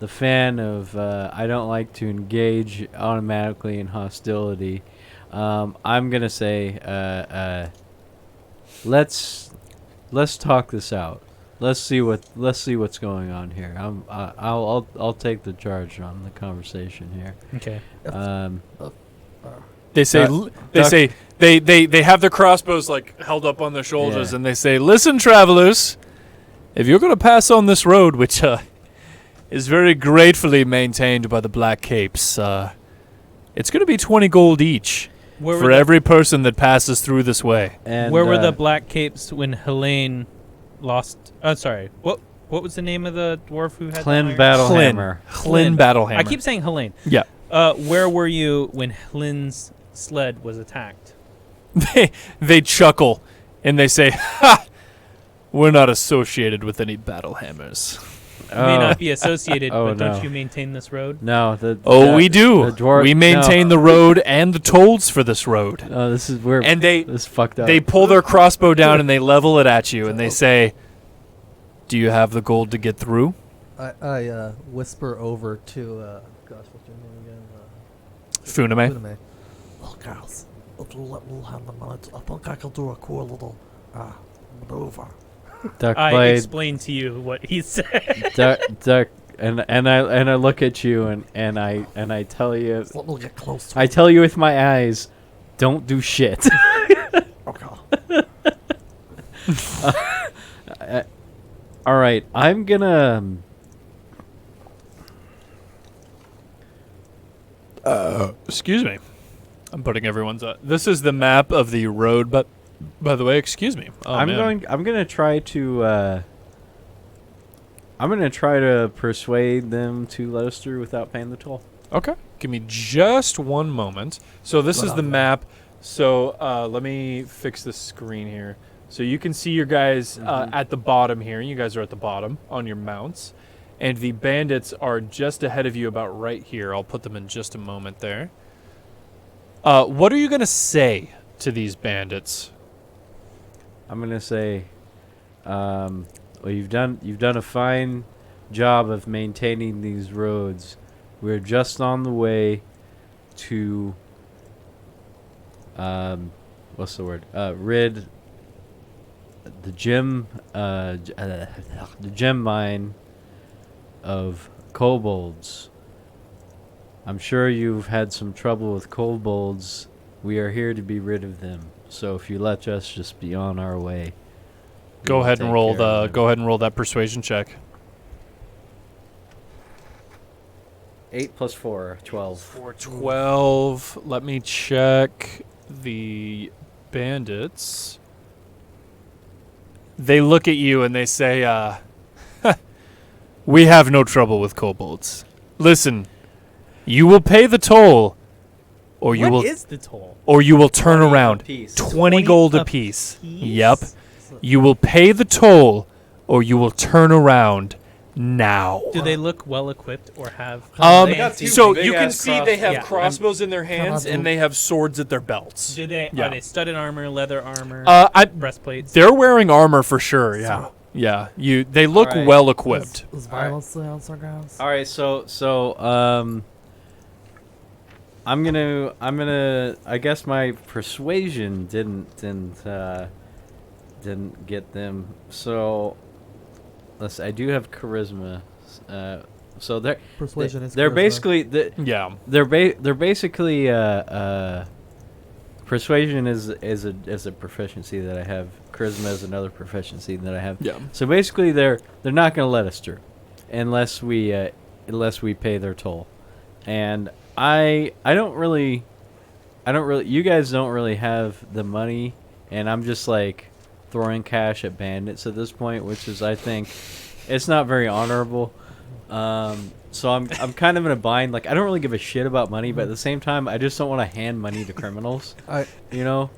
fan of I don't like to engage automatically in hostility. I'm gonna say let's talk this out. Let's see what's going on here. I'll take the charge on the conversation here. Okay. They say Duck- they have their crossbows held up on their shoulders, Yeah. and they say, "Listen, travelers, if you're going to pass on this road, which is very gratefully maintained by the Black Capes, it's going to be 20 gold each Where for were the, every person that passes through this way." And where were the Black Capes when Helene lost? Sorry. What was the name of the dwarf who had Clan the iron? Battlehammer? Flynn Battlehammer. I keep saying Helene. Yeah. Where were you when Helene's sled was attacked? They chuckle and they say, "Ha! We're not associated with any Battlehammers." May not be associated, Oh, but no. don't you maintain this road? No, We do. We maintain the road and the tolls for this road. Oh, this is where And they this is fucked up. They pull their crossbow down and they level it at you and they say, "Do you have the gold to get through?" I whisper over to gosh, what's your name again? Funime. Funime. Well, guys, if you let me have the minute, I think I can do a cool little maneuver. I Duckblade, explained to you what he said. duck, and I look at you and I tell you, Just let me get close to I it. tell you with my eyes, don't do shit. Okay. All right, I'm gonna. Excuse me. I'm putting everyone's. This is the map of the road, but by the way, excuse me. Oh, I'm man. gonna try to. I'm gonna try to persuade them to let us through without paying the toll. Okay. Give me just one moment. So this is the map. So let me fix the screen here. So you can see your guys at the bottom here. You guys are at the bottom on your mounts. and the bandits are just ahead of you about right here. I'll put them in just a moment there. What are you going to say to these bandits? I'm gonna say, well, you've done a fine job of maintaining these roads. We're just on the way to, what's the word? Rid the gem mine of kobolds. I'm sure you've had some trouble with kobolds. We are here to be rid of them. So if you let us just be on our way. Go ahead and roll that persuasion check. 8 plus 4, 12. For 12, let me check the bandits. They look at you and they say, we have no trouble with kobolds. Listen, you will pay the toll, or you What will is the toll? or you will turn around. 20 20 gold apiece. Yep. You will pay the toll, or you will turn around now. Do they look well equipped or have? Um, fancy- so big you can ass see they have Yeah. crossbows in their hands Can I do- and they have swords at their belts. Do they? Yeah. Are they studded armor, leather armor, breastplates? They're wearing armor for sure. Yeah, yeah. They look Alright. well equipped. Is violence the answer, guys? All right, so I'm gonna I guess my persuasion didn't get them. So let's I do have charisma. So Persuasion is they're charisma. basically Yeah. they're basically persuasion is a proficiency that I have. Charisma is another proficiency that I have. Yeah. So basically they're not going to let us through unless we pay their toll. And I don't really you guys don't really have the money, and I'm just like throwing cash at bandits at this point, which is I think it's not very honorable. So I'm kind of in a bind. Like I don't really give a shit about money, but at the same time, I just don't want to hand money to criminals. You know,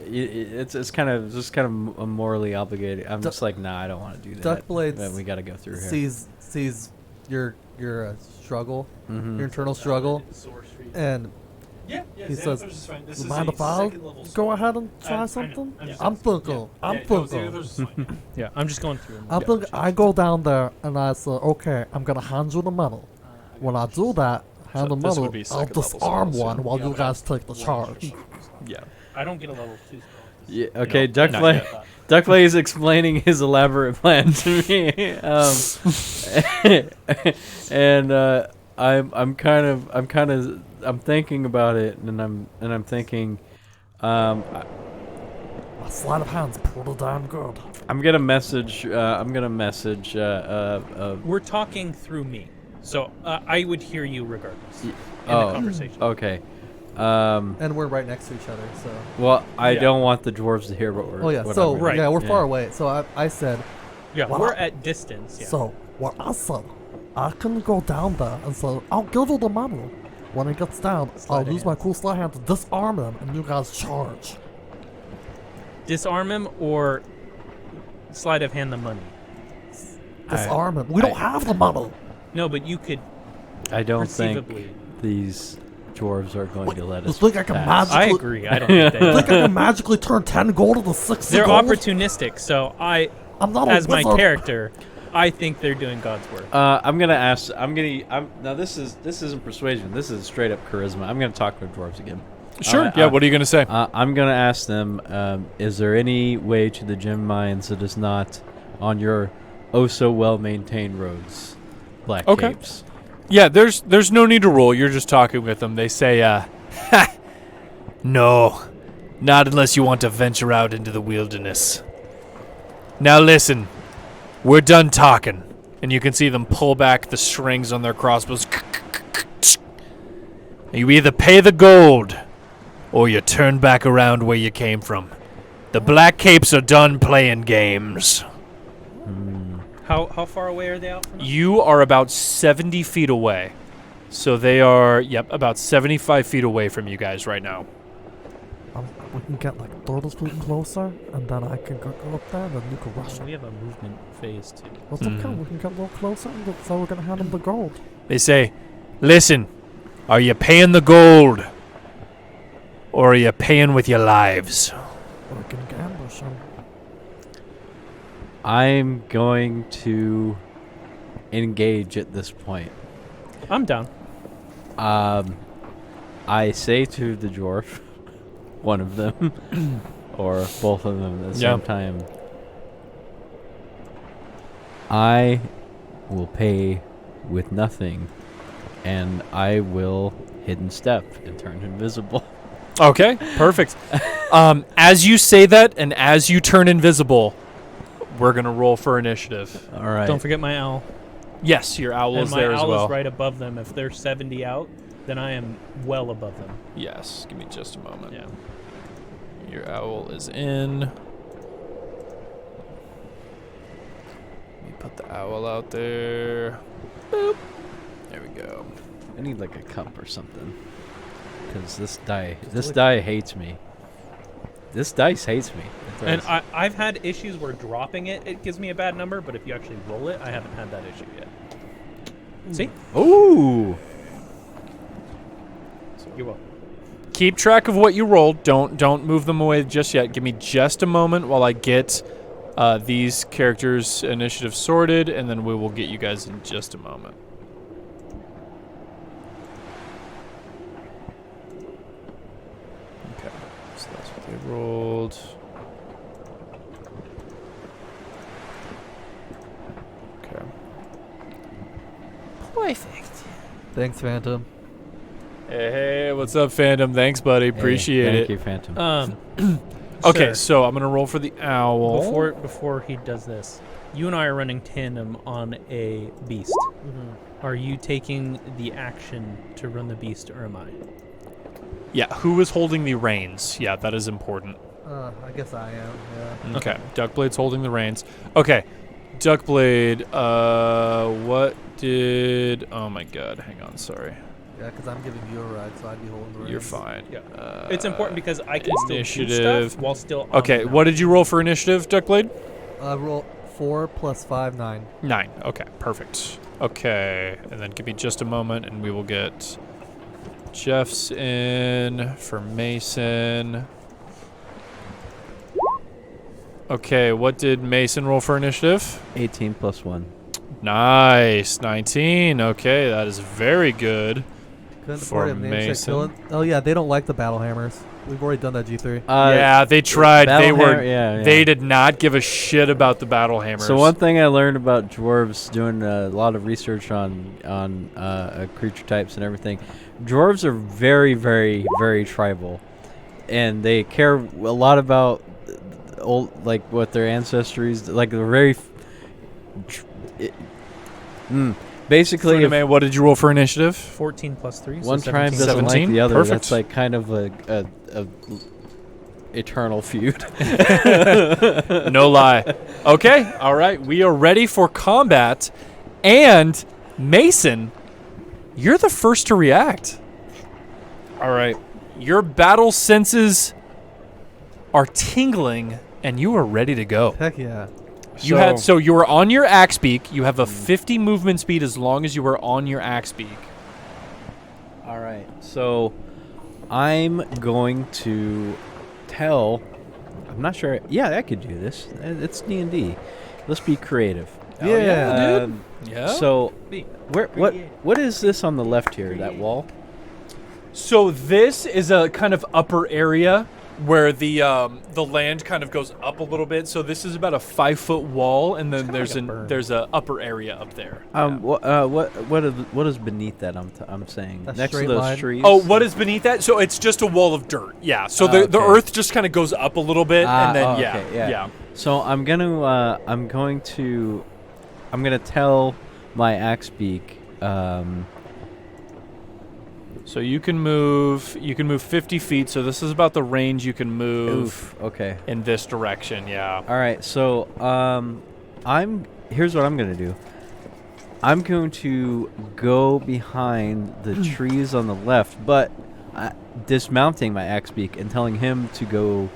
it's kind of morally obligated. I'm just like, nah, I don't want to do that. Duckblades But we got to go through here. sees your struggle, Mhm. your internal struggle, and he says, "Mind if I go ahead and try something?" I'm thinking. Yeah, I'm just going through them. I think I go down there and I say, "Okay, I'm gonna hand you the medal. When I do that, hand the this medal. would be I'll second level disarm spells, one while you guys take the charge." Yeah. I don't get a level 2 spell. Yeah. Okay. Not Duckplay is explaining his elaborate plan to me. And I'm thinking about it, and I'm thinking, My sleight of hand's pretty damn good. I'm gonna message. We're talking through me, so I would hear you regardless in the Oh, conversation. okay. And we're right next to each other, so. Well, I Yeah. don't want the dwarves to hear what we're. Oh yeah, what so I'm Right. yeah, we're yeah. far away. So I said, Yeah, Well, we're at distance. Yeah. so what I said, I can go down there and say, "I'll give you the medal." When he gets down, I'll Sleight of use my hand. cool sleight hand to disarm him, and you guys charge. Disarm him or sleight of hand the money. Disarm him. We don't have the medal. No, but you could I don't think perceivably. these dwarves are going to let You us. think I can pass. I magically? agree. I don't think You think they. I can magically turn 10 gold into 60 They're gold? opportunistic, so I'm not as a my wizard. character, I think they're doing God's work. I'm gonna ask. Now this isn't persuasion. This is straight up charisma. I'm gonna talk to the dwarves again. Sure. Yeah. What are you gonna say? I'm gonna ask them. Is there any way to the gem mines that is not on your oh so well maintained roads, Black Okay. Capes? Yeah. There's no need to roll. You're just talking with them. They say, no, not unless you want to venture out into the wilderness. Now listen, we're done talking, and you can see them pull back the strings on their crossbows. You either pay the gold, or you turn back around where you came from. The Black Capes are done playing games. How far away are they out from us? You are about 70 feet away. So they are, about 75 feet away from you guys right now. we can get like 30 feet closer, and then I can go up there, and then you can rush We it. have a movement phase too. What's okay? We can get a little closer, and so we're gonna hand him the gold. They say, listen, are you paying the gold? Or are you paying with your lives? We can ambush him. I'm going to engage at this point. I'm down. I say to the dwarf, one of them, or both of them at the Yeah. same time, I will pay with nothing, and I will hidden step and turn invisible. Okay, perfect. As you say that and as you turn invisible, we're going to roll for initiative. All right. Don't forget my owl. Yes, your owl And is my there as owl well. is right above them. If they're 70 out, then I am well above them. Yes, give me just a moment. Yeah. Your owl is in. Let me put the owl out there. Boop. There we go. I need like a cup or something, because this die hates me. This dice hates me. It And does. I've had issues where dropping it gives me a bad number, but if you actually roll it, I haven't had that issue yet. See? Ooh. You're welcome. Keep track of what you rolled. Don't move them away just yet. Give me just a moment while I get these characters' initiative sorted, and then we will get you guys in just a moment. Okay, so that's what they rolled. Okay. Perfect. Thanks, Phantom. Hey, what's up, Phantom? Thanks, buddy. Hey, Appreciate thank it. you, Phantom. Okay, sir, so I'm gonna roll for the owl. before he does this, you and I are running tandem on a beast. Mm-hmm. Are you taking the action to run the beast, or am I? Yeah, who is holding the reins? Yeah, that is important. I guess I am. Yeah. Okay, Duckblade's holding the reins. Okay, Duckblade, what did... Oh my god, hang on, sorry. Yeah, because I'm giving you a ride, so I'd be holding the reins. You're fine. Yeah. It's important because I can still do initiative. stuff while still on Okay, the what did you roll for initiative, Duckblade? Roll 4 + 5, 9. 9. Okay, perfect. Okay, and then give me just a moment and we will get Jeff's in for Mason. Okay, what did Mason roll for initiative? 18 + 1. Nice, 19. Okay, that is very good. Couldn't For afford it, name check Mason. killing. Oh yeah, they don't like the battle hammers. We've already done that G3. Yeah, they tried. They Battle were. Hammer- yeah, They yeah. did not give a shit about the battle hammers. So one thing I learned about dwarves, doing a lot of research on creature types and everything, dwarves are very, very, very tribal, and they care a lot about old, like what their ancestries, like they're very. Basically, if Funime, what did you roll for initiative? 14 + 3. So one tribe 17. doesn't like 17? the other, Perfect. that's like kind of a eternal feud. No lie. Okay, all right. We are ready for combat, and Mason, you're the first to react. All right, your battle senses are tingling, and you are ready to go. Heck yeah. So you were on your axe beak. You have a 50 movement speed as long as you were on your axe beak. All right, so I'm going to tell. I'm not sure. Yeah, I could do this. It's D&D. Let's be creative. Yeah, dude. Yeah. So, what is this on the left here? That wall? So this is a kind of upper area where the land kind of goes up a little bit. So this is about a 5-foot wall, and then kinda like a berm. there's a upper area up there. What is beneath that? I'm saying A next to straight those line. trees. Oh, what is beneath that? So it's just a wall of dirt. Yeah. So the okay. earth just kind of goes up a little bit, and then okay, yeah. So I'm going to tell my axe beak. So you can move 50 feet. So this is about the range you can move Oof. Okay. in this direction. Yeah. All right. So here's what I'm gonna do. I'm going to go behind the trees on the left, but dismounting my axe beak and telling him to go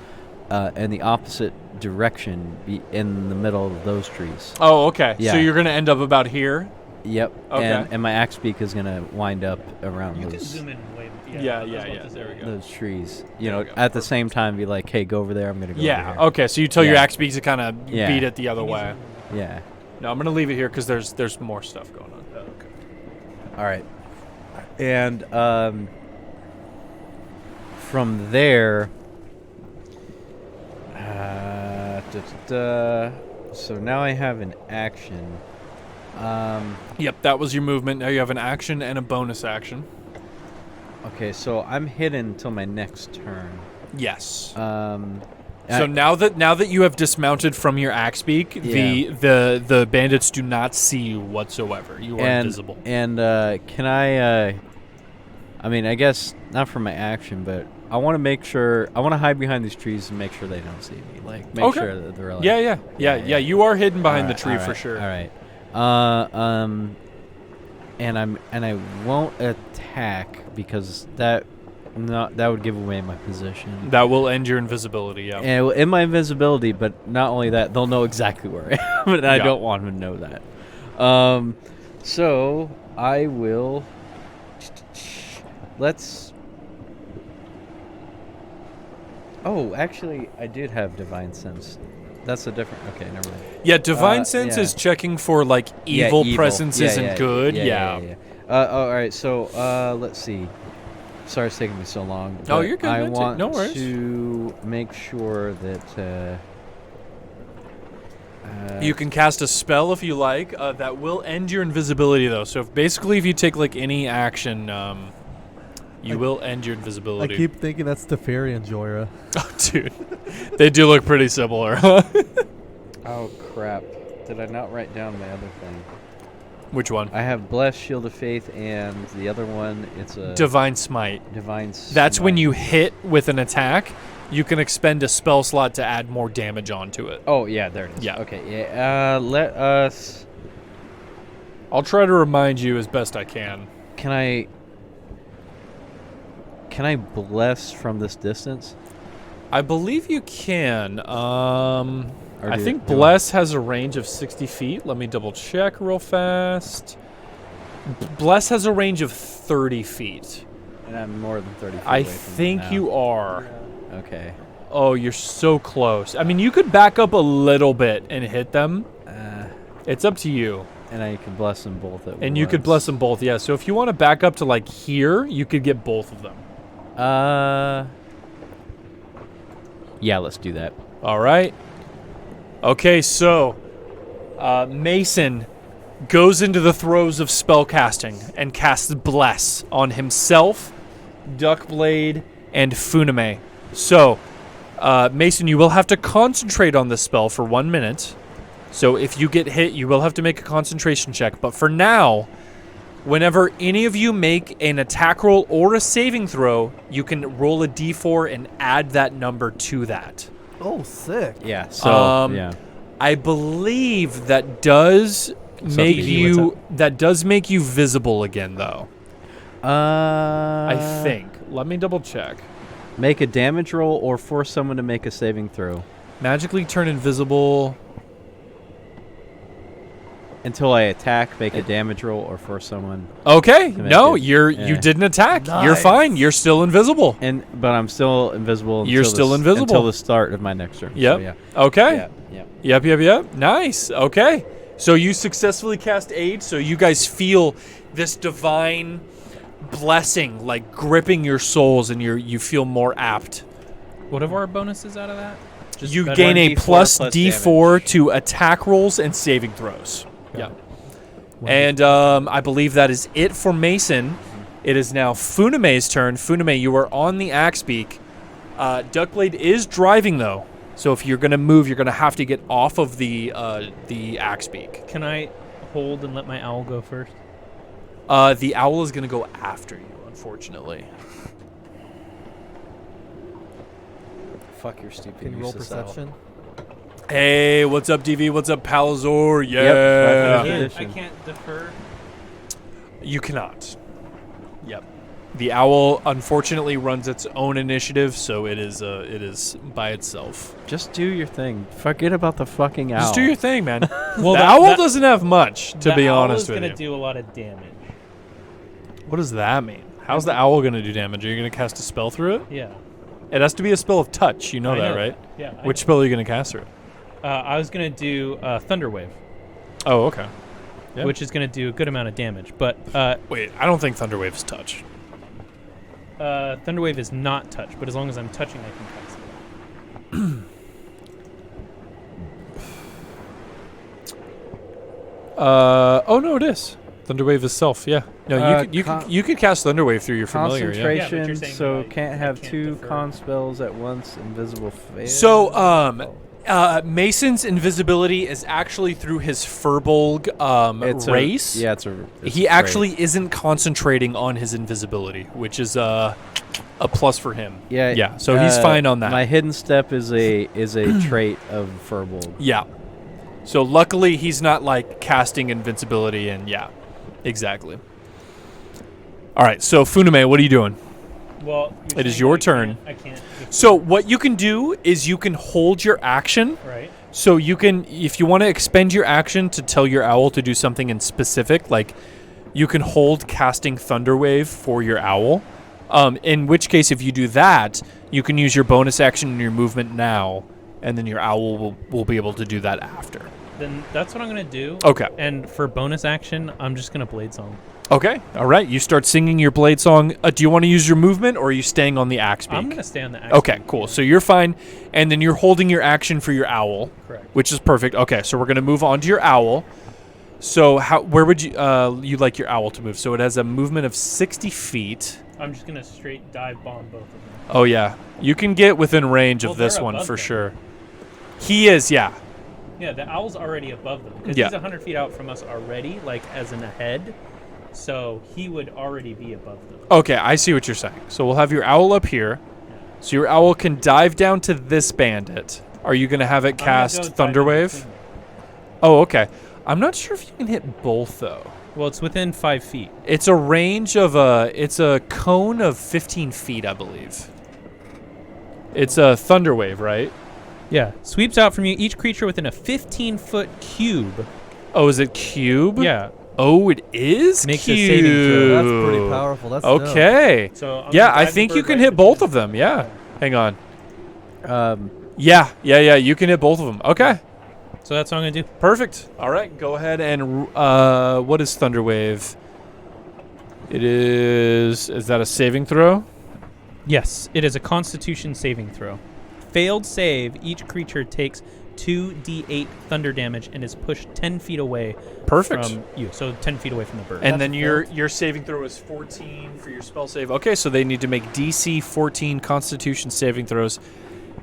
in the opposite direction, be in the middle of those trees. Oh, okay. Yeah. So you're gonna end up about here. Yep. Okay. And my axe beak is gonna wind up around You can those zoom in way. Yeah. There we go. those trees. There we go. At the same time, be like, hey, go over there. I'm gonna go. Yeah. Over here. Okay. So you tell your Yeah. axe beak to kind of Yeah. beat it the other way. Yeah. No, I'm gonna leave it here because there's more stuff going on. Oh, okay. All right. And from there, so now I have an action. Yep, that was your movement. Now you have an action and a bonus action. Okay, so I'm hidden till my next turn. Yes. So So now that you have dismounted from your axe beak, the bandits do not see you whatsoever. You are invisible. And can I mean, I guess not for my action, but I want to make sure I want to hide behind these trees and make sure they don't see me. Like make Okay. sure that they're like, Yeah. You are hidden behind the tree all right, for sure. All right. And I won't attack because that would give away my position. That will end your invisibility. Yeah. And it will end my invisibility, but not only that, they'll know exactly where I am, and I Yeah. don't want them to know that. So I will. Let's. Oh, actually, I did have Divine Sense. That's a different. Okay, never mind. Yeah, Divine Sense yeah. is checking for like evil presence isn't good. Yeah. All right, so let's see. Sorry it's taking me so long. No, but you're good. I man. want No worries. to make sure that You can cast a spell if you like. That will end your invisibility though. So if you take like any action, you will end your I invisibility. keep thinking that's Teferi and Joyra. Oh, dude, they do look pretty similar. Oh crap! Did I not write down my other thing? Which one? I have Bless, Shield of Faith, and the other one, it's a Divine Smite. Divine. That's when Smite. you hit with an attack. You can expend a spell slot to add more damage onto it. Oh yeah, there it is. Yeah. Okay. Yeah. Let us. I'll try to remind you as best I can. Can I bless from this distance? I believe you can. Or I do- think do I- Bless has a range of 60 feet. Let me double check real fast. Bless has a range of 30 feet. And I'm more than 30 feet I away from it think now. you are. Okay. Oh, you're so close. I mean, you could back up a little bit and hit them. It's up to you. And I can bless them both at once. And you could bless them both, yeah. So if you want to back up to like here, you could get both of them. Yeah, let's do that. All right. Okay, so Mason goes into the throes of spellcasting and casts Bless on himself, Duckblade, and Funame. So, Mason, you will have to concentrate on this spell for 1 minute. So if you get hit, you will have to make a concentration check. But for now, whenever any of you make an attack roll or a saving throw, you can roll a d4 and add that number to that. Oh, sick. Yeah. So yeah. I believe that does make easy. What's make you visible again, though. I think. Let me double check. Make a damage roll or force someone to make a saving throw Magically turn invisible. until I attack. Make a damage roll or force someone. Okay, To make no, it- you yeah. didn't attack. You're Nice. fine. You're still invisible. But I'm still invisible. You're until still invisible. until the start of my next turn. Yep. So, yeah. Okay. Yeah. Yep. Nice. Okay. So you successfully cast Aid. So you guys feel this divine blessing like gripping your souls, and you feel more apt. What are our bonuses out of that? Just You better- gain a 1d4 plus plus D4 damage. to attack rolls and saving throws. Yeah. One And I believe that is it for Mason. It is now Funame's turn. Funame, you are on the axe beak. Duckblade is driving though, so if you're gonna move, you're gonna have to get off of the axe beak. Can I hold and let my owl go first? The owl is gonna go after you, unfortunately. Fuck your stupid. Can you roll useless owl. perception? Hey, what's up, DV? What's up, Palazor? Yeah. Yep, I Edition. can't defer. You cannot. Yep. The owl unfortunately runs its own initiative, so it is by itself. Just do your thing. Forget about the fucking owl. Just do your thing, man. Well, the owl doesn't have much, to be honest with The owl you. is going to do a lot of damage. What does that mean? How's the owl going to do damage? Are you going to cast a spell through it? Yeah. It has to be a spell of touch. You know I that, know right? Yeah. Which spell are you going to cast through it? I was going to do Thunder Wave, Oh, okay. Yeah. which is going to do a good amount of damage. But Wait, I don't think Thunderwave is touch. Thunder Wave is not touch, but as long as I'm touching, I can cast it. Oh no, it is. Thunderwave is self. Yeah. No, you could cast Thunderwave through your familiar. Yeah. Yeah, but you're Concentration, saying so that I can't have can't two defer. con spells at once. Invisible fail. So, Mason's invisibility is actually through his Furbolg it's race. It's He actually isn't concentrating on his invisibility, which is a plus for him. Yeah. So he's fine on that. My hidden step is a trait of Furbolg. Yeah. So luckily he's not like casting invincibility, and yeah, exactly. All right. So Funame, what are you doing? Well, It is your turn. I can't. So what you can do is you can hold your action. Right. So you can, if you want to expend your action to tell your owl to do something in specific, like you can hold casting Thunderwave for your owl. In which case, if you do that, you can use your bonus action in your movement now, and then your owl will be able to do that after. Then that's what I'm going to do. Okay. And for bonus action, I'm just going to Blade Song. Okay. All right. You start singing your blade song. Do you want to use your movement, or are you staying on the axe beak? I'm going to stay on the axe. Okay, cool. So you're fine, and then you're holding your action for your owl. Correct. Which is perfect. Okay, so we're gonna move on to your owl. So where would you you'd like your owl to move? So it has a movement of 60 feet. I'm just going to straight dive bomb both of them. Oh yeah, you can get within range Well, of this they're one above for them. sure. He is, yeah. Yeah, the owl's already above them. Because Yeah. he's 100 feet out from us already, like as in a head. So he would already be above them. Okay, I see what you're saying. So we'll have your owl up here. So your owl can dive down to this bandit. Are you gonna have it I'm gonna cast go dive in Thunderwave? between them. Oh, okay. I'm not sure if you can hit both though. Well, it's within 5 feet. It's a range of it's a cone of 15 feet, I believe. It's a Thunderwave, right? Yeah. Sweeps out from you each creature within a 15-foot cube. Oh, is it cube? Yeah. Oh, it is Makes a cube. saving throw. That's pretty powerful. That's dope. Okay. So I'm Yeah, gonna I dive think the you bird can right hit both between of them. Yeah. Hang on. Um, Yeah, you can hit both of them. Okay. So that's what I'm going to do. Perfect. All right, go ahead and what is Thunderwave? It is that a saving throw? Yes, it is a Constitution saving throw. Failed save, each creature takes 2d8 thunder damage and is pushed 10 feet away Perfect. from you. So 10 feet away from the bird. And then your saving throw is 14 for your spell save. Okay, so they need to make DC 14 Constitution saving throws.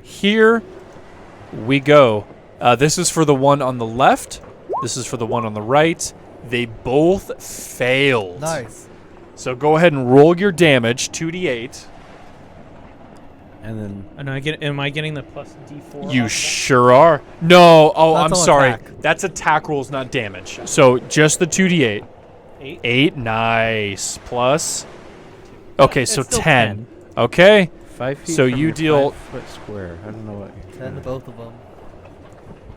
Here we go. This is for the one on the left. This is for the one on the right. They both failed. Nice. So go ahead and roll your damage, 2d8. and then And am I getting the plus d4? You off of sure are. No, oh, That's I'm on sorry. attack. That's attack rolls, not damage. So just the 2d8. that? 8? 8, nice. Plus. Okay, It's so still 10. Okay. 5 feet. So from you your deal- 5-foot square. I don't know what. 10 to both of them.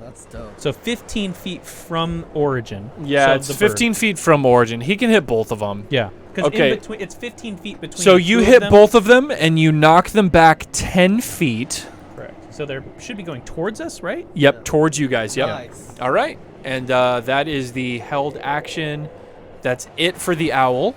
That's dope. So 15 feet from origin. Yeah, so it's the bird. 15 feet from origin. He can hit both of them. Yeah. Because Okay. it's 15 feet between So the you two of hit them. both of them, and you knock them back 10 feet. Correct. So they should be going towards us, right? Yep, towards you guys. Yep. Nice. All right. And that is the held action. That's it for the owl.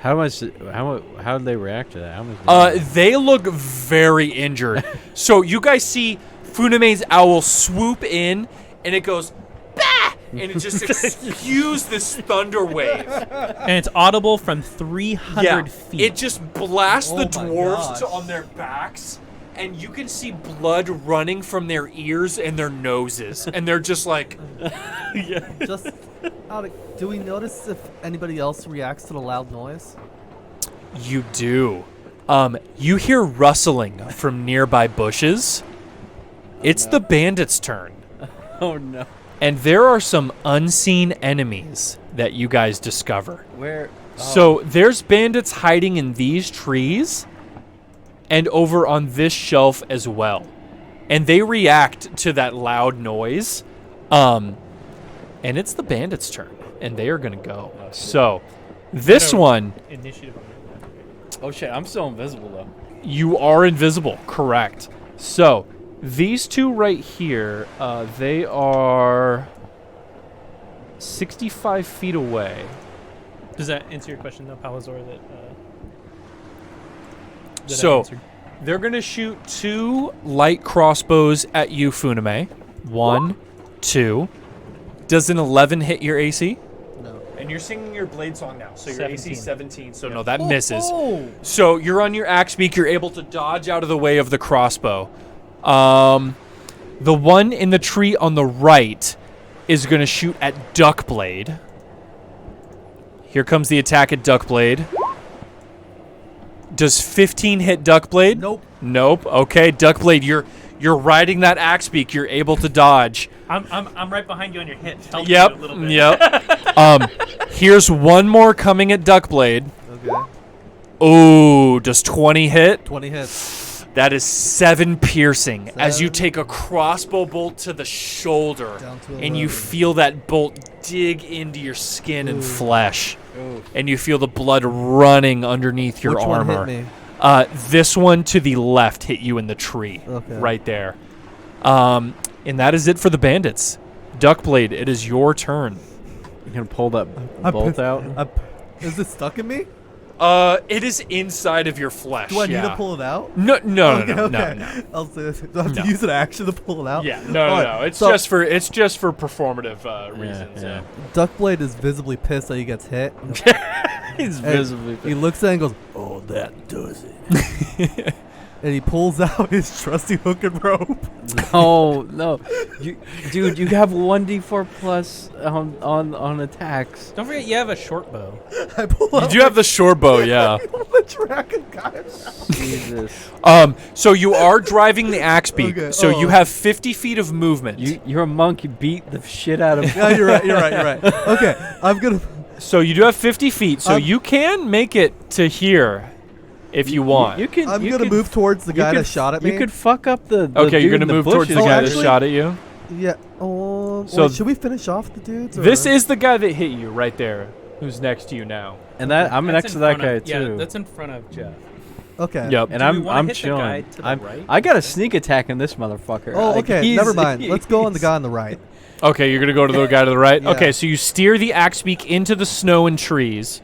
How did they react to that? How much? They look very injured. So you guys see Funame's owl swoop in, and it goes, bah! And it just spews this thunder wave. And it's audible from 300 feet. It just blasts the Oh my dwarves gosh. on their backs, and you can see blood running from their ears and their noses. And they're just like, Just do we notice if anybody else reacts to the loud noise? you do. You hear rustling from nearby bushes. It's the bandit's turn. Oh no. And there are some unseen enemies that you guys discover. Where? So there's bandits hiding in these trees and over on this shelf as well. And they react to that loud noise. And it's the bandits' turn. And they are going to go. So this one, Initiative on that. Oh shit, I'm still invisible though. you are invisible. Correct. So these two right here, they are 65 feet away. Does that answer your question, though, Palazor? That I So answered? they're going to shoot 2 light crossbows at you, Funame. 1, 2. Does an 11 hit your AC? No. And you're singing your blade song now, so your AC 17. 17. So no, that misses. Oh. So you're on your axe beak. You're able to dodge out of the way of the crossbow. The one in the tree on the right is going to shoot at Duckblade. Here comes the attack at Duckblade. Does 15 hit Duckblade? Nope. Nope. Okay, Duckblade, you're riding that axe beak. You're able to dodge. I'm right behind you on your hip. Help Yep. you a little bit. Yep. Here's one more coming at Duckblade. Okay. Ooh, does 20 hit? 20 hits. That is 7 piercing as you 7. take a crossbow bolt to the shoulder Down to and you 11. feel that bolt dig into your skin and Ooh. flesh. Ooh. And you feel the blood running underneath your Which armor. one hit me? This one to the left hit you in the tree. Okay. Right there. And that is it for the bandits. Duckblade, it is your turn. You gonna pull that I'm bolt pissed. out? Is it stuck in me? It is inside of your flesh. Do I need yeah. to pull it out? No, Okay. no. I'll say this. Do I have to No. use an action to pull it out? Yeah, no. Alright, It's so just for performative reasons. yeah. Duckblade is visibly pissed that he gets hit. He's And visibly. He looks at it and goes, "Oh, that does it." And he pulls out his trusty hook and rope. No. Dude, you have 1d4 plus on attacks. Don't forget, you have a short bow. I pull You out do have the short bow, yeah. the dragon guy. Jesus. So you are driving the axe beak. Okay, So you oh. have 50 feet of movement. You're a monk. You beat the shit out of. Yeah, you're right. Okay, I'm gonna. So you do have 50 feet. So you can make it to here if you want. You can. I'm you gonna could- move towards the you guy could that shot at me. You could fuck up the. Okay, you're dude gonna in the move towards the bushes. guy actually- that shot at you. Yeah. So Wait, should we finish off the dudes? Or? This is the guy that hit you right there, who's next to you now. And that I'm That's next to in that front guy of- too. Yeah, that's in front of Jeff. Okay. Yep. and Do we wanna I'm hit the chilling. guy to the right? I got a sneak attack in this motherfucker. Oh, Like, okay. he's- Never mind. Let's go on the he's- guy on the right. Okay, you're gonna go to the guy to the right. Yeah. Okay, so you steer the axe beak into the snow and trees,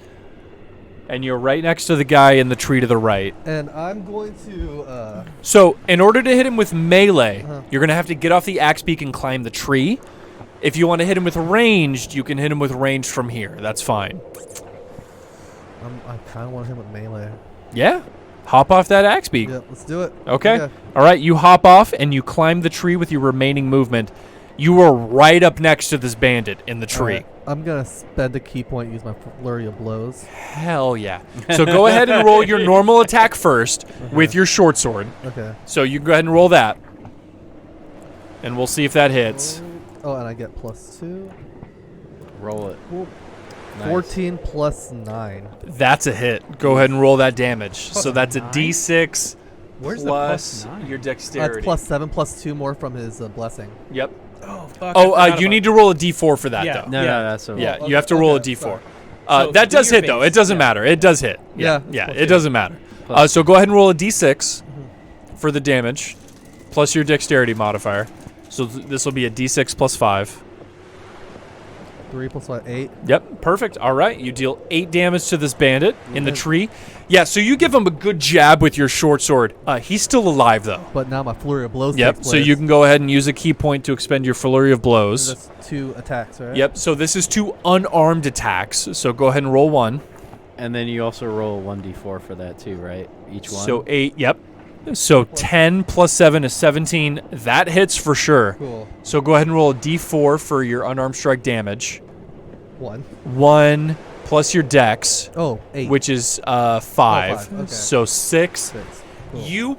and you're right next to the guy in the tree to the right. And I'm going to. So, in order to hit him with melee, Uh-huh. you're going to have to get off the axe beak and climb the tree. If you want to hit him with ranged, you can hit him with ranged from here. That's fine. I kind of want him with melee. Yeah. Hop off that axe beak. Yeah, let's do it. Okay. All right, you hop off and you climb the tree with your remaining movement. You are right up next to this bandit in the tree. Alright, I'm gonna spend a key point, use my flurry of blows. Hell yeah. So go ahead and roll your normal attack first with your short sword. Okay. So you can go ahead and roll that. And we'll see if that hits. Oh, and I get +2. Roll it. Nice. 14 plus 9. That's a hit. Go ahead and roll that damage. Plus So that's a 9? D6 Where's the plus plus 9? your That's dexterity. +7 plus 2 more from his blessing. Yep. Oh, fuck. Oh, you need to roll a D4 for that, Yeah. though. No, Yeah. that's okay. Yeah, Oh, you have to okay, roll a okay, D4. sorry. So That do does your hit, though. base, It doesn't yeah. matter. It does hit. Yeah. Yeah, Plus it two. doesn't matter. Plus- So go ahead and roll a D6 for the damage, plus your dexterity modifier. So this will be a D6 plus 5. 3 plus 5, 8. Yep, perfect. All right, you deal 8 damage to this bandit in the tree. Yeah, so you give him a good jab with your short sword. He's still alive, though. But now my flurry of blows Yep, takes so place. you can go ahead and use a key point to expend your flurry of blows. That's 2 attacks, right? Yep, so this is 2 unarmed attacks. So go ahead and roll 1. And then you also roll 1d4 for that too, right? Each one. So 8, yep. So 10 plus 7 is 17. That hits for sure. Cool. So go ahead and roll a d4 for your unarmed strike damage. 1. 1 plus your dex, Oh, 8. which is 5. five, okay. So 6. 6. Cool. You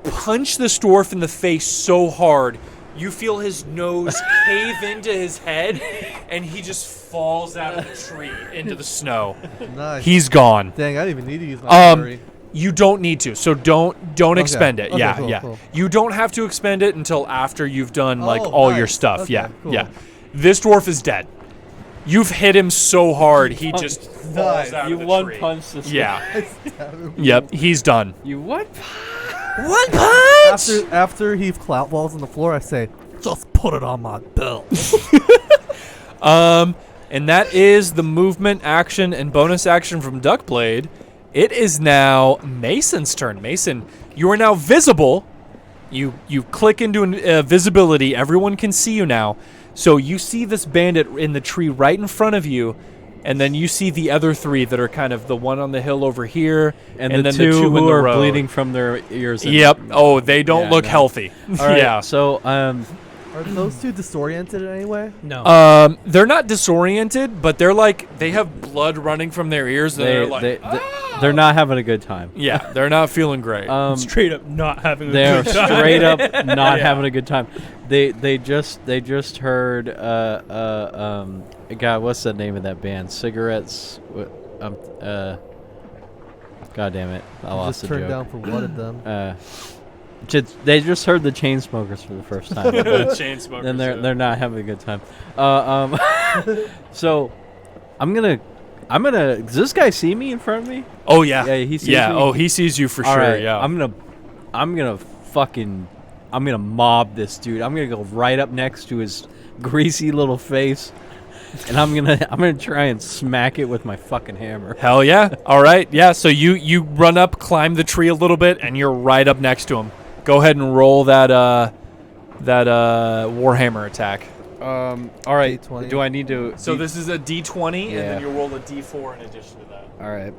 punch this dwarf in the face so hard, You feel his nose cave into his head, and he just falls out of the tree into the snow. Nice. He's gone. Dang, I didn't even need to use my fury. You don't need to, so don't Okay. expend it. Okay, Yeah, cool, yeah. cool. You don't have to expend it until after you've done like Oh, all your nice. stuff. Okay, Yeah, cool. yeah. This dwarf is dead. You've hit him so hard, he just falls Nice. out You of the one tree. punch this. Yeah. Yep, he's done. You what? One punch. After he clout balls on the floor, I say, just put it on my belt. And that is the movement, action, and bonus action from Duckblade. It is now Mason's turn. Mason, you are now visible. You click into visibility. Everyone can see you now. So you see this bandit in the tree right in front of you, and then you see the other three that are kind of the one on the hill over here, And, then the two in who the are road. bleeding from their ears. and- Yep. Oh, they don't Yeah, look no. healthy. All right, Yeah. So Are those two disoriented in any way? No. They're not disoriented, but they're like they have blood running from their ears, and they're like, they're not having a good time. yeah, they're not feeling great. Straight up not having a They're good time. straight up not Yeah. having a good time. They just heard God, what's the name of that band? Cigarettes. God damn it, I lost Just the turned joke. down for one of them. They just heard the Chainsmokers for the first time. Chainsmokers. Then they're not having a good time. So I'm gonna. Does this guy see me in front of me? Oh yeah. Yeah, he sees yeah. me. Oh, he sees you for All sure. right, Yeah. I'm gonna mob this dude. I'm gonna go right up next to his greasy little face, and I'm gonna try and smack it with my fucking hammer. Hell yeah. All right. Yeah. So you run up, climb the tree a little bit, and you're right up next to him. Go ahead and roll that Warhammer attack. All right. D20. Do I need to? So this is a D20, and Yeah. then you roll a D4 in addition to that. All right.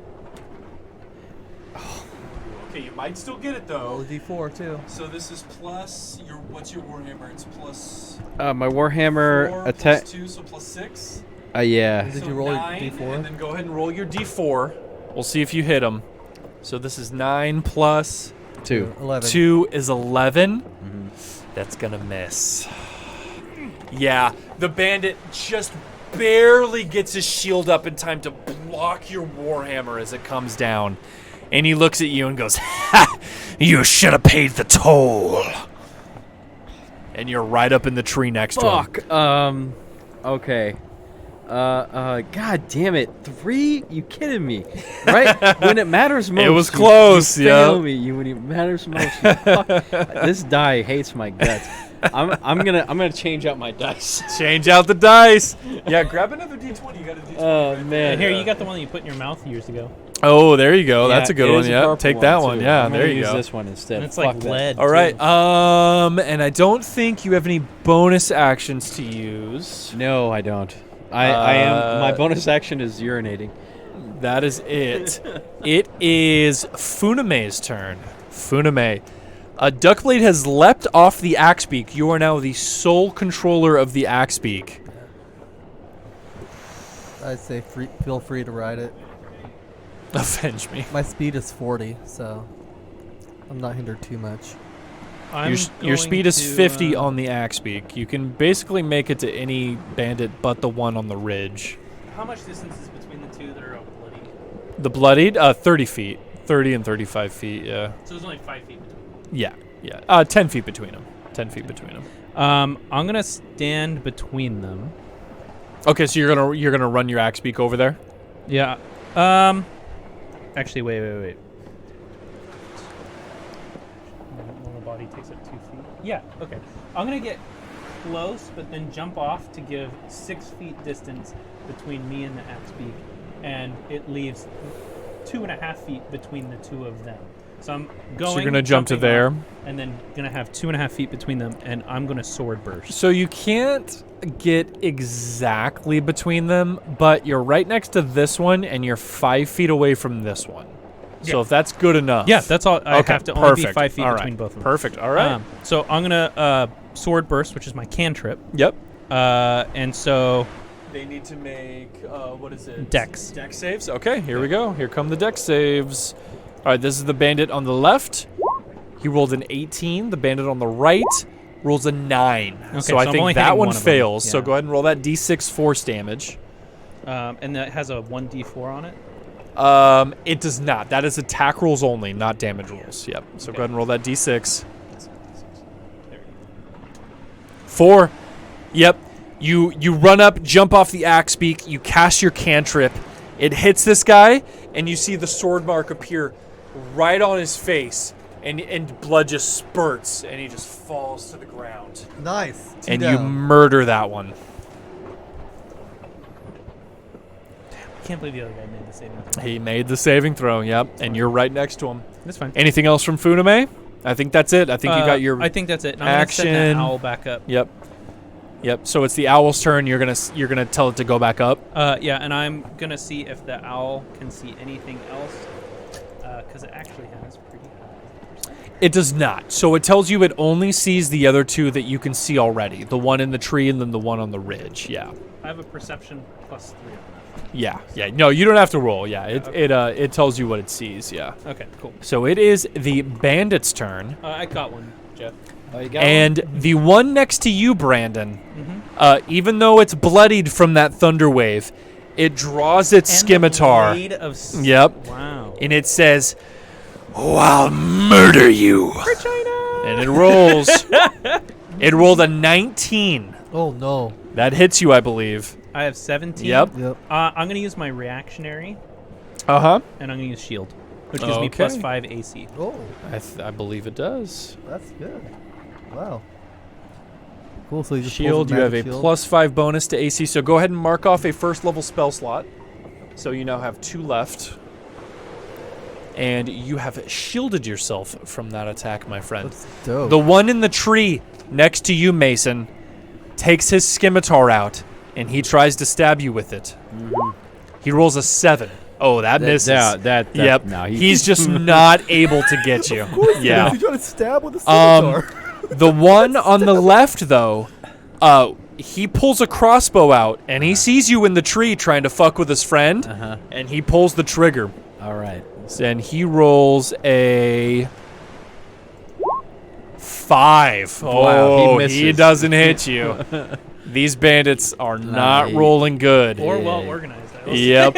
Okay, you might still get it Roll though. a D4 too. So this is plus your what's your Warhammer? It's plus My Warhammer 4 attack. plus 2, so plus 6. Yeah. Did So you roll your 9, D4? And then go ahead and roll your D4. We'll see if you hit him. So this is 9 plus 2. 11. 2 is 11. Mm-hmm. That's gonna miss. Yeah, the bandit just barely gets his shield up in time to block your Warhammer as it comes down. And he looks at you and goes, "Ha! You should have paid the toll." And you're right up in the tree next to him. Fuck. Okay. God damn it. 3? You kidding me? Right when it matters most. was you- close, You yeah. fail me. When it matters most. You fuck. This die hates my guts. I'm gonna change out my dice. Change out the dice. Yeah, grab another D20. You got a D20. Oh right man. And here, you got the one that you put in your mouth years ago. Oh, there you go. That's a good it one. is a Yeah, purple take that one. too. Yeah, I'm there gonna you use go. this one instead. And it's Fuck like that. lead. All right. too. And I don't think you have any bonus actions to use. No, I don't. I am. My bonus action is urinating. That is it. It is Funame's turn. Funame. Duckblade has leapt off the axe beak. You are now the sole controller of the axe beak. I'd say feel free to ride it. Avenge me. My speed is 40, so I'm not hindered too much. Your speed is 50 on the axe beak. You can basically make it to any bandit but the one on the ridge. How much distance is between the two that are bloody? The bloodied, 30 feet. 30 and 35 feet, yeah. So there's only 5 feet between. Yeah. 10 feet between them. 10 feet between them. I'm gonna stand between them. Okay, so you're gonna run your axe beak over there? Yeah. Actually, wait. When the body takes up 2 feet. Yeah. Okay. I'm gonna get close, but then jump off to give 6 feet distance between me and the axe beak, and it leaves 2.5 feet between the two of them. So I'm going. So you're gonna jump to jumping there. off, and then gonna have 2.5 feet between them, and I'm gonna sword burst. So you can't get exactly between them, but you're right next to this one, and you're 5 feet away from this one. So Yeah. if that's good enough. Yeah, that's all. I Okay, have to only be perfect. 5 feet All between right. both of them. Perfect. All right. So I'm gonna sword burst, which is my cantrip. Yep. And so They need to make what is it? Dex. Dex saves. Okay, here we go. Here come the dex saves. All right, this is the bandit on the left. He rolled an 18. The bandit on the right rolls a 9. Okay, so I I'm think only that hitting one one of them. fails. So Yeah. go ahead and roll that d6 force damage. And that has a 1d4 on it. It does not. That is attack rolls only, not damage rolls. Yep. So go ahead and roll that d6. 4. Yep. You run up, jump off the axe beak, you cast your cantrip. It hits this guy, and you see the sword mark appear right on his face, and blood just spurts, and he just falls to the ground. Nice. And you murder that one. I can't believe the other guy made the saving throw. He made the saving throw, yep, and you're right next to him. That's fine. Anything else from Funame? I think that's it. I think you got your I think that's it. And I'm action. gonna set that owl back up. Yep. So it's the owl's turn. You're gonna tell it to go back up. Yeah, and I'm gonna see if the owl can see anything else, because it actually has pretty high. It does not. So it tells you it only sees the other two that you can see already. The one in the tree and then the one on the ridge. Yeah. I have a perception +3 on that. Yeah. No, you don't have to roll. Yeah. okay. It tells you what it sees. Yeah. Okay, cool. So it is the bandit's turn. I got one, Jeff. Oh, you got And the one next to you, Brandon, Mm-hmm. even though it's bloodied from that thunder wave, it draws its scimitar. Yep. Wow. And it says, "Oh, I'll murder you." And it rolls. It rolled a 19. Oh no. That hits you, I believe. I have 17. Yep. Yep. I'm gonna use my reactionary, Uh-huh. and I'm gonna use shield, which gives me Okay. +5 AC. Oh, I believe it does. that's good. Wow. Cool. So you just Shield, you have a shield. +5 bonus to AC, so go ahead and mark off a first level spell slot. So you now have 2 left. And you have shielded yourself from that attack, my friend. That's dope. The one in the tree next to you, Mason, takes his scimitar out, and he tries to stab you with it. He rolls a 7. Oh, that misses. Yep. No, He's just not able to get you. Yeah. You trying to stab with a scimitar. The one on the left, though, he pulls a crossbow out, and he sees you in the tree trying to fuck with his friend, and he pulls the trigger. All right. And he rolls a 5. Wow, he Oh, he misses. doesn't hit you. These bandits are not he- rolling good. Or Yeah. well organized. I will say. Yep.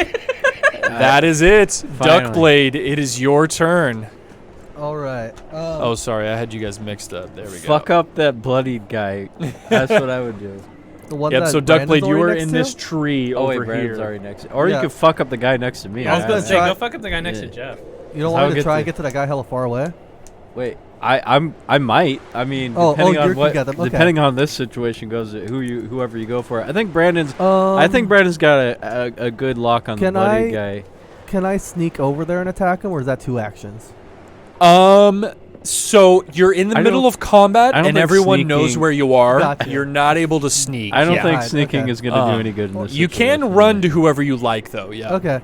That is it. Finally. Duckblade, it is your turn. All right. Oh, sorry. I had you guys mixed up. There we go. Fuck up that bloodied guy. That's what I would do. The one Yep, that so Brandon's Duckblade, you already were next in to? this tree Oh wait, over Brandon's here. already next. Or Yeah. you could fuck up the guy next to me. I was gonna Say, try- go fuck up the guy next to Yeah. Jeff. You don't How want me to get try the- and get to that guy hella far away? Wait, I might. I mean, Oh, depending you on can what, get them, okay. depending on this situation goes, whoever you go for. I think Brandon's Um, got a good lock on the Can bloody I- guy. Can I sneak over there and attack him, or is that 2 actions? So you're in the I middle don't- of combat, I don't and think everyone knows sneaking- where you are. Gotcha. You're not able to sneak. I don't Yeah. think Right, sneaking okay. is going to do any good in this You can situation. run to whoever you like, though. Yeah. Okay.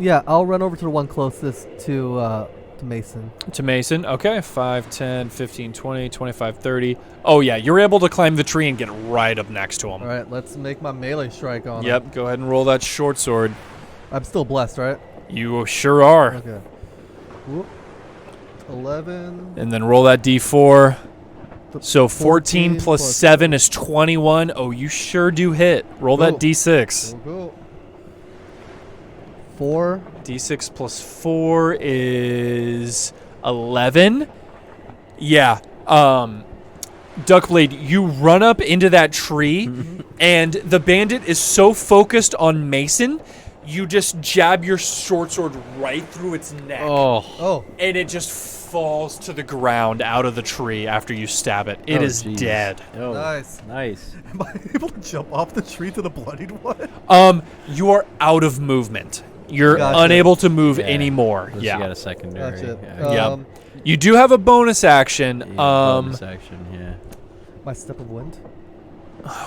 Yeah, I'll run over to the one closest to Mason. To Mason. Okay. 5, 10, 15, 20, 25, 30. Oh, yeah. You're able to climb the tree and get right up next to him. All right, let's make my melee strike on him. Yep. Go ahead and roll that short sword. I'm still blessed, right? You sure are. Okay. Whoop. 11. And then roll that d4. Th- So 14 plus plus 7 is 21. Oh, you sure do hit. Roll that Cool. d6. We'll go. 4. D6 plus 4 is 11. Yeah. Duckblade, you run up into that tree, and the bandit is so focused on Mason, you just jab your short sword right through its neck. Oh. And it just falls to the ground out of the tree after you stab it. It Oh, is jeez. dead. Oh, Nice. Nice. Am I able to jump off the tree to the bloodied one? You are out of movement. You're Gotcha. unable to move Yeah. anymore. Unless you got Yeah. a secondary. Gotcha. Yeah. You do have a bonus action. Yeah, bonus action. Yeah. My step of wind.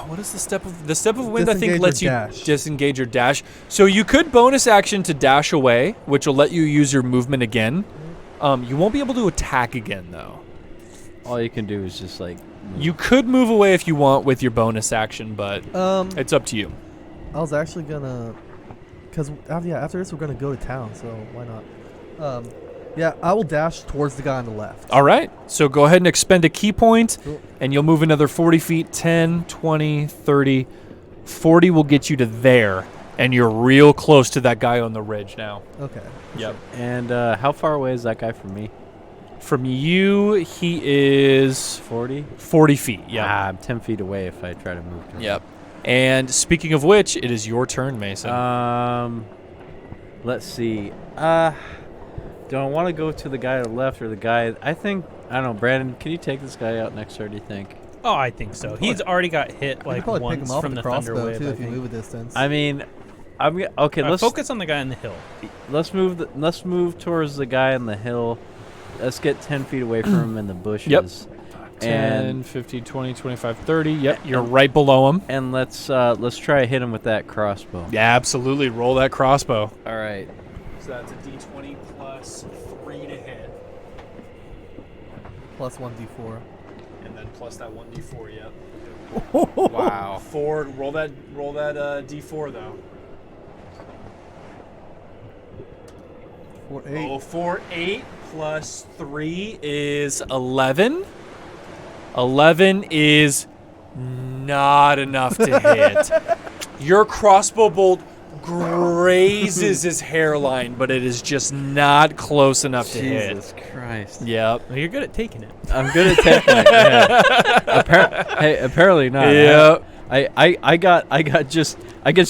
What is the step of wind? I think Disengage lets or you dash. disengage your dash. So you could bonus action to dash away, which will let you use your movement again. You won't be able to attack again though. All you can do is just like. You could move away if you want with your bonus action, but it's up to you. I was actually gonna, cause after this we're gonna go to town, so why not? Yeah, I will dash towards the guy on the left. All right. So go ahead and expend a key point, Cool. and you'll move another 40 feet. 10, 20, 30, 40 will get you to there, and you're real close to that guy on the ridge now. Okay. Yep. And how far away is that guy from me? From you, he is 40? 40 feet. Yeah. Ah, I'm 10 feet away if I try to move to him. Yep. And speaking of which, it is your turn, Mason. Let's see. Do I want to go to the guy to the left or the guy? I don't know. Brandon, can you take this guy out next turn, do you think? Oh, I think so. He's already got hit You like could probably pick once him off from with the the thunder crossbow wave. too I if you think. move a distance. I mean, okay. Let's focus on the guy on the hill. let's move towards the guy on the hill. Let's get 10 feet away from him in the bushes. Yep. 10, And 15, 20, 25, 30. Yep, you're right below him. and let's try to hit him with that crossbow. Yeah, absolutely. Roll that crossbow. All right. So that's a d20 plus 3 to hit, Plus 1d4. and then plus that 1d4. Yep. Wow. 4. Roll that d4 though. 4, 8. Oh, 4, 8 plus 3 is 11. 11 is not enough to hit. Your crossbow bolt grazes his hairline, but it is just not close enough to hit. Jesus Christ. Yep. Well, you're good at taking it. I'm good at taking it. Yeah. Hey, apparently not. Yep. I just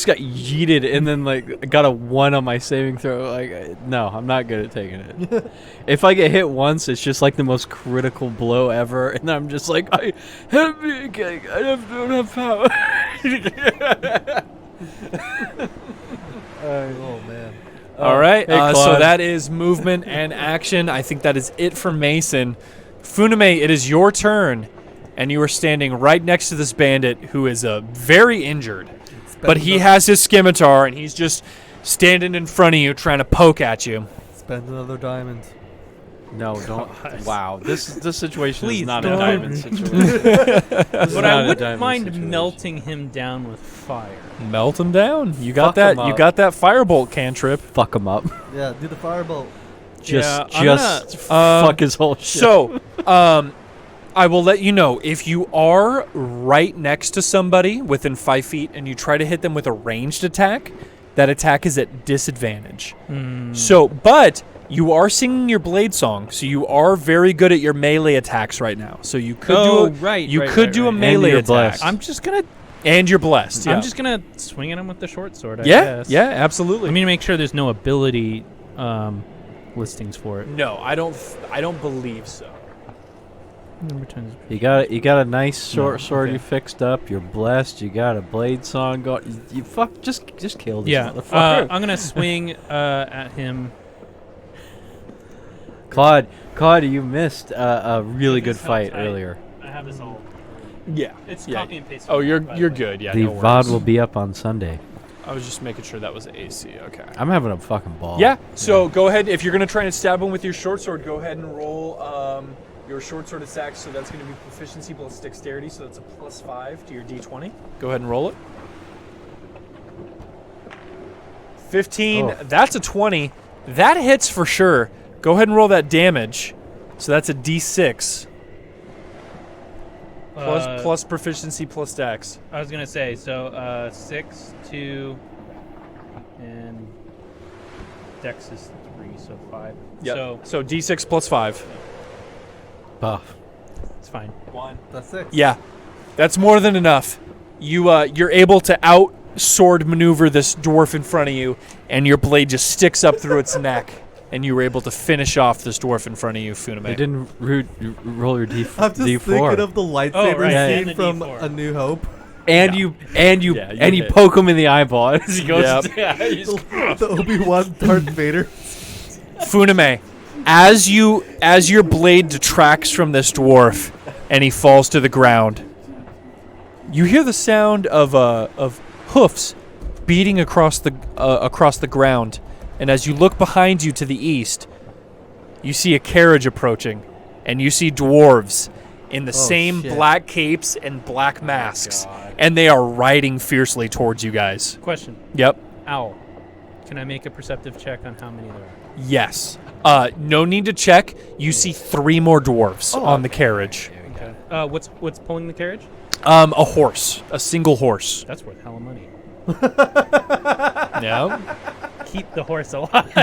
got yeeted and then like got a 1 on my saving throw. Like no, I'm not good at taking it. If I get hit once, it's just like the most critical blow ever, and I'm just like, help me again. I don't have power. Oh, man. All right. Hey, So Claude. that is movement and action. I think that is it for Mason. Funame, it is your turn, and you are standing right next to this bandit who is very injured. But he has his scimitar, and he's just standing in front of you trying to poke at you. Spend another diamond. No, don't. Wow, this situation Please is not don't. a diamond situation. But I wouldn't mind melting him down with fire. Melt him down. You got Fuck that. him You up. got that firebolt cantrip. Fuck him up. Yeah, do the firebolt. Just I'm fuck his whole shit. So, I will let you know if you are right next to somebody within 5 feet and you try to hit them with a ranged attack, that attack is at disadvantage. So, but you are singing your blade song, so you are very good at your melee attacks right now. So you could do a melee you're attack. blessed. I'm just gonna. And you're blessed. Yeah. I'm just gonna swing at him with the short sword. I yeah, guess. yeah, absolutely. I mean, to make sure there's no ability listings for it. no, I don't believe so. Number 10 is You got a nice short sword okay. you fixed up. You're blessed. You got a blade song going. You fuck. Just kill this yeah. motherfucker. I'm gonna swing at him. Claude, you missed a really good fight earlier. I have this all. Yeah. It's Yeah. copy and paste. Oh, you're good. Yeah. The no VOD worries. will be up on Sunday. I was just making sure that was AC. Okay. I'm having a fucking ball. Yeah. So go ahead. If you're gonna try and stab him with your short sword, go ahead and roll your short sword attack. So that's gonna be proficiency plus dexterity. So that's a +5 to your d20. Go ahead and roll it. 15. Oh. That's a 20. That hits for sure. Go ahead and roll that damage. So that's a d6 plus proficiency plus dex. I was gonna say 6, 2, and Dex is 3, so 5. Yep. So d6 plus 5. Buff. it's fine. 1. That's 6. Yeah, that's more than enough. You're able to out sword maneuver this dwarf in front of you, and your blade just sticks up through its neck, and you were able to finish off this dwarf in front of you, Funame. You didn't roll your I'm just D4. thinking of the lightsaber right, and scene the from D4. A New Hope. and Yeah. you hit. poke him in the eyeball as he goes. Yep. The Obi-Wan Darth Vader. Funame, as your blade detracts from this dwarf, and he falls to the ground, you hear the sound of hoofs beating across the ground. And as you look behind you to the east, you see a carriage approaching, and you see dwarves in the same shit. black capes and black masks, and they are riding fiercely towards you guys. Question: Yep. Owl. Can I make a perceptive check on how many there are? Yes. No need to check. You see 3 more dwarves on the carriage. Okay. What's pulling the carriage? A horse. A single horse. That's worth hella money. Yeah. Keep the horse alive.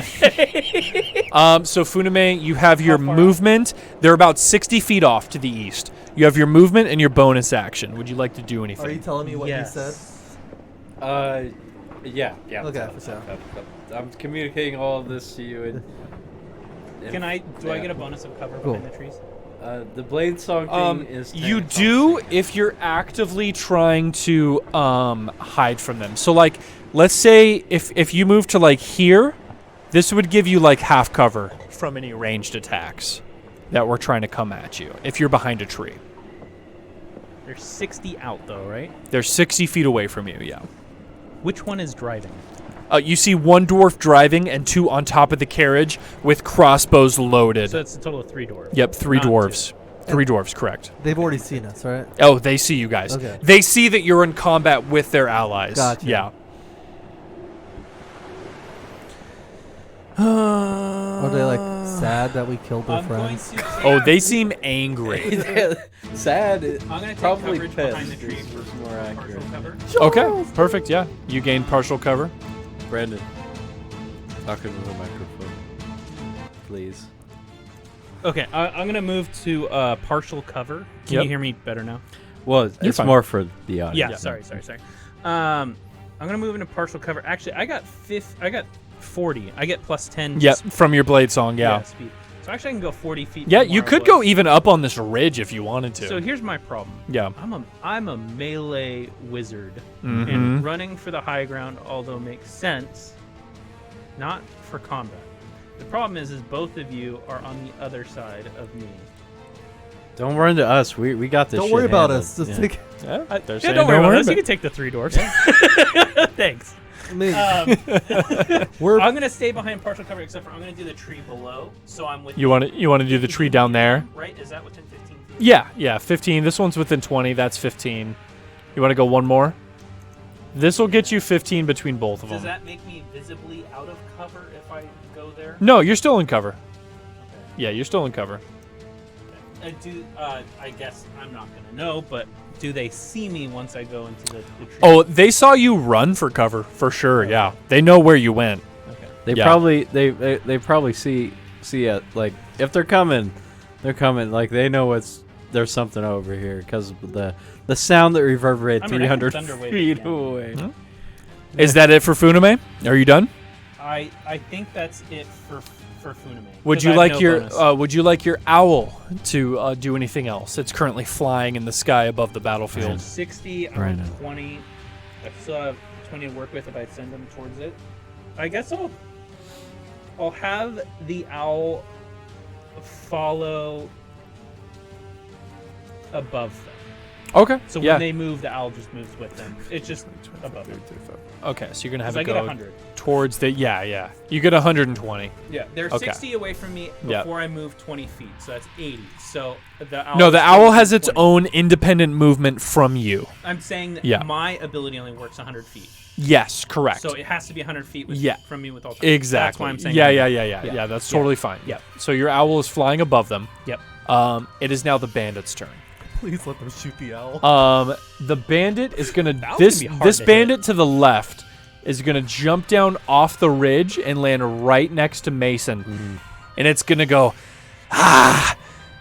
So Funame, you have your far movement. They're about 60 feet off to the east. You have your movement and your bonus action. Would you like to do anything? Are you telling me what Yes. you said? Yeah. Okay, for sure. I'm communicating all of this to you. And Do I get a bonus of cover Cool. behind the trees? the blade song thing is. You do if you're actively trying to hide from them. So like, let's say if you move to like here, this would give you like half cover from any ranged attacks that were trying to come at you if you're behind a tree. They're 60 out though, right? They're 60 feet away from you, yeah. Which one is driving? You see 1 dwarf driving and 2 on top of the carriage with crossbows loaded. So it's a total of 3 dwarves. Yep, 3 Not dwarves. 3 dwarves, correct. They've already seen us, right? Oh, they see you guys. Okay. They see that you're in combat with their allies. Gotcha. Yeah. Are they like sad that we killed their I'm going friends? to. Oh, they seem angry. Sad. I'm gonna take Probably coverage pissed. behind the tree is for more accurate. partial cover. Okay, perfect. Yeah, you gain partial cover. Brandon, talk into the microphone, please. Okay, I'm gonna move to partial cover. Can Yep. you hear me better now? Well, You're it's fine. more for the audience. Yeah. Sorry. I'm gonna move into partial cover. Actually, I got 40. I get plus 10. Yep, from your blade song. Yeah. Speed. So actually, I can go 40 feet. Yeah, from you where I could go was. even up on this ridge if you wanted to. So here's my problem. Yeah. I'm a melee wizard, Mhm. and running for the high ground, although makes sense, not for combat. The problem is both of you are on the other side of me. Don't run to us. We got this. Don't shit worry about handled. us. Just Yeah. take. Yeah, they're Yeah, saying don't worry about us. about You can take the 3 dwarfs. Thanks. I mean, We're I'm gonna stay behind partial cover, except for I'm gonna do the tree below, so I'm with. You want to do the tree down there? Right? Is that within 15 feet? Yeah, 15. This one's within 20. That's 15. You want to go one more? This will get you 15 between both of them. Does that make me visibly out of cover if I go there? No, you're still in cover. Okay. Yeah, you're still in cover. I guess I'm not gonna know, but do they see me once I go into the tree? Oh, they saw you run for cover for sure. Yeah, they know where you went. Okay. They Yeah. probably probably see it, like if they're coming like they know there's something over here because of the sound that reverberated I mean, I can 300 thunder wave feet again. away. Hmm? Is that it for Funame? Are you done? I think that's it for Funame. Would 'cause you I have like no your bonus. Would you like your owl to do anything else? It's currently flying in the sky above the So battlefield. 60, I'm Brandon. 20. I still have 20 to work with if I send them towards it. I guess I'll have the owl follow above them. Okay. So yeah. when they move, the owl just moves with them. It's just above them. Okay, so you're gonna have Because it I get go 100. towards the You get 120. Yeah, they're Okay. 60 away from me Yeah. before I move 20 feet. So that's 80. So the owl. No, the is owl still has its 20. own independent movement from you. I'm saying that Yeah. my ability only works 100 feet. Yes, correct. So it has to be 100 feet Yeah. from me with all. Exactly. That's why I'm saying. Yeah, 100. yeah. That's Yeah. totally fine. Yeah. So your owl is flying above them. Yep. It is now the bandit's turn. please let them shoot the owl. The bandit is gonna That this would be hard this to bandit to the left is gonna jump down off the ridge and land right next to Mason, and it's gonna go,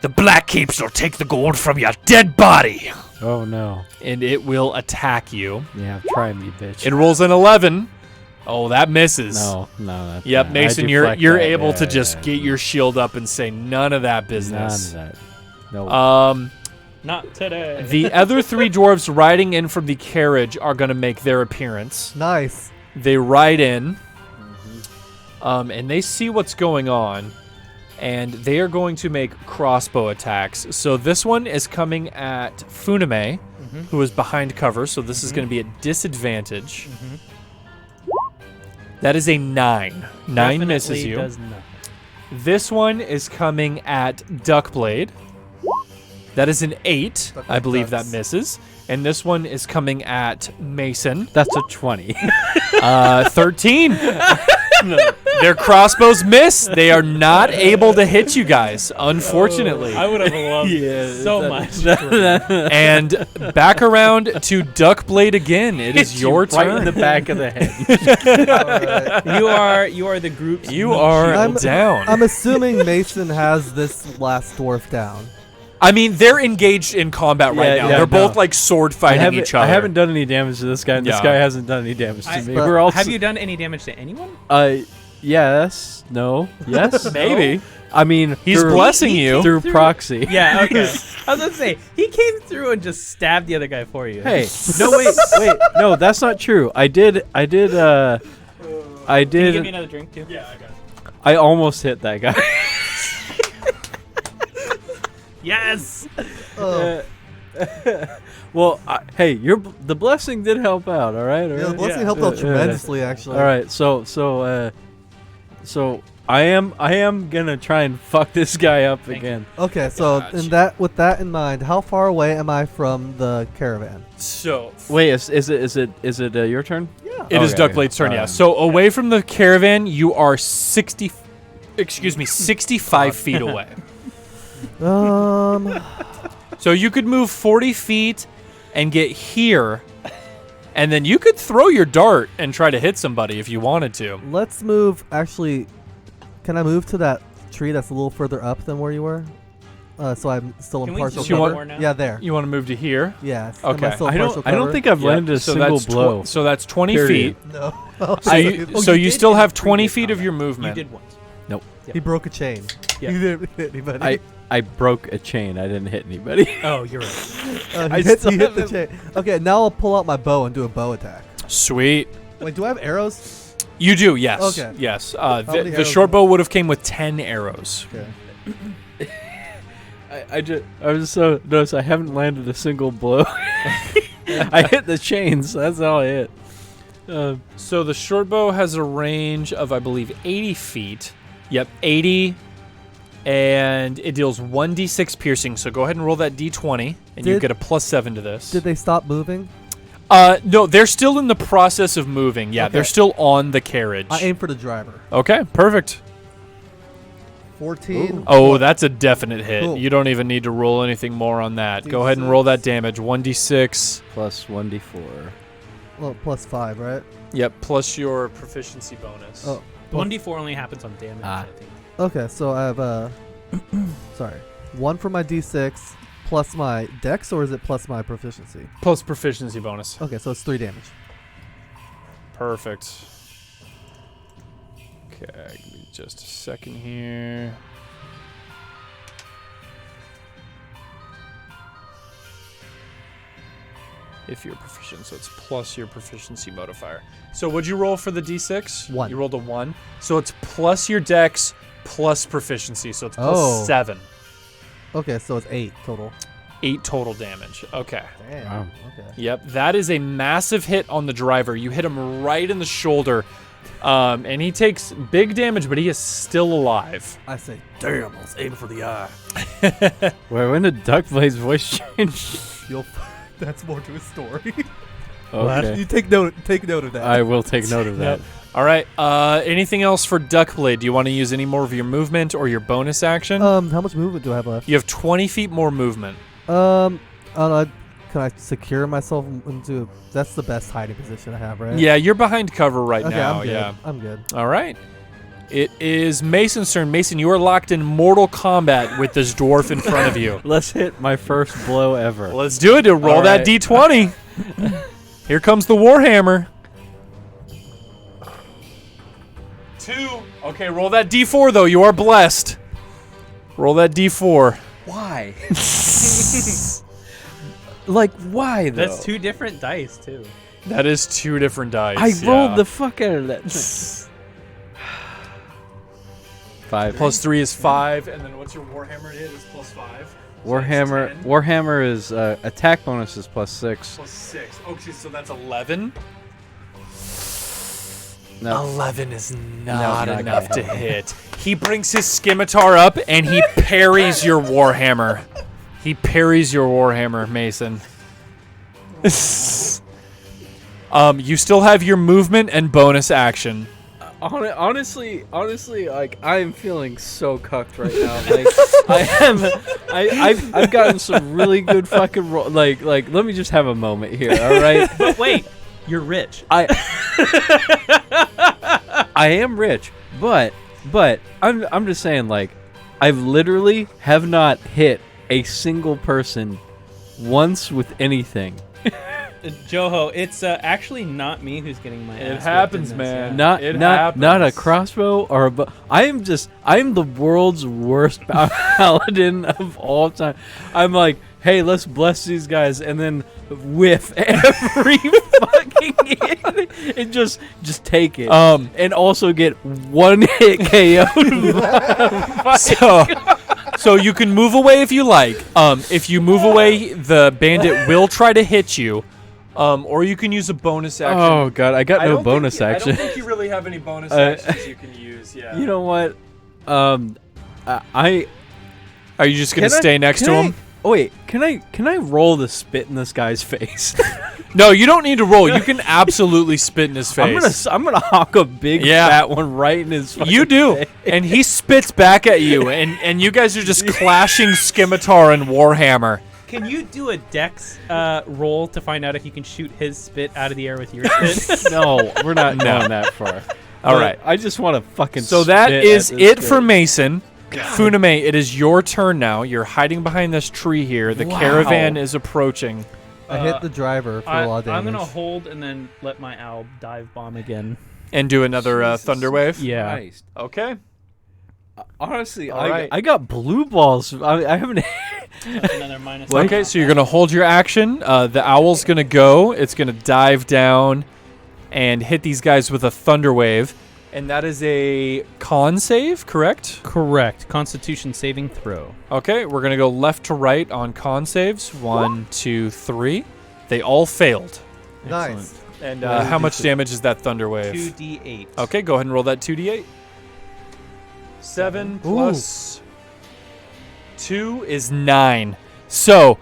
the Black Keeps will take the gold from your dead body, Oh no. and it will attack you. Yeah, try me, bitch. It rolls an 11. Oh, that misses. No, that's Yep, not. Mason, I you're deflect that. able to Yeah, just yeah, get your shield up and say none of that business. None of that. No. Not today. The other 3 dwarves riding in from the carriage are going to make their appearance. Nice. They ride in, and they see what's going on, and they are going to make crossbow attacks. So this one is coming at Funame, who is behind cover, so this is going to be at disadvantage. That is a 9. 9 misses Definitely you. Does nothing. This one is coming at Duckblade. That is an 8. I believe that sucks. misses. and this one is coming at Mason. That's a 20. 13. Their crossbows miss. They are not able to hit you guys, unfortunately. I would have loved so much. And back around to Duckblade again. It is your Right turn. in the back of the head. All right. You are the group's You meat are shield. down. I'm assuming Mason has this last dwarf down. I mean, they're engaged in combat right Yeah, now. yeah, They're both no. like sword fighting each other. I haven't done any damage to this guy, and this Yeah. guy hasn't done any damage to me. but We're all Have you done any damage to anyone? Yes. No. Yes. Maybe. I mean, He's through- blessing you. through proxy. Yeah, okay. I was gonna say he came through and just stabbed the other guy for you. Hey, no, wait, no, that's not true. I did. Can you give me another drink too? Yeah, I got it. I almost hit that guy. Yes. Well, hey, the blessing did help out. All right. Yeah, the blessing helped out tremendously, actually. All right. So I am gonna try and fuck this guy up again. Okay, so Gotcha. with that in mind, how far away am I from the caravan? So Wait, is it your turn? Yeah. it is Okay. Duckblade's turn, yeah. So away from the caravan, you are 65 feet away. So you could move 40 feet and get here, and then you could throw your dart and try to hit somebody if you wanted to. Let's move. Actually, can I move to that tree that's a little further up than where you were? So I'm still in Can we partial zoom you want- cover. more now? Yeah, there. You want to move to here? Yes. Okay. Am I still in I partial don't cover? think I've landed a so single that's blow. so that's 20 Period. feet. No. So you you did still in have the 20 previous feet of your combat. movement. You did once. He broke a chain. Yeah. He didn't hit anybody. I broke a chain. I didn't hit anybody. Oh, you're right. I He hit still the haven't- chain. Okay, now I'll pull out my bow and do a bow attack. Sweet. Wait, do I have arrows? You do, yes. Okay. Yes. many The arrows short do bow would have came with 10 arrows. Okay. I was so noticed I haven't landed a single blow. I hit the chains. That's all I hit. So the short bow has a range of, I believe, 80 feet. Yep, 80. And it deals 1d6 piercing. So go ahead and roll that d20, and you Did- get a +7 to this. Did they stop moving? No, they're still in the process of moving. Yeah, Okay. they're still on the carriage. I aim for the driver. Okay, perfect. 14. Oh, that's a definite hit. Cool. You don't even need to roll anything more on that. Go ahead and roll that damage. 1d6. Plus 1d4. Well, +5, right? Yep, plus your proficiency bonus. Oh. 1d4 only happens on damage, Ah. I think. Okay, so I have sorry, 1 for my d6 plus my dex, or is it plus my proficiency? Plus proficiency bonus. Okay, so it's 3 damage. Perfect. Okay, give me just a second here. If you're proficient, so it's plus your proficiency modifier. So what'd you roll for the d6? 1. You rolled a 1. So it's plus your dex plus proficiency, so it's plus Oh. 7. Okay, so it's 8 total. 8 total damage. Okay. Damn. Wow. Okay. Yep, that is a massive hit on the driver. You hit him right in the shoulder, and he takes big damage, but he is still alive. I say, damn, I was aiming for the eye. Wait, when did Duckblade's voice change? That's more to his story. Okay. You take note of that. I will take note of that. All right. Anything else for Duckblade? Do you want to use any more of your movement or your bonus action? how much movement do I have left? You have 20 feet more movement. Can I secure myself into? That's the best hiding position I have, right? Yeah, you're behind cover right Okay, now. I'm good. Yeah. I'm good. All right. It is Mason's turn. Mason, you are locked in mortal combat with this dwarf in front of you. Let's hit my first blow ever. Let's do it. Roll All that right. d20. Here comes the Warhammer. 2. Okay, roll that d4, though. You are blessed. Roll that d4. Why? Like, why, though? That's 2 different dice, too. That is 2 different dice. I rolled the fuck out of that. 5. Plus 3 is 5, and then what's your Warhammer hit is plus 5? Warhammer. So that's 10. Warhammer is attack bonus is plus 6. Plus 6. Okay, so that's 11. No. 11 is not not gonna enough to hit. He brings his scimitar up and he parries your Warhammer. He parries your Warhammer, Mason. You still have your movement and bonus action. Honestly, like I'm feeling so cucked right now. Like I've gotten some really good fucking like. Let me just have a moment here, all right? But wait, you're rich. I am rich, but I'm just saying, like, I've literally have not hit a single person once with anything. Joho, it's actually not me who's getting my ass whipped happens, in this, man. yeah. Not a crossbow or a I'm the world's worst paladin of all time. I'm like, hey, let's bless these guys, and then whiff every fucking hit and just take it. And also get one hit KO. So you can move away if you like. If you move away, the bandit will try to hit you. Or you can use a bonus action. Oh god, I got no bonus action. I don't think you really have any bonus actions you can use. Yeah. You know what? Are you just gonna stay next to him? Oh wait, can I roll the spit in this guy's face? No, you don't need to roll. You can absolutely spit in his face. I'm gonna hawk a big fat one right in his face. You do, and he spits back at you, and you guys are just clashing scimitar and warhammer. Can you do a dex roll to find out if you can shoot his spit out of the air with your spit? No, we're not going that far. All right. I just want to fucking. So that is it for me. Mason. Funame, it is your turn now. You're hiding behind this tree here. The caravan is approaching. I hit the driver for a lot of damage. I'm gonna hold and then let my owl dive bomb again. And do another thunder wave? Yeah. Christ. Okay. Honestly, All right. I got blue balls. I haven't. That's another minus. Okay, so you're going to hold your action. The owl's going to go. It's going to dive down and hit these guys with a thunder wave. And that is a con save, correct? Correct. Constitution saving throw. Okay, we're going to go left to right on con saves. 1, 2, 3. They all failed. Nice. And how much damage is that thunder wave? 2d8. Okay, go ahead and roll that 2d8. 7 plus 2 is 9. So,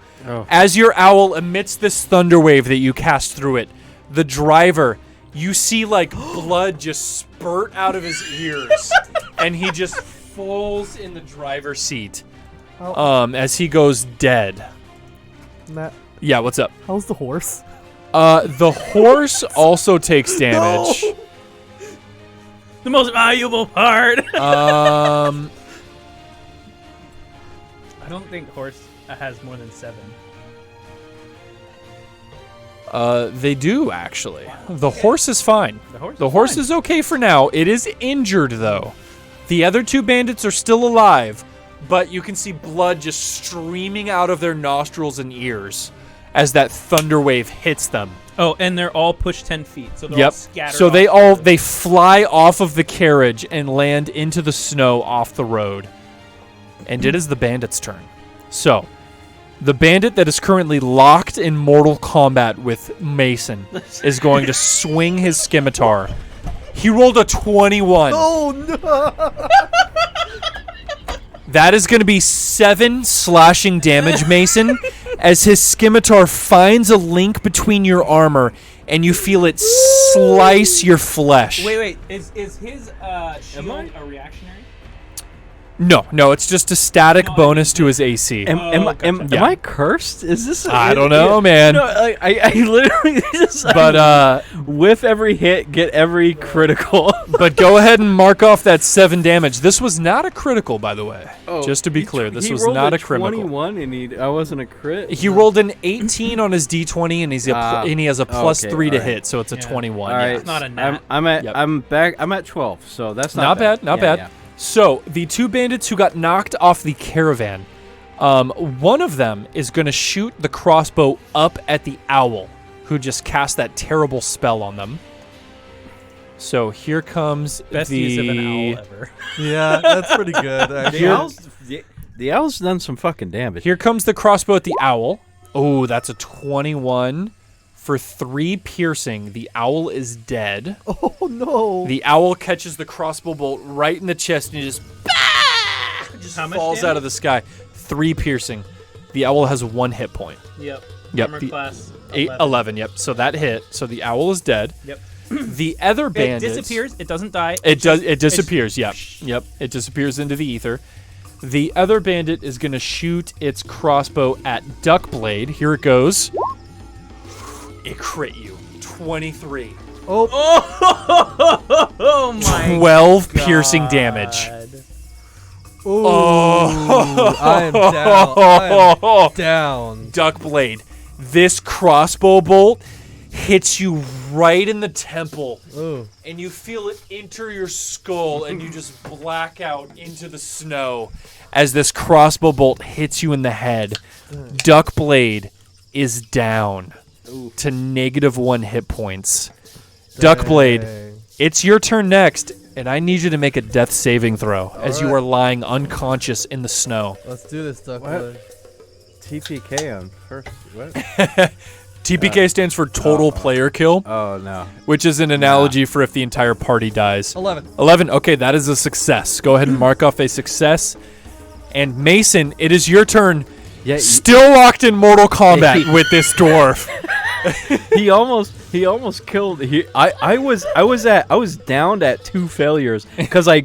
as your owl emits this thunder wave that you cast through it, the driver, you see like blood just spurt out of his ears, and he just falls in the driver's seat as he goes dead. Matt, Yeah, what's up? how's the horse? The horse also takes damage. The most valuable part. I don't think horse has more than 7. They do, actually. The horse is fine. The horse is okay for now. It is injured, though. The other two bandits are still alive, but you can see blood just streaming out of their nostrils and ears as that thunder wave hits them. Oh, and they're all pushed 10 feet, so they're all scattered. So they fly off of the carriage and land into the snow off the road. And it is the bandit's turn. So, the bandit that is currently locked in mortal combat with Mason is going to swing his scimitar. He rolled a 21. Oh no! That is going to be 7 slashing damage, Mason, as his scimitar finds a link between your armor and you feel it slice your flesh. Wait. Is his shield a reactionary? No, it's just a static bonus to his AC. Am I cursed? Is this? I don't know, man. No, I literally just. But whiff every hit, get every critical. But go ahead and mark off that 7 damage. This was not a critical, by the way. Just to be clear, this was not a critical. 21 and I wasn't a crit. He rolled an 18 on his D20 and he has a plus 3 to hit, so it's a 21. All right, It's not a nat. I'm at 12, so that's not bad. Not bad. Yeah. So, the 2 bandits who got knocked off the caravan, one of them is going to shoot the crossbow up at the owl, who just cast that terrible spell on them. So, here comes Best use of an owl ever. Yeah, that's pretty good. Actually. The owl's done some fucking damage. Here comes the crossbow at the owl. Oh, that's a 21. For 3 piercing, the owl is dead. Oh no! The owl catches the crossbow bolt right in the chest and just How much falls damage? out of the sky. 3 piercing. The owl has 1 hit point. Yep. Yep. Armor The class 11. Yep. So that hit. So the owl is dead. Yep. The other It bandits. disappears. It doesn't die. It does. just- It disappears. Yep. Yep. It disappears into the ether. The other bandit is going to shoot its crossbow at Duckblade. Here it goes. It crit you. 23. Oh, Oh my 12 piercing damage. ooh, Oh. I am down. I am down. Duckblade, this crossbow bolt hits you right in the temple, Ooh. and you feel it enter your skull, and you just black out into the snow as this crossbow bolt hits you in the head. Duckblade is down to -1 hit points. Duckblade, Dang. it's your turn next, and I need you to make a death saving throw as you right. are lying unconscious in the snow. Let's do this, Duckblade. TPK on first. What? TPK stands for total player kill, Oh no. which is an analogy for if the entire party dies. 11. 11. Okay, that is a success. Go ahead and mark off a success. And Mason, it is your turn. Yeah. Still locked in Mortal Kombat with this dwarf. He almost killed. I was downed at 2 failures because I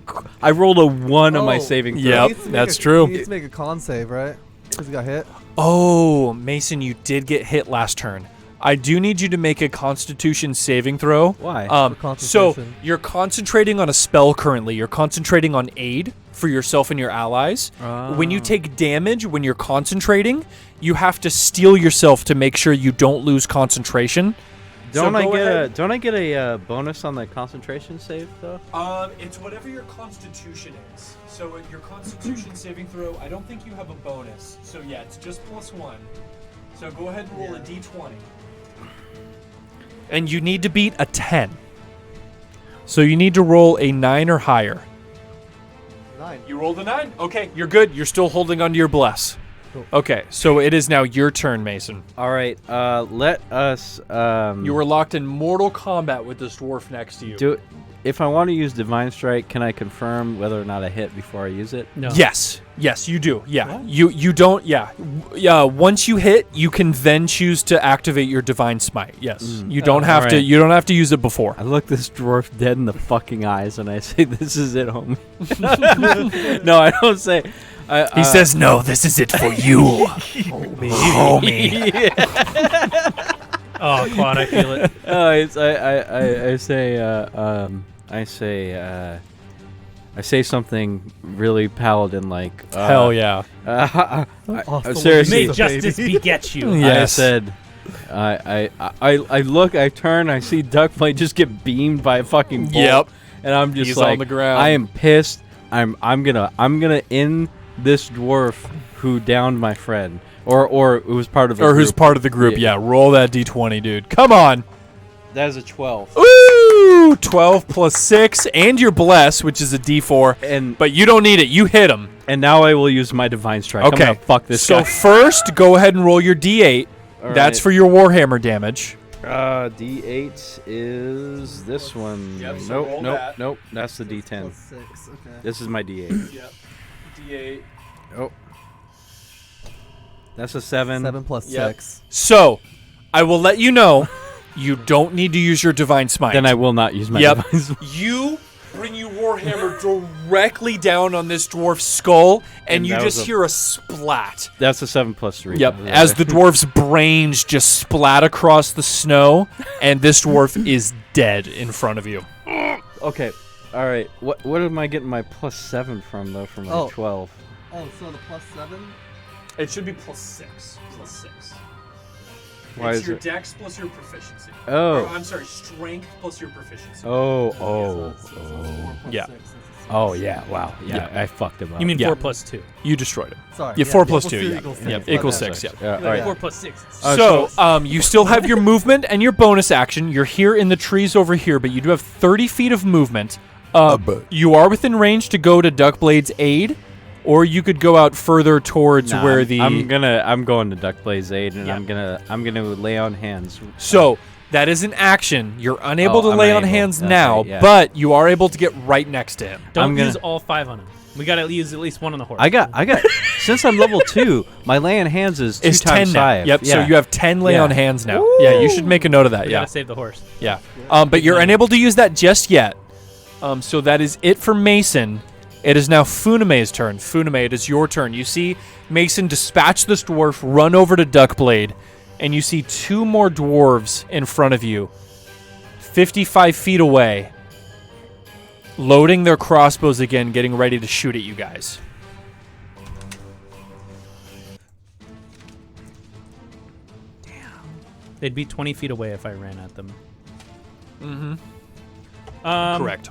rolled a 1 on my Oh. saving throw. Yep. He needs to that's make true. He needs to make a con save, right? Because he got hit. Oh, Mason, you did get hit last turn. I do need you to make a Constitution saving throw. Why? For So concentration. you're concentrating on a spell currently. You're concentrating on aid for yourself and your allies. When you take damage, when you're concentrating, you have to steel yourself to make sure you don't lose concentration. Don't So I go get ahead. don't I get a bonus on the concentration save though? It's whatever your Constitution is. So your Constitution saving throw, I don't think you have a bonus. So yeah, it's just +1. So go ahead and roll a d20. And you need to beat a 10. So you need to roll a 9 or higher. 9. You rolled a 9? Okay, you're good. You're still holding onto your bless. Cool. Okay, so it is now your turn, Mason. All right. Let us. You were locked in Mortal Kombat with this dwarf next to you. do. If I want to use Divine Strike, can I confirm whether or not I hit before I use it? No. Yes, you do. Yeah, you don't. Yeah, once you hit, you can then choose to activate your Divine Smite. Yes, you don't have to. alright. You don't have to use it before. I look this dwarf dead in the fucking eyes and I say, "This is it, homie." No, I don't say. He says, "No, this is it for you, homie." Oh, Claude, I feel it. I say something really paladin like. Hell yeah. Seriously, May justice beget you. Yeah. I said, I look, I turn, I see Duckblade just get beamed by a fucking bolt. Yep. And I'm just He's like, on the ground. I am pissed. I'm gonna end this dwarf who downed my friend, or it was part of a Or who's group. part of the group? Yeah. Roll that d20, dude. Come on. That is a 12. Ooh, 12 plus 6, and your bless, which is a d4. And But you don't need it. You hit him. and now I will use my divine strike. Okay. I'm gonna fuck this So guy. first, go ahead and roll your d8. All That's right. for your Warhammer damage. D8 is this one. Yep, so roll that. Nope. That's the D10. +6. Okay. This is my D8. Yep. D8. Oh. That's a 7. 7 plus Yep. 6. So, I will let you know, you don't need to use your Divine Smite. Then I will not use my Yep. divine smite. You bring your Warhammer directly down on this dwarf's skull, and And you that was just a- hear a splat. That's a 7 plus 3. Yep, as the dwarf's brains just splat across the snow, and this dwarf is dead in front of you. Okay. All right. What am I getting my plus 7 from though? From my Oh. 12. Oh, so the +7? It should be +6. +6. Why it's is your it? dex plus your proficiency. Oh. Or, I'm sorry, strength plus your proficiency. Oh. Yeah. Oh yeah. Wow. Yeah. Yeah. I fucked him up. You mean Yeah. 4 plus 2? You destroyed him. Sorry. Yeah, 4 plus equals 2, 2 yeah. equals Yep, 6. equals My 6, bad. yeah. All right. 4 plus 6. So, you still have your movement and your bonus action. You're here in the trees over here, but you do have 30 feet of movement. You are within range to go to Duckblade's aid, or you could go out further towards Nah, where I'm going to Duckblade's aid, and Yeah. I'm gonna lay on hands. So that is an action. You're unable Oh, to I'm lay on unable. hands That's now, right, yeah. but you are able to get right next to him. Don't I'm gonna- use all 5 on him. We got to use at least one on the horse. I got. Since I'm level 2, my lay on hands is 2 It's times 10 now. five. Yep. Yeah. So you have 10 lay Yeah. on hands now. Yeah, you should make a note of that. We Yeah. got to save the horse. Yeah. But you're unable to use that just yet. So that is it for Mason. It is now Funame's turn. Funame, it is your turn. You see Mason dispatch this dwarf, run over to Duckblade, and you see 2 more dwarves in front of you, 55 feet away, loading their crossbows again, getting ready to shoot at you guys. They'd be 20 feet away if I ran at them. Correct.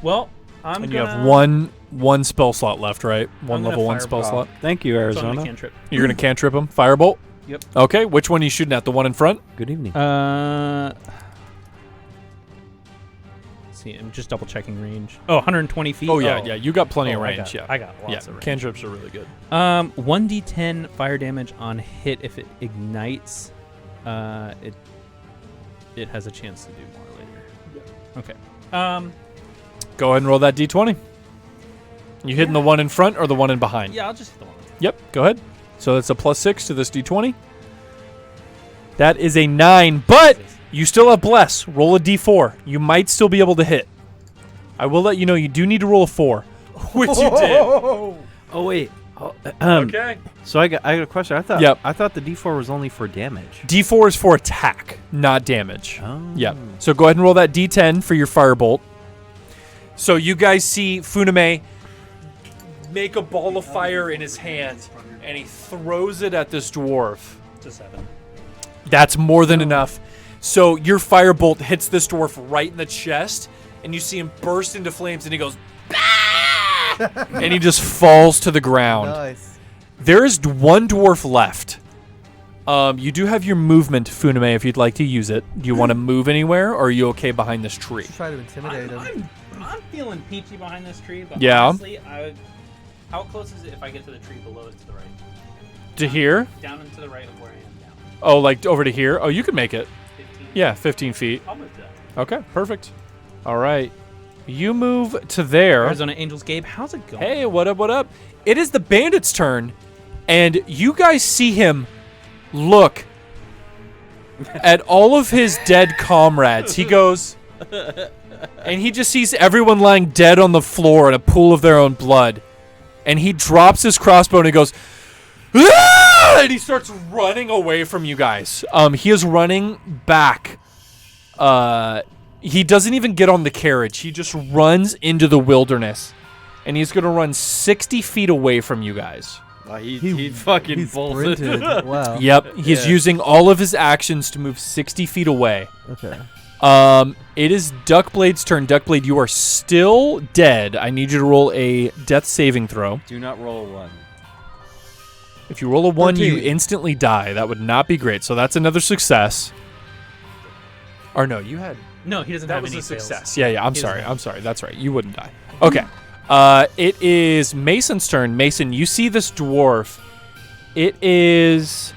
Well, I'm And gonna... you have one spell slot left, right? One gonna level 1 spell fireball. slot. Thank you, So I'm Arizona. gonna cantrip. You're going to cantrip him. Firebolt? Yep. Okay, which one are you shooting at? The one in front? Good evening. Let's see, I'm just double checking range. Oh, 120 feet. Oh, yeah. You got plenty of I range, got- yeah. I got Yeah, lots of range. cantrips are really good. 1d10 fire damage on hit. If it ignites, it has a chance to do more later. Okay. Go ahead and roll that d20. You hitting the one in front or the one in behind? Yeah, I'll just hit the one. Yep, go ahead. So that's a +6 to this d20. That is a 9, but you still have bless. Roll a d4. You might still be able to hit. I will let you know you do need to roll a 4, which you did. Oh wait. Oh, Okay. So I got a question. I thought. Yep. I thought the D4 was only for damage. D4 is for attack, not damage. Oh. Yep. So go ahead and roll that D10 for your firebolt. So you guys see Funame make a ball of fire in his hand, and he throws it at this dwarf. To 7. That's more than enough. So your firebolt hits this dwarf right in the chest, and you see him burst into flames, and he goes, "Bah!" and he just falls to the ground. Nice. There is one dwarf left. You do have your movement, Funame, if you'd like to use it. Do you want to move anywhere, or are you okay behind this tree? Just try to intimidate him. I'm feeling peachy behind this tree, but Yeah. honestly, how close is it if I get to the tree below it to the right? To here? Down and to the right of where I am now. Oh, like over to here? Oh, you can make it. 15. Yeah, 15 feet. I'll move that. Okay, perfect. All right. You move to there. Arizona Angels, Gabe, how's it going? Hey, what up, what up? It is the bandit's turn, and you guys see him look at all of his dead comrades. He goes, and he just sees everyone lying dead on the floor in a pool of their own blood. And he drops his crossbow and he goes, "Ah!" and he starts running away from you guys. He is running back. He doesn't even get on the carriage. He just runs into the wilderness. And he's going to run 60 feet away from you guys. He fucking He bolted. sprinted. Wow. Yep, he's using all of his actions to move 60 feet away. Okay. It is Duckblade's turn. Duckblade, you are still dead. I need you to roll a death saving throw. Do not roll a 1. If you roll a 1, you 13. instantly die. That would not be great. So that's another success. Or no, you had... No, he doesn't That have was any a fails. success. Yeah, I'm He sorry. doesn't I'm sorry. That's right. You wouldn't die. Okay. It is Mason's turn. Mason, you see this dwarf. It is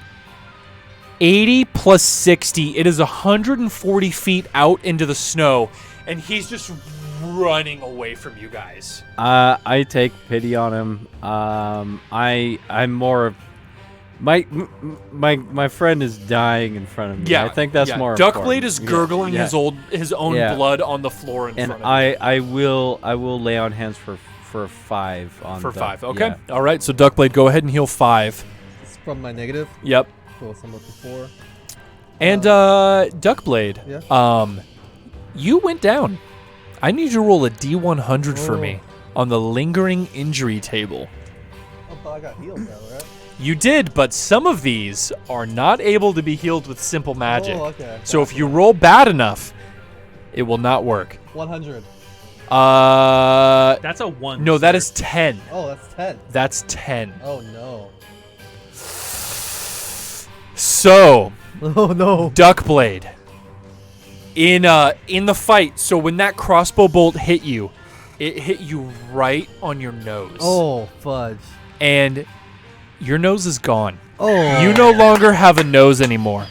80 plus 60. It is 140 feet out into the snow, and he's just running away from you guys. I take pity on him. I'm more of my friend is dying in front of me. Yeah, I think that's yeah. more. Duckblade important. is gurgling Yeah. his own Yeah. blood on the floor in And front of him. I will lay on hands for 5 on For Duck. 5. Okay. Yeah. All right. So Duckblade, go ahead and heal 5. It's from my negative. Yep. So somewhat before. And Duckblade, Yeah. you went down. I need you to roll a D100 for Oh. me on the lingering injury table. Oh, but I got healed though, right? You did, but some of these are not able to be healed with simple magic. Oh, okay. So if you roll bad enough, it will not work. 100. That's a 1. No, that sir. is 10. Oh, that's 10. That's 10. Oh no. So, Oh no. Duckblade, in the fight, so when that crossbow bolt hit you, it hit you right on your nose. Oh fudge. And your nose is gone. Oh. You no longer have a nose anymore.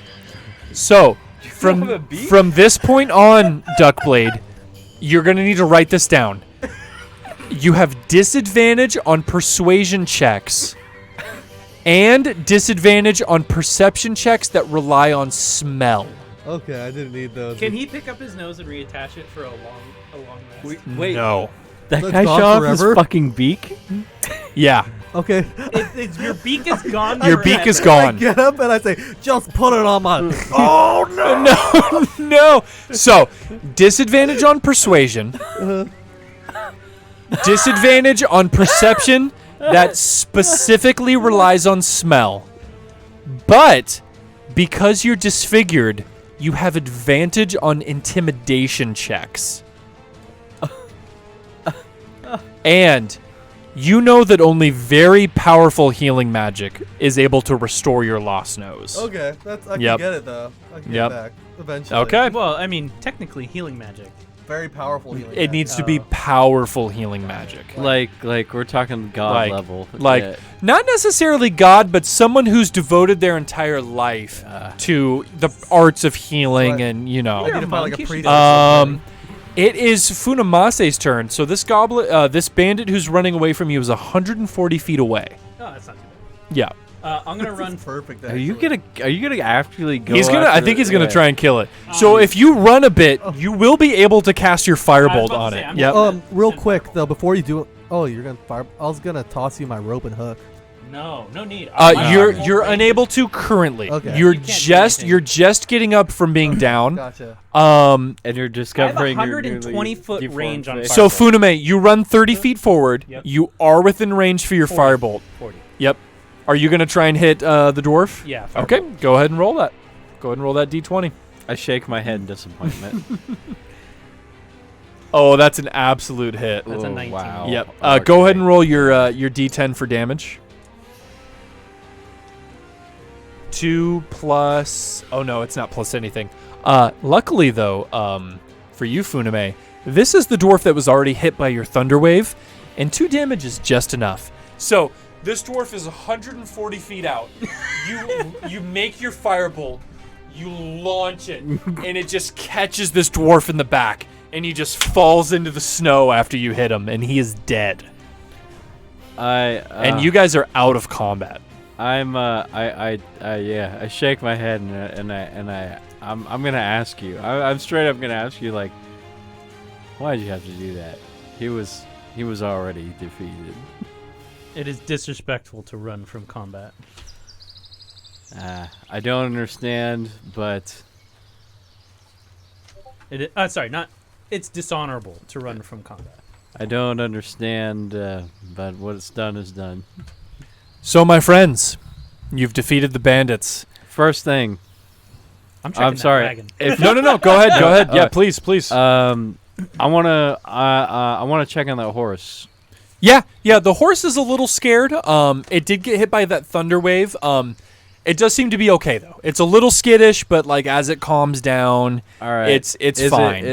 So, from this point on, Duckblade, you're going to need to write this down. You have disadvantage on persuasion checks and disadvantage on perception checks that rely on smell. Okay, I didn't need those. Can he pick up his nose and reattach it for a long rest? Wait, No. that That's guy gone shot off his forever? fucking beak? Yeah. Okay. Your beak is gone. Your beak is forever. gone. Get up and I say, just put it on my. Oh no! No. So, disadvantage on persuasion. Disadvantage on perception that specifically relies on smell. But because you're disfigured, you have advantage on intimidation checks. And you know that only very powerful healing magic is able to restore your lost nose. Okay, that's I Yep. can get it though. I can Yep. get it back eventually. Okay. Well, I mean, technically healing magic. Very powerful healing. It needs to be powerful healing magic. Like we're talking god Like- level. Like, Yeah. not necessarily God, but someone who's devoted their entire life to the arts of healing Right. and, you know. I need to find like a monk, priest. you or something. It is Funamase's turn. So this this bandit who's running away from you is 140 feet away. Oh, that's not too Yeah. bad. I'm gonna run. Perfect. Are you actually. gonna actually go? He's gonna. I after think he's it? gonna Yeah. try and kill it. So if you run a bit, you will be able to cast your firebolt about to on say, it. I'm Yep. not- Real Send quick fireball. though, before you do it. Oh, you're gonna fire. I was gonna toss you my rope and hook. No need. You're unable to currently. Okay. You're You can't do just anything. you're just getting up from being down. Gotcha. And you're I have discovering your 120 newly foot deformed range on face. So Funame, you run 30 feet forward. Yep. You are within range for your 40. firebolt. 40. Yep. Are you gonna try and hit the dwarf? Yeah. Okay. Go ahead and roll that. Go ahead and roll that d20. I shake my head in disappointment. Oh, that's an absolute hit. That's a Oh, 19. Wow. Yep. Okay. Go ahead and roll your d10 for damage. 2 plus. Oh no, it's not plus anything. Luckily though, for you, Funame, this is the dwarf that was already hit by your thunder wave, and 2 damage is just enough. So this dwarf is 140 feet out. You make your firebolt, you launch it, and it just catches this dwarf in the back, and he just falls into the snow after you hit him, and he is dead. And you guys are out of combat. I shake my head I'm gonna ask you. I'm straight up gonna ask you, like, why'd you have to do that? He was already defeated. It is disrespectful to run from combat. I don't understand, but It's dishonorable to run from combat. I don't understand, but what's done is done. So, my friends, you've defeated the bandits. First thing, I'm checking I'm sorry. That wagon. If No. Go ahead. Go ahead. Yeah, please. I wanna check on that horse. Yeah. The horse is a little scared. It did get hit by that thunder wave. It does seem to be okay though. It's a little skittish, but like as it calms down, All right, it's Is fine.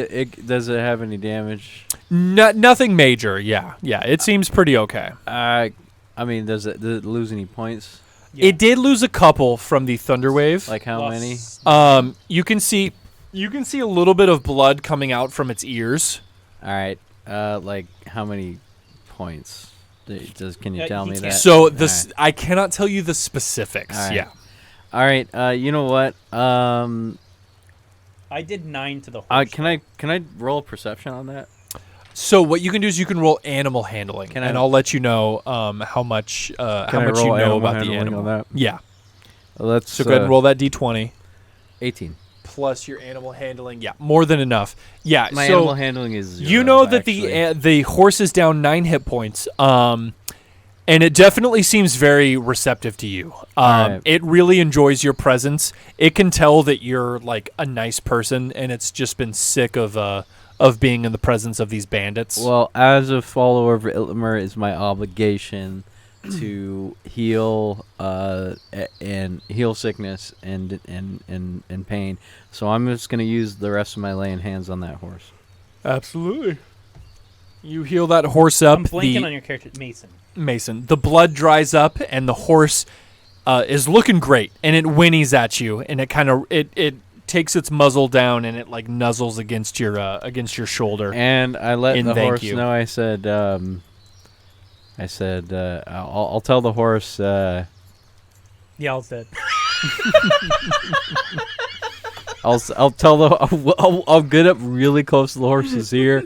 Does it have any damage? Nothing major. Yeah. It seems pretty okay. I mean, does it lose any points? Yeah. It did lose a couple from the thunder wave. Like how many? You can see a little bit of blood coming out from its ears. All right. Like how many points? Can you Yeah, tell he me can't. that? So All this right. I cannot tell you the specifics. All right. Yeah. All right. You know what? I did 9 to the horse. Can I roll perception on that? So what you can do is you can roll animal handling, Can and I- I'll let you know how much Can I you roll know animal about the handling animal. on that? Yeah. Let's So go ahead and roll that d20 18. plus your animal handling. Yeah, more than enough. Yeah. My so animal handling is 0, you know that actually. the horse is down 9 hit points. And it definitely seems very receptive to you. Alright. It really enjoys your presence. It can tell that you're like a nice person, and it's just been sick of being in the presence of these bandits. Well, as a follower of Iltmer, it's my obligation to heal and heal sickness and pain. So I'm just gonna use the rest of my laying hands on that horse. Absolutely. You heal that horse up. I'm blanking on your character, Mason. The blood dries up, and the horse is looking great, and it whinnies at you, and it kind of it takes its muzzle down, and it like nuzzles against your shoulder. And I let And the thank horse you. know. I said, I said, I'll tell the horse. Y'all's dead. I'll tell the. I'll get up really close to the horse's ear.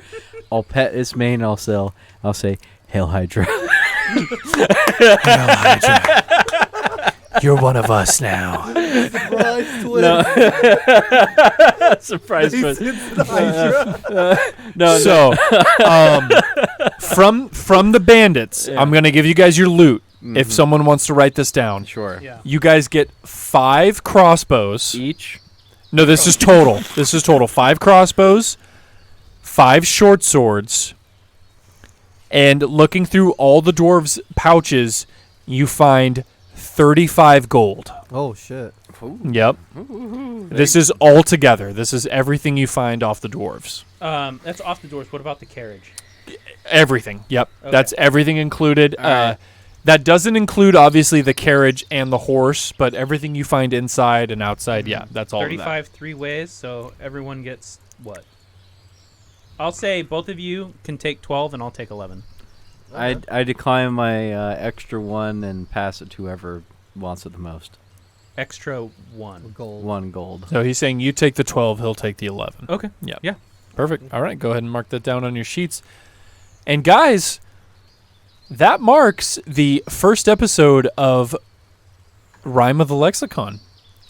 I'll pet its mane. I'll say, "Hail Hydra." Hail Hydra. You're one of us now. Surprise twist. No. Surprise twist. No. So, from the bandits, Yeah. I'm gonna give you guys your loot. Mhm. If someone wants to write this down, Sure. Yeah. you guys get 5 crossbows. Each. No, this is total. This is total. 5 crossbows, 5 short swords, and looking through all the dwarves' pouches, you find 35 gold. Oh shit. Yep. This is all together. This is everything you find off the dwarves. That's off the doors. What about the carriage? Everything. Yep. Okay. That's everything included. All right. That doesn't include, obviously, the carriage and the horse, but everything you find inside and outside, yeah, that's all of that. 35 3 ways, so everyone gets what? I'll say both of you can take 12 and I'll take 11. I decline my extra 1 and pass it to whoever wants it the most. Extra 1. Gold. 1 gold. So he's saying you take the 12, he'll take the 11. Okay. Yeah. Yeah. Perfect. All right, go ahead and mark that down on your sheets. And guys, that marks the first episode of Rime of the Lexicon.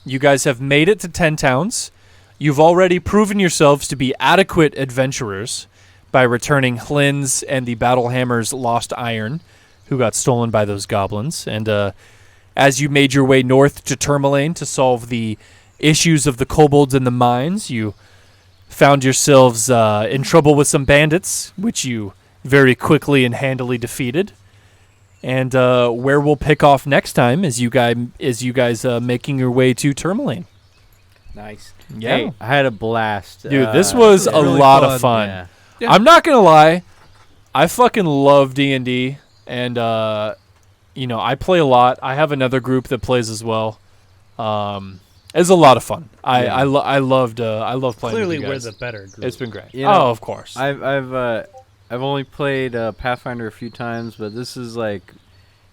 You guys have made it to 10 towns. You've already proven yourselves to be adequate adventurers by returning Hlynn's and the Battlehammer's lost iron, who got stolen by those goblins. And as you made your way north to Tourmaline to solve the issues of the kobolds in the mines, you found yourselves in trouble with some bandits, which you very quickly and handily defeated. And where we'll pick off next time is you guys making your way to Tourmaline. Nice. Yeah. Hey, I had a blast. Dude, this was was a really lot fun. of fun. Yeah. Yeah. I'm not going to lie. I fucking love D&D. And, I play a lot. I have another group that plays as well. It's a lot of fun. Yeah. I love playing Clearly, with you we're guys. the better group. It's been great. You know, of course. I've only played Pathfinder a few times, but this is like,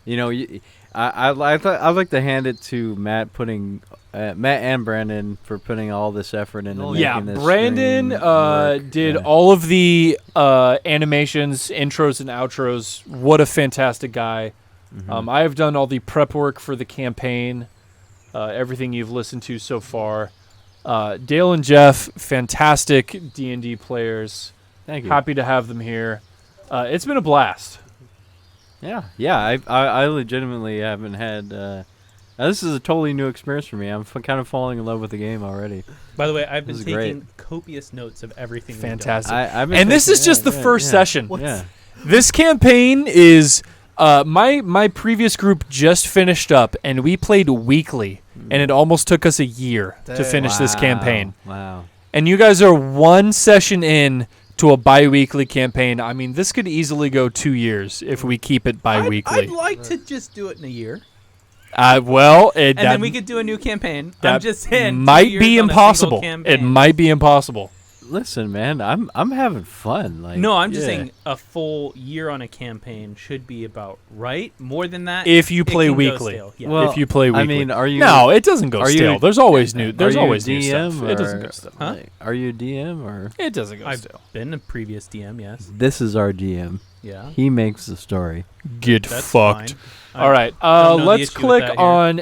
I'd like to hand it to Matt and Brandon for putting all this effort into making Yeah, this Brandon stream work. did Yeah. all of the animations, intros, and outros. What a fantastic guy. Mhm. I have done all the prep work for the campaign, everything you've listened to so far. Dale and Jeff, fantastic D&D players. Thank you. Happy to have them here. It's been a blast. Yeah. I legitimately haven't had. This is a totally new experience for me. I'm kind of falling in love with the game already. By the way, I've been This is taking great. copious notes of everything. we've done. Fantastic. I've been And this thinking- is just yeah, the yeah, first yeah. session. Yeah. This campaign is my previous group just finished up, and we played weekly, and it almost took us a year to Dang. finish this Wow. campaign. Wow. And you guys are 1 session in to a bi-weekly campaign. I mean, this could easily go 2 years if we keep it I'd bi-weekly. like to just do it in a year, Well, and then we could do a new campaign. I'm that just saying, 2 might years be on a single impossible. It campaign. might be impossible. Listen, man, I'm having fun. Like, No, I'm just yeah. saying a full year on a campaign should be about right. More than that, If you it play can go weekly. stale. Yeah. Well, If you play weekly. I mean, are you? No, it doesn't go are you- stale. There's always new. There's are you always new DM stuff. It doesn't or- go stale. Huh? like, are you a DM or? It doesn't go I've stale. been a previous DM, yes. This is our GM. Yeah. He makes the story. Get That's fucked. fine. All right. don't know the Let's issue with click that here. on.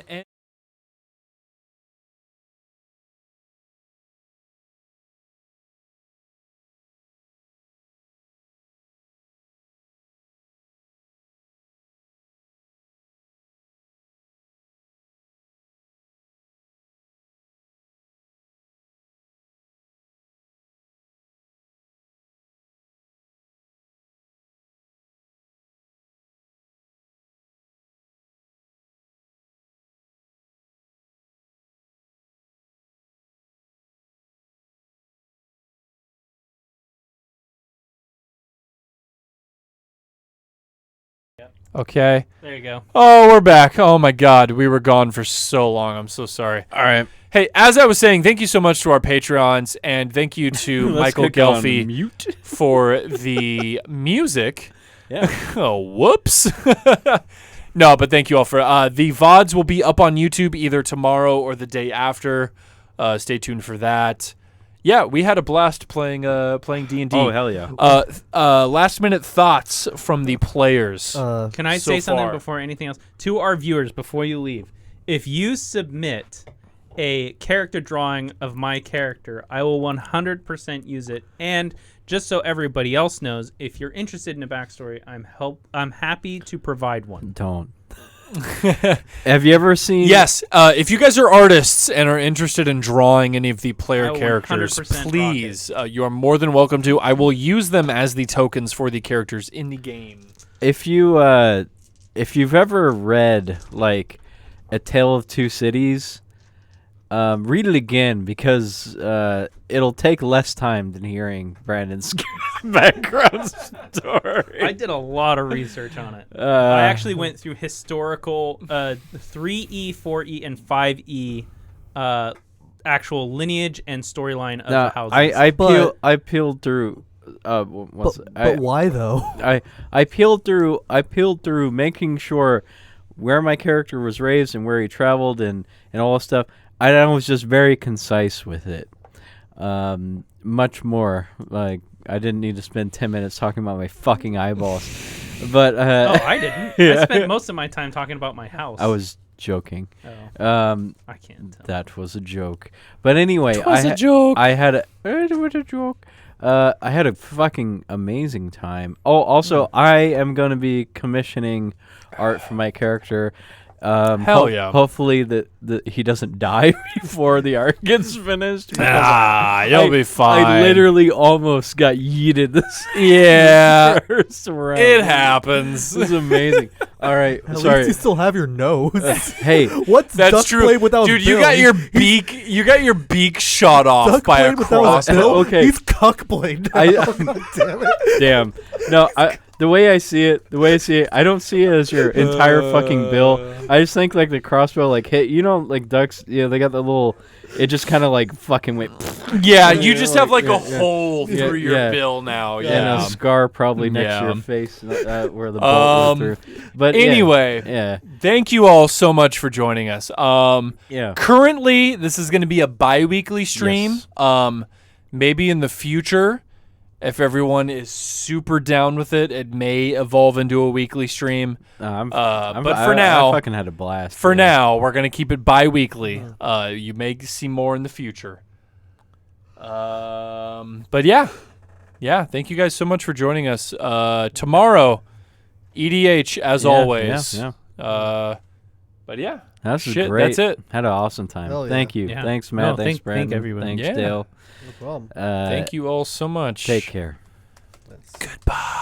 Okay. There you go. Oh, we're back. Oh my God, we were gone for so long. I'm so sorry. All right. Hey, as I was saying, thank you so much to our Patreons, and thank you to Let's Michael click on Gelfi mute. for the music. Yeah. Oh, whoops. No, but thank you all for the VODs will be up on YouTube either tomorrow or the day after. Stay tuned for that. Yeah, we had a blast playing D&D. Oh, hell yeah. Last minute thoughts from the players. Can I so say something far. before anything else? To our viewers, before you leave, if you submit a character drawing of my character, I will 100% use it. And just so everybody else knows, if you're interested in a backstory, I'm happy to provide one. Don't. Have you ever seen? Yes, if you guys are artists and are interested in drawing any of the player I will characters, 100% rock please, you are more than welcome to. I will use them as the tokens for the characters in the game. If you've ever read like A Tale of Two Cities, read it again because it'll take less time than hearing Brandon's background story. I did a lot of research on it. I actually went through historical 3E, 4E, and 5E actual lineage and storyline of the houses. I peeled through. But why though? I peeled through making sure where my character was raised and where he traveled and all that stuff. I was just very concise with it. Much more like I didn't need to spend 10 minutes talking about my fucking eyeballs. But oh, I didn't. Yeah. I spent most of my time talking about my house. I was joking. Oh. I can't tell. That was a joke. But anyway, It was a joke. It was a joke. I had a fucking amazing time. Oh, also, I am going to be commissioning art for my character. Hell yeah. Hopefully that he doesn't die before the art gets finished. You'll be fine. I literally almost got yeeted this Yeah. first round. It happens. This is amazing. All right, At sorry. least you still have your nose. Hey, What's That's duck true. blade without Dude, a bill? you got your beak shot off duck by a blade without a crossbow. bill? Okay. He's cuck blade now. God damn it. damn. No, the way I see it, I don't see it as your entire fucking bill. I just think like the crossbow like hit, like ducks, they got the little, it just kind of like fucking went. Yeah, you just have like a yeah. hole Yeah, through your yeah. bill now. And Yeah. a scar probably next to Yeah. your face where the bolt went through. But Anyway, yeah. thank you all so much for joining us. Yeah. Currently, this is going to be a bi-weekly stream. Yes. Maybe in the future, if everyone is super down with it, it may evolve into a weekly stream. But for now, I fucking had a blast. For now, we're going to keep it bi-weekly. You may see more in the future. But yeah, thank you guys so much for joining us. Tomorrow, EDH as always. Yeah. But yeah, That's shit, great. that's it. Had an awesome time. Hell yeah. Thank you. Yeah. Thanks, Matt. No, Thanks, thank Brandon. everyone. Thanks, Yeah. Dale. No problem. Thank you all so much. Take care. Goodbye.